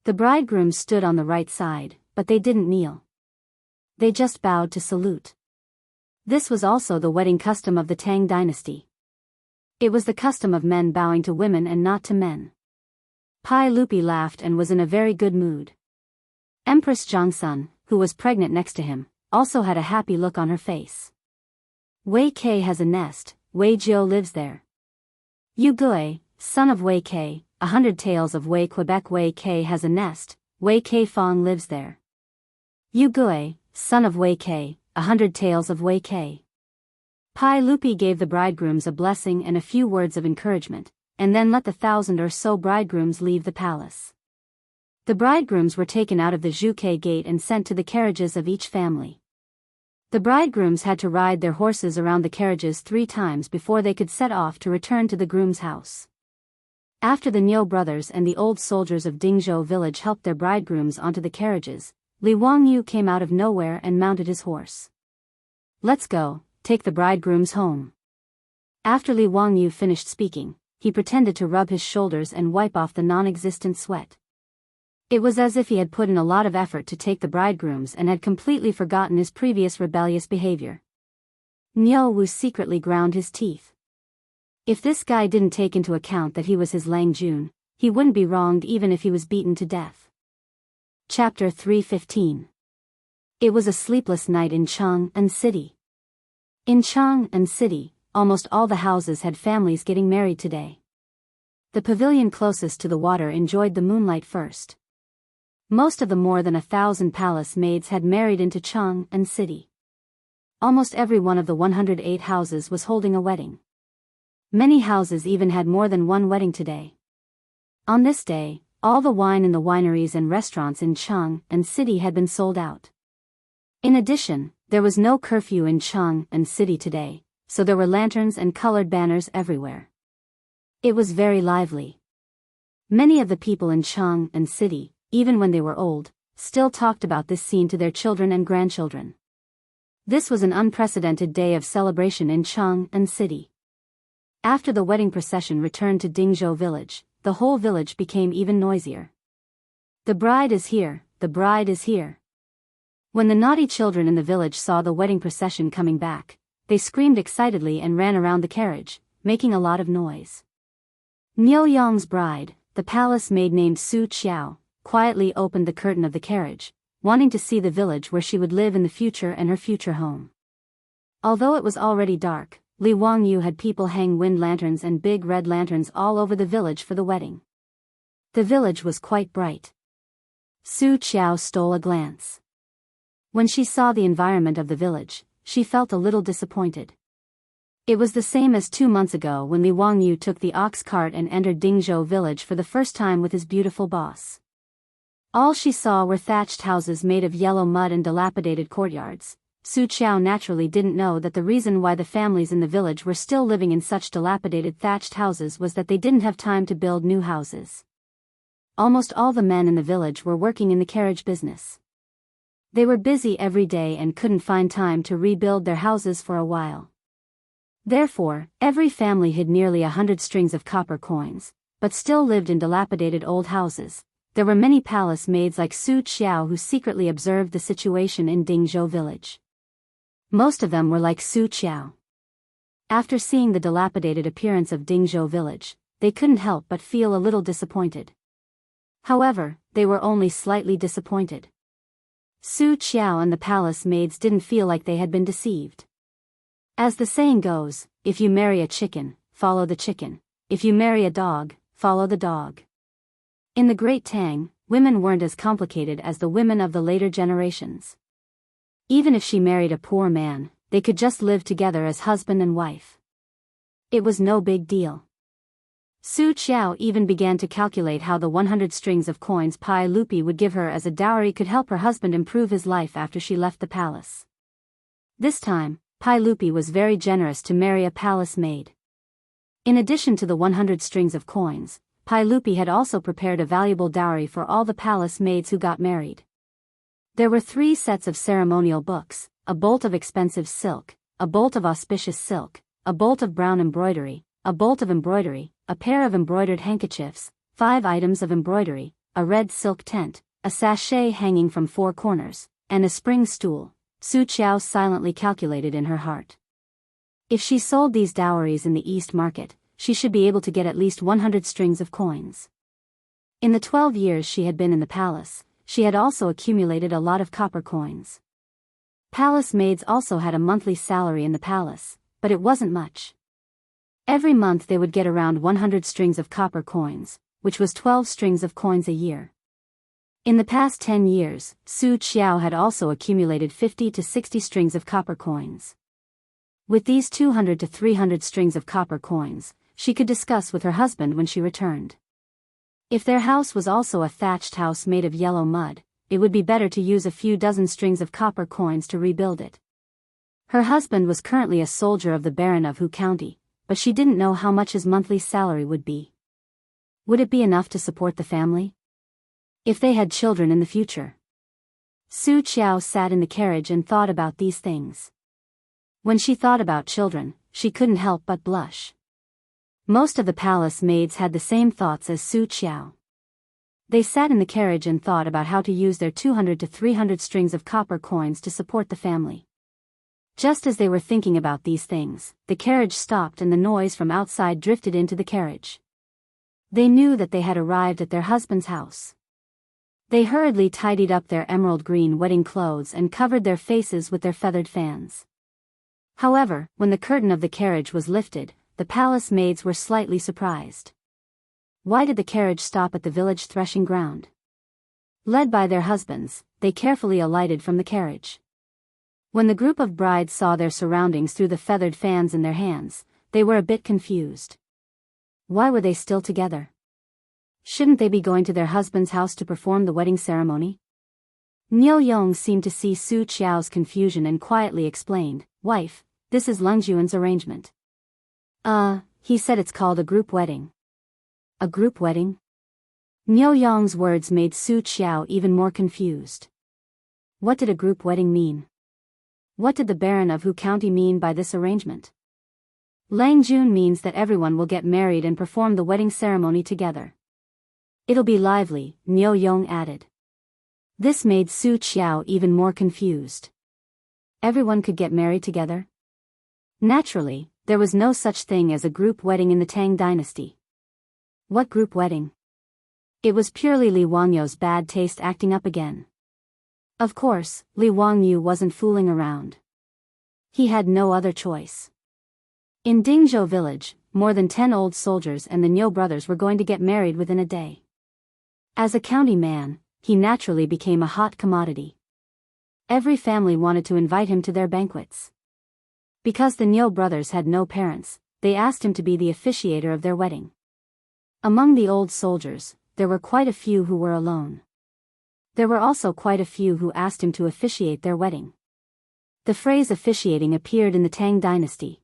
The bridegrooms stood on the right side, but they didn't kneel. They just bowed to salute. This was also the wedding custom of the Tang dynasty. It was the custom of men bowing to women and not to men. Pai Lupi laughed and was in a very good mood. Empress Zhongsun, who was pregnant next to him, also had a happy look on her face. Wei Kei has a nest, Wei Jiu lives there. Yu Gui, son of Wei Kei, 100 Tales of Wei Quebec. Wei Kei has a nest, Wei Kei Fong lives there. Yu Gui, son of Wei Kei, 100 Tales of Wei Kei. Pai Lupi gave the bridegrooms a blessing and a few words of encouragement, and then let the 1,000 or so bridegrooms leave the palace. The bridegrooms were taken out of the Zhuke gate and sent to the carriages of each family. The bridegrooms had to ride their horses around the carriages 3 times before they could set off to return to the groom's house. After the Niu brothers and the old soldiers of Dingzhou village helped their bridegrooms onto the carriages, Li Wangyu came out of nowhere and mounted his horse. "Let's go, take the bridegrooms home." After Li Wangyu finished speaking, he pretended to rub his shoulders and wipe off the non-existent sweat. It was as if he had put in a lot of effort to take the bridegrooms and had completely forgotten his previous rebellious behavior. Niu Wu secretly ground his teeth. If this guy didn't take into account that he was his Lang Jun, he wouldn't be wronged even if he was beaten to death. Chapter 315. It was a sleepless night in Chang'an City. In Chang'an City, almost all the houses had families getting married today. The pavilion closest to the water enjoyed the moonlight first. Most of the more than 1,000 palace maids had married into Chang'an City. Almost every one of the 108 houses was holding a wedding. Many houses even had more than one wedding today. On this day, all the wine in the wineries and restaurants in Chang'an City had been sold out. In addition, there was no curfew in Chang'an City today, so there were lanterns and colored banners everywhere. It was very lively. Many of the people in Chang'an City, even when they were old, still talked about this scene to their children and grandchildren. This was an unprecedented day of celebration in Chang'an City. After the wedding procession returned to Dingzhou village, the whole village became even noisier. "The bride is here, the bride is here." When the naughty children in the village saw the wedding procession coming back, they screamed excitedly and ran around the carriage, making a lot of noise. Niu Yong's bride, the palace maid named Su Qiao, quietly opened the curtain of the carriage, wanting to see the village where she would live in the future and her future home. Although it was already dark, Li Wangyu had people hang wind lanterns and big red lanterns all over the village for the wedding. The village was quite bright. Su Qiao stole a glance. When she saw the environment of the village, she felt a little disappointed. It was the same as 2 months ago when Li Wangyu took the ox cart and entered Dingzhou village for the first time with his beautiful boss. All she saw were thatched houses made of yellow mud and dilapidated courtyards. Su Qiao naturally didn't know that the reason why the families in the village were still living in such dilapidated thatched houses was that they didn't have time to build new houses. Almost all the men in the village were working in the carriage business. They were busy every day and couldn't find time to rebuild their houses for a while. Therefore, every family hid nearly 100 strings of copper coins, but still lived in dilapidated old houses. There were many palace maids like Su Qiao who secretly observed the situation in Dingzhou village. Most of them were like Su Qiao. After seeing the dilapidated appearance of Dingzhou village, they couldn't help but feel a little disappointed. However, they were only slightly disappointed. Su Qiao and the palace maids didn't feel like they had been deceived. As the saying goes, if you marry a chicken, follow the chicken. If you marry a dog, follow the dog. In the Great Tang, women weren't as complicated as the women of the later generations. Even if she married a poor man, they could just live together as husband and wife. It was no big deal. Su Qiao even began to calculate how the 100 strings of coins Pai Lupi would give her as a dowry could help her husband improve his life after she left the palace. This time, Pai Lupi was very generous to marry a palace maid. In addition to the 100 strings of coins, Pai Lupi had also prepared a valuable dowry for all the palace maids who got married. There were 3 sets of ceremonial books, a bolt of expensive silk, a bolt of auspicious silk, a bolt of brown embroidery, a bolt of embroidery, a pair of embroidered handkerchiefs, 5 items of embroidery, a red silk tent, a sachet hanging from 4 corners, and a spring stool. Su Qiao silently calculated in her heart. If she sold these dowries in the East Market, she should be able to get at least 100 strings of coins. In the 12 years she had been in the palace, she had also accumulated a lot of copper coins. Palace maids also had a monthly salary in the palace, but it wasn't much. Every month they would get around 100 strings of copper coins, which was 12 strings of coins a year. In the past 10 years, Su Qiao had also accumulated 50 to 60 strings of copper coins. With these 200 to 300 strings of copper coins, she could discuss with her husband when she returned. If their house was also a thatched house made of yellow mud, it would be better to use a few dozen strings of copper coins to rebuild it. Her husband was currently a soldier of the Baron of Hu County, but she didn't know how much his monthly salary would be. Would it be enough to support the family? If they had children in the future? Su Qiao sat in the carriage and thought about these things. When she thought about children, she couldn't help but blush. Most of the palace maids had the same thoughts as Su Qiao. They sat in the carriage and thought about how to use their 200 to 300 strings of copper coins to support the family. Just as they were thinking about these things, the carriage stopped and the noise from outside drifted into the carriage. They knew that they had arrived at their husband's house. They hurriedly tidied up their emerald green wedding clothes and covered their faces with their feathered fans. However, when the curtain of the carriage was lifted, the palace maids were slightly surprised. Why did the carriage stop at the village threshing ground? Led by their husbands, they carefully alighted from the carriage. When the group of brides saw their surroundings through the feathered fans in their hands, they were a bit confused. Why were they still together? Shouldn't they be going to their husband's house to perform the wedding ceremony? Niu Yong seemed to see Su Qiao's confusion and quietly explained, "Wife, this is Leng Juan's arrangement." He said it's called a group wedding. A group wedding? Niu Yong's words made Su Qiao even more confused. What did a group wedding mean? What did the Baron of Hu County mean by this arrangement? Lang Jun means that everyone will get married and perform the wedding ceremony together. It'll be lively, Niu Yong added. This made Su Qiao even more confused. Everyone could get married together? Naturally, there was no such thing as a group wedding in the Tang dynasty. What group wedding? It was purely Li Wangyu's bad taste acting up again. Of course, Li Wangyu wasn't fooling around. He had no other choice. In Dingzhou village, more than 10 old soldiers and the Niu brothers were going to get married within a day. As a county man, he naturally became a hot commodity. Every family wanted to invite him to their banquets. Because the Niu brothers had no parents, they asked him to be the officiator of their wedding. Among the old soldiers, there were quite a few who were alone. There were also quite a few who asked him to officiate their wedding. The phrase officiating appeared in the Tang dynasty.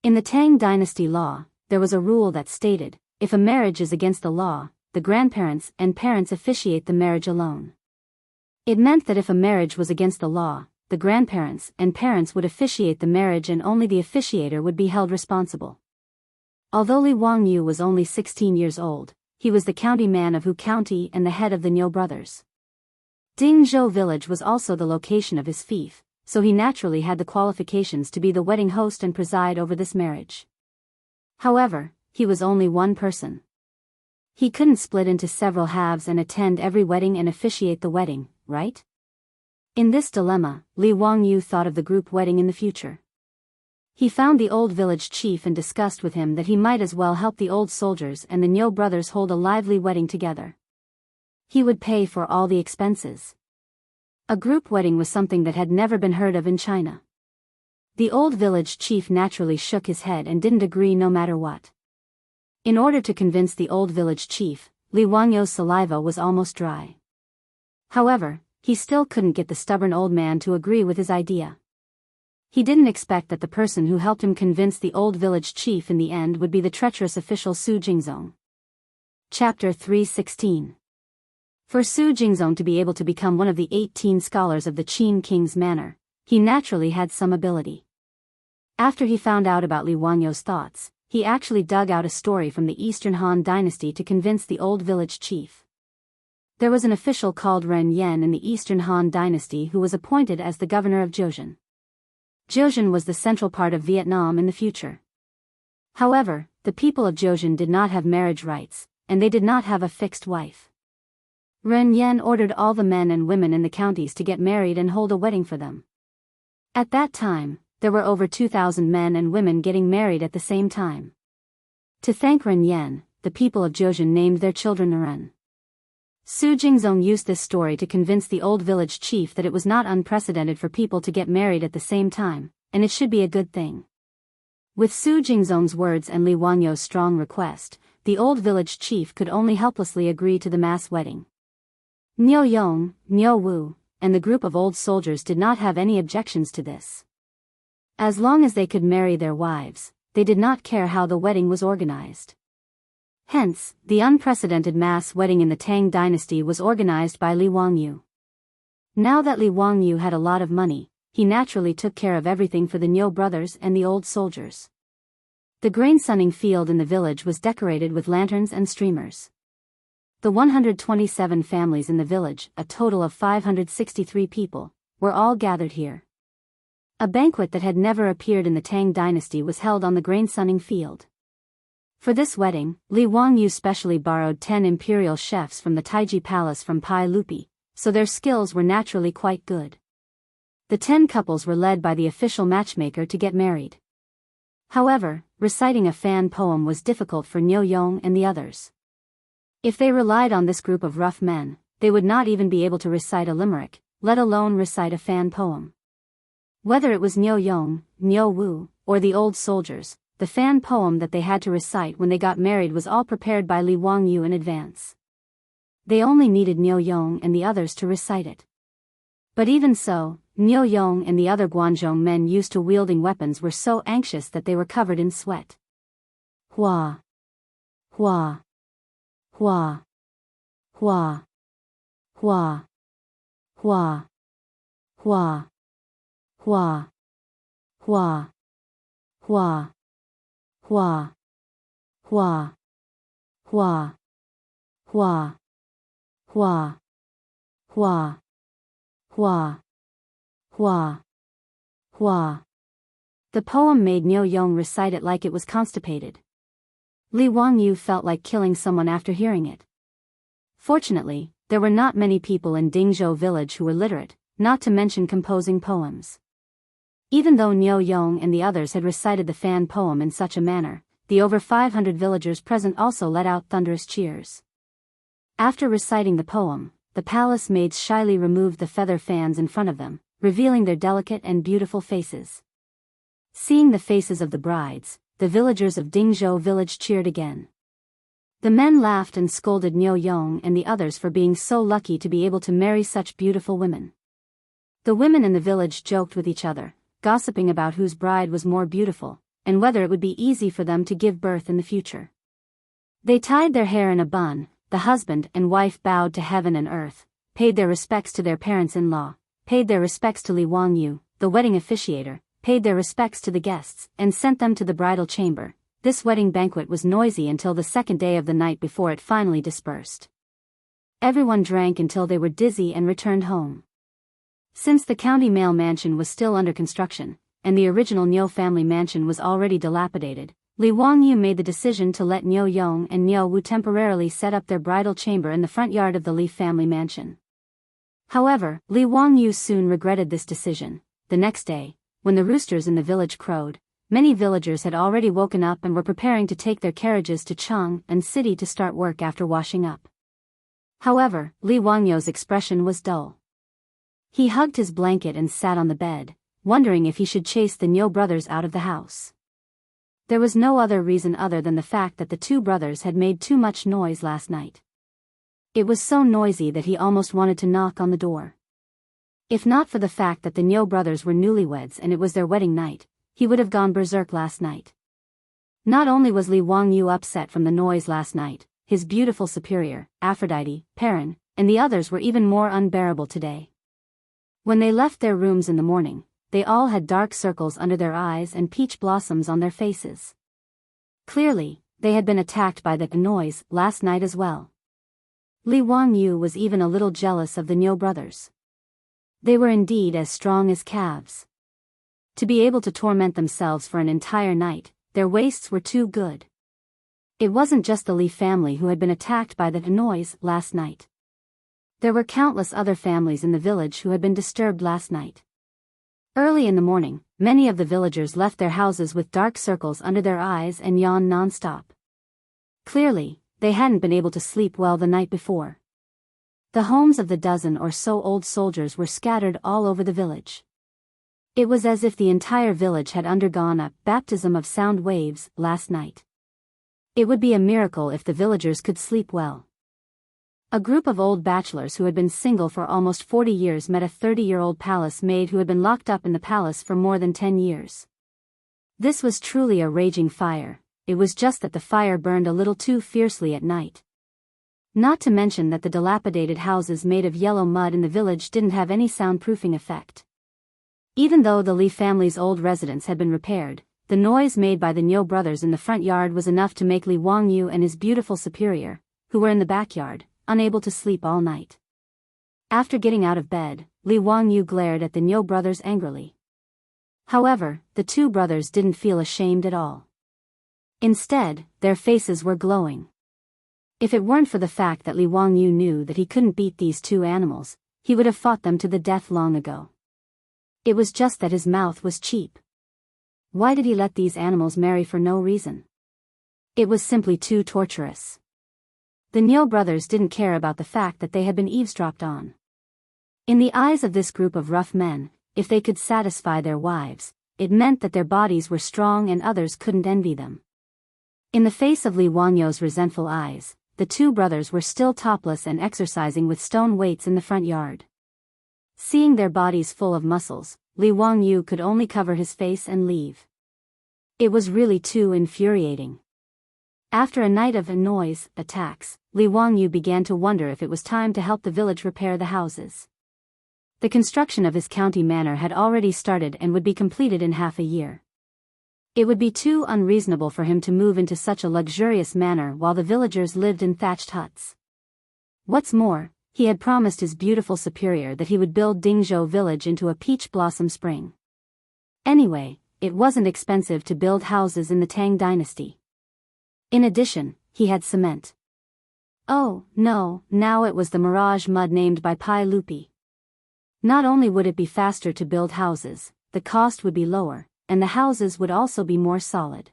In the Tang dynasty law, there was a rule that stated, if a marriage is against the law, the grandparents and parents officiate the marriage alone. It meant that if a marriage was against the law, the grandparents and parents would officiate the marriage and only the officiator would be held responsible. Although Li Wangyu was only 16 years old, he was the county man of Hu County and the head of the Niu brothers. Dingzhou village was also the location of his fief, so he naturally had the qualifications to be the wedding host and preside over this marriage. However, he was only one person. He couldn't split into several halves and attend every wedding and officiate the wedding, right? In this dilemma, Li Wangyu thought of the group wedding in the future. He found the old village chief and discussed with him that he might as well help the old soldiers and the Nyo brothers hold a lively wedding together. He would pay for all the expenses. A group wedding was something that had never been heard of in China. The old village chief naturally shook his head and didn't agree no matter what. In order to convince the old village chief, Li Wangyo's saliva was almost dry. However, he still couldn't get the stubborn old man to agree with his idea. He didn't expect that the person who helped him convince the old village chief in the end would be the treacherous official Su Jingzong. Chapter 316. For Su Jingzong to be able to become one of the 18 scholars of the Qin king's manor, he naturally had some ability. After he found out about Li Wangyo's thoughts, he actually dug out a story from the Eastern Han dynasty to convince the old village chief. There was an official called Ren Yan in the Eastern Han dynasty who was appointed as the governor of Zhejiang. Zhejiang was the central part of Vietnam in the future. However, the people of Zhejiang did not have marriage rights, and they did not have a fixed wife. Ren Yan ordered all the men and women in the counties to get married and hold a wedding for them. At that time, there were over 2,000 men and women getting married at the same time. To thank Ren Yan, the people of Zhejiang named their children Ren. Su Jingzong used this story to convince the old village chief that it was not unprecedented for people to get married at the same time, and it should be a good thing. With Su Jingzong's words and Li Wangyo's strong request, the old village chief could only helplessly agree to the mass wedding. Niu Yong, Niu Wu, and the group of old soldiers did not have any objections to this. As long as they could marry their wives, they did not care how the wedding was organized. Hence, the unprecedented mass wedding in the Tang dynasty was organized by Li Wangyu. Now that Li Wangyu had a lot of money, he naturally took care of everything for the Niu brothers and the old soldiers. The grain sunning field in the village was decorated with lanterns and streamers. The 127 families in the village, a total of 563 people, were all gathered here. A banquet that had never appeared in the Tang dynasty was held on the grain sunning field. For this wedding, Li Wangyu specially borrowed 10 imperial chefs from the Taiji Palace from Pai Lupi, so their skills were naturally quite good. The 10 couples were led by the official matchmaker to get married. However, reciting a fan poem was difficult for Niu Yong and the others. If they relied on this group of rough men, they would not even be able to recite a limerick, let alone recite a fan poem. Whether it was Niu Yong, Niu Wu, or the old soldiers, the fan poem that they had to recite when they got married was all prepared by Li Wangyu in advance. They only needed Niu Yong and the others to recite it. But even so, Niu Yong and the other Guanzhong men used to wielding weapons were so anxious that they were covered in sweat. Hua. Hua. Hua. Hua. Hua. Hua. Hua. Hua. Hua. Hua. Hua. Hua. Hua. Hua. Hua. Hua. Hua. Hua. Hua. The poem made Niu Yong recite it like it was constipated. Li Wangyu felt like killing someone after hearing it. Fortunately, there were not many people in Dingzhou village who were literate, not to mention composing poems. Even though Niu Yong and the others had recited the fan poem in such a manner, the over 500 villagers present also let out thunderous cheers. After reciting the poem, the palace maids shyly removed the feather fans in front of them, revealing their delicate and beautiful faces. Seeing the faces of the brides, the villagers of Dingzhou village cheered again. The men laughed and scolded Niu Yong and the others for being so lucky to be able to marry such beautiful women. The women in the village joked with each other, gossiping about whose bride was more beautiful, and whether it would be easy for them to give birth in the future. They tied their hair in a bun, the husband and wife bowed to heaven and earth, paid their respects to their parents-in-law, paid their respects to Li Wangyu, the wedding officiator, paid their respects to the guests, and sent them to the bridal chamber. This wedding banquet was noisy until the second day of the night before it finally dispersed. Everyone drank until they were dizzy and returned home. Since the county mail mansion was still under construction, and the original Niu family mansion was already dilapidated, Li Wangyu made the decision to let Niu Yong and Niu Wu temporarily set up their bridal chamber in the front yard of the Li family mansion. However, Li Wangyu soon regretted this decision. The next day, when the roosters in the village crowed, many villagers had already woken up and were preparing to take their carriages to Chang and city to start work after washing up. However, Li Wangyou's expression was dull. He hugged his blanket and sat on the bed, wondering if he should chase the Niu brothers out of the house. There was no other reason other than the fact that the two brothers had made too much noise last night. It was so noisy that he almost wanted to knock on the door. If not for the fact that the Niu brothers were newlyweds and it was their wedding night, he would have gone berserk last night. Not only was Li Wangyu upset from the noise last night, his beautiful superior, Aphrodite, Perrin, and the others were even more unbearable today. When they left their rooms in the morning, they all had dark circles under their eyes and peach blossoms on their faces. Clearly, they had been attacked by the noise last night as well. Li Wangyu was even a little jealous of the Niu brothers. They were indeed as strong as calves. To be able to torment themselves for an entire night, their waists were too good. It wasn't just the Li family who had been attacked by the noise last night. There were countless other families in the village who had been disturbed last night. Early in the morning, many of the villagers left their houses with dark circles under their eyes and yawned non-stop. Clearly, they hadn't been able to sleep well the night before. The homes of the dozen or so old soldiers were scattered all over the village. It was as if the entire village had undergone a baptism of sound waves last night. It would be a miracle if the villagers could sleep well. A group of old bachelors who had been single for almost 40 years met a 30-year-old palace maid who had been locked up in the palace for more than 10 years. This was truly a raging fire, it was just that the fire burned a little too fiercely at night. Not to mention that the dilapidated houses made of yellow mud in the village didn't have any soundproofing effect. Even though the Li family's old residence had been repaired, the noise made by the Niu brothers in the front yard was enough to make Li Wangyu and his beautiful superior, who were in the backyard, unable to sleep all night. After getting out of bed, Li Wangyu glared at the Niu brothers angrily. However, the two brothers didn't feel ashamed at all. Instead, their faces were glowing. If it weren't for the fact that Li Wangyu knew that he couldn't beat these two animals, he would have fought them to the death long ago. It was just that his mouth was cheap. Why did he let these animals marry for no reason? It was simply too torturous. The Niu brothers didn't care about the fact that they had been eavesdropped on. In the eyes of this group of rough men, if they could satisfy their wives, it meant that their bodies were strong and others couldn't envy them. In the face of Li Wangyou's resentful eyes, the two brothers were still topless and exercising with stone weights in the front yard. Seeing their bodies full of muscles, Li Wangyu could only cover his face and leave. It was really too infuriating. After a night of noise attacks, Li Wangyu began to wonder if it was time to help the village repair the houses. The construction of his county manor had already started and would be completed in half a year. It would be too unreasonable for him to move into such a luxurious manor while the villagers lived in thatched huts. What's more, he had promised his beautiful superior that he would build Dingzhou village into a peach blossom spring. Anyway, it wasn't expensive to build houses in the Tang dynasty. In addition, he had cement. Oh, no, now it was the mirage mud named by Pai Lupi. Not only would it be faster to build houses, the cost would be lower, and the houses would also be more solid.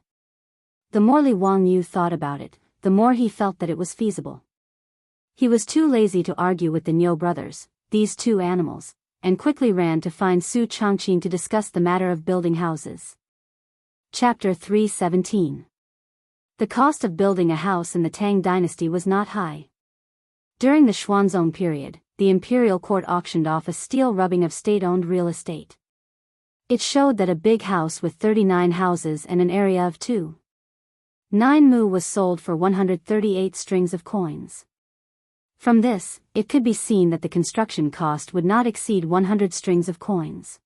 The more Li Wangyu thought about it, the more he felt that it was feasible. He was too lazy to argue with the Niu brothers, these two animals, and quickly ran to find Su Changqing to discuss the matter of building houses. Chapter 317. The cost of building a house in the Tang dynasty was not high. During the Xuanzong period, the imperial court auctioned off a steel rubbing of state-owned real estate. It showed that a big house with 39 houses and an area of 2.9 mu was sold for 138 strings of coins. From this, it could be seen that the construction cost would not exceed 100 strings of coins.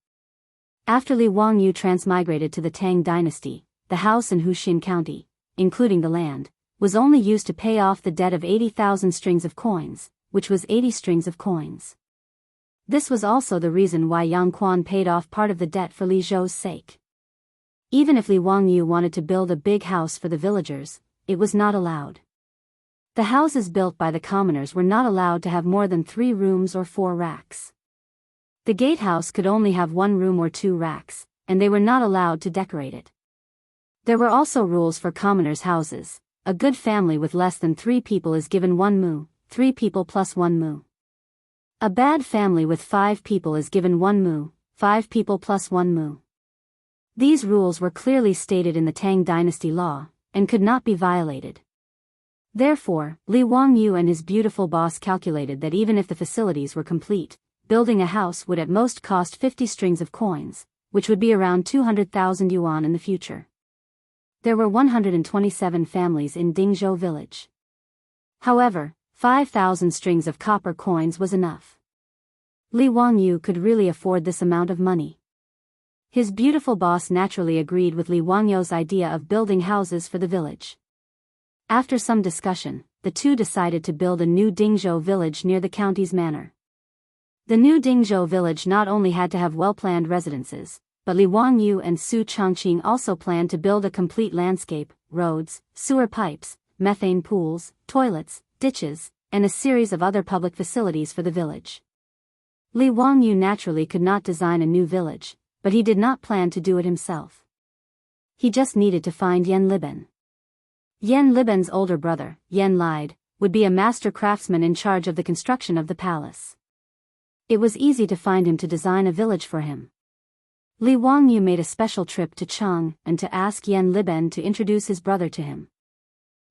After Li Wangyu transmigrated to the Tang dynasty, the house in Huxin County, including the land, was only used to pay off the debt of 80,000 strings of coins, which was 80 strings of coins. This was also the reason why Yang Quan paid off part of the debt for Li Zhou's sake. Even if Li Wangyu wanted to build a big house for the villagers, it was not allowed. The houses built by the commoners were not allowed to have more than 3 rooms or 4 racks. The gatehouse could only have 1 room or 2 racks, and they were not allowed to decorate it. There were also rules for commoners' houses. A good family with less than 3 people is given 1 mu, 3 people plus 1 mu. A bad family with 5 people is given 1 mu, 5 people plus 1 mu. These rules were clearly stated in the Tang dynasty law, and could not be violated. Therefore, Li Wangyu and his beautiful boss calculated that even if the facilities were complete, building a house would at most cost 50 strings of coins, which would be around 200,000 yuan in the future. There were 127 families in Dingzhou village. However, 5,000 strings of copper coins was enough. Li Wangyu could really afford this amount of money. His beautiful boss naturally agreed with Li Wangyu's idea of building houses for the village. After some discussion, the two decided to build a new Dingzhou village near the county's manor. The new Dingzhou village not only had to have well-planned residences, but Li Wangyu and Su Chongqing also planned to build a complete landscape, roads, sewer pipes, methane pools, toilets, ditches, and a series of other public facilities for the village. Li Wangyu naturally could not design a new village, but he did not plan to do it himself. He just needed to find Yan Liben. Yan Liben's older brother, Yan Lide, would be a master craftsman in charge of the construction of the palace. It was easy to find him to design a village for him. Li Wangyu made a special trip to Cheng and to ask Yan Liben to introduce his brother to him.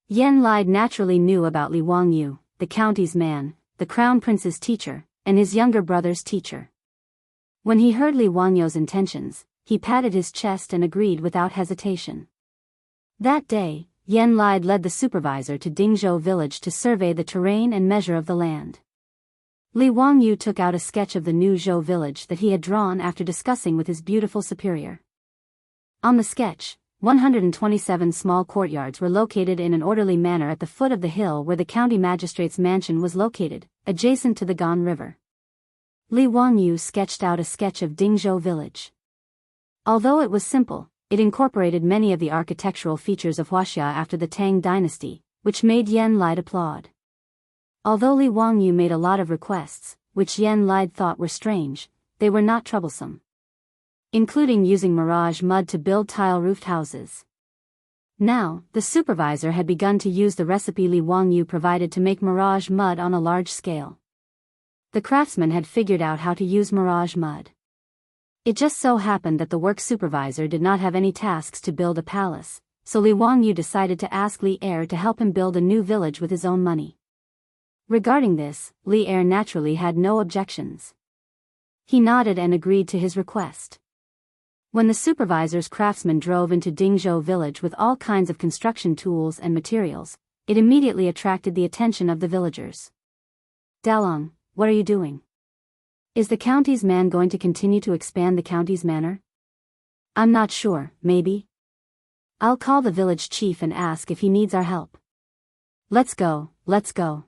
Yan Lide naturally knew about Li Wangyu, the county's man, the crown prince's teacher, and his younger brother's teacher. When he heard Li Wangyu's intentions, he patted his chest and agreed without hesitation. That day, Yan Lide led the supervisor to Dingzhou village to survey the terrain and measure of the land. Li Wangyu took out a sketch of the new Zhou village that he had drawn after discussing with his beautiful superior. On the sketch, 127 small courtyards were located in an orderly manner at the foot of the hill where the county magistrate's mansion was located, adjacent to the Gan River. Li Wangyu sketched out a sketch of Dingzhou village. Although it was simple, it incorporated many of the architectural features of Huaxia after the Tang dynasty, which made Yan Lide applaud. Although Li Wangyu made a lot of requests, which Yan Lide thought were strange, they were not troublesome. Including using mirage mud to build tile-roofed houses. Now, the supervisor had begun to use the recipe Li Wangyu provided to make mirage mud on a large scale. The craftsman had figured out how to use mirage mud. It just so happened that the work supervisor did not have any tasks to build a palace, so Li Wangyu decided to ask Li Er to help him build a new village with his own money. Regarding this, Li Er naturally had no objections. He nodded and agreed to his request. When the supervisor's craftsman drove into Dingzhou village with all kinds of construction tools and materials, it immediately attracted the attention of the villagers. Dalong, what are you doing? Is the county's man going to continue to expand the county's manor? I'm not sure, maybe. I'll call the village chief and ask if he needs our help. Let's go, let's go.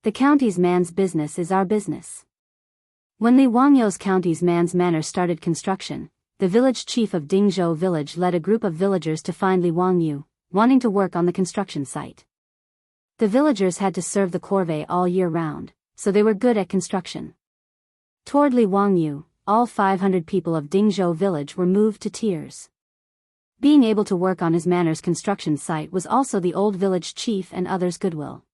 The county's man's business is our business. When Li Wangyu's county's man's manor started construction, the village chief of Dingzhou village led a group of villagers to find Li Wangyu, wanting to work on the construction site. The villagers had to serve the corvée all year round, so they were good at construction. Toward Li Wangyu, all 500 people of Dingzhou village were moved to tears. Being able to work on his manor's construction site was also the old village chief and others' goodwill.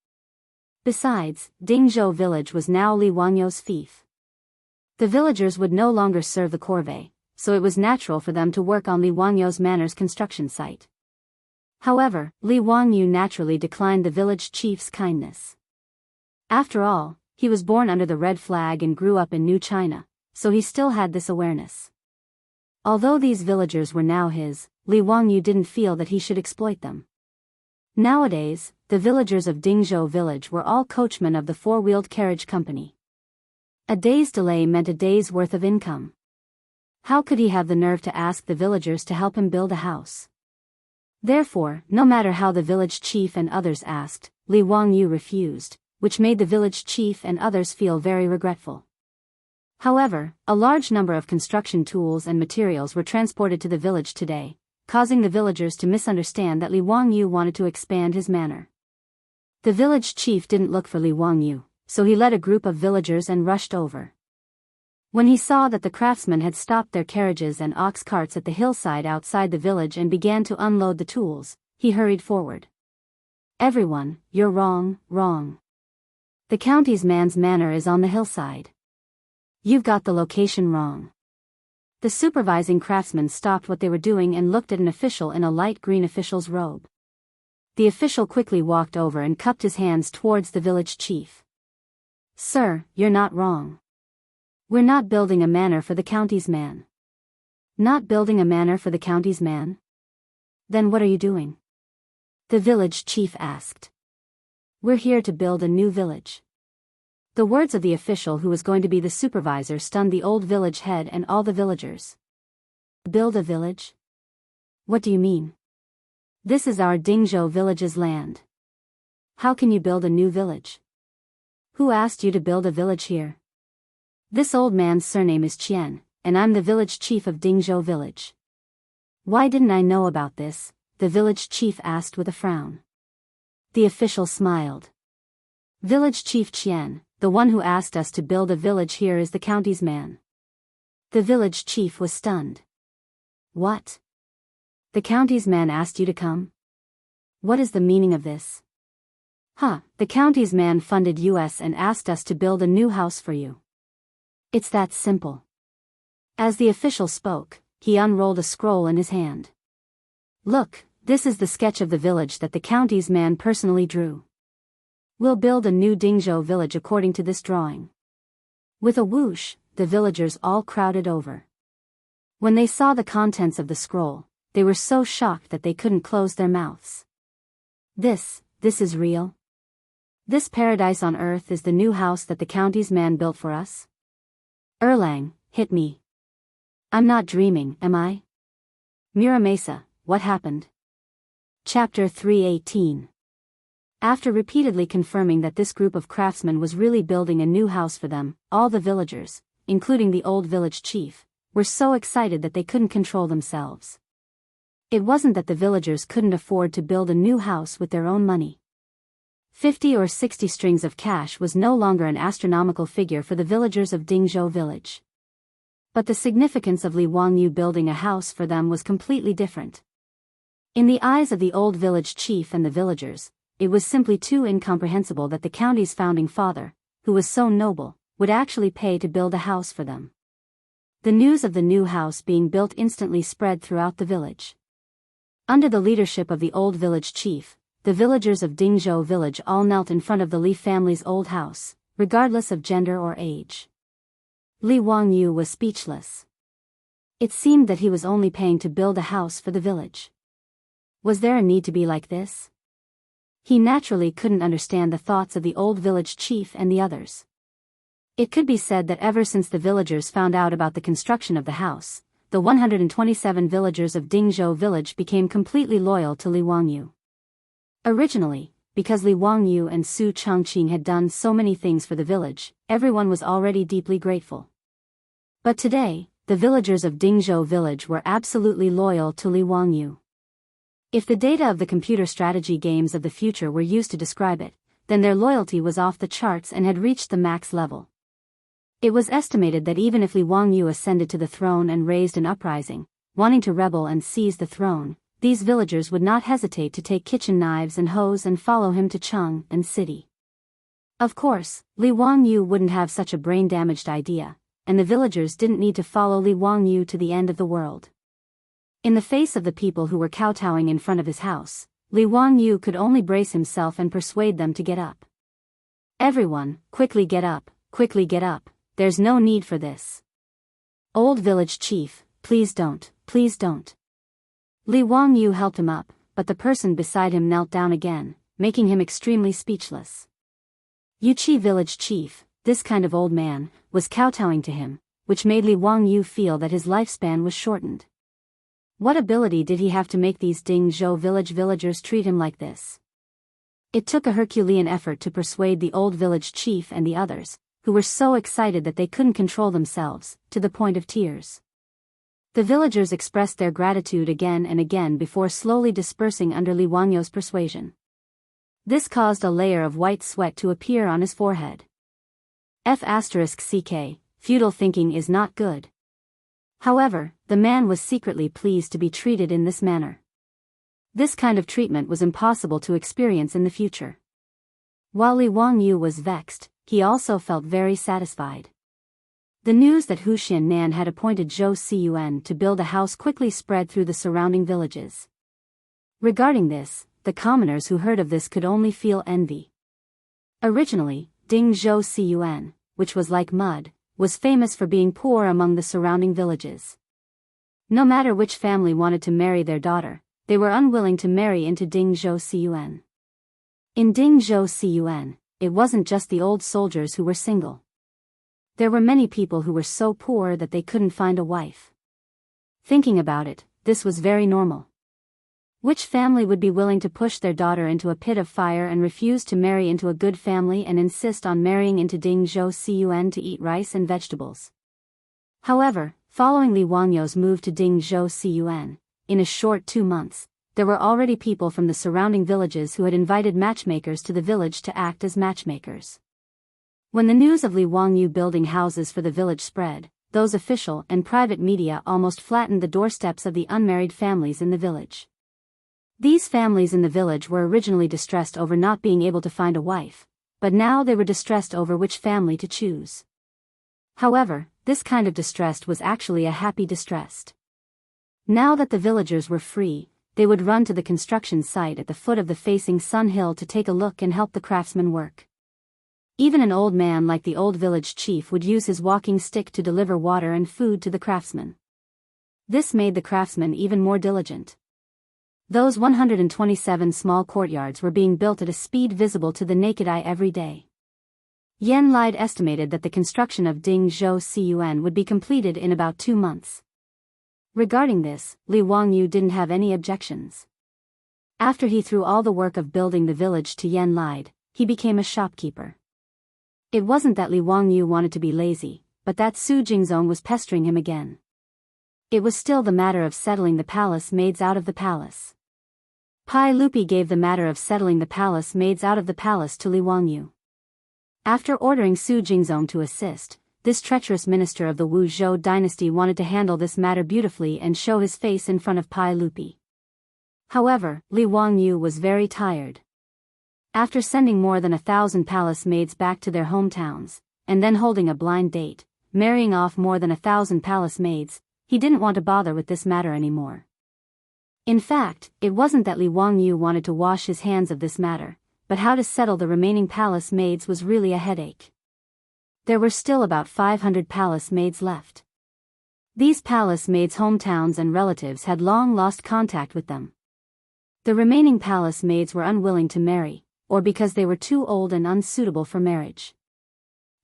Besides, Dingzhou village was now Li Wangyu's fief. The villagers would no longer serve the corvée, so it was natural for them to work on Li Wangyu's manor's construction site. However, Li Wangyu naturally declined the village chief's kindness. After all, he was born under the red flag and grew up in New China, so he still had this awareness. Although these villagers were now his, Li Wangyu didn't feel that he should exploit them. Nowadays, the villagers of Dingzhou village were all coachmen of the four-wheeled carriage company. A day's delay meant a day's worth of income. How could he have the nerve to ask the villagers to help him build a house? Therefore, no matter how the village chief and others asked, Li Wangyu refused, which made the village chief and others feel very regretful. However, a large number of construction tools and materials were transported to the village today, causing the villagers to misunderstand that Li Wangyu wanted to expand his manor. The village chief didn't look for Li Wangyu, so he led a group of villagers and rushed over. When he saw that the craftsmen had stopped their carriages and ox carts at the hillside outside the village and began to unload the tools, he hurried forward. Everyone, you're wrong, wrong. The county's man's manor is on the hillside. You've got the location wrong. The supervising craftsmen stopped what they were doing and looked at an official in a light green official's robe. The official quickly walked over and cupped his hands towards the village chief. Sir, you're not wrong. We're not building a manor for the county's man. Not building a manor for the county's man? Then what are you doing? The village chief asked. We're here to build a new village. The words of the official who was going to be the supervisor stunned the old village head and all the villagers. Build a village? What do you mean? This is our Dingzhou village's land. How can you build a new village? Who asked you to build a village here? This old man's surname is Qian, and I'm the village chief of Dingzhou village. Why didn't I know about this? The village chief asked with a frown. The official smiled. Village Chief Qian, the one who asked us to build a village here is the county's man. The village chief was stunned. What? The county's man asked you to come? What is the meaning of this? The county's man funded us and asked us to build a new house for you. It's that simple. As the official spoke, he unrolled a scroll in his hand. Look, this is the sketch of the village that the county's man personally drew. We'll build a new Dingzhou village according to this drawing. With a whoosh, the villagers all crowded over. When they saw the contents of the scroll, they were so shocked that they couldn't close their mouths. This is real? This paradise on earth is the new house that the county's man built for us? Erlang, hit me. I'm not dreaming, am I? Muramesa, what happened? Chapter 318. After repeatedly confirming that this group of craftsmen was really building a new house for them, all the villagers, including the old village chief, were so excited that they couldn't control themselves. It wasn't that the villagers couldn't afford to build a new house with their own money. 50 or 60 strings of cash was no longer an astronomical figure for the villagers of Dingzhou village. But the significance of Li Wangyu building a house for them was completely different. In the eyes of the old village chief and the villagers, it was simply too incomprehensible that the county's founding father, who was so noble, would actually pay to build a house for them. The news of the new house being built instantly spread throughout the village. Under the leadership of the old village chief, the villagers of Dingzhou village all knelt in front of the Li family's old house, regardless of gender or age. Li Wangyu was speechless. It seemed that he was only paying to build a house for the village. Was there a need to be like this? He naturally couldn't understand the thoughts of the old village chief and the others. It could be said that ever since the villagers found out about the construction of the house, the 127 villagers of Dingzhou village became completely loyal to Li Wangyu. Originally, because Li Wangyu and Su Chongqing had done so many things for the village, everyone was already deeply grateful. But today, the villagers of Dingzhou village were absolutely loyal to Li Wangyu. If the data of the computer strategy games of the future were used to describe it, then their loyalty was off the charts and had reached the max level. It was estimated that even if Li Wangyu ascended to the throne and raised an uprising, wanting to rebel and seize the throne, these villagers would not hesitate to take kitchen knives and hoes and follow him to Cheng'an city. Of course, Li Wangyu wouldn't have such a brain-damaged idea, and the villagers didn't need to follow Li Wangyu to the end of the world. In the face of the people who were kowtowing in front of his house, Li Wangyu could only brace himself and persuade them to get up. Everyone, quickly get up, there's no need for this. Old village chief, please don't, please don't. Li Wangyu helped him up, but the person beside him knelt down again, making him extremely speechless. Yuqi village chief, this kind of old man, was kowtowing to him, which made Li Wangyu feel that his lifespan was shortened. What ability did he have to make these Dingzhou village villagers treat him like this? It took a Herculean effort to persuade the old village chief and the others, who were so excited that they couldn't control themselves, to the point of tears. The villagers expressed their gratitude again and again before slowly dispersing under Li Wangyu's persuasion. This caused a layer of white sweat to appear on his forehead. F*CK, feudal thinking is not good. However, the man was secretly pleased to be treated in this manner. This kind of treatment was impossible to experience in the future. While Li Wangyu was vexed, he also felt very satisfied. The news that Hu Xiannan had appointed Zhou Siyuan to build a house quickly spread through the surrounding villages. Regarding this, the commoners who heard of this could only feel envy. Originally, Ding Zhou Siyuan, which was like mud, was famous for being poor among the surrounding villages. No matter which family wanted to marry their daughter, they were unwilling to marry into Ding Zhou Siyuan. In Ding Zhou Siyuan, it wasn't just the old soldiers who were single. There were many people who were so poor that they couldn't find a wife. Thinking about it, this was very normal. Which family would be willing to push their daughter into a pit of fire and refuse to marry into a good family and insist on marrying into Ding Zhou Siyuan to eat rice and vegetables? However, following Li Wangyu's move to Ding Zhou Siyuan, in a short 2 months, there were already people from the surrounding villages who had invited matchmakers to the village to act as matchmakers. When the news of Li Wangyu building houses for the village spread, those official and private media almost flattened the doorsteps of the unmarried families in the village. These families in the village were originally distressed over not being able to find a wife, but now they were distressed over which family to choose. However, this kind of distress was actually a happy distress. Now that the villagers were free, they would run to the construction site at the foot of the facing Sun Hill to take a look and help the craftsmen work. Even an old man like the old village chief would use his walking stick to deliver water and food to the craftsmen. This made the craftsmen even more diligent. Those 127 small courtyards were being built at a speed visible to the naked eye every day. Yan Lide estimated that the construction of Ding Zhou Siyuan would be completed in about 2 months. Regarding this, Li Wangyu didn't have any objections. After he threw all the work of building the village to Yan Lide, he became a shopkeeper. It wasn't that Li Wangyu wanted to be lazy, but that Su Jingzong was pestering him again. It was still the matter of settling the palace maids out of the palace. Pai Lupi gave the matter of settling the palace maids out of the palace to Li Wangyu. After ordering Su Jingzong to assist, this treacherous minister of the Wu Zhou dynasty wanted to handle this matter beautifully and show his face in front of Pai Lupi. However, Li Wangyu was very tired. After sending more than 1,000 palace maids back to their hometowns, and then holding a blind date, marrying off more than 1,000 palace maids, he didn't want to bother with this matter anymore. In fact, it wasn't that Li Wangyu wanted to wash his hands of this matter, but how to settle the remaining palace maids was really a headache. There were still about 500 palace maids left. These palace maids' hometowns and relatives had long lost contact with them. The remaining palace maids were unwilling to marry, or because they were too old and unsuitable for marriage.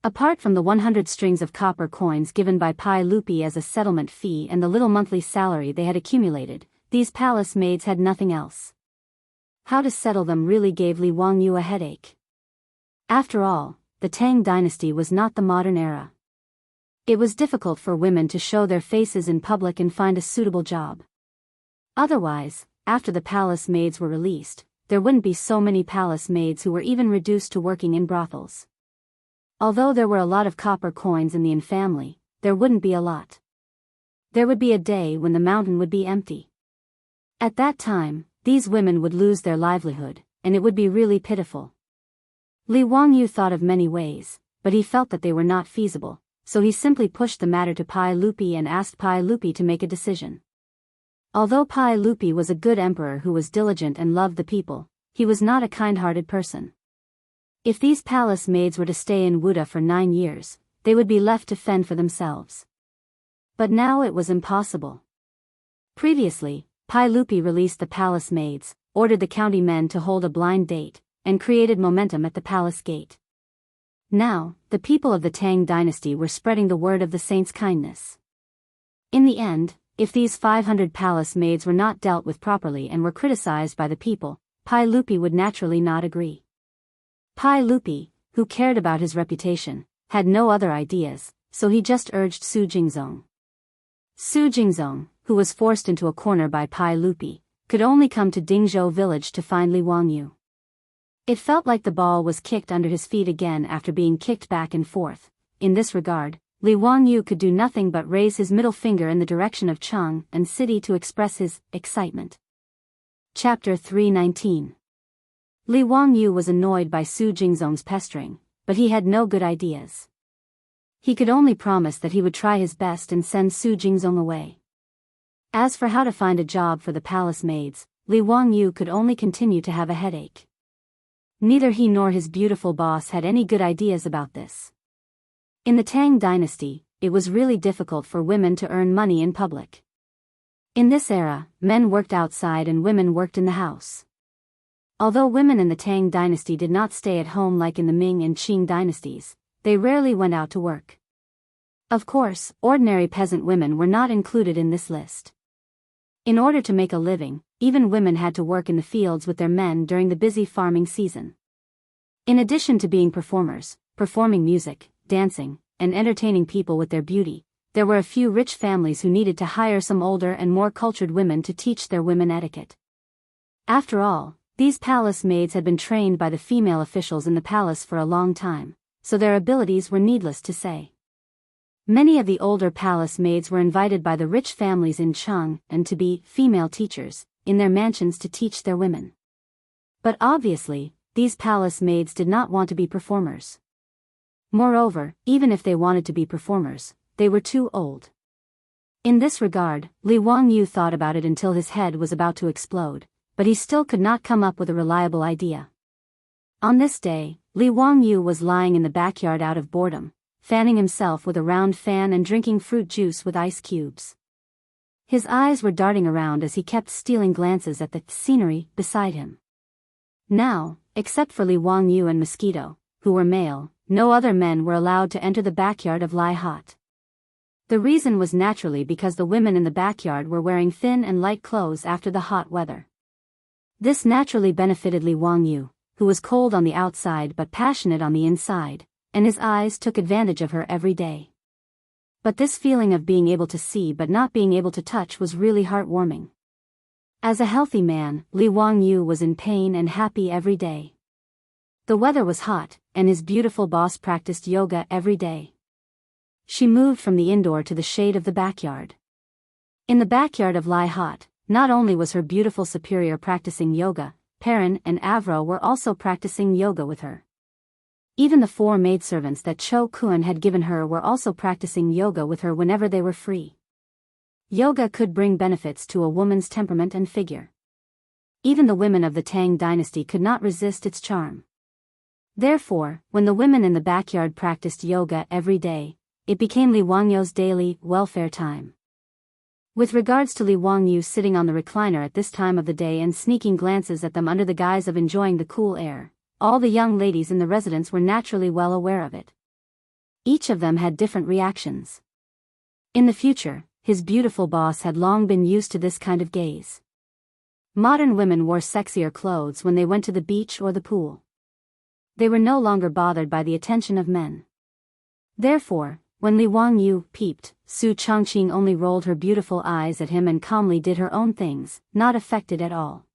Apart from the 100 strings of copper coins given by Pai Lupi as a settlement fee and the little monthly salary they had accumulated, these palace maids had nothing else. How to settle them really gave Li Wangyu a headache. After all, the Tang dynasty was not the modern era. It was difficult for women to show their faces in public and find a suitable job. Otherwise, after the palace maids were released, there wouldn't be so many palace maids who were even reduced to working in brothels. Although there were a lot of copper coins in the Yin family, there wouldn't be a lot. There would be a day when the mountain would be empty. At that time, these women would lose their livelihood, and it would be really pitiful. Li Wangyu thought of many ways, but he felt that they were not feasible, so he simply pushed the matter to Pai Lupi and asked Pai Lupi to make a decision. Although Pai Lupi was a good emperor who was diligent and loved the people, he was not a kind-hearted person. If these palace maids were to stay in Wuda for 9 years, they would be left to fend for themselves. But now it was impossible. Previously, Pai Lupi released the palace maids, ordered the county men to hold a blind date, and created momentum at the palace gate. Now, the people of the Tang dynasty were spreading the word of the saint's kindness. In the end, if these 500 palace maids were not dealt with properly and were criticized by the people, Pai Lupi would naturally not agree. Pai Lupi, who cared about his reputation, had no other ideas, so he just urged Su Jingzong. Su Jingzong, who was forced into a corner by Pai Lupi, could only come to Dingzhou village to find Li Wangyu. It felt like the ball was kicked under his feet again after being kicked back and forth. In this regard, Li Wangyu could do nothing but raise his middle finger in the direction of Cheng and City to express his excitement. Chapter 319. Li Wangyu was annoyed by Su Jingzong's pestering, but he had no good ideas. He could only promise that he would try his best and send Su Jingzong away. As for how to find a job for the palace maids, Li Wangyu could only continue to have a headache. Neither he nor his beautiful boss had any good ideas about this. In the Tang dynasty, it was really difficult for women to earn money in public. In this era, men worked outside and women worked in the house. Although women in the Tang dynasty did not stay at home like in the Ming and Qing dynasties, they rarely went out to work. Of course, ordinary peasant women were not included in this list. In order to make a living, even women had to work in the fields with their men during the busy farming season. In addition to being performers, performing music, dancing, and entertaining people with their beauty, there were a few rich families who needed to hire some older and more cultured women to teach their women etiquette. After all, these palace maids had been trained by the female officials in the palace for a long time, so their abilities were needless to say. Many of the older palace maids were invited by the rich families in Cheng and to be female teachers in their mansions to teach their women. But obviously, these palace maids did not want to be performers. Moreover, even if they wanted to be performers, they were too old. In this regard, Li Wangyu thought about it until his head was about to explode, but he still could not come up with a reliable idea. On this day, Li Wangyu was lying in the backyard out of boredom, fanning himself with a round fan and drinking fruit juice with ice cubes. His eyes were darting around as he kept stealing glances at the scenery beside him. Now, except for Li Wangyu and Mosquito, who were male, no other men were allowed to enter the backyard of Lai Hot. The reason was naturally because the women in the backyard were wearing thin and light clothes after the hot weather. This naturally benefited Li Wangyu, who was cold on the outside but passionate on the inside, and his eyes took advantage of her every day. But this feeling of being able to see but not being able to touch was really heartwarming. As a healthy man, Li Wangyu was in pain and happy every day. The weather was hot, and his beautiful boss practiced yoga every day. She moved from the indoor to the shade of the backyard. In the backyard of Lai Hot, not only was her beautiful superior practicing yoga, Perrin and Avro were also practicing yoga with her. Even the 4 maidservants that Cho Kun had given her were also practicing yoga with her whenever they were free. Yoga could bring benefits to a woman's temperament and figure. Even the women of the Tang dynasty could not resist its charm. Therefore, when the women in the backyard practiced yoga every day, it became Li Wangyu's daily welfare time. With regards to Li Wangyu sitting on the recliner at this time of the day and sneaking glances at them under the guise of enjoying the cool air, all the young ladies in the residence were naturally well aware of it. Each of them had different reactions. In the future, his beautiful boss had long been used to this kind of gaze. Modern women wore sexier clothes when they went to the beach or the pool. They were no longer bothered by the attention of men. Therefore, when Li Wangyu peeped, Su Chongqing only rolled her beautiful eyes at him and calmly did her own things, not affected at all.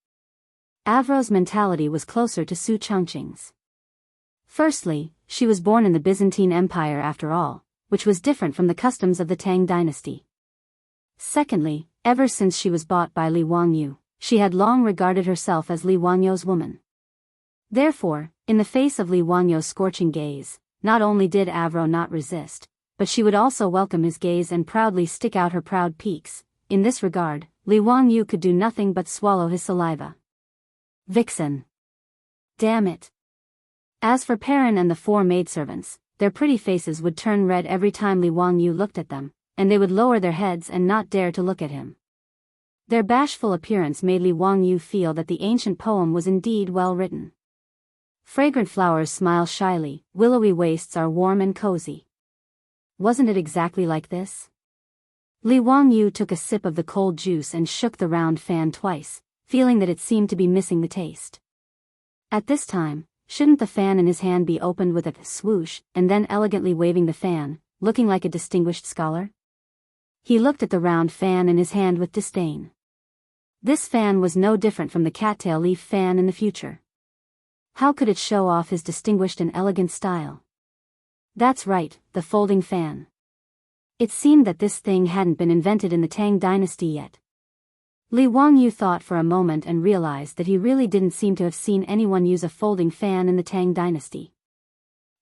Avro's mentality was closer to Su Chongqing's. Firstly, she was born in the Byzantine Empire after all, which was different from the customs of the Tang dynasty. Secondly, ever since she was bought by Li Wangyu, she had long regarded herself as Li Wangyu's woman. Therefore, in the face of Li Wangyu's scorching gaze, not only did Avro not resist, but she would also welcome his gaze and proudly stick out her proud peaks. In this regard, Li Wangyu could do nothing but swallow his saliva. Vixen. Damn it. As for Perrin and the 4 maidservants, their pretty faces would turn red every time Li Wangyu looked at them, and they would lower their heads and not dare to look at him. Their bashful appearance made Li Wangyu feel that the ancient poem was indeed well written. Fragrant flowers smile shyly, willowy wastes are warm and cozy. Wasn't it exactly like this? Li Wangyu took a sip of the cold juice and shook the round fan twice, feeling that it seemed to be missing the taste. At this time, shouldn't the fan in his hand be opened with a swoosh and then elegantly waving the fan, looking like a distinguished scholar? He looked at the round fan in his hand with disdain. This fan was no different from the cattail leaf fan in the future. How could it show off his distinguished and elegant style? That's right, the folding fan. It seemed that this thing hadn't been invented in the Tang dynasty yet. Li Wangyu thought for a moment and realized that he really didn't seem to have seen anyone use a folding fan in the Tang dynasty.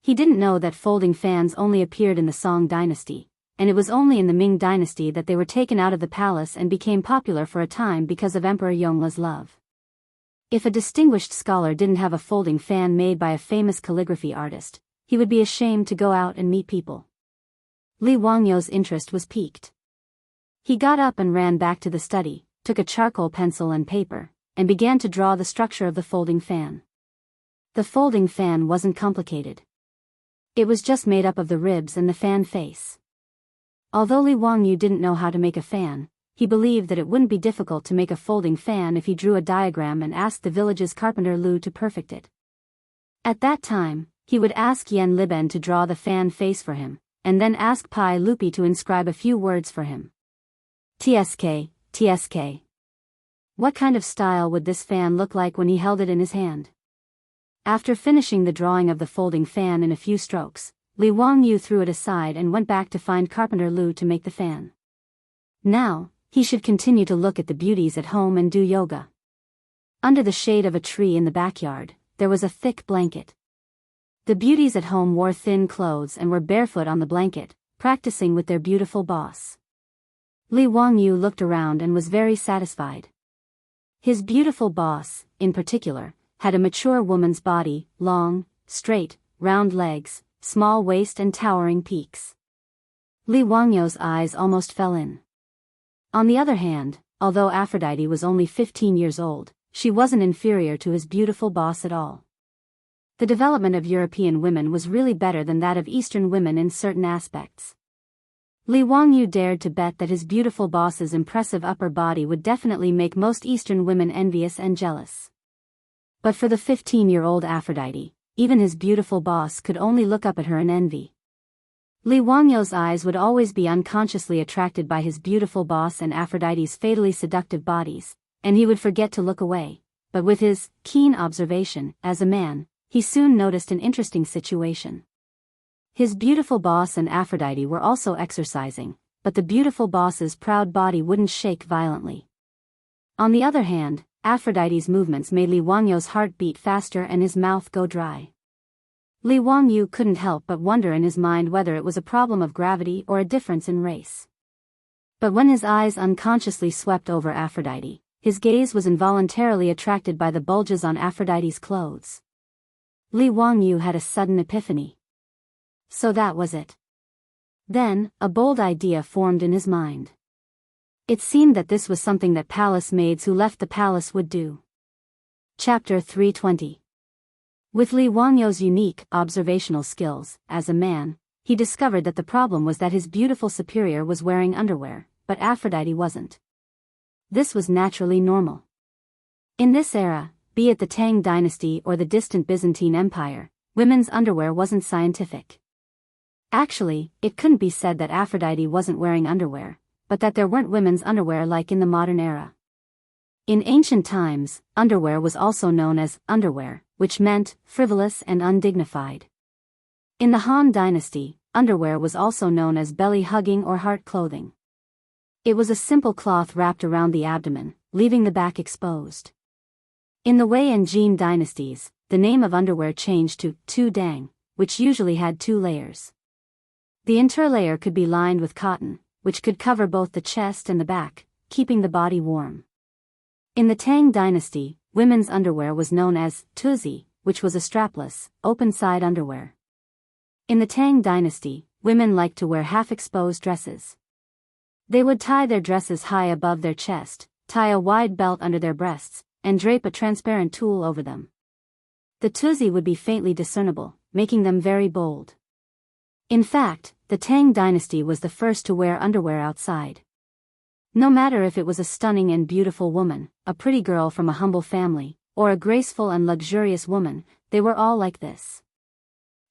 He didn't know that folding fans only appeared in the Song dynasty, and it was only in the Ming dynasty that they were taken out of the palace and became popular for a time because of Emperor Yongl's love. If a distinguished scholar didn't have a folding fan made by a famous calligraphy artist, he would be ashamed to go out and meet people. Li Wangyu's interest was piqued. He got up and ran back to the study, took a charcoal pencil and paper, and began to draw the structure of the folding fan. The folding fan wasn't complicated. It was just made up of the ribs and the fan face. Although Li Wangyu didn't know how to make a fan, he believed that it wouldn't be difficult to make a folding fan if he drew a diagram and asked the village's carpenter Lu to perfect it. At that time, he would ask Yen Liben to draw the fan face for him, and then ask Pai Lupi to inscribe a few words for him. TSK. TSK. What kind of style would this fan look like when he held it in his hand? After finishing the drawing of the folding fan in a few strokes, Li Wangyu threw it aside and went back to find Carpenter Lu to make the fan. Now, he should continue to look at the beauties at home and do yoga. Under the shade of a tree in the backyard, there was a thick blanket. The beauties at home wore thin clothes and were barefoot on the blanket, practicing with their beautiful boss. Li Wangyu looked around and was very satisfied. His beautiful boss, in particular, had a mature woman's body, long, straight, round legs, small waist and towering peaks. Li Wangyu's eyes almost fell in. On the other hand, although Aphrodite was only 15 years old, she wasn't inferior to his beautiful boss at all. The development of European women was really better than that of Eastern women in certain aspects. Li Wangyu dared to bet that his beautiful boss's impressive upper body would definitely make most Eastern women envious and jealous. But for the 15-year-old Aphrodite, even his beautiful boss could only look up at her in envy. Li Wangyu's eyes would always be unconsciously attracted by his beautiful boss and Aphrodite's fatally seductive bodies, and he would forget to look away, but with his keen observation, as a man, he soon noticed an interesting situation. His beautiful boss and Aphrodite were also exercising, but the beautiful boss's proud body wouldn't shake violently. On the other hand, Aphrodite's movements made Li Wangyu's heart beat faster and his mouth go dry. Li Wangyu couldn't help but wonder in his mind whether it was a problem of gravity or a difference in race. But when his eyes unconsciously swept over Aphrodite, his gaze was involuntarily attracted by the bulges on Aphrodite's clothes. Li Wangyu had a sudden epiphany. So that was it. Then, a bold idea formed in his mind. It seemed that this was something that palace maids who left the palace would do. Chapter 320. With Li Wangyu's unique, observational skills, as a man, he discovered that the problem was that his beautiful superior was wearing underwear, but Aphrodite wasn't. This was naturally normal. In this era, be it the Tang dynasty or the distant Byzantine Empire, women's underwear wasn't scientific. Actually, it couldn't be said that Aphrodite wasn't wearing underwear, but that there weren't women's underwear like in the modern era. In ancient times, underwear was also known as underwear, which meant frivolous and undignified. In the Han dynasty, underwear was also known as belly-hugging or heart clothing. It was a simple cloth wrapped around the abdomen, leaving the back exposed. In the Wei and Jin dynasties, the name of underwear changed to tu dang, which usually had 2 layers. The interlayer could be lined with cotton, which could cover both the chest and the back, keeping the body warm. In the Tang dynasty, women's underwear was known as tuzi, which was a strapless, open-side underwear. In the Tang dynasty, women liked to wear half-exposed dresses. They would tie their dresses high above their chest, tie a wide belt under their breasts, and drape a transparent tulle over them. The tuzi would be faintly discernible, making them very bold. In fact, the Tang dynasty was the first to wear underwear outside. No matter if it was a stunning and beautiful woman, a pretty girl from a humble family, or a graceful and luxurious woman, they were all like this.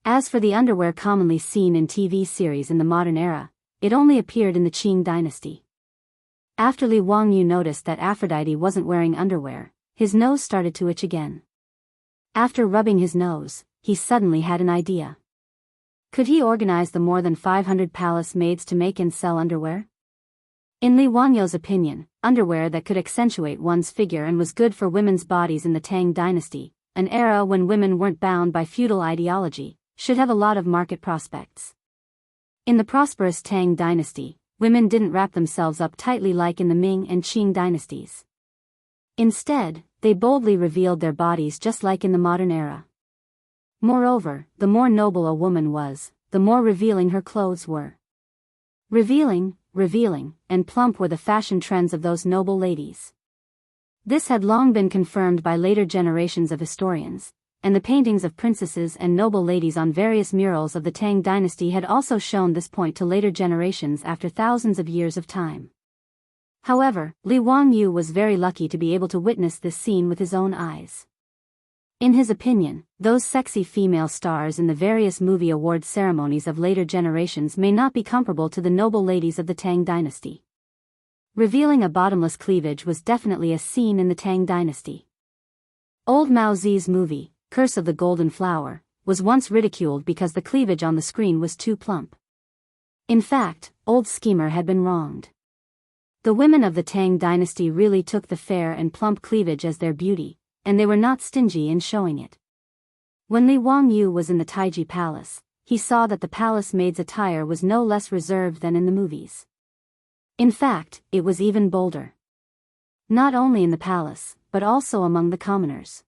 As for the underwear commonly seen in TV series in the modern era, it only appeared in the Qing dynasty. After Li Wangyu noticed that Aphrodite wasn't wearing underwear, his nose started to itch again. After rubbing his nose, he suddenly had an idea. Could he organize the more than 500 palace maids to make and sell underwear? In Li Wanyo's opinion, underwear that could accentuate one's figure and was good for women's bodies in the Tang dynasty, an era when women weren't bound by feudal ideology, should have a lot of market prospects. In the prosperous Tang dynasty, women didn't wrap themselves up tightly like in the Ming and Qing dynasties. Instead, they boldly revealed their bodies just like in the modern era. Moreover, the more noble a woman was, the more revealing her clothes were. Revealing, and plump were the fashion trends of those noble ladies. This had long been confirmed by later generations of historians, and the paintings of princesses and noble ladies on various murals of the Tang dynasty had also shown this point to later generations after thousands of years of time. However, Li Wangyu was very lucky to be able to witness this scene with his own eyes. In his opinion, those sexy female stars in the various movie award ceremonies of later generations may not be comparable to the noble ladies of the Tang dynasty. Revealing a bottomless cleavage was definitely a scene in the Tang dynasty. Old Mao Zi's movie, Curse of the Golden Flower, was once ridiculed because the cleavage on the screen was too plump. In fact, old schemer had been wronged. The women of the Tang dynasty really took the fair and plump cleavage as their beauty, and they were not stingy in showing it. When Li Wangyu was in the Taiji Palace, he saw that the palace maid's attire was no less reserved than in the movies. In fact, it was even bolder. Not only in the palace, but also among the commoners.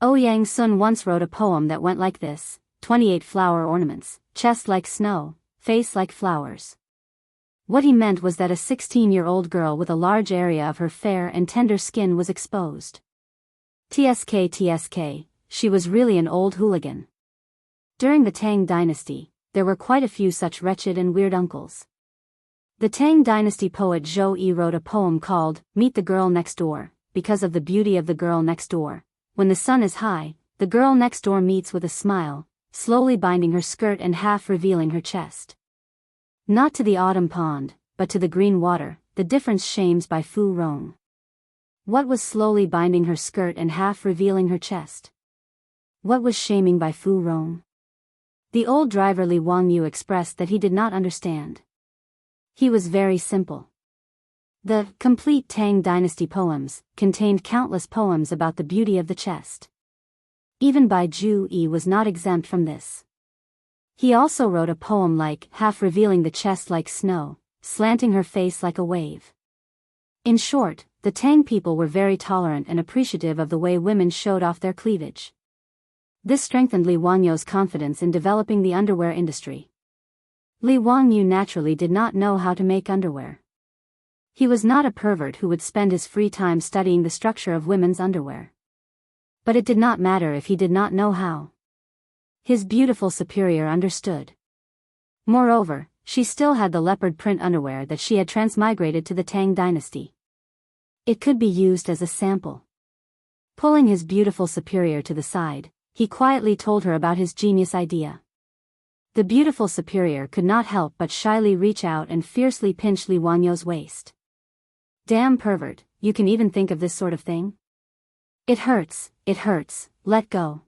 Ouyang Sun once wrote a poem that went like this: 28 flower ornaments, chest like snow, face like flowers. What he meant was that a 16-year-old girl with a large area of her fair and tender skin was exposed. TSK, she was really an old hooligan. During the Tang dynasty, there were quite a few such wretched and weird uncles. The Tang dynasty poet Zhou Yi wrote a poem called Meet the Girl Next Door, because of the beauty of the girl next door. When the sun is high, the girl next door meets with a smile, slowly binding her skirt and half revealing her chest. Not to the autumn pond, but to the green water, the difference shames by Fu Rong. What was slowly binding her skirt and half revealing her chest? What was shaming by Fu Rong? The old driver Li Wangyu expressed that he did not understand. He was very simple. The complete Tang dynasty poems contained countless poems about the beauty of the chest. Even Bai Ju Yi was not exempt from this. He also wrote a poem like half revealing the chest like snow, slanting her face like a wave. In short, the Tang people were very tolerant and appreciative of the way women showed off their cleavage. This strengthened Li Wangyu's confidence in developing the underwear industry. Li Wangyu naturally did not know how to make underwear. He was not a pervert who would spend his free time studying the structure of women's underwear. But it did not matter if he did not know how. His beautiful superior understood. Moreover, she still had the leopard print underwear that she had transmigrated to the Tang dynasty. It could be used as a sample. Pulling his beautiful superior to the side, he quietly told her about his genius idea. The beautiful superior could not help but shyly reach out and fiercely pinch Li Wangyu's waist. Damn pervert, you can even think of this sort of thing? It hurts, let go.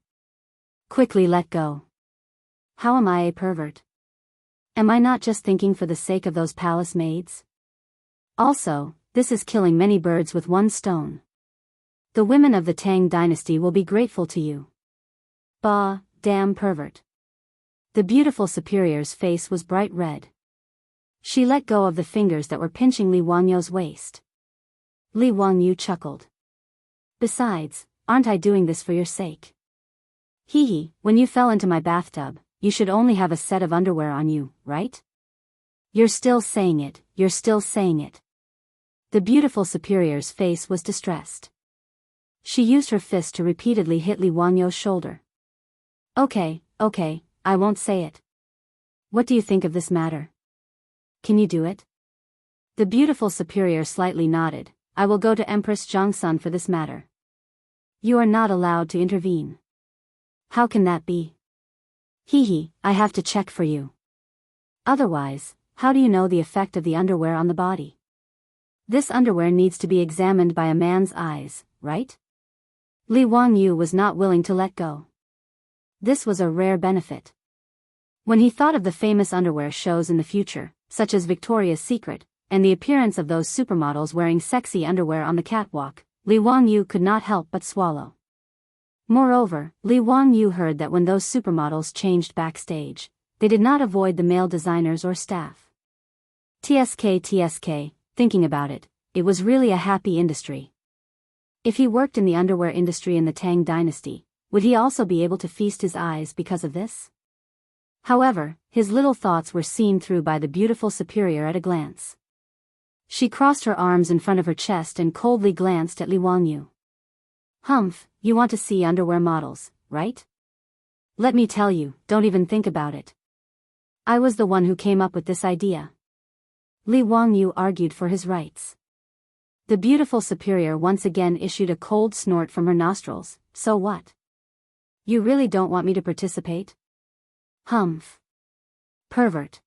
Quickly let go. How am I a pervert? Am I not just thinking for the sake of those palace maids? Also, this is killing many birds with one stone. The women of the Tang dynasty will be grateful to you. Bah, damn pervert. The beautiful superior's face was bright red. She let go of the fingers that were pinching Li Wangyu's waist. Li Wangyu chuckled. Besides, aren't I doing this for your sake? Hee, when you fell into my bathtub, you should only have a set of underwear on you, right? You're still saying it. The beautiful superior's face was distressed. She used her fist to repeatedly hit Li Wangyu's shoulder. Okay, I won't say it. What do you think of this matter? Can you do it? The beautiful superior slightly nodded. I will go to Empress Zhongsun for this matter. You are not allowed to intervene. How can that be? I have to check for you. Otherwise, how do you know the effect of the underwear on the body? This underwear needs to be examined by a man's eyes, right? Li Wangyu was not willing to let go. This was a rare benefit. When he thought of the famous underwear shows in the future, such as Victoria's Secret, and the appearance of those supermodels wearing sexy underwear on the catwalk, Li Wangyu could not help but swallow. Moreover, Li Wangyu heard that when those supermodels changed backstage, they did not avoid the male designers or staff. TSK, thinking about it, it was really a happy industry. If he worked in the underwear industry in the Tang dynasty, would he also be able to feast his eyes because of this? However, his little thoughts were seen through by the beautiful superior at a glance. She crossed her arms in front of her chest and coldly glanced at Li Wangyu. Humph, you want to see underwear models, right? Let me tell you, don't even think about it. I was the one who came up with this idea. Li Wangyu argued for his rights. The beautiful superior once again issued a cold snort from her nostrils. So what? You really don't want me to participate? Humph. Pervert.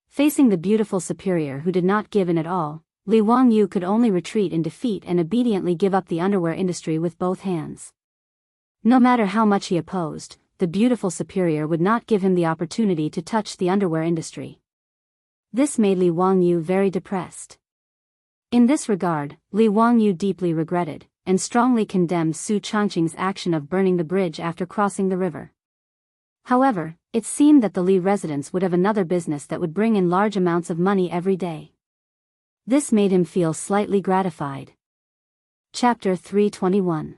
Facing the beautiful superior who did not give in at all, Li Wangyu could only retreat in defeat and obediently give up the underwear industry with both hands. No matter how much he opposed, the beautiful superior would not give him the opportunity to touch the underwear industry. This made Li Wangyu very depressed. In this regard, Li Wangyu deeply regretted, and strongly condemned Su Changqing's action of burning the bridge after crossing the river. However, it seemed that the Li residents would have another business that would bring in large amounts of money every day. This made him feel slightly gratified. Chapter 321.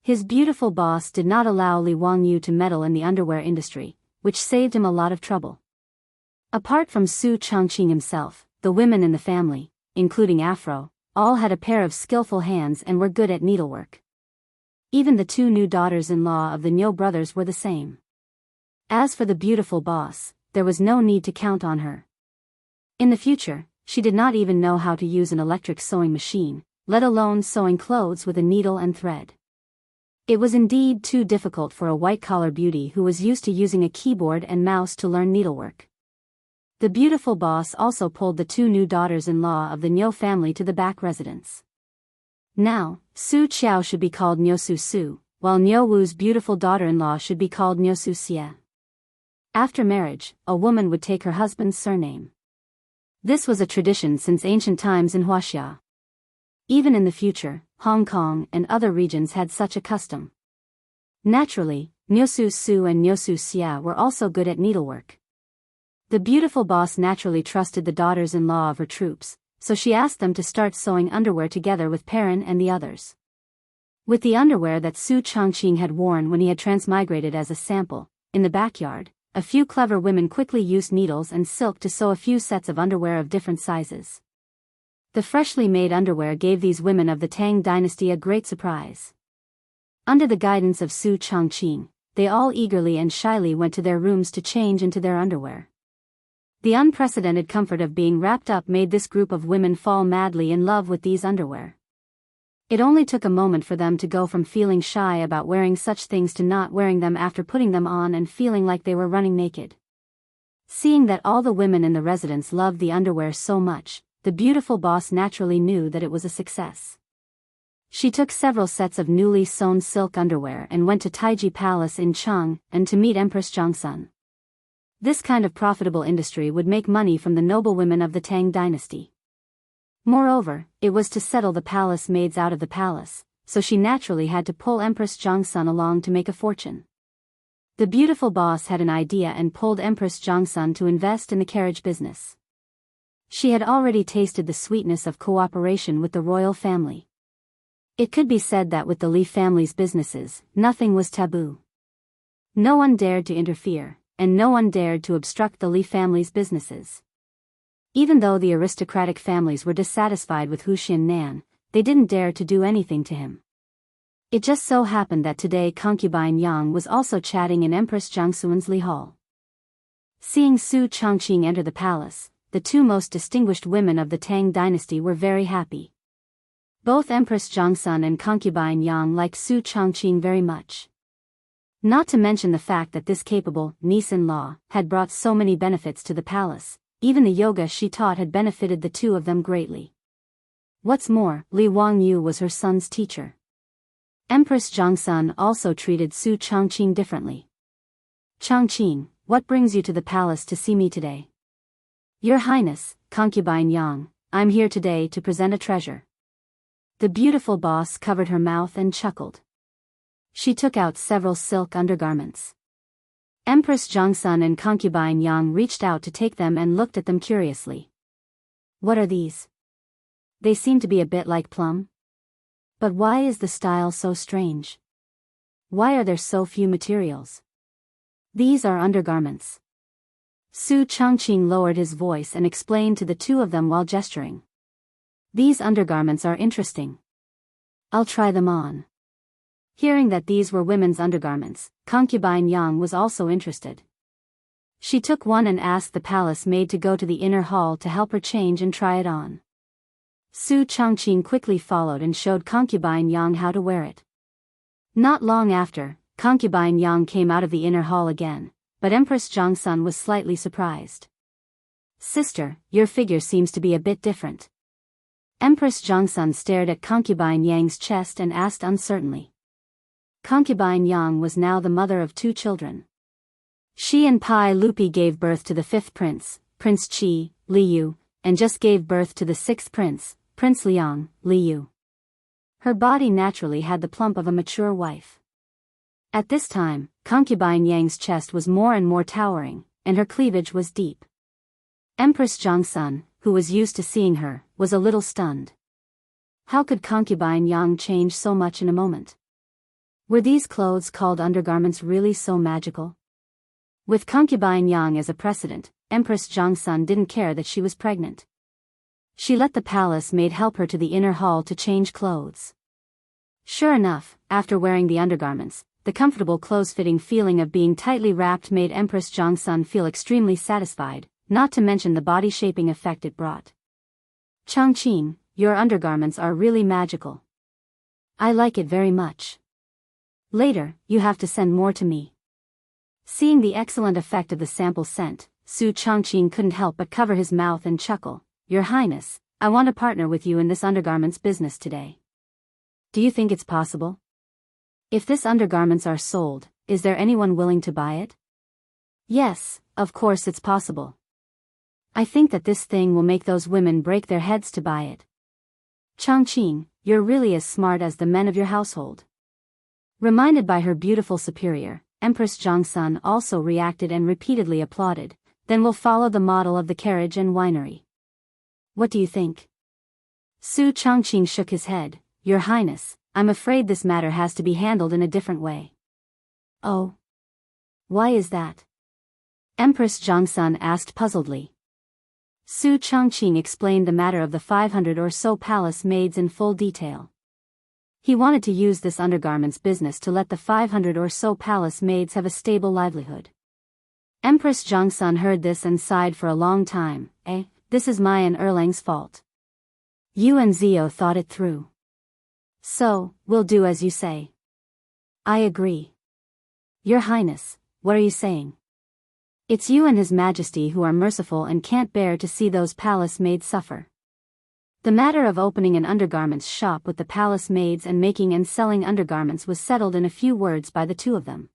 His beautiful boss did not allow Li Wangyu to meddle in the underwear industry, which saved him a lot of trouble. Apart from Su Changqing himself, the women in the family, including Afro, all had a pair of skillful hands and were good at needlework. Even the two new daughters-in-law of the Niu brothers were the same. As for the beautiful boss, there was no need to count on her. In the future, she did not even know how to use an electric sewing machine, let alone sewing clothes with a needle and thread. It was indeed too difficult for a white-collar beauty who was used to using a keyboard and mouse to learn needlework. The beautiful boss also pulled the two new daughters-in-law of the Niu family to the back residence. Now, Su Qiao should be called Niu Su Su, while Niu Wu's beautiful daughter-in-law should be called Niu Su Xie. After marriage, a woman would take her husband's surname. This was a tradition since ancient times in Huaxia. Even in the future, Hong Kong and other regions had such a custom. Naturally, Niu Su Su and Niu Su Xie were also good at needlework. The beautiful boss naturally trusted the daughters-in-law of her troops, so she asked them to start sewing underwear together with Perrin and the others. With the underwear that Su Changqing had worn when he had transmigrated as a sample, in the backyard, a few clever women quickly used needles and silk to sew a few sets of underwear of different sizes. The freshly made underwear gave these women of the Tang dynasty a great surprise. Under the guidance of Su Changqing, they all eagerly and shyly went to their rooms to change into their underwear. The unprecedented comfort of being wrapped up made this group of women fall madly in love with these underwear. It only took a moment for them to go from feeling shy about wearing such things to not wearing them after putting them on and feeling like they were running naked. Seeing that all the women in the residence loved the underwear so much, the beautiful boss naturally knew that it was a success. She took several sets of newly sewn silk underwear and went to Taiji Palace in Chang and to meet Empress Zhongsun. This kind of profitable industry would make money from the noble women of the Tang dynasty. Moreover, it was to settle the palace maids out of the palace, so she naturally had to pull Empress Zhongsun along to make a fortune. The beautiful boss had an idea and pulled Empress Zhongsun to invest in the carriage business. She had already tasted the sweetness of cooperation with the royal family. It could be said that with the Li family's businesses, nothing was taboo. No one dared to interfere, and no one dared to obstruct the Li family's businesses. Even though the aristocratic families were dissatisfied with Hu Xiannan, they didn't dare to do anything to him. It just so happened that today concubine Yang was also chatting in Empress Zhongsun's Li Hall. Seeing Su Changqing enter the palace, the two most distinguished women of the Tang dynasty were very happy. Both Empress Zhongsun and concubine Yang liked Su Changqing very much. Not to mention the fact that this capable niece-in-law had brought so many benefits to the palace. Even the yoga she taught had benefited the two of them greatly. What's more, Li Wangyu was her son's teacher. Empress Zhongsun also treated Su Changqing differently. Changqing, what brings you to the palace to see me today? Your Highness, concubine Yang, I'm here today to present a treasure. The beautiful boss covered her mouth and chuckled. She took out several silk undergarments. Empress Jongsun and concubine Yang reached out to take them and looked at them curiously. What are these? They seem to be a bit like plum. But why is the style so strange? Why are there so few materials? These are undergarments. Su Chongqing lowered his voice and explained to the two of them while gesturing. These undergarments are interesting. I'll try them on. Hearing that these were women's undergarments, concubine Yang was also interested. She took one and asked the palace maid to go to the inner hall to help her change and try it on. Su Chongqing quickly followed and showed concubine Yang how to wear it. Not long after, concubine Yang came out of the inner hall again, but Empress Jongsun was slightly surprised. Sister, your figure seems to be a bit different. Empress Jongsun stared at concubine Yang's chest and asked uncertainly. Concubine Yang was now the mother of 2 children. She and Pai Lupi gave birth to the 5th prince, Prince Qi, Liu, and just gave birth to the 6th prince, Prince Liang, Liu. Her body naturally had the plump of a mature wife. At this time, concubine Yang's chest was more and more towering, and her cleavage was deep. Empress Jongsun, who was used to seeing her, was a little stunned. How could concubine Yang change so much in a moment? Were these clothes called undergarments really so magical? With concubine Yang as a precedent, Empress Jongsun didn't care that she was pregnant. She let the palace maid help her to the inner hall to change clothes. Sure enough, after wearing the undergarments, the comfortable close-fitting feeling of being tightly wrapped made Empress Jongsun feel extremely satisfied, not to mention the body-shaping effect it brought. Chongqing, your undergarments are really magical. I like it very much. Later, you have to send more to me. Seeing the excellent effect of the sample sent, Su Chongqing couldn't help but cover his mouth and chuckle. Your Highness, I want to partner with you in this undergarments business today. Do you think it's possible? If this undergarments are sold, is there anyone willing to buy it? Yes, of course it's possible. I think that this thing will make those women break their heads to buy it. Chongqing, you're really as smart as the men of your household. Reminded by her beautiful superior, Empress Jongsun also reacted and repeatedly applauded. Then we'll follow the model of the carriage and winery. What do you think? Su Chongqing shook his head. Your Highness, I'm afraid this matter has to be handled in a different way. Oh. Why is that? Empress Jongsun asked puzzledly. Su Chongqing explained the matter of the 500 or so palace maids in full detail. He wanted to use this undergarments business to let the 500 or so palace maids have a stable livelihood. Empress Jongsun heard this and sighed for a long time. This is my and Erlang's fault. You and Zio thought it through. So, we'll do as you say. I agree. Your Highness, what are you saying? It's you and His Majesty who are merciful and can't bear to see those palace maids suffer. The matter of opening an undergarments shop with the palace maids and making and selling undergarments was settled in a few words by the two of them.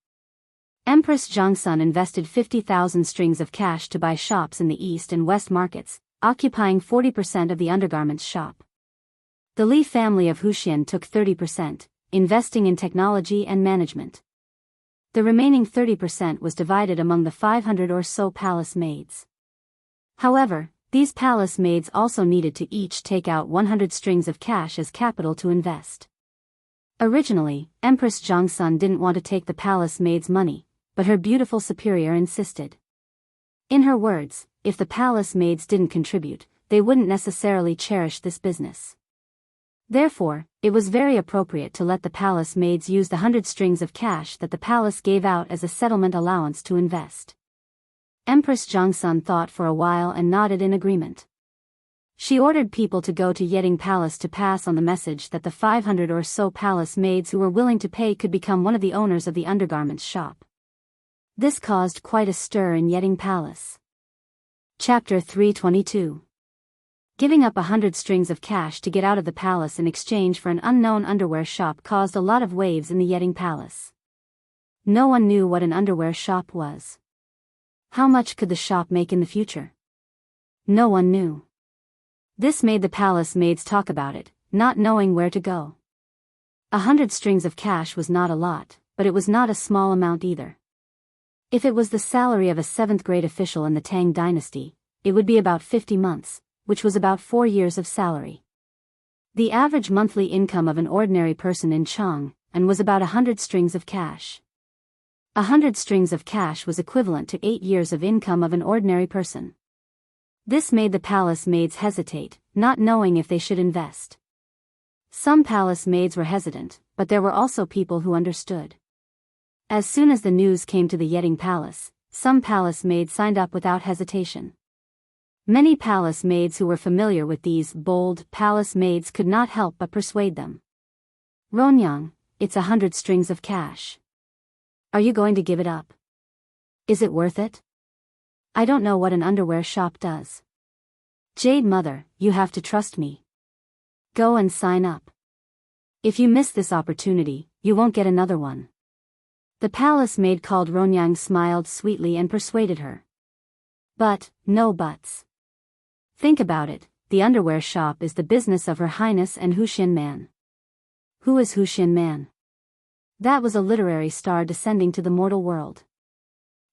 Empress Jongsun invested 50,000 strings of cash to buy shops in the east and west markets, occupying 40% of the undergarments shop. The Li family of Huxian took 30%, investing in technology and management. The remaining 30% was divided among the 500 or so palace maids. However, these palace maids also needed to each take out 100 strings of cash as capital to invest. Originally, Empress Jongsun didn't want to take the palace maids' money, but her beautiful superior insisted. In her words, if the palace maids didn't contribute, they wouldn't necessarily cherish this business. Therefore, it was very appropriate to let the palace maids use the 100 strings of cash that the palace gave out as a settlement allowance to invest. Empress Jongsun thought for a while and nodded in agreement. She ordered people to go to Yeding Palace to pass on the message that the 500 or so palace maids who were willing to pay could become one of the owners of the undergarments shop. This caused quite a stir in Yeding Palace. Chapter 322. Giving up 100 strings of cash to get out of the palace in exchange for an unknown underwear shop caused a lot of waves in the Yeding Palace. No one knew what an underwear shop was. How much could the shop make in the future? No one knew. This made the palace maids talk about it, not knowing where to go. 100 strings of cash was not a lot, but it was not a small amount either. If it was the salary of a 7th-grade official in the Tang dynasty, it would be about 50 months, which was about 4 years of salary. The average monthly income of an ordinary person in Chang'an was about 100 strings of cash. 100 strings of cash was equivalent to 8 years of income of an ordinary person. This made the palace maids hesitate, not knowing if they should invest. Some palace maids were hesitant, but there were also people who understood. As soon as the news came to the Yeting Palace, some palace maids signed up without hesitation. Many palace maids who were familiar with these bold palace maids could not help but persuade them. Ronyang, it's 100 strings of cash. Are you going to give it up? Is it worth it? I don't know what an underwear shop does. Jade Mother, you have to trust me. Go and sign up. If you miss this opportunity, you won't get another one. The palace maid called Ronyang smiled sweetly and persuaded her. But, no buts. Think about it, the underwear shop is the business of Her Highness and Huxin Man. Who is Huxin Man? That was a literary star descending to the mortal world.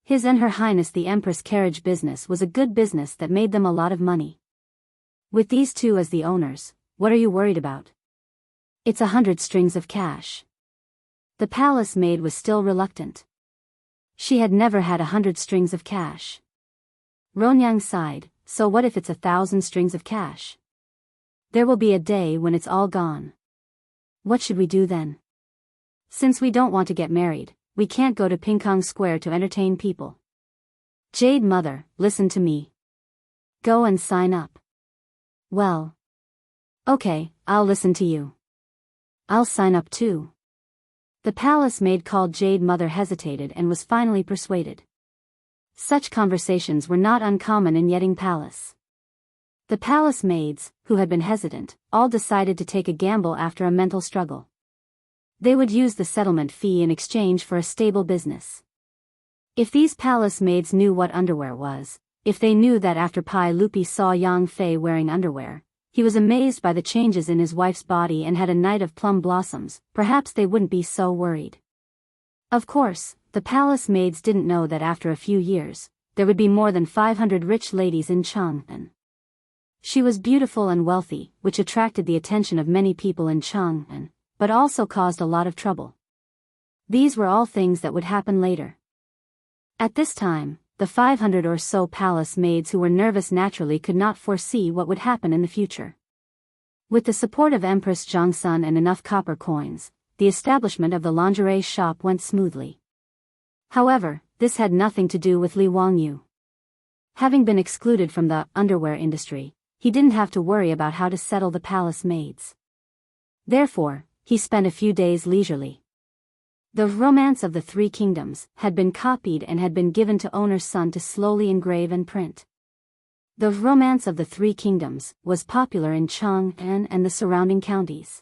His and Her Highness the Empress carriage business was a good business that made them a lot of money. With these two as the owners, what are you worried about? It's 100 strings of cash. The palace maid was still reluctant. She had never had 100 strings of cash. Ronyang sighed, so what if it's 1,000 strings of cash? There will be a day when it's all gone. What should we do then? Since we don't want to get married, we can't go to Pingkong Square to entertain people. Jade Mother, listen to me. Go and sign up. Well. Okay, I'll listen to you. I'll sign up too. The palace maid called Jade Mother hesitated and was finally persuaded. Such conversations were not uncommon in Yeting Palace. The palace maids, who had been hesitant, all decided to take a gamble after a mental struggle. They would use the settlement fee in exchange for a stable business. If these palace maids knew what underwear was, if they knew that after Pai Lupi saw Yang Fei wearing underwear, he was amazed by the changes in his wife's body and had a night of plum blossoms, perhaps they wouldn't be so worried. Of course, the palace maids didn't know that after a few years, there would be more than 500 rich ladies in Chang'an. She was beautiful and wealthy, which attracted the attention of many people in Chang'an, but also caused a lot of trouble. These were all things that would happen later. At this time, the 500 or so palace maids who were nervous naturally could not foresee what would happen in the future. With the support of Empress Zhongsun and enough copper coins, the establishment of the lingerie shop went smoothly. However, this had nothing to do with Li Wangyu. Having been excluded from the underwear industry, he didn't have to worry about how to settle the palace maids. Therefore, he spent a few days leisurely. The Romance of the Three Kingdoms had been copied and had been given to owner's son to slowly engrave and print. The Romance of the Three Kingdoms was popular in Chang'an and the surrounding counties.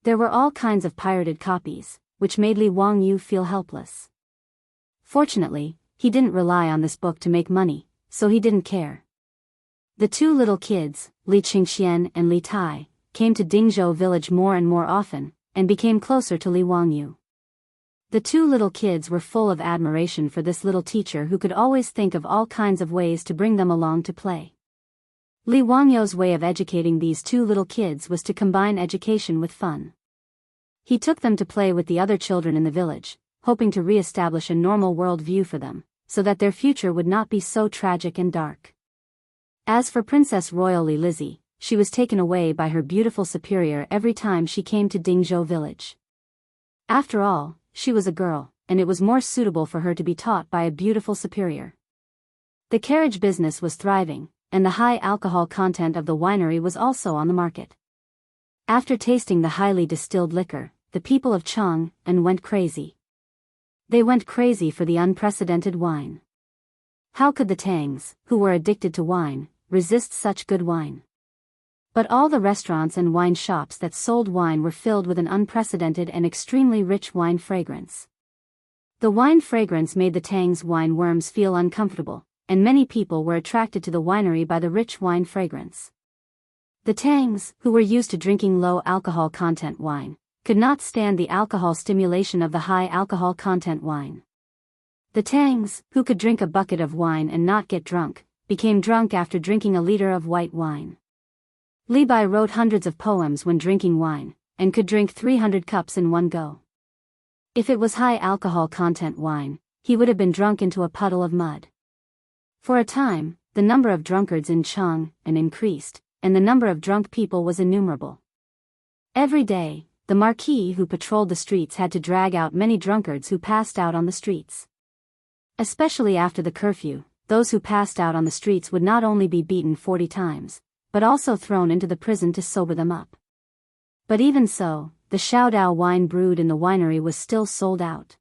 There were all kinds of pirated copies, which made Li Wangyu feel helpless. Fortunately, he didn't rely on this book to make money, so he didn't care. The two little kids, Li Qingxian and Li Tai, came to Dingzhou village more and more often, and became closer to Li Wangyu. The two little kids were full of admiration for this little teacher who could always think of all kinds of ways to bring them along to play. Li Wangyu's way of educating these two little kids was to combine education with fun. He took them to play with the other children in the village, hoping to re-establish a normal world view for them, so that their future would not be so tragic and dark. As for Princess Royal Li Lizzie, she was taken away by her beautiful superior every time she came to Dingzhou village. After all, she was a girl, and it was more suitable for her to be taught by a beautiful superior. The carriage business was thriving, and the high alcohol content of the winery was also on the market. After tasting the highly distilled liquor, the people of Chang'an went crazy. They went crazy for the unprecedented wine. How could the Tangs, who were addicted to wine, resist such good wine? But all the restaurants and wine shops that sold wine were filled with an unprecedented and extremely rich wine fragrance. The wine fragrance made the Tang's wine worms feel uncomfortable, and many people were attracted to the winery by the rich wine fragrance. The Tangs, who were used to drinking low alcohol content wine, could not stand the alcohol stimulation of the high alcohol content wine. The Tangs, who could drink a bucket of wine and not get drunk, became drunk after drinking a liter of white wine. Li Bai wrote hundreds of poems when drinking wine, and could drink 300 cups in one go. If it was high alcohol content wine, he would have been drunk into a puddle of mud. For a time, the number of drunkards in Chang increased, and the number of drunk people was innumerable. Every day, the Marquis who patrolled the streets had to drag out many drunkards who passed out on the streets. Especially after the curfew, those who passed out on the streets would not only be beaten 40 times, but also thrown into the prison to sober them up. But even so, the Shaodao wine brewed in the winery was still sold out.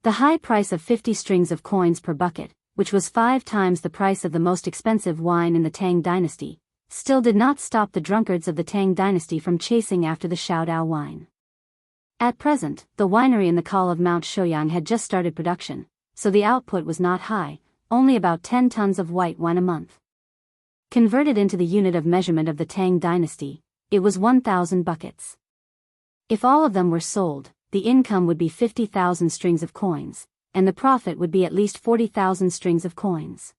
The high price of 50 strings of coins per bucket, which was 5 times the price of the most expensive wine in the Tang dynasty, still did not stop the drunkards of the Tang dynasty from chasing after the Shaodao wine. At present, the winery in the col of Mount Shouyang had just started production, so the output was not high, only about 10 tons of white wine a month. Converted into the unit of measurement of the Tang dynasty, it was 1,000 buckets. If all of them were sold, the income would be 50,000 strings of coins, and the profit would be at least 40,000 strings of coins.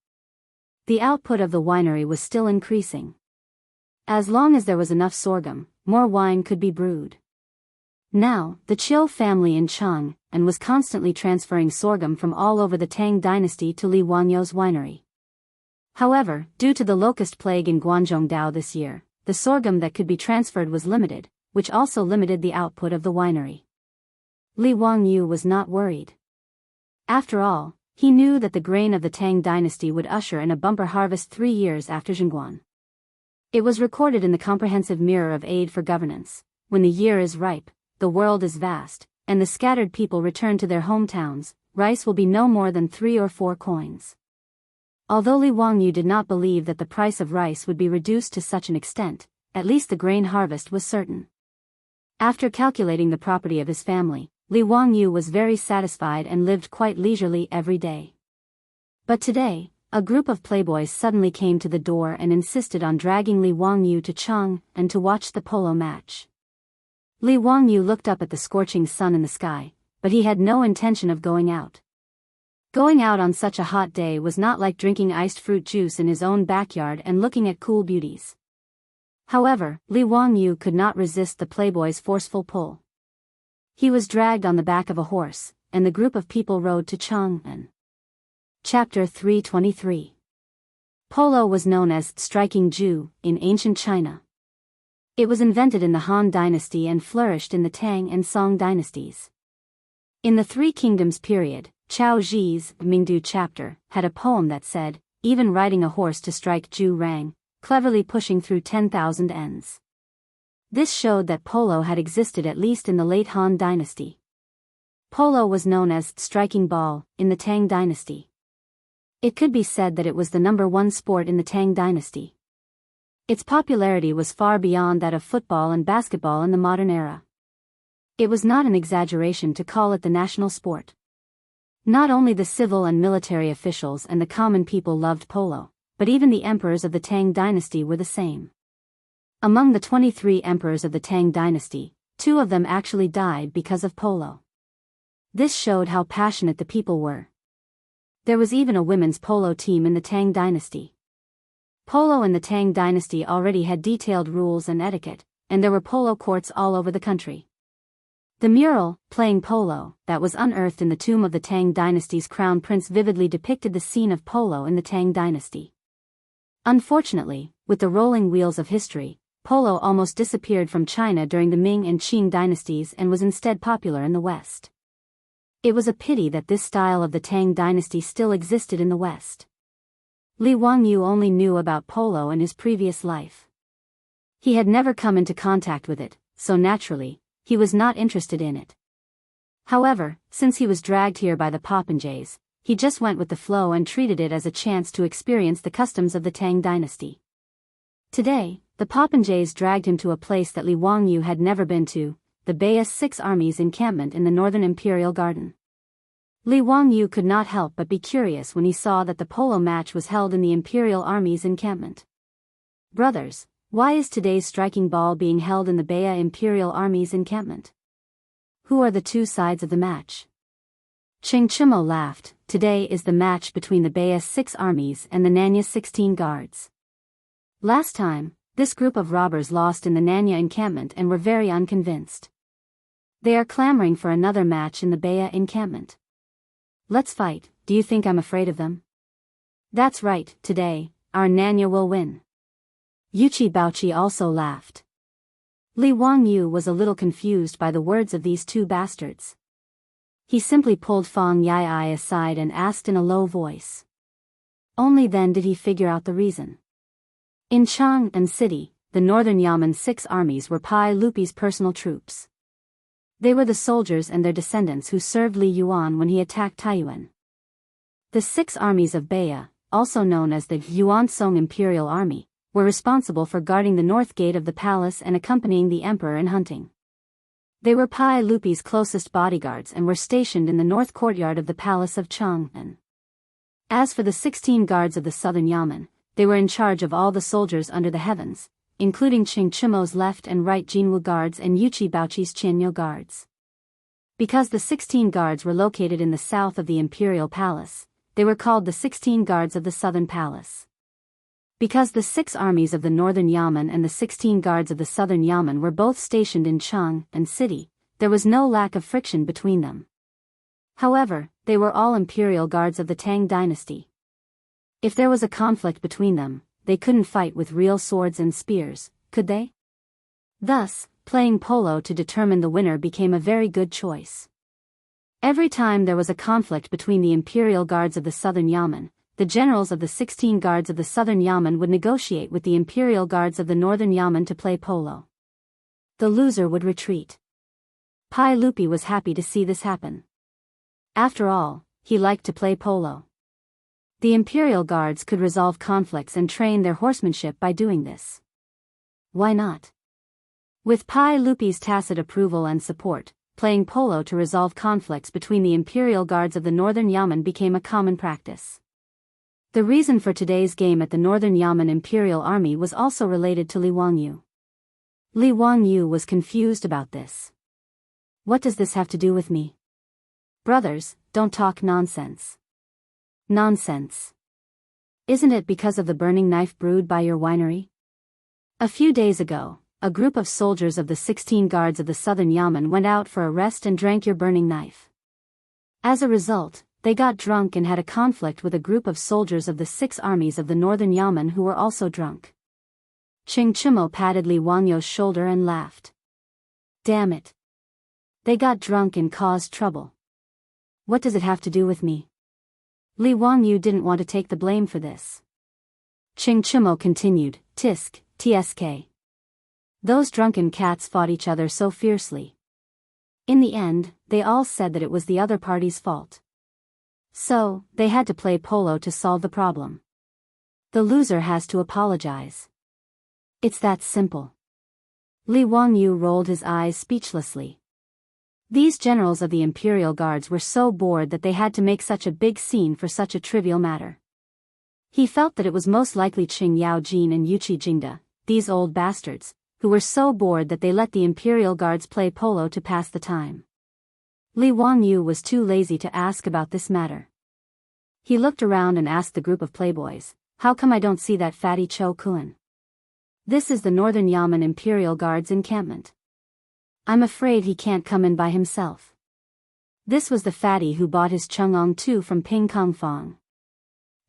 The output of the winery was still increasing. As long as there was enough sorghum, more wine could be brewed. Now, the Chiu family in Chang was constantly transferring sorghum from all over the Tang dynasty to Li Wangyou's winery. However, due to the locust plague in Guangzhou this year, the sorghum that could be transferred was limited, which also limited the output of the winery. Li Wangyou was not worried. After all, he knew that the grain of the Tang dynasty would usher in a bumper harvest 3 years after Jingguan. It was recorded in the comprehensive mirror of aid for governance: when the year is ripe, the world is vast, and the scattered people return to their hometowns, rice will be no more than 3 or 4 coins. Although Li Wangyou did not believe that the price of rice would be reduced to such an extent, at least the grain harvest was certain. After calculating the property of his family, Li Wangyou was very satisfied and lived quite leisurely every day. But today, a group of playboys suddenly came to the door and insisted on dragging Li Wangyou to Chang and to watch the polo match. Li Wangyou looked up at the scorching sun in the sky, but he had no intention of going out. Going out on such a hot day was not like drinking iced fruit juice in his own backyard and looking at cool beauties. However, Li Wangyou could not resist the playboy's forceful pull. He was dragged on the back of a horse, and the group of people rode to Chang'an. Chapter 323. Polo was known as striking Ju in ancient China. It was invented in the Han dynasty and flourished in the Tang and Song dynasties. In the Three Kingdoms period, Chao Zhi's Mingdu chapter had a poem that said, "Even riding a horse to strike Ju rang, cleverly pushing through 10,000 ends." This showed that polo had existed at least in the late Han dynasty. Polo was known as striking ball in the Tang dynasty. It could be said that it was the #1 sport in the Tang dynasty. Its popularity was far beyond that of football and basketball in the modern era. It was not an exaggeration to call it the national sport. Not only the civil and military officials and the common people loved polo, but even the emperors of the Tang dynasty were the same. Among the 23 emperors of the Tang dynasty, 2 of them actually died because of polo. This showed how passionate the people were. There was even a women's polo team in the Tang dynasty. Polo in the Tang dynasty already had detailed rules and etiquette, and there were polo courts all over the country. The mural, "Playing Polo," that was unearthed in the tomb of the Tang dynasty's crown prince vividly depicted the scene of polo in the Tang dynasty. Unfortunately, with the rolling wheels of history, polo almost disappeared from China during the Ming and Qing dynasties and was instead popular in the West. It was a pity that this style of the Tang dynasty still existed in the West. Li Wangyou only knew about polo in his previous life. He had never come into contact with it, so naturally, he was not interested in it. However, since he was dragged here by the popinjays, he just went with the flow and treated it as a chance to experience the customs of the Tang dynasty. Today, the popinjays dragged him to a place that Li Wangyou had never been to, the Bei's 6 armies encampment in the northern imperial garden. Li Wangyu could not help but be curious when he saw that the polo match was held in the Imperial Army's encampment. Brothers, why is today's striking ball being held in the Baya Imperial Army's encampment? Who are the two sides of the match? Ching Chimo laughed. Today is the match between the Baya 6 armies and the Nanya 16 guards. Last time, this group of robbers lost in the Nanya encampment and were very unconvinced. They are clamoring for another match in the Baya encampment. Let's fight. Do you think I'm afraid of them? That's right, today, our Nanya will win. Yuchi Baochi also laughed. Li Wangyu was a little confused by the words of these two bastards. He simply pulled Fang Yai aside and asked in a low voice. Only then did he figure out the reason. In Chang'an City, the Northern Yamen 6 armies were Pai Lupi's personal troops. They were the soldiers and their descendants who served Li Yuan when he attacked Taiyuan. The 6 armies of Baya, also known as the Yuansong Imperial Army, were responsible for guarding the north gate of the palace and accompanying the emperor in hunting. They were Pai Lupi's closest bodyguards and were stationed in the north courtyard of the palace of Chang'an. As for the 16 guards of the southern Yamen, they were in charge of all the soldiers under the heavens, including Ching Chimo's left and right Jinwu guards and Yuchi Baochi's Qianyo guards. Because the 16 guards were located in the south of the imperial palace, they were called the 16 guards of the southern palace. Because the 6 armies of the northern Yamen and the 16 guards of the southern Yamen were both stationed in Chang'an City, there was no lack of friction between them. However, they were all imperial guards of the Tang dynasty. If there was a conflict between them, they couldn't fight with real swords and spears, could they? Thus, playing polo to determine the winner became a very good choice. Every time there was a conflict between the imperial guards of the southern Yamen, the generals of the 16 guards of the southern Yamen would negotiate with the imperial guards of the northern Yamen to play polo. The loser would retreat. Pai Lupi was happy to see this happen. After all, he liked to play polo. The imperial guards could resolve conflicts and train their horsemanship by doing this. Why not? With Pai Lupi's tacit approval and support, playing polo to resolve conflicts between the imperial guards of the northern Yamen became a common practice. The reason for today's game at the Northern Yamen Imperial Army was also related to Li Wangyu. Li Wangyu was confused about this. What does this have to do with me? Brothers, don't talk nonsense. Nonsense. Isn't it because of the burning knife brewed by your winery? A few days ago, a group of soldiers of the 16 guards of the southern Yamen went out for a rest and drank your burning knife. As a result, they got drunk and had a conflict with a group of soldiers of the 6 armies of the northern Yamen who were also drunk. Ching Chimo patted Li Wangyu's shoulder and laughed. Damn it. They got drunk and caused trouble. What does it have to do with me? Li Wangyu didn't want to take the blame for this. Ching Chimo continued, Tisk, tsk. Those drunken cats fought each other so fiercely. In the end, they all said that it was the other party's fault. So, they had to play polo to solve the problem. The loser has to apologize. It's that simple. Li Wangyu rolled his eyes speechlessly. These generals of the imperial guards were so bored that they had to make such a big scene for such a trivial matter. He felt that it was most likely Qing Yaojin and Yuchi Jingda, these old bastards, who were so bored that they let the imperial guards play polo to pass the time. Li Wangyu was too lazy to ask about this matter. He looked around and asked the group of playboys, how come I don't see that fatty Cho Kun? This is the Northern Yamen Imperial Guard's encampment. I'm afraid he can't come in by himself. This was the fatty who bought his Chang'ong Tu from Ping Kong Fong.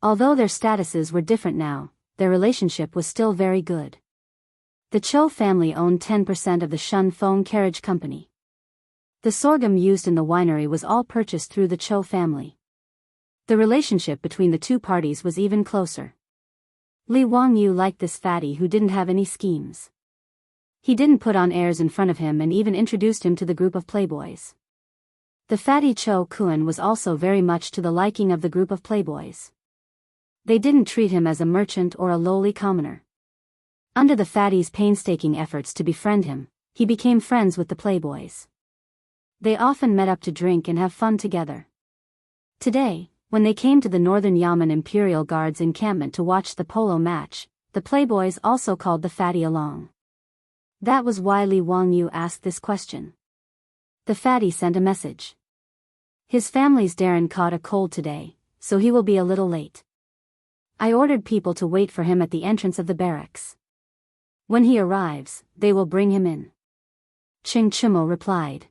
Although their statuses were different now, their relationship was still very good. The Cho family owned 10% of the Shun Fong Carriage Company. The sorghum used in the winery was all purchased through the Cho family. The relationship between the two parties was even closer. Li Wangyu liked this fatty who didn't have any schemes. He didn't put on airs in front of him and even introduced him to the group of playboys. The fatty Cho Kun was also very much to the liking of the group of playboys. They didn't treat him as a merchant or a lowly commoner. Under the fatty's painstaking efforts to befriend him, he became friends with the playboys. They often met up to drink and have fun together. Today, when they came to the Northern Yamen Imperial Guard's encampment to watch the polo match, the playboys also called the fatty along. That was why Li Wangyu asked this question. The fatty sent a message. His family's Darren caught a cold today, so he will be a little late. I ordered people to wait for him at the entrance of the barracks. When he arrives, they will bring him in. Ching Chimo replied.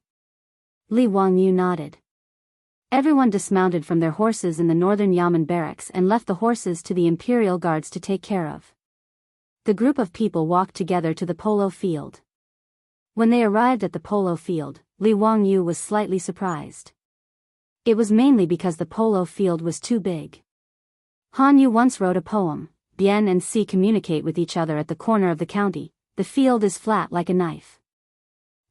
Li Wangyu nodded. Everyone dismounted from their horses in the Northern Yamen barracks and left the horses to the Imperial Guards to take care of. The group of people walked together to the polo field. When they arrived at the polo field, Li Wangyu was slightly surprised. It was mainly because the polo field was too big. Han Yu once wrote a poem, Bien and Si communicate with each other at the corner of the county, the field is flat like a knife.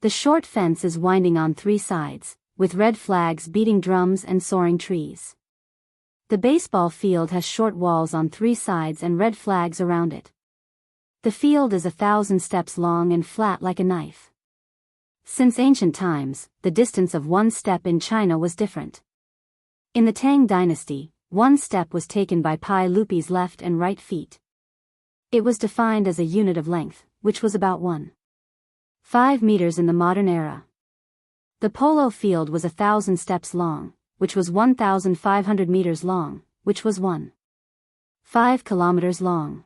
The short fence is winding on three sides, with red flags beating drums and soaring trees. The baseball field has short walls on three sides and red flags around it. The field is 1,000 steps long and flat like a knife. Since ancient times, the distance of one step in China was different. In the Tang dynasty, one step was taken by Pai Lupi's left and right feet. It was defined as a unit of length, which was about 1.5 meters in the modern era. The polo field was 1,000 steps long, which was 1,500 meters long, which was 1.5 kilometers long.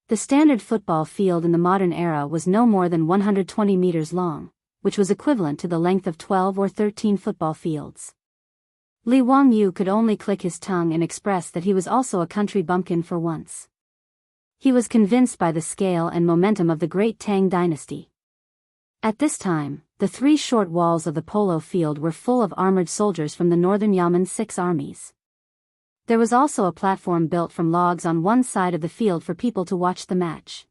The standard football field in the modern era was no more than 120 meters long, which was equivalent to the length of 12 or 13 football fields. Li Wangyu could only click his tongue and express that he was also a country bumpkin for once. He was convinced by the scale and momentum of the great Tang dynasty. At this time, the three short walls of the polo field were full of armored soldiers from the Northern Yamen 6 armies. There was also a platform built from logs on one side of the field for people to watch the match.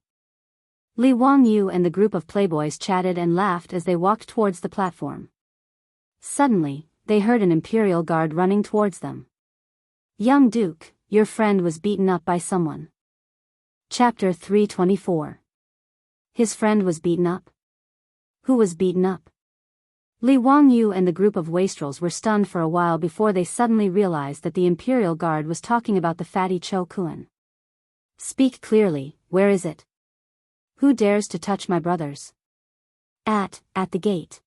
Li Wangyu and the group of playboys chatted and laughed as they walked towards the platform. Suddenly, they heard an Imperial Guard running towards them. Young Duke, your friend was beaten up by someone. Chapter 324. His friend was beaten up? Who was beaten up? Li Wangyu and the group of wastrels were stunned for a while before they suddenly realized that the Imperial Guard was talking about the fatty Cho Kuan. Speak clearly, where is it? Who dares to touch my brothers? At the gate.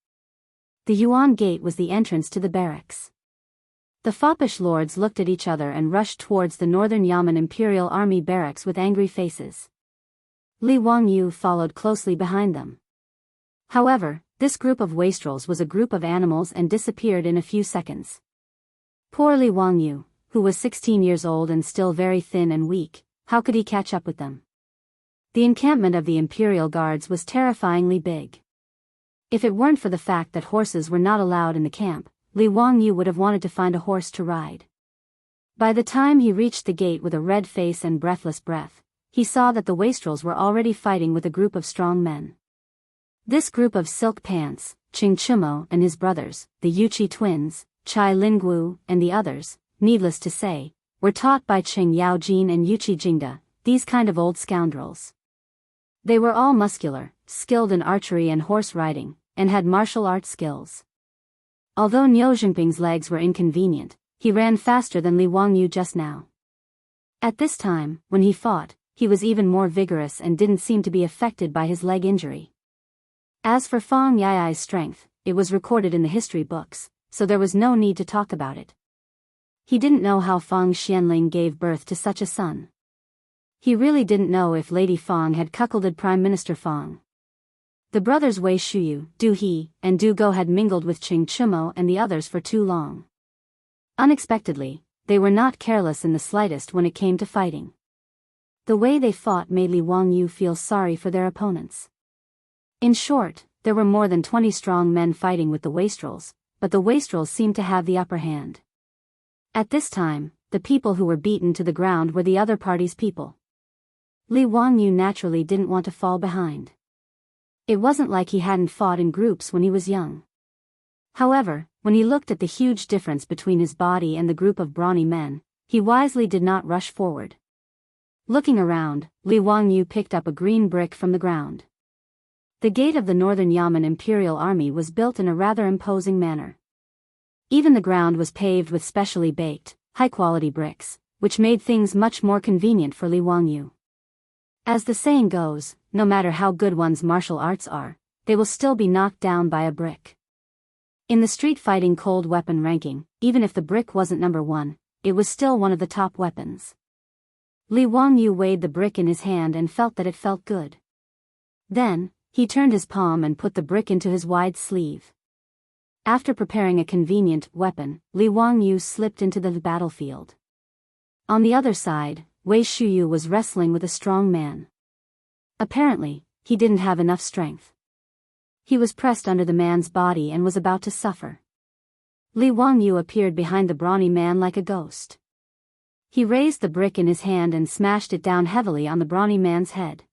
The Yuan Gate was the entrance to the barracks. The foppish lords looked at each other and rushed towards the Northern Yamen Imperial Army barracks with angry faces. Li Wangyu followed closely behind them. However, this group of wastrels was a group of animals and disappeared in a few seconds. Poor Li Wangyu, who was 16 years old and still very thin and weak, how could he catch up with them? The encampment of the Imperial Guards was terrifyingly big. If it weren't for the fact that horses were not allowed in the camp, Li Wangyu would have wanted to find a horse to ride. By the time he reached the gate with a red face and breathless breath, he saw that the wastrels were already fighting with a group of strong men. This group of Silk Pants, Ching Chimo and his brothers, the Yuchi twins, Chai Lingguo and the others, needless to say, were taught by Ching Yaojin and Yuchi Jingda, these kind of old scoundrels. They were all muscular, skilled in archery and horse riding, and had martial arts skills. Although Niu Jingping's legs were inconvenient, he ran faster than Li Wangyu just now. At this time, when he fought, he was even more vigorous and didn't seem to be affected by his leg injury. As for Fang Yai's strength, it was recorded in the history books, so there was no need to talk about it. He didn't know how Fang Xianling gave birth to such a son. He really didn't know if Lady Fang had cuckolded Prime Minister Fang. The brothers Wei Shuyu, Du He, and Du Go had mingled with Ching Chimo and the others for too long. Unexpectedly, they were not careless in the slightest when it came to fighting. The way they fought made Li Wangyu feel sorry for their opponents. In short, there were more than 20 strong men fighting with the wastrels, but the wastrels seemed to have the upper hand. At this time, the people who were beaten to the ground were the other party's people. Li Wangyu naturally didn't want to fall behind. It wasn't like he hadn't fought in groups when he was young. However, when he looked at the huge difference between his body and the group of brawny men, he wisely did not rush forward. Looking around, Li Wangyu picked up a green brick from the ground. The gate of the Northern Yamen Imperial Army was built in a rather imposing manner. Even the ground was paved with specially baked, high-quality bricks, which made things much more convenient for Li Wangyu. As the saying goes, no matter how good one's martial arts are, they will still be knocked down by a brick. In the street fighting cold weapon ranking, even if the brick wasn't number 1, it was still one of the top weapons. Li Wangyu weighed the brick in his hand and felt that it felt good. Then, he turned his palm and put the brick into his wide sleeve. After preparing a convenient weapon, Li Wangyu slipped into the battlefield. On the other side, Wei Shuyu was wrestling with a strong man. Apparently, he didn't have enough strength. He was pressed under the man's body and was about to suffer. Li Wangyu appeared behind the brawny man like a ghost. He raised the brick in his hand and smashed it down heavily on the brawny man's head.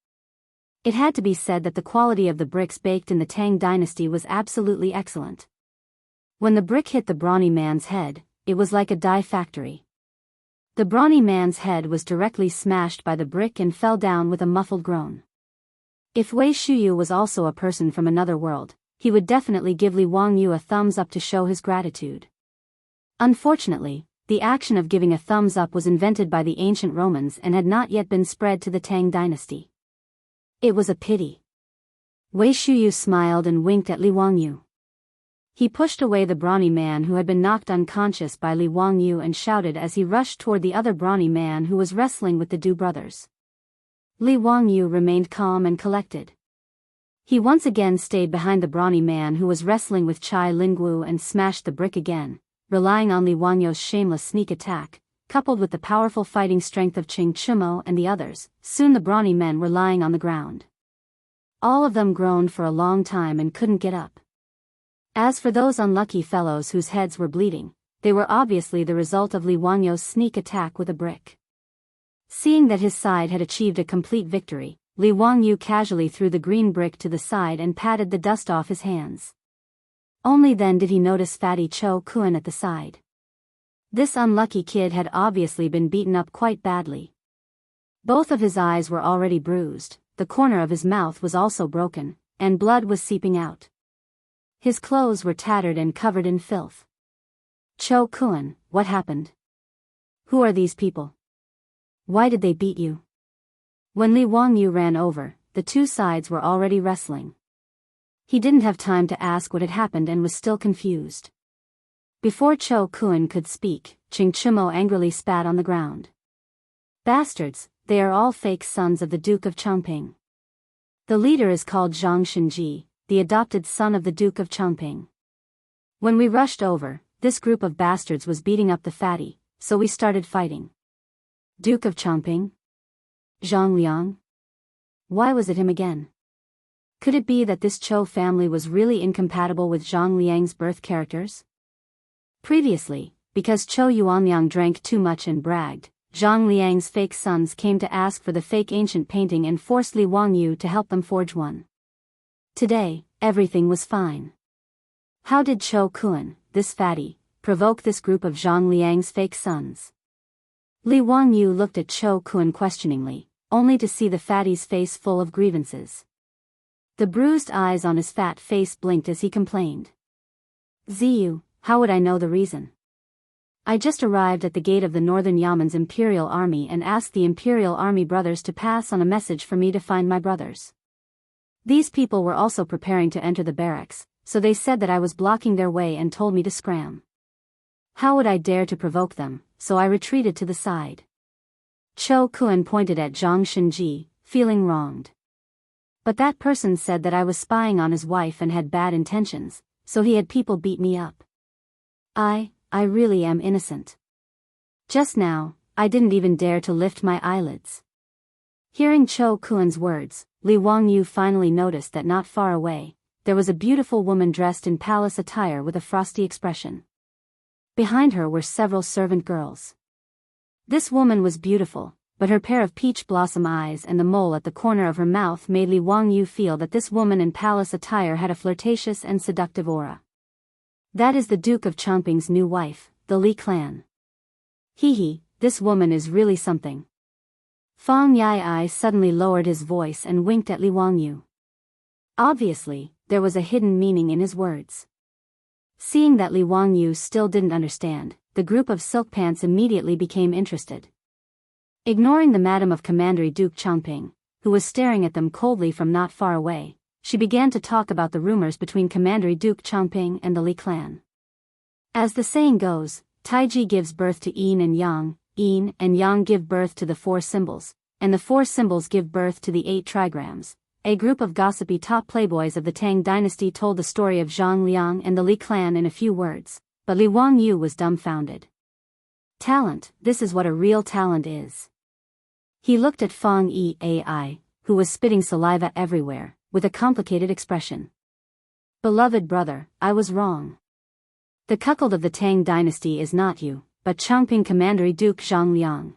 It had to be said that the quality of the bricks baked in the Tang dynasty was absolutely excellent. When the brick hit the brawny man's head, it was like a die factory. The brawny man's head was directly smashed by the brick and fell down with a muffled groan. If Wei Shuyu was also a person from another world, he would definitely give Li Wangyu a thumbs up to show his gratitude. Unfortunately, the action of giving a thumbs up was invented by the ancient Romans and had not yet been spread to the Tang dynasty. It was a pity. Wei Shuyu smiled and winked at Li Wangyu. He pushed away the brawny man who had been knocked unconscious by Li Wangyu and shouted as he rushed toward the other brawny man who was wrestling with the Du brothers. Li Wangyu remained calm and collected. He once again stayed behind the brawny man who was wrestling with Chai Lingguo and smashed the brick again, relying on Li Wangyu's shameless sneak attack, coupled with the powerful fighting strength of Qing Chumo and the others. Soon the brawny men were lying on the ground. All of them groaned for a long time and couldn't get up. As for those unlucky fellows whose heads were bleeding, they were obviously the result of Li Wangyu's sneak attack with a brick. Seeing that his side had achieved a complete victory, Li Wangyu casually threw the green brick to the side and patted the dust off his hands. Only then did he notice fatty Cho Kun at the side. This unlucky kid had obviously been beaten up quite badly. Both of his eyes were already bruised, the corner of his mouth was also broken, and blood was seeping out. His clothes were tattered and covered in filth. Cho Kun, what happened? Who are these people? Why did they beat you? When Li Wangyu ran over, the two sides were already wrestling. He didn't have time to ask what had happened and was still confused. Before Cho Kun could speak, Qing Chumo angrily spat on the ground. Bastards, they are all fake sons of the Duke of Chongping. The leader is called Zhang Shenji, the adopted son of the Duke of Chongping. When we rushed over, this group of bastards was beating up the fatty, so we started fighting. Duke of Chongping? Zhang Liang? Why was it him again? Could it be that this Cho family was really incompatible with Zhang Liang's birth characters? Previously, because Cho Yuanliang drank too much and bragged, Zhang Liang's fake sons came to ask for the fake ancient painting and forced Li Wangyu to help them forge one. Today, everything was fine. How did Cho Kun, this fatty, provoke this group of Zhang Liang's fake sons? Li Wangyu looked at Cho Kun questioningly, only to see the fatty's face full of grievances. The bruised eyes on his fat face blinked as he complained. Ziyu, how would I know the reason? I just arrived at the gate of the Northern Yaman's Imperial Army and asked the Imperial Army brothers to pass on a message for me to find my brothers. These people were also preparing to enter the barracks, so they said that I was blocking their way and told me to scram. How would I dare to provoke them, so I retreated to the side. Cho Kun pointed at Zhang Shenji, feeling wronged. But that person said that I was spying on his wife and had bad intentions, so he had people beat me up. I really am innocent. Just now, I didn't even dare to lift my eyelids. Hearing Cho Kun's words, Li Wangyu finally noticed that not far away, there was a beautiful woman dressed in palace attire with a frosty expression. Behind her were several servant girls. This woman was beautiful, but her pair of peach blossom eyes and the mole at the corner of her mouth made Li Wangyu feel that this woman in palace attire had a flirtatious and seductive aura. That is the Duke of Chongping's new wife, the Li clan. Hee, this woman is really something. Fang Yai suddenly lowered his voice and winked at Li Wangyu. Obviously, there was a hidden meaning in his words. Seeing that Li Wangyu still didn't understand, the group of silk pants immediately became interested. Ignoring the madam of Commandery Duke Changping, who was staring at them coldly from not far away, she began to talk about the rumors between Commandery Duke Changping and the Li clan. As the saying goes, Taiji gives birth to yin and yang give birth to the 4 symbols, and the 4 symbols give birth to the 8 trigrams. A group of gossipy top playboys of the Tang dynasty told the story of Zhang Liang and the Li clan in a few words, but Li Wangyu was dumbfounded. Talent, this is what a real talent is. He looked at Feng Yi, who was spitting saliva everywhere, with a complicated expression. Beloved brother, I was wrong. The cuckold of the Tang dynasty is not you, but Changping Commandery Duke Zhang Liang.